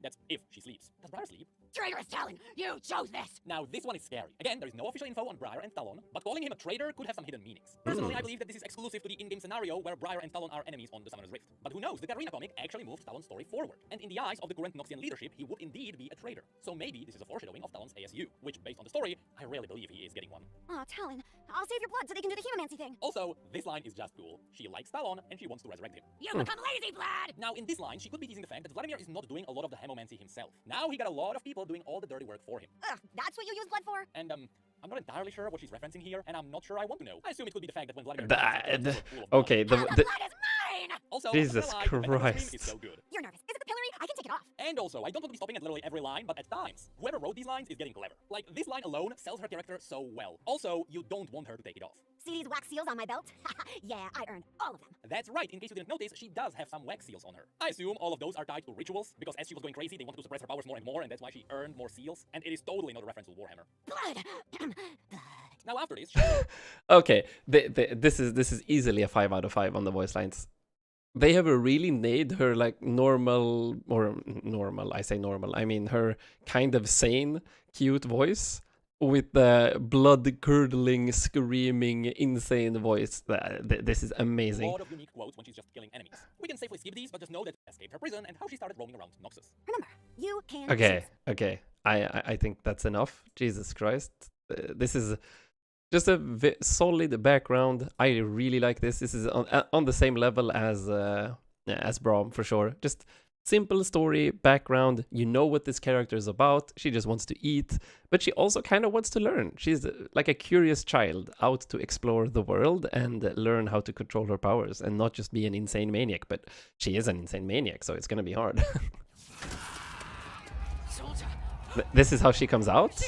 That's if she sleeps. Does Briar sleep? Traitorous Talon, you chose this. Now, this one is scary. Again, there is no official info on Briar and Talon, but calling him a traitor could have some hidden meanings. Personally, I believe that this is exclusive to the in-game scenario where Briar and Talon are enemies on the Summoner's Rift. But who knows, the Garena comic actually moved Talon's story forward. And in the eyes of the current Noxian leadership, he would indeed be a traitor. So maybe this is a foreshadowing of Talon's ASU, which, based on the story, I really believe he is getting one. Aw, Talon, I'll save your blood so they can do the humancy thing. Also, this line is just cool. She likes Talon, and she wants to resurrect him. You become lazy, Vlad! Now, in this line, she could be teasing the fact that Vladimir is not doing a lot of the hemomancy himself. Now he got a lot of people doing all the dirty work for him. Ugh, that's what you use blood for? And, I'm not entirely sure what she's referencing here, and I'm not sure I want to know. I assume it could be the fact that when Vladimir... Okay, All the blood is mine! Also, Jesus the lie, the Venom Christ. scream is so good. You're nervous. Is it the pillory? I can take it off. And also, I don't want to be stopping at literally every line, but at times, whoever wrote these lines is getting clever. Like, this line alone sells her character so well. Also, you don't want her to take it off. See these wax seals on my belt? Yeah, I earned all of them. That's right, in case you didn't notice, she does have some wax seals on her. I assume all of those are tied to rituals, because as she was going crazy, they wanted to suppress her powers more and more, and that's why she earned more seals. And it is totally not a reference to Warhammer. Blood! Now after this, Okay, this is easily a 5 out of 5 on the voice lines. They have really made her like normal, or normal, I say normal, I mean her kind of sane, cute voice with the blood-curdling, screaming, insane voice. This is a amazing. lot of unique quotes when she's just killing enemies. We can safely skip these, but just know that escaped her prison and how she started roaming around Noxus. Remember, you can Okay. I think that's enough. Jesus Christ. This is just a solid background. I really like this. This is on the same level as Braum for sure. Just simple story, background. You know what this character is about. She just wants to eat, but she also kind of wants to learn. She's like a curious child out to explore the world and learn how to control her powers and not just be an insane maniac. But she is an insane maniac, so it's gonna be hard. This is how she comes out.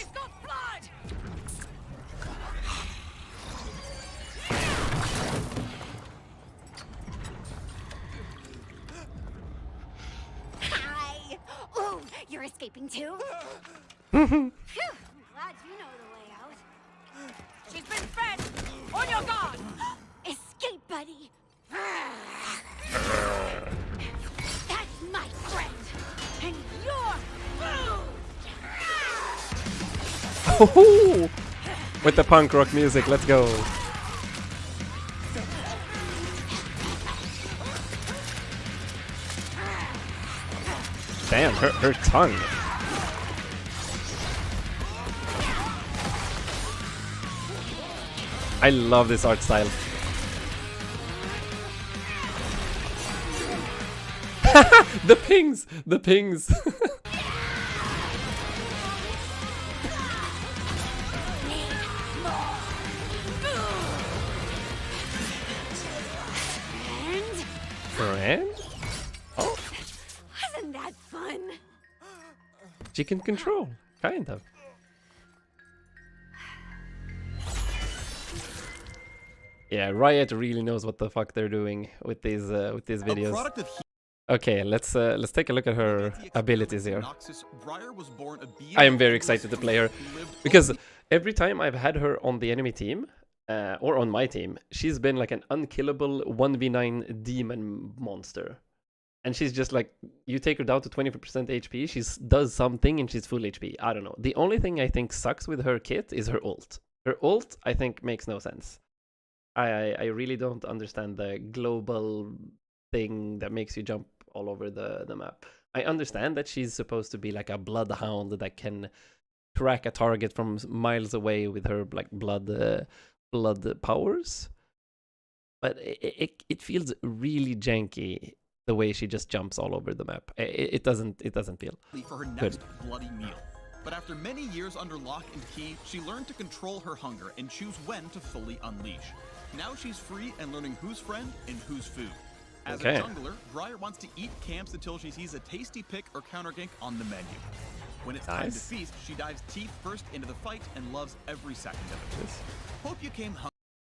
Ooh, you're escaping too? Phew, glad you know the way out. She's been fed! On your guard! Escape, buddy! That's my friend! And you're food! With the punk rock music, let's go. Damn, her tongue. I love this art style. The pings! The pings! Friend? Oh. Wasn't that fun? She can control, kind of. Yeah, Riot really knows what the fuck they're doing with these videos. Okay, let's take a look at her abilities here. I am very excited to play her because every time I've had her on the enemy team or on my team, she's been like an unkillable 1v9 demon monster. And she's just like, you take her down to 20% HP, she does something and she's full HP. I don't know. The only thing I think sucks with her kit is her ult. Her ult, I think, makes no sense. I really don't understand the global thing that makes you jump all over the map. I understand that she's supposed to be like a bloodhound that can track a target from miles away with her like blood powers. But it feels really janky the way she just jumps all over the map. It doesn't feel for her good. next bloody meal. But after many years under lock and key, she learned to control her hunger and choose when to fully unleash. Now she's free and learning who's friend and who's food. As a jungler, Briar wants to eat camps until she sees a tasty pick or counter gank on the menu. When it's time to feast, she dives teeth first into the fight and loves every second of it. Hope you came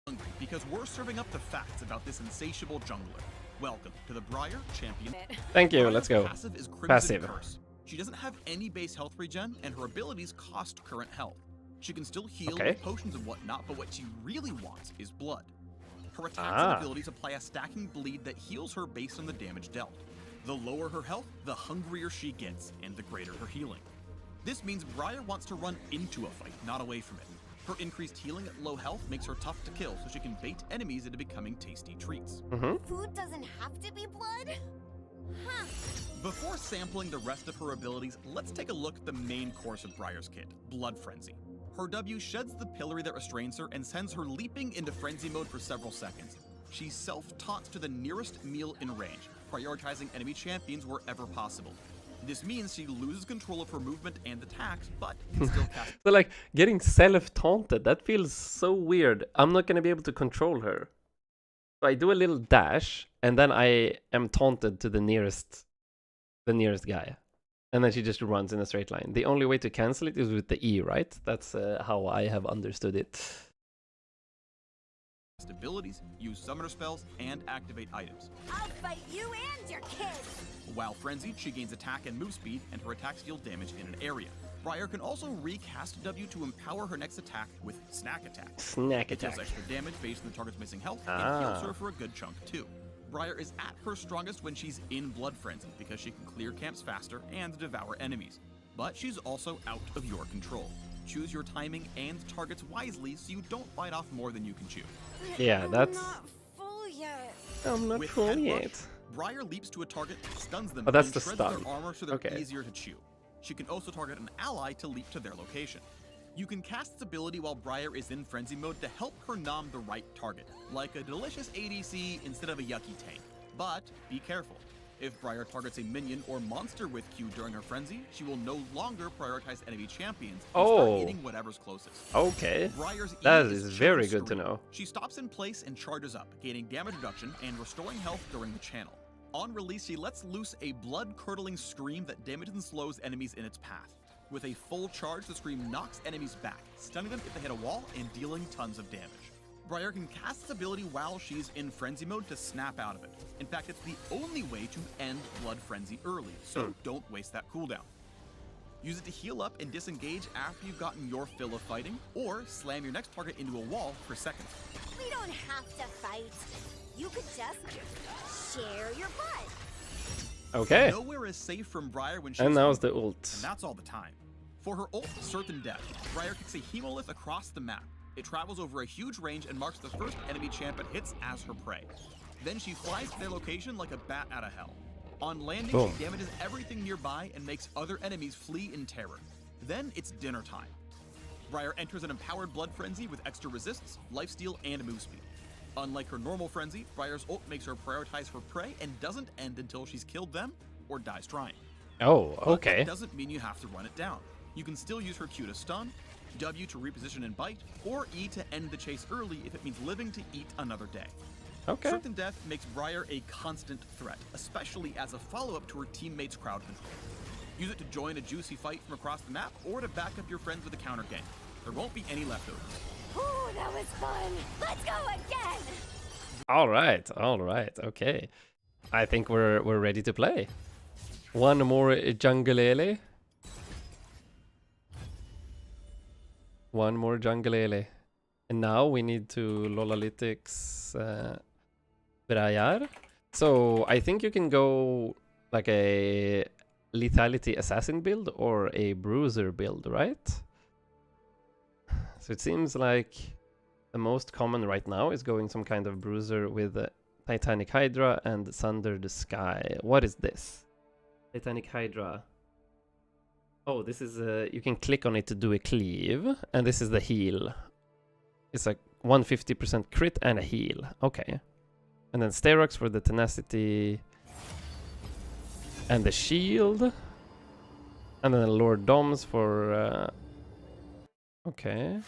hungry, because we're serving up the facts about this insatiable jungler. Welcome to the Briar Champion. Thank you, let's go. Passive is Crimson Passive. Curse. She doesn't have any base health regen, and her abilities cost current health. She can still heal with potions and whatnot, but what she really wants is blood. Her attacks and abilities apply a stacking bleed that heals her based on the damage dealt. The lower her health, the hungrier she gets, and the greater her healing. This means Briar wants to run into a fight, not away from it. Her increased healing at low health makes her tough to kill, so she can bait enemies into becoming tasty treats. Food doesn't have to be blood? Huh. Before sampling the rest of her abilities, let's take a look at the main course of Briar's kit, Blood Frenzy. Her W sheds the pillory that restrains her and sends her leaping into frenzy mode for several seconds. She self-taunts to the nearest meal in range, prioritizing enemy champions wherever possible. This means she loses control of her movement and attacks, but can still cast. So like getting self-taunted, that feels so weird. I'm not gonna be able to control her. So I do a little dash, and then I am taunted to the nearest guy. And then she just runs in a straight line. The only way to cancel it is with the E, right? That's how I have understood it. cast abilities, use summoner spells, and activate items. I'll fight you and your kids! While frenzied, she gains attack and move speed, and her attacks deal damage in an area. Briar can also recast W to empower her next attack with Snack Attack. Snack It deals attack. extra damage based on the target's missing health, and heals her for a good chunk too. Briar is at her strongest when she's in Blood Frenzy, because she can clear camps faster and devour enemies. But she's also out of your control. Choose your timing and targets wisely so you don't bite off more than you can chew. Yeah, that's... I'm not full yet. I'm not With full Head yet. Rush, Briar leaps to a target, stuns them, Oh, that's and the shreds stun. their armor so they're Okay. easier to chew. She can also target an ally to leap to their location. You can cast its ability while Briar is in frenzy mode to help her nom the right target, like a delicious ADC instead of a yucky tank. But be careful. If Briar targets a minion or monster with Q during her frenzy, she will no longer prioritize enemy champions and start hitting whatever's closest. Okay. Briar's E That is is very Chilling good to Scream. know. She stops in place and charges up, gaining damage reduction and restoring health during the channel. On release, she lets loose a blood-curdling scream that damages and slows enemies in its path. With a full charge, the scream knocks enemies back, stunning them if they hit a wall and dealing tons of damage. Briar can cast its ability while she's in frenzy mode to snap out of it. In fact, it's the only way to end Blood Frenzy early, so don't waste that cooldown. Use it to heal up and disengage after you've gotten your fill of fighting, or slam your next target into a wall for seconds. We don't have to fight. You could just share your butt. Okay. Nowhere is safe from Briar when she's And now's hungry, the ult. and that's all the time. For her ult, Certain Death, Briar kicks a hemolith across the map. It travels over a huge range and marks the first enemy champ it hits as her prey. Then she flies to their location like a bat out of hell. On landing, Boom. she damages everything nearby and makes other enemies flee in terror. Then it's dinner time. Briar enters an empowered Blood Frenzy with extra resists, lifesteal, and move speed. Unlike her normal frenzy, Briar's ult makes her prioritize her prey and doesn't end until she's killed them or dies trying. Oh, But okay. that doesn't mean you have to run it down. You can still use her Q to stun, W to reposition and bite, or E to end the chase early if it means living to eat another day. Okay. Certain Death makes Briar a constant threat, especially as a follow-up to her teammates' crowd control. Use it to join a juicy fight from across the map, or to back up your friends with a counter gank. There won't be any leftovers. Ooh, that was fun. Let's go again. All right, okay. I think we're ready to play. One more junglele. One more junglele. And now we need to Lolalytics Briar. So I think you can go like a lethality assassin build or a bruiser build, right? So it seems like the most common right now is going some kind of bruiser with Titanic Hydra and Sunder the Sky. What is this? Titanic Hydra. Oh, this is you can click on it to do a cleave, and this is the heal. It's like 150% crit and a heal. Okay. And then Sterox for the tenacity and the shield. And then Lord Doms for okay.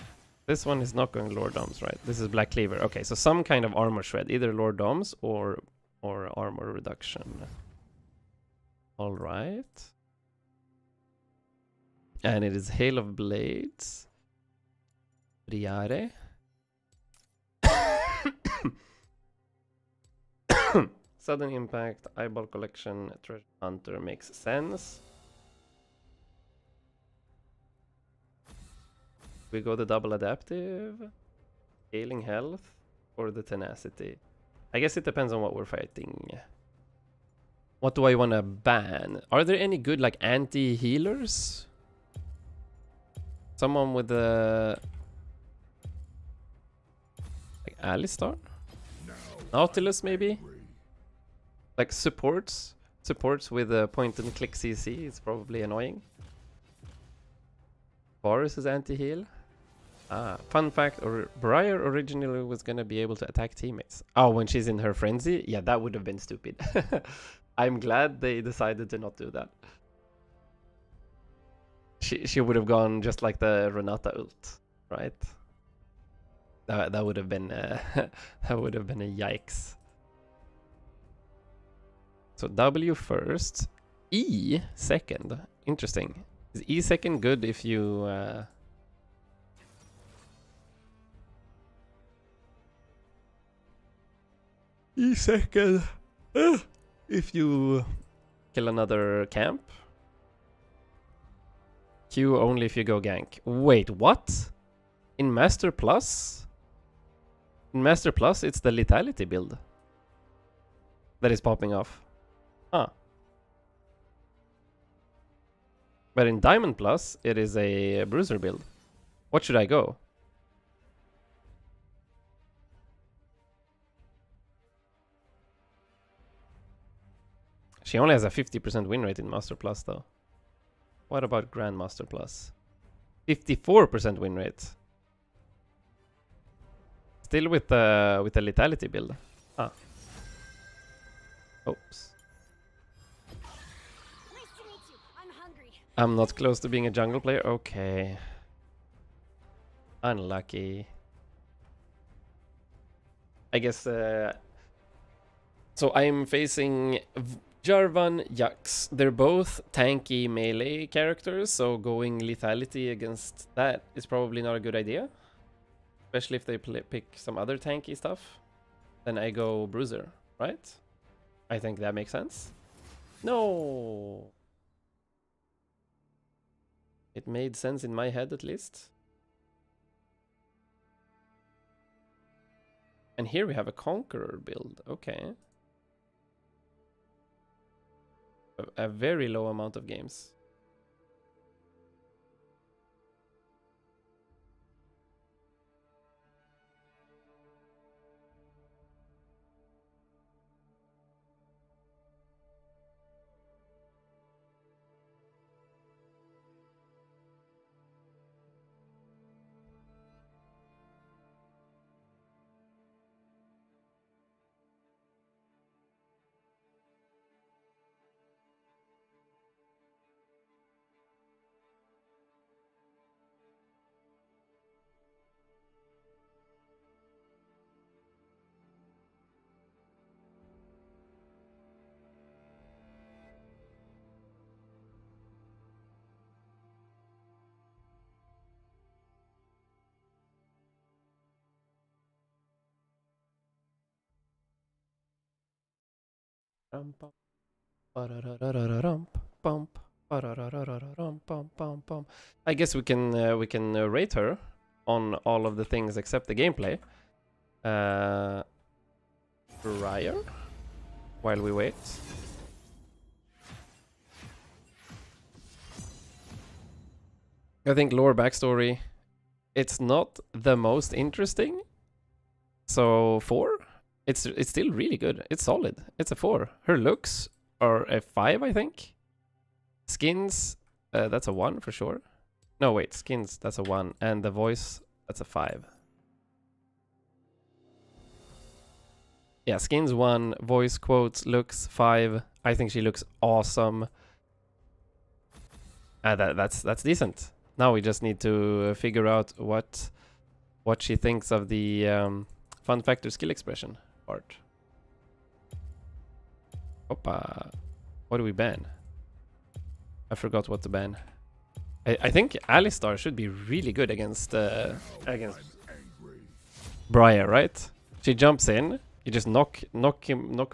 This one is not going Lord Doms, right? This is Black Cleaver. Okay, so some kind of armor shred, either Lord Doms or armor reduction. All right. And it is Hail of Blades. Briare. Sudden Impact, Eyeball Collection, Treasure Hunter makes sense. We go the double adaptive, scaling health, or the tenacity. I guess it depends on what we're fighting. What do I want to ban? Are there any good like anti-healers? Someone with a like Alistar? Nautilus maybe? Like supports with a point and click CC is probably annoying. Varus is anti-heal. Fun fact, Briar originally was gonna be able to attack teammates. Oh, when she's in her frenzy? Yeah, that would have been stupid. I'm glad they decided to not do that. She would have gone just like the Renata ult, right? That would have been that would have been a yikes. So W first, E second. Interesting. Is E second good if you second. If you kill another camp. Q only if you go gank. Wait, what? In Master Plus? In Master Plus, it's the lethality build that is popping off. Huh. But in Diamond Plus, it is a bruiser build. What should I go? She only has a 50% win rate in Master Plus though. What about Grandmaster Plus? 54% win rate. Still with the lethality build. Ah. Oops. Nice to meet you. I'm hungry. I'm not close to being a jungle player. Okay. Unlucky. I guess so I'm facing Jarvan, Jax. They're both tanky melee characters, so going lethality against that is probably not a good idea. Especially if they pick some other tanky stuff. Then I go bruiser, right? I think that makes sense. No! It made sense in my head at least. And here we have a Conqueror build, okay. A very low amount of games. I guess we can rate her on all of the things except the gameplay. Briar, while we wait. I think lore backstory, it's not the most interesting. So 4. It's still really good. It's solid. It's a 4. Her looks are a 5, I think. Skins, that's a 1 for sure. No, wait, skins, that's a 1. And the voice, that's a 5. Yeah, skins 1, voice, quotes, looks 5. I think she looks awesome. That's decent. Now we just need to figure out what she thinks of the fun factor skill expression part. Opa. What do we ban? I forgot what to ban. I think Alistar should be really good against Briar, right? She jumps in, you just knock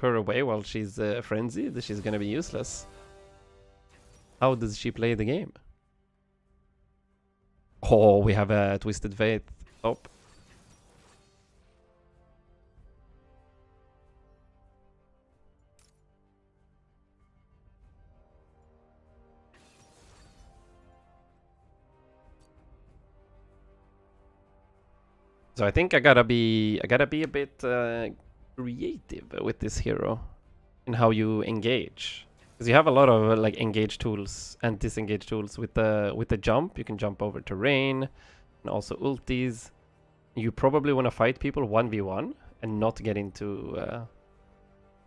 her away while she's frenzied. She's gonna be useless. How does she play the game? Oh, we have a Twisted Fate. Oh. So I think I gotta be a bit creative with this hero in how you engage, because you have a lot of like engage tools and disengage tools. With the jump, you can jump over terrain, and also ultis. You probably want to fight people 1v1 and not get into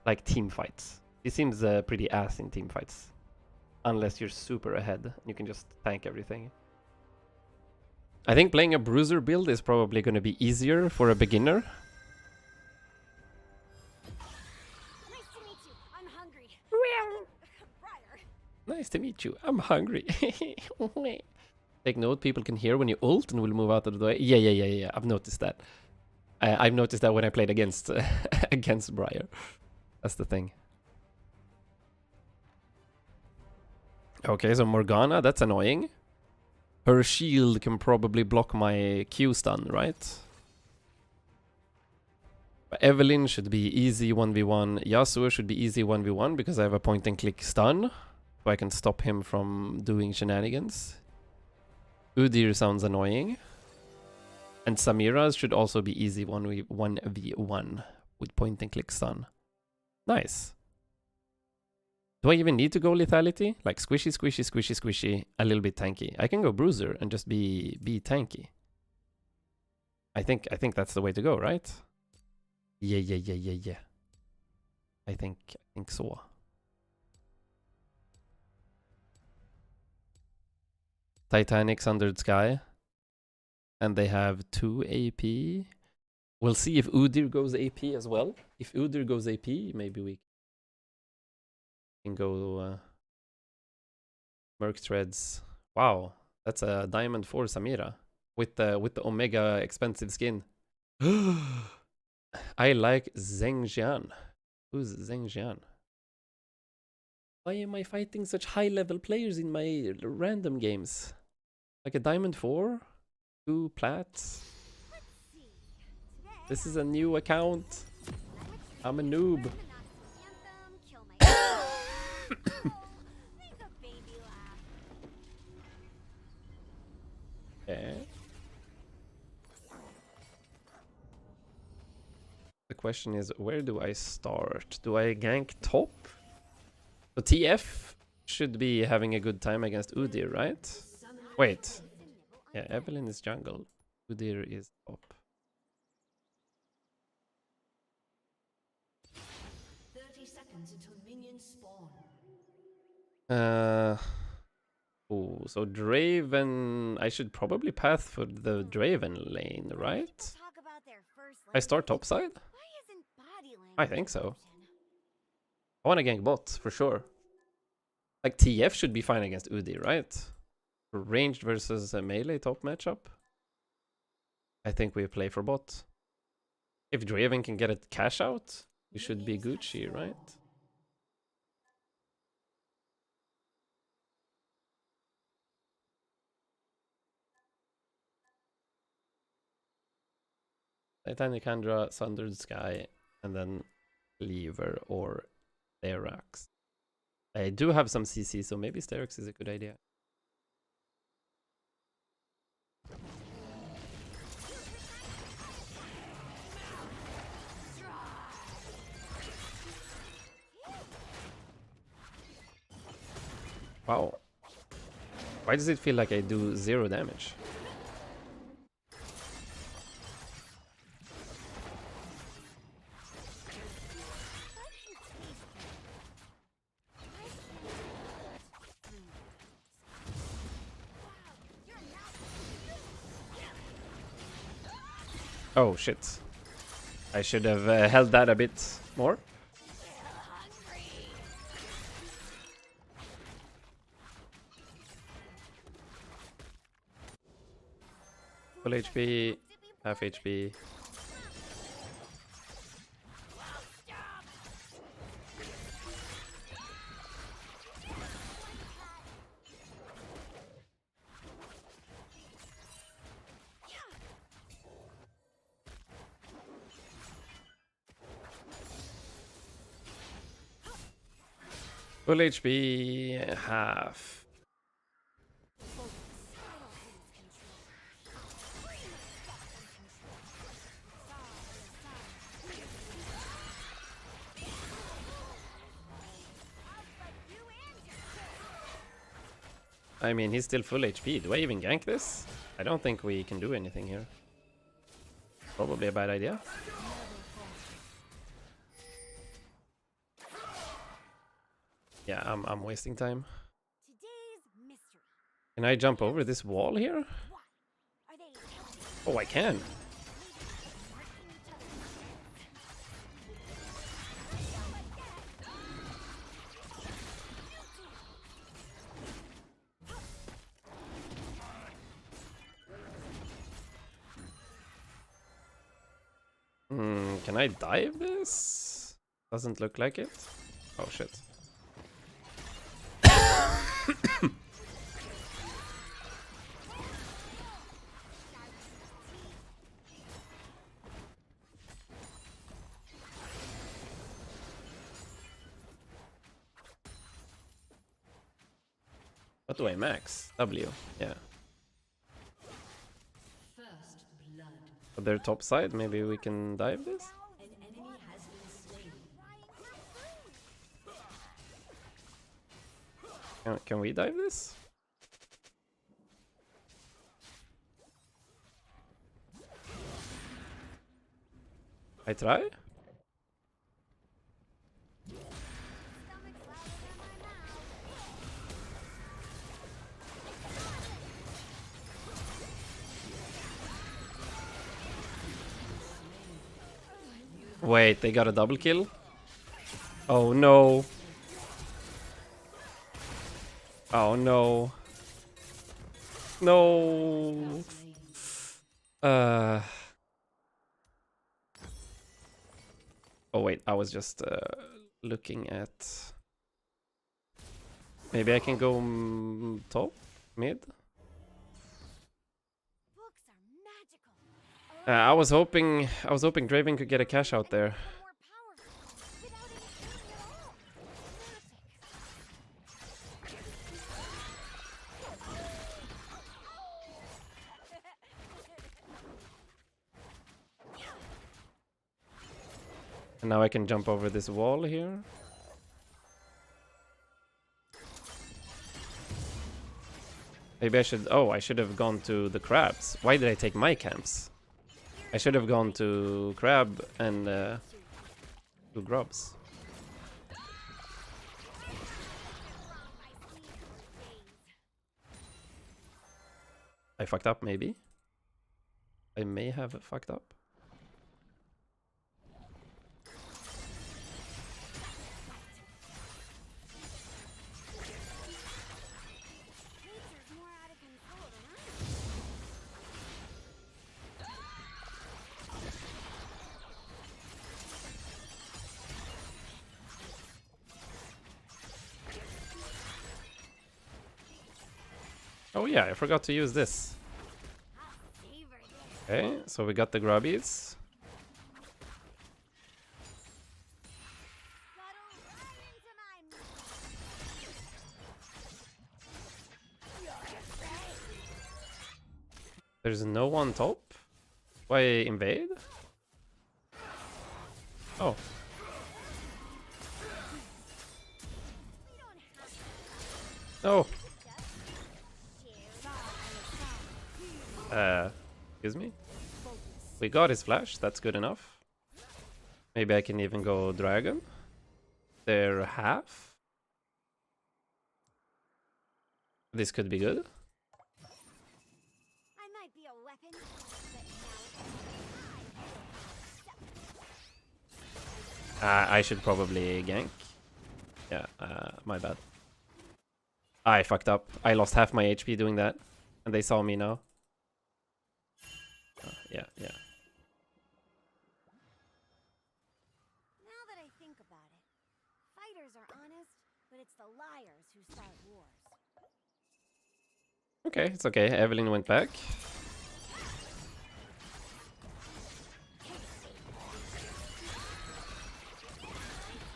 like team fights. He seems pretty ass in team fights, unless you're super ahead. You can just tank everything. I think playing a bruiser build is probably going to be easier for a beginner. Nice to meet you. I'm hungry. Briar. Nice to meet you. I'm hungry. Take note, people can hear when you ult and will move out of the way. Yeah. I've noticed that. I've noticed that when I played against against Briar. That's the thing. Okay, so Morgana, that's annoying. Her shield can probably block my Q stun, right? But Evelyn should be easy 1v1. Yasuo should be easy 1v1 because I have a point and click stun. So I can stop him from doing shenanigans. Udyr sounds annoying. And Samira should also be easy 1v1 with point and click stun. Nice. Do I even need to go lethality? Like squishy, squishy, squishy, squishy, a little bit tanky. I can go bruiser and just be tanky. I think that's the way to go, right? Yeah. I think so. Titanic's under the sky. And they have 2 AP. We'll see if Udyr goes AP as well. If Udyr goes AP, maybe we can go Merc Threads. Wow, that's a Diamond 4 Samira with the Omega expensive skin. I like Zhengjian. Who's Zhengjian? Why am I fighting such high level players in my random games? Like a Diamond 4? 2 plats? This is a new account. I'm a noob. Okay. The question is, where do I start? Do I gank top? So TF should be having a good time against Udyr, right? Wait. Yeah, Evelyn is jungle. Udyr is top. 30 seconds until minions spawn. Oh, so Draven. I should probably path for the Draven lane, right? I start topside? I think so. I want to gank bot for sure. Like TF should be fine against Udyr, right? Ranged versus a melee top matchup. I think we play for bot. If Draven can get a cash out, we should be Gucci, right? Titanic Handra, Sundered Sky, and then Lever or Sterax. I do have some CC, so maybe Sterax is a good idea. Wow. Why does it feel like I do 0 damage? Oh shit. I should have held that a bit more. Full HP, half HP. Full HP, half. I mean, he's still full HP. Do I even gank this? I don't think we can do anything here. Probably a bad idea. Yeah, I'm wasting time. Can I jump over this wall here? Oh, I can. Can I dive this? Doesn't look like it. Oh shit. What do I max? W, yeah. First blood. But their top side, maybe we can dive this? An enemy has been slain. Can we dive this? I try? Wait, they got a double kill? Oh no. Oh no. No. Oh wait, I was just looking at... Maybe I can go top? Mid? I was hoping Draven could get a cash out there. And now I can jump over this wall here. Maybe I should... Oh, I should have gone to the crabs. Why did I take my camps? I should have gone to crab and to grubs. I fucked up, maybe. I may have fucked up. Oh yeah, I forgot to use this. Okay, so we got the grubbies. There's no one top? Why invade? Oh. No. Excuse me? We got his flash, that's good enough. Maybe I can even go dragon. They're half. This could be good. I might be a weapon, but I should probably gank. Yeah, my bad. I fucked up. I lost half my HP doing that. And they saw me now. Yeah. now that I think about it, fighters are honest, but it's the liars who start wars. Okay, it's okay. Evelyn went back.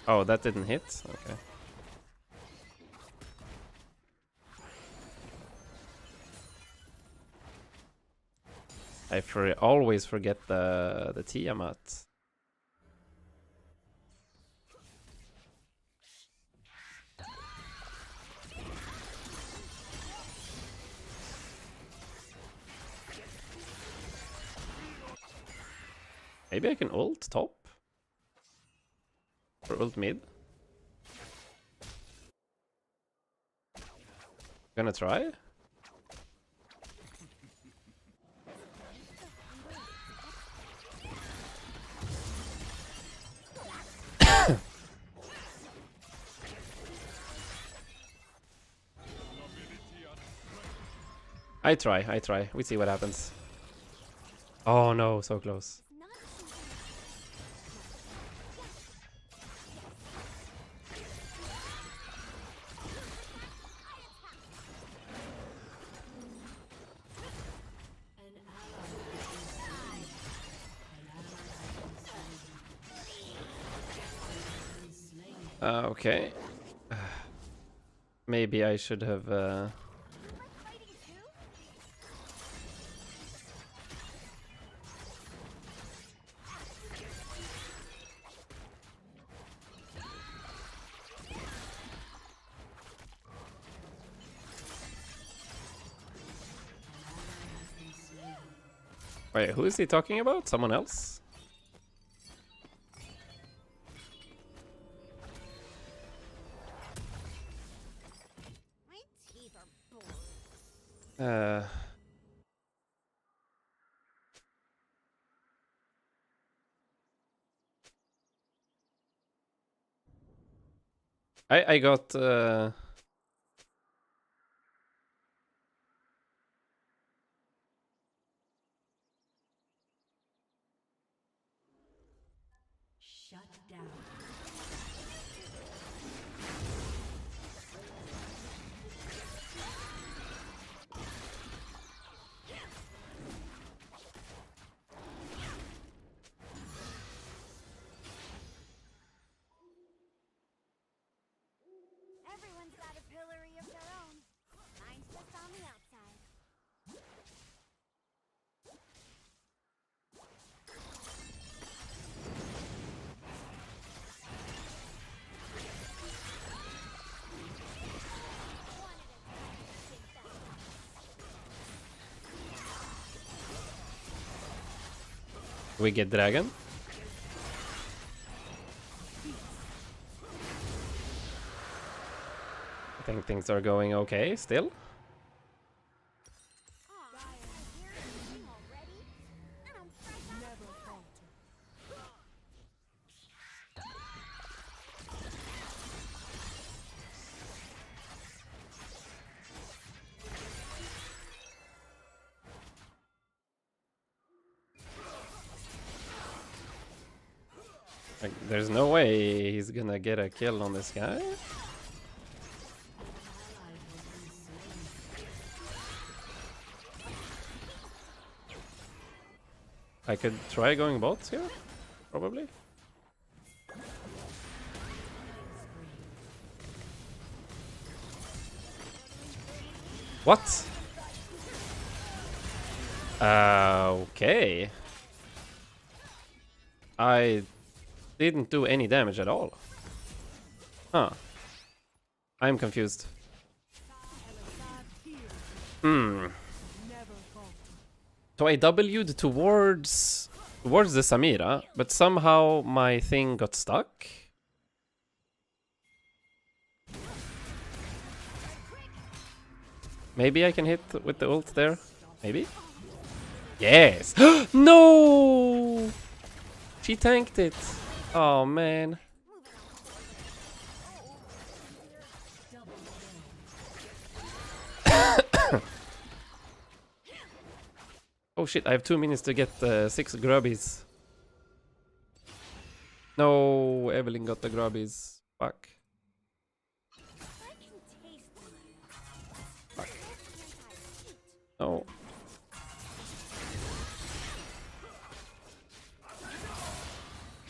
Oh, that didn't hit? Okay. I always forget the Tiamat. Maybe I can ult top? Or ult mid? Gonna try? I try. We see what happens. Oh no, so close. Okay. Maybe I should have... Wait, who is he talking about? Someone else? My teeth are bored. I got... Shut down. Everyone's got a pillory of their own. Mine's just on the outside. we get dragon? I think things are going okay still. Like, there's no way he's gonna get a kill on this guy. I could try going bots here, probably. What? Okay. I didn't do any damage at all. Huh. I'm confused. So I W'd towards the Samira, but somehow my thing got stuck. Maybe I can hit with the ult there. Maybe? Yes! No! She tanked it. Oh man. Oh shit, I have 2 minutes to get 6 grubbies. No, Evelyn got the grubbies. Fuck. Fuck. No.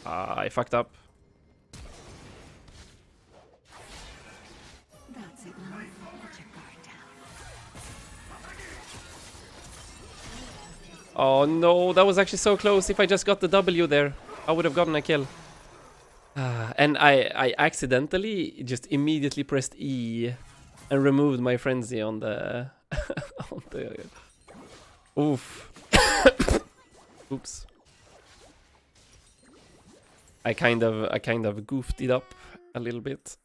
I fucked up. That's it. Let your guard down. Oh no, that was actually so close. If I just got the W there, I would have gotten a kill. And I accidentally just immediately pressed E and removed my frenzy on the on the oof. Oops. I kind of goofed it up a little bit.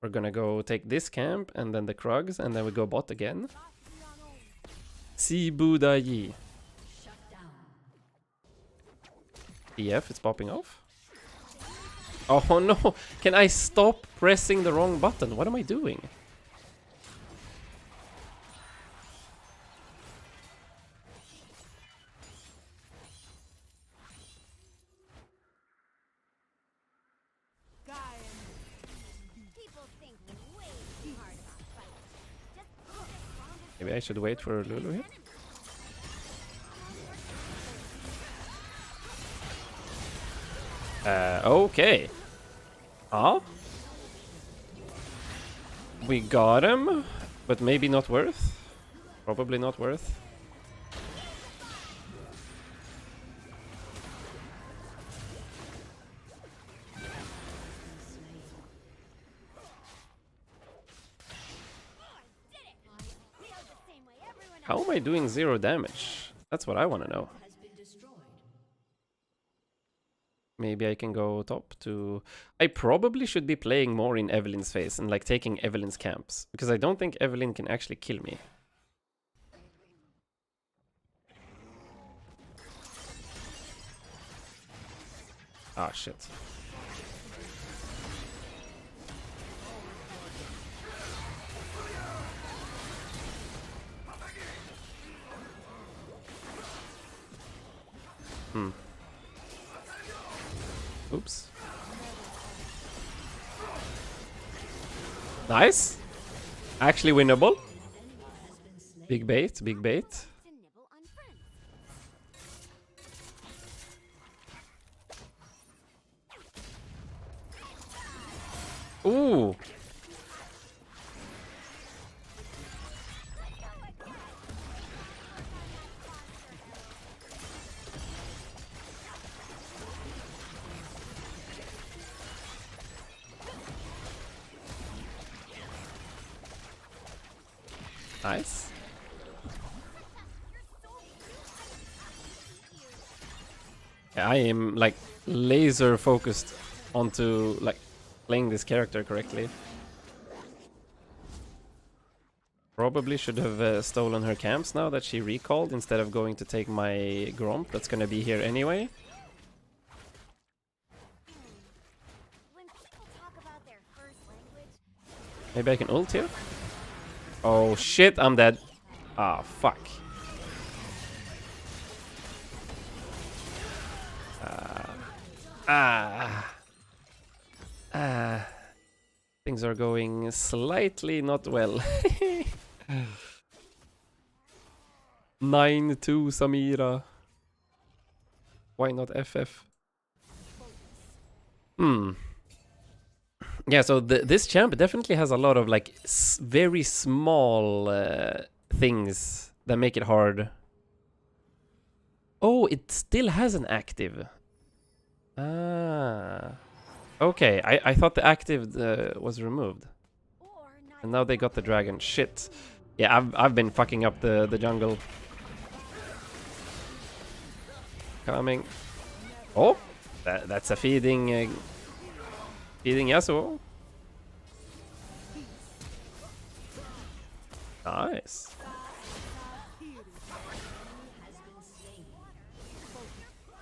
We're gonna go take this camp and then the Krugs and then we go bot again. Si Budayi. EF is popping off. Oh no! Can I stop pressing the wrong button? What am I doing? Maybe I should wait for Lulu here. Okay. Ah. We got him, but maybe not worth. Probably not worth. How am I doing 0 damage? That's what I want to know. Maybe I can go top to... I probably should be playing more in Evelyn's phase and like taking Evelyn's camps. Because I don't think Evelyn can actually kill me. Ah, shit. Oops. Nice. Actually winnable. Big bait, big bait. Ooh. Nice. Yeah, I am like laser focused onto like playing this character correctly. Probably should have stolen her camps now that she recalled instead of going to take my Gromp that's gonna be here anyway. Maybe I can ult here? Oh shit, I'm dead. Ah, fuck. Things are going slightly not well. 9-2 Samira. Why not FF? Yeah, so this champ definitely has a lot of like very small things that make it hard. Oh, it still has an active. Ah. Okay, I thought the active was removed. And now they got the dragon. Shit. Yeah, I've been fucking up the jungle. Coming. Oh, that's a feeding Yasuo. Nice.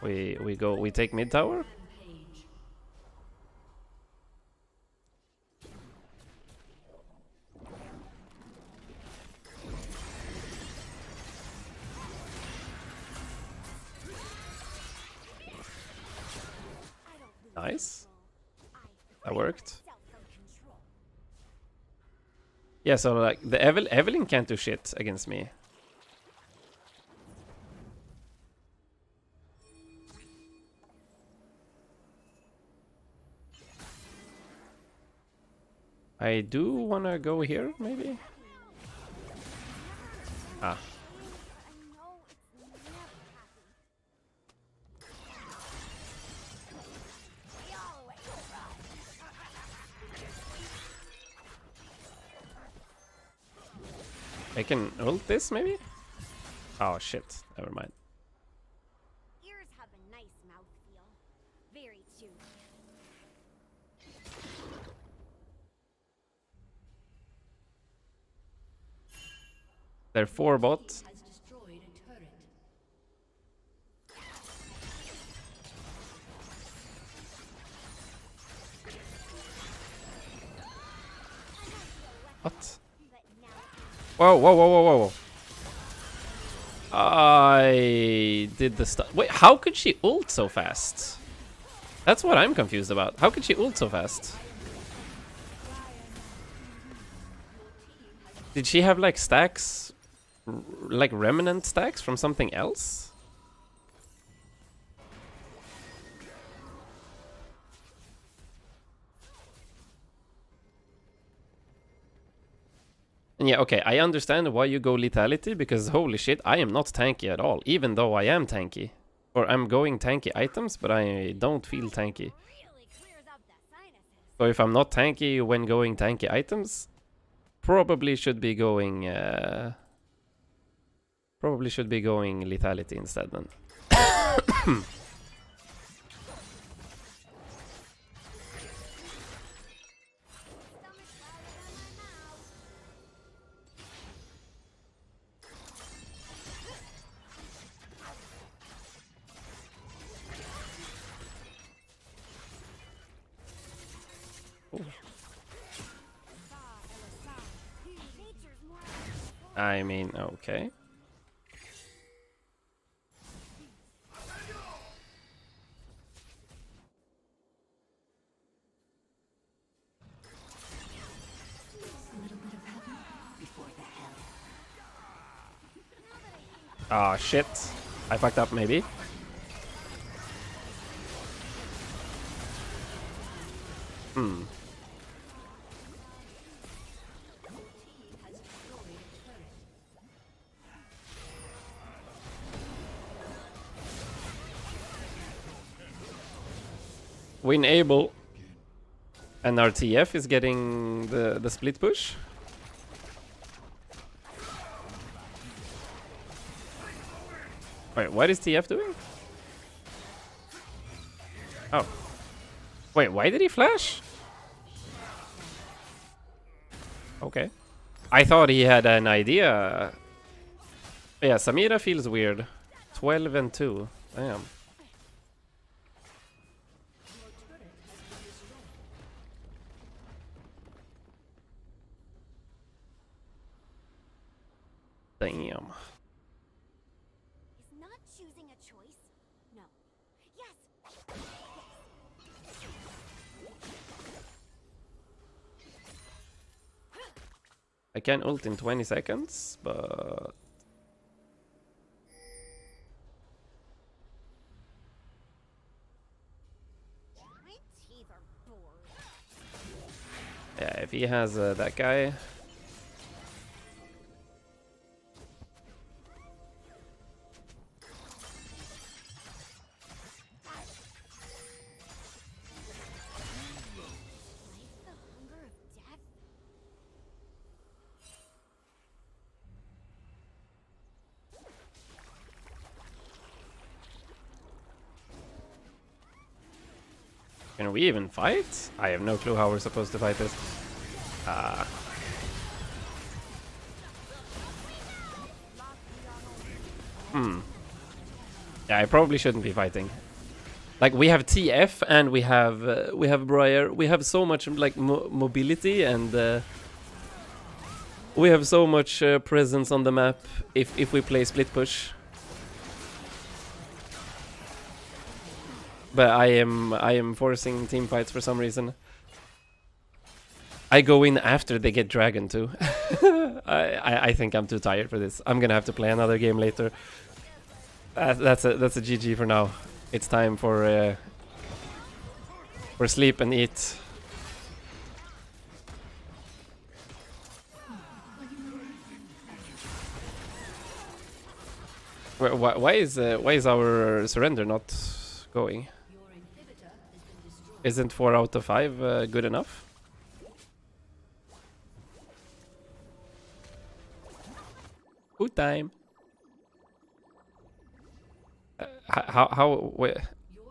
We take mid tower. Nice. That worked. Yeah, so like the Evelyn can't do shit against me. I do wanna go here, maybe? Ah. I can ult this, maybe? Oh shit, never mind. Ears have a nice mouthfeel. Very chewy. They're 4 bots. What? Whoa, whoa, whoa, whoa, whoa. I did the stuff. Wait, how could she ult so fast? That's what I'm confused about. How could she ult so fast? Did she have like stacks, like remnant stacks from something else? And yeah, okay, I understand why you go lethality, because holy shit, I am not tanky at all, even though I am tanky. Or I'm going tanky items, but I don't feel tanky. So if I'm not tanky when going tanky items, probably should be going lethality instead then. I mean, okay. Ah, shit. I fucked up, maybe. Win able. And our TF is getting the split push. Wait, what is TF doing? Oh. Wait, why did he flash? Okay. I thought he had an idea. Yeah, Samira feels weird. 12 and 2. Damn. Damn. Is not choosing a choice? No. Yes. I can ult in 20 seconds, but... My teeth are bored. Yeah, if he has that guy... Life the hunger of death? Can we even fight? I have no clue how we're supposed to fight this. Yeah, I probably shouldn't be fighting. Like, we have TF and we have Briar. We have so much like mobility, and we have so much presence on the map if we play split push. But I am forcing team fights for some reason. I go in after they get dragon too. I think I'm too tired for this. I'm gonna have to play another game later. That's a GG for now. It's time for sleep and eat. Why is our surrender not going? Isn't 4 out of 5 good enough? Good time.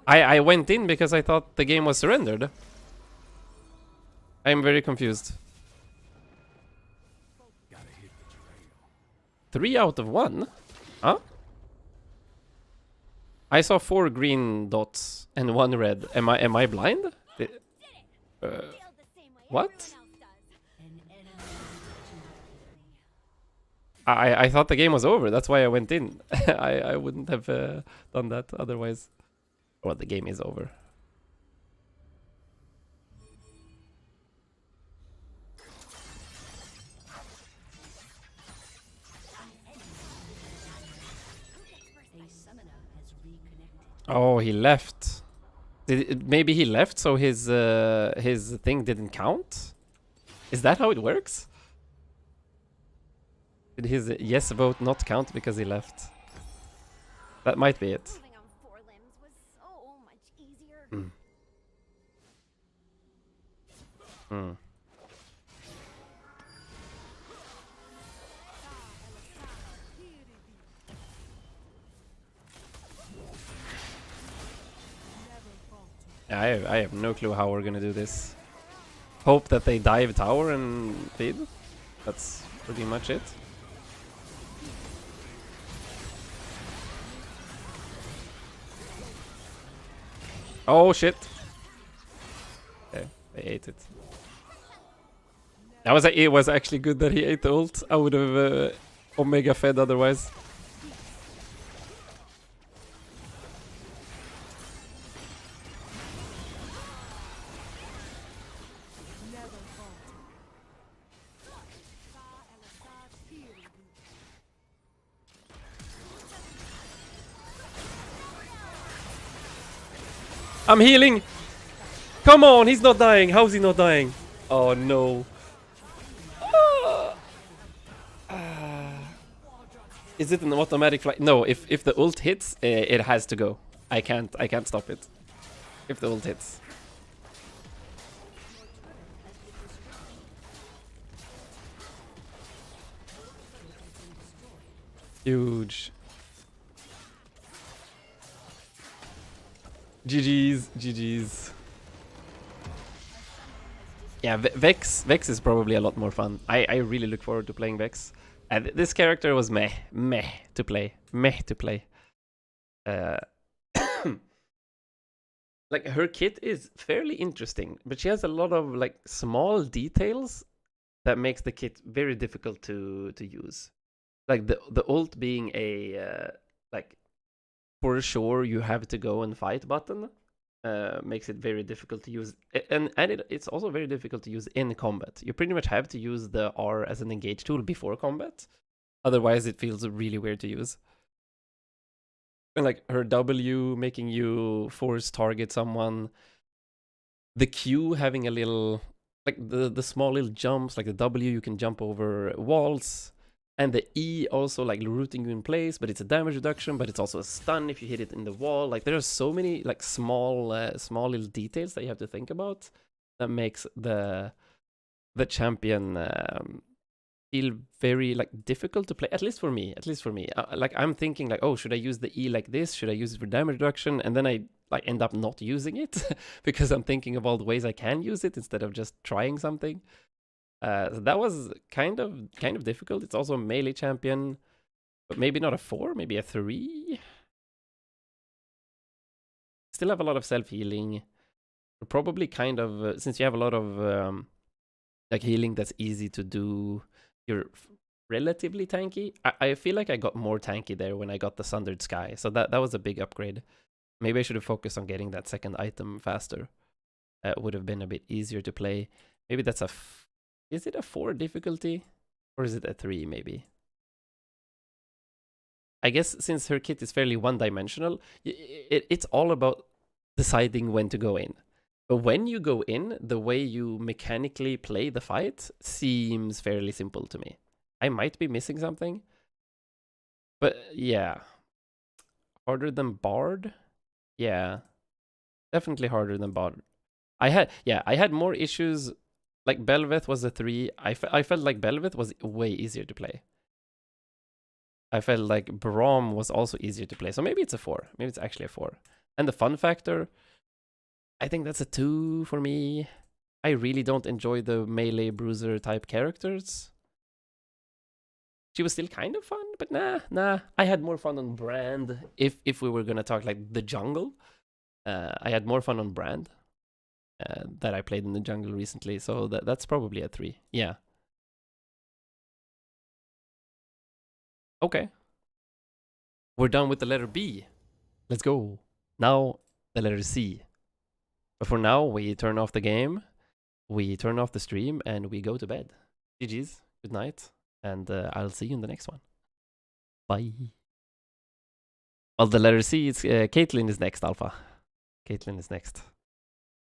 I went in because I thought the game was surrendered. I'm very confused. 3 out of 1? Huh? I saw 4 green dots and 1 red. Am I blind? What? I thought the game was over. That's why I went in. I wouldn't have done that otherwise. Well, the game is over. Oh, he left. Maybe he left so his thing didn't count? Is that how it works? Did his yes vote not count because he left? That might be it. Moving on four limbs was so much easier. Mm. Mm. I have no clue how we're gonna do this. Hope that they dive tower and feed. That's pretty much it. Oh shit! Okay, they ate it. It was actually good that he ate the ult. I would have Omega fed otherwise. I'm healing! Come on, he's not dying. How's he not dying? Oh no. Is it an automatic flight? No, if the ult hits, it has to go. I can't stop it. If the ult hits. Huge. GG's, GG's. Yeah, Vex is probably a lot more fun. I really look forward to playing Vex. And this character was meh to play. Like, her kit is fairly interesting, but she has a lot of like small details that makes the kit very difficult to use. Like the ult being a like, for sure you have to go and fight button makes it very difficult to use, and it's also very difficult to use in combat. You pretty much have to use the R as an engage tool before combat, otherwise it feels really weird to use. And like her W making you force target someone, the Q having a little like the small little jumps, like the W you can jump over walls. And the E also like rooting you in place, but it's a damage reduction, but it's also a stun if you hit it in the wall. Like there are so many like small little details that you have to think about that makes the champion feel very like difficult to play. At least for me. Like I'm thinking like, oh, should I use the E like this? Should I use it for damage reduction? And then I like end up not using it because I'm thinking of all the ways I can use it instead of just trying something. So that was kind of difficult. It's also a melee champion, but maybe not a 4, maybe a 3. Still have a lot of self-healing. Probably kind of, since you have a lot of like healing that's easy to do, you're relatively tanky. I feel like I got more tanky there when I got the Sundered Sky, so that was a big upgrade. Maybe I should have focused on getting that second item faster. It would have been a bit easier to play. Maybe that's a... Is it a 4 difficulty? Or is it a 3 maybe? I guess since her kit is fairly one-dimensional, it's all about deciding when to go in. But when you go in, the way you mechanically play the fight seems fairly simple to me. I might be missing something. But yeah. Harder than Bard? Yeah. Definitely harder than Bard. I had more issues. Like Belveth was a 3. I felt like Belveth was way easier to play. I felt like Braum was also easier to play. So maybe it's a 4. Maybe it's actually a 4. And the fun factor, I think that's a 2 for me. I really don't enjoy the melee bruiser type characters. She was still kind of fun, but nah. I had more fun on Brand. If we were gonna talk like the jungle, I had more fun on Brand. That I played in the jungle recently, so that's probably a 3. Yeah. Okay. We're done with the letter B. Let's go. Now, the letter C. But for now, we turn off the game, we turn off the stream, and we go to bed. GG's, good night, and I'll see you in the next one. Bye. Well, the letter C, it's Caitlyn is next, Alpha. Caitlyn is next.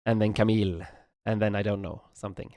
And then Camille. And then I don't know, something.